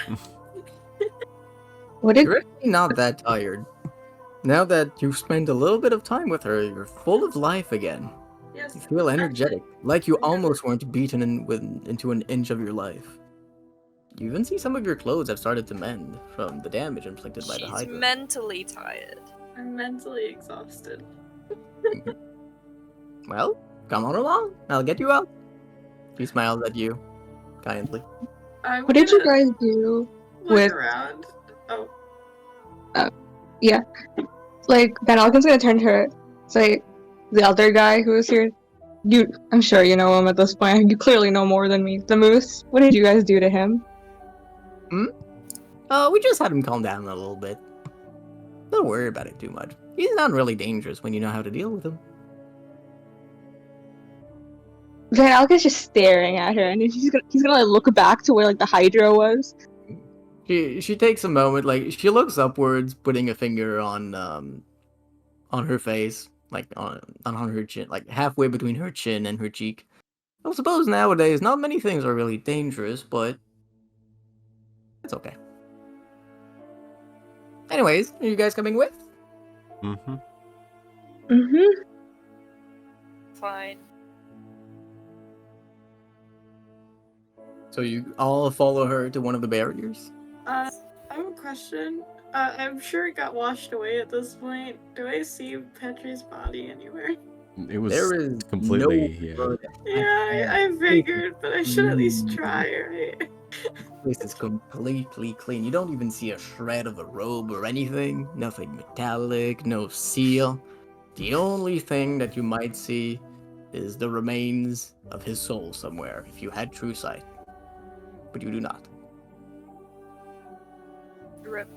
What did You're actually not that tired. Now that you've spent a little bit of time with her, you're full of life again. Yes. You feel energetic, like you I'm good. almost weren't beaten into an inch of your life. You even see some of your clothes have started to mend from the damage inflicted by the She's Hydra. mentally tired. I'm mentally exhausted. Well, come on along. I'll get you out. She smiles at you, kindly. what did you guys do look with around? Oh, like Van Alken's gonna turn to her. It's like the other guy who was here. I'm sure you know him at this point. You clearly know more than me. The Moose. What did you guys do to him? We just had him calm down a little bit. Don't worry about it too much. He's not really dangerous when you know how to deal with him. Van Alken's just staring at her, and he's gonna like, look back to where like the Hydra was. She takes a moment, like she looks upwards, putting a finger on her face, like on her chin, like halfway between her chin and her cheek. I suppose nowadays not many things are really dangerous, but it's okay. Anyways, are you guys coming with? Mm-hmm. Mm-hmm. Fine. So you all follow her to one of the barriers? I have a question. I'm sure it got washed away at this point. Do I see Petrie's body anywhere? It was There is completely no Yeah, I figured, but I should at least try, right? This is completely clean. You don't even see a shred of a robe or anything. Nothing metallic, no seal. The only thing that you might see is the remains of his soul somewhere, if you had true sight. But you do not. Rip.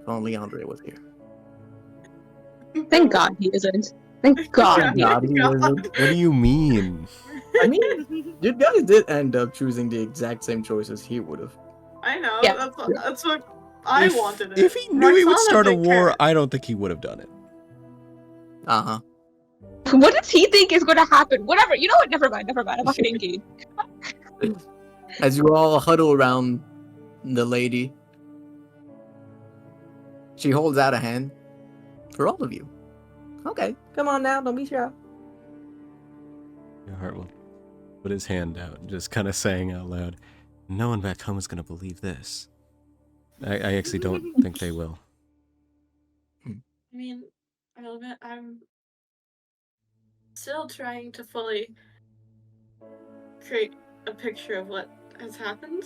If only Andre was here. Thank God he isn't. Thank God. Yeah. God, he isn't. What do you mean? I mean, you guys did end up choosing the exact same choices he would have. I know. Yeah. That's what I wanted. If he knew he would Roxana start a didn't war, care. I don't think he would have done it. Uh-huh. What does he think is going to happen? Whatever. You know what? Never mind. I'm not getting engaged. As you all huddle around the lady, she holds out a hand for all of you. Okay, come on now, don't be shy. Your heart will put his hand out, just kind of saying out loud, "No one back home is going to believe this." I actually don't think they will. I mean, I'll admit, I'm still trying to fully create a picture of what has happened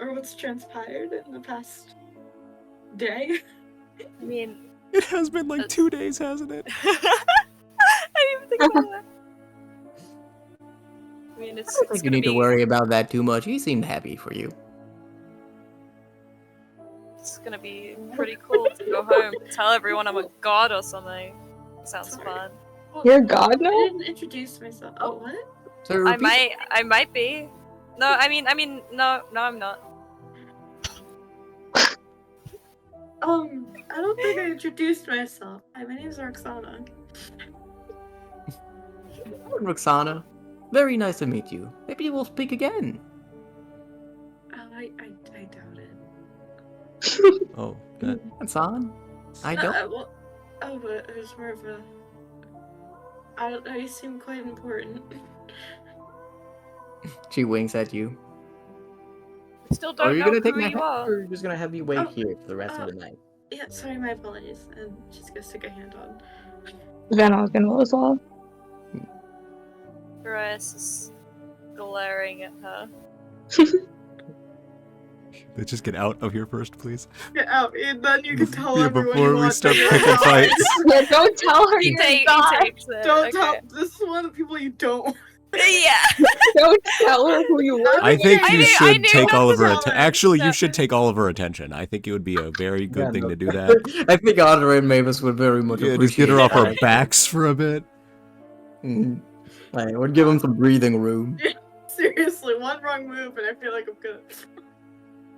or what's transpired in the past day. I mean, It has been like 2 days, hasn't it? I didn't even think about that. I mean, I it's don't think you gonna need to be. worry about that too much. He seemed happy for you. gonna be pretty cool to go home. Tell everyone I'm a god or something. Sounds Sorry. fun. Well, You're a god now? I didn't introduce myself. Oh, what? So I repeat- might be. No, I mean, no, I'm not. I don't think I introduced myself. Hi, my name's Roxana. Roxana, very nice to meet you. Maybe we'll speak again. I doubt it. Oh, that. That's on. I don't. Well, oh, but it was more of a. I don't know. You seem quite important. She winks at you. I still Are don't you know gonna take who my you hand, are. or are you just gonna have me wait Oh, here for the rest of the night? Yeah, sorry, my apologies. And she's gonna stick a hand on. Vanna's gonna go as well. Grace is glaring at her. Let's just get out of here first, please. Get out, and then you can tell Yeah, everyone before you we want start to picking know. fights. Yeah, don't tell her He, you're he God. takes it. Don't okay. tell. This is one of the people you don't. Yeah. Don't tell her who you are. I think I you knew- I should knew take what all of was her on attention. it. Actually, you That- should take all of her attention. I think it would be a very good Yeah, thing no. to do that. I think Audrey and Mavis would very much Yeah, appreciate just get her off that. our backs for a bit. Mhm. Like, it would give them some breathing room. Seriously, one wrong move, and I feel like I'm gonna.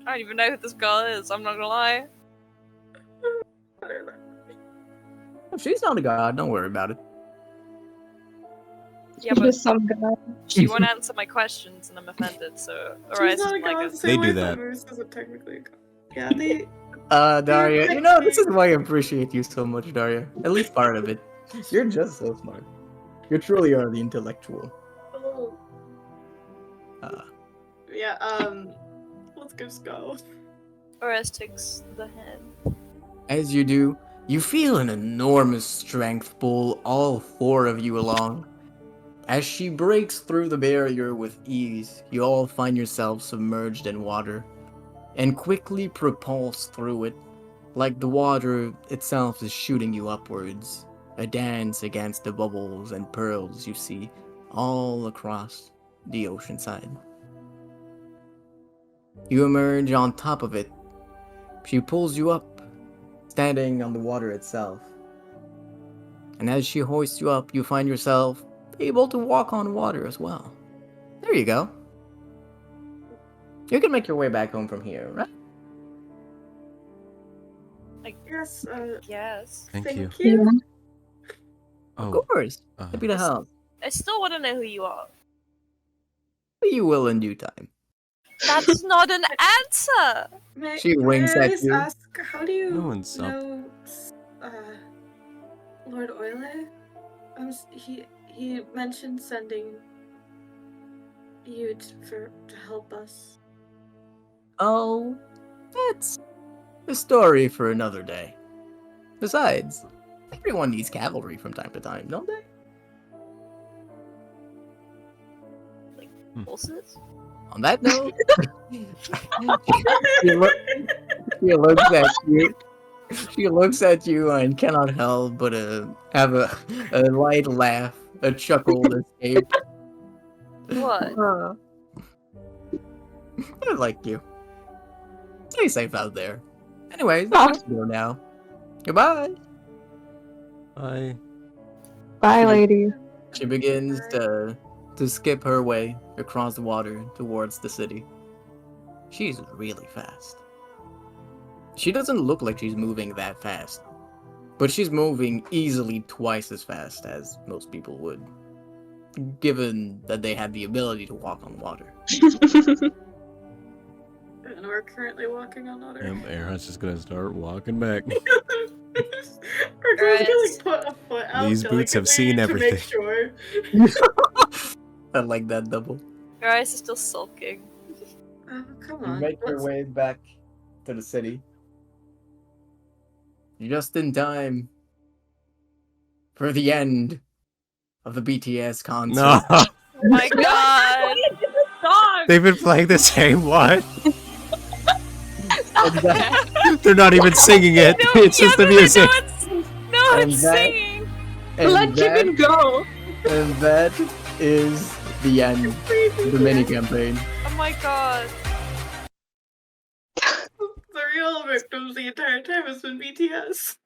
I don't even know who this girl is. I'm not gonna lie. If she's not a god, don't worry about it. Yeah, She's but just some guy. she won't answer my questions, and I'm offended. So, alright, She's not a like god. a the same They do way that. Moose isn't technically a god. Yeah, they. Daria, you know, this is why I appreciate you so much, Daria. At least part of it. You're just so smart. You truly are the intellectual. Oh. Uh, Yeah. Let's just go. Oris takes the hand. As you do, you feel an enormous strength pull all four of you along. As she breaks through the barrier with ease, you all find yourselves submerged in water, and quickly propulse through it, like the water itself is shooting you upwards, a dance against the bubbles and pearls you see all across the ocean side. You emerge on top of it. She pulls you up, standing on the water itself. And as she hoists you up, you find yourself able to walk on water as well. There you go. You can make your way back home from here, right? Yes. Yes. Thank you. you. Of Oh, course. Happy to help. I still want to know who you are. You will in due time. That's not an answer. She winks I at always you. ask, how do you No one's up. know Lord Oile? He mentioned sending you to help us. Oh, that's a story for another day. Besides, everyone needs cavalry from time to time, don't they? Horses? On that note, she looks at you. She looks at you and cannot help but have a light laugh, a chuckle escape. What? I like you. Stay safe out there. Anyways, Aw. let's go now. Goodbye. I. Bye, lady. She begins to skip her way across the water towards the city. She's really fast. She doesn't look like she's moving that fast, but she's moving easily twice as fast as most people would, given that they have the ability to walk on water. And we're currently walking on water. Aaron's just gonna start walking back. We're just gonna like put a foot out. These boots have seen delicately everything. To make sure. I like that double. Your eyes are still sulking. Oh, come You on. make your What's- way back to the city. You're just in time for the end of the BTS concert. No, Oh my god! they've been playing the same one. And that, They're not even singing it. It's just the music. No And one's that- singing! and Let that- Jimin go. and that is the end of the mini campaign. Oh my god. The real victims the entire time has been BTS.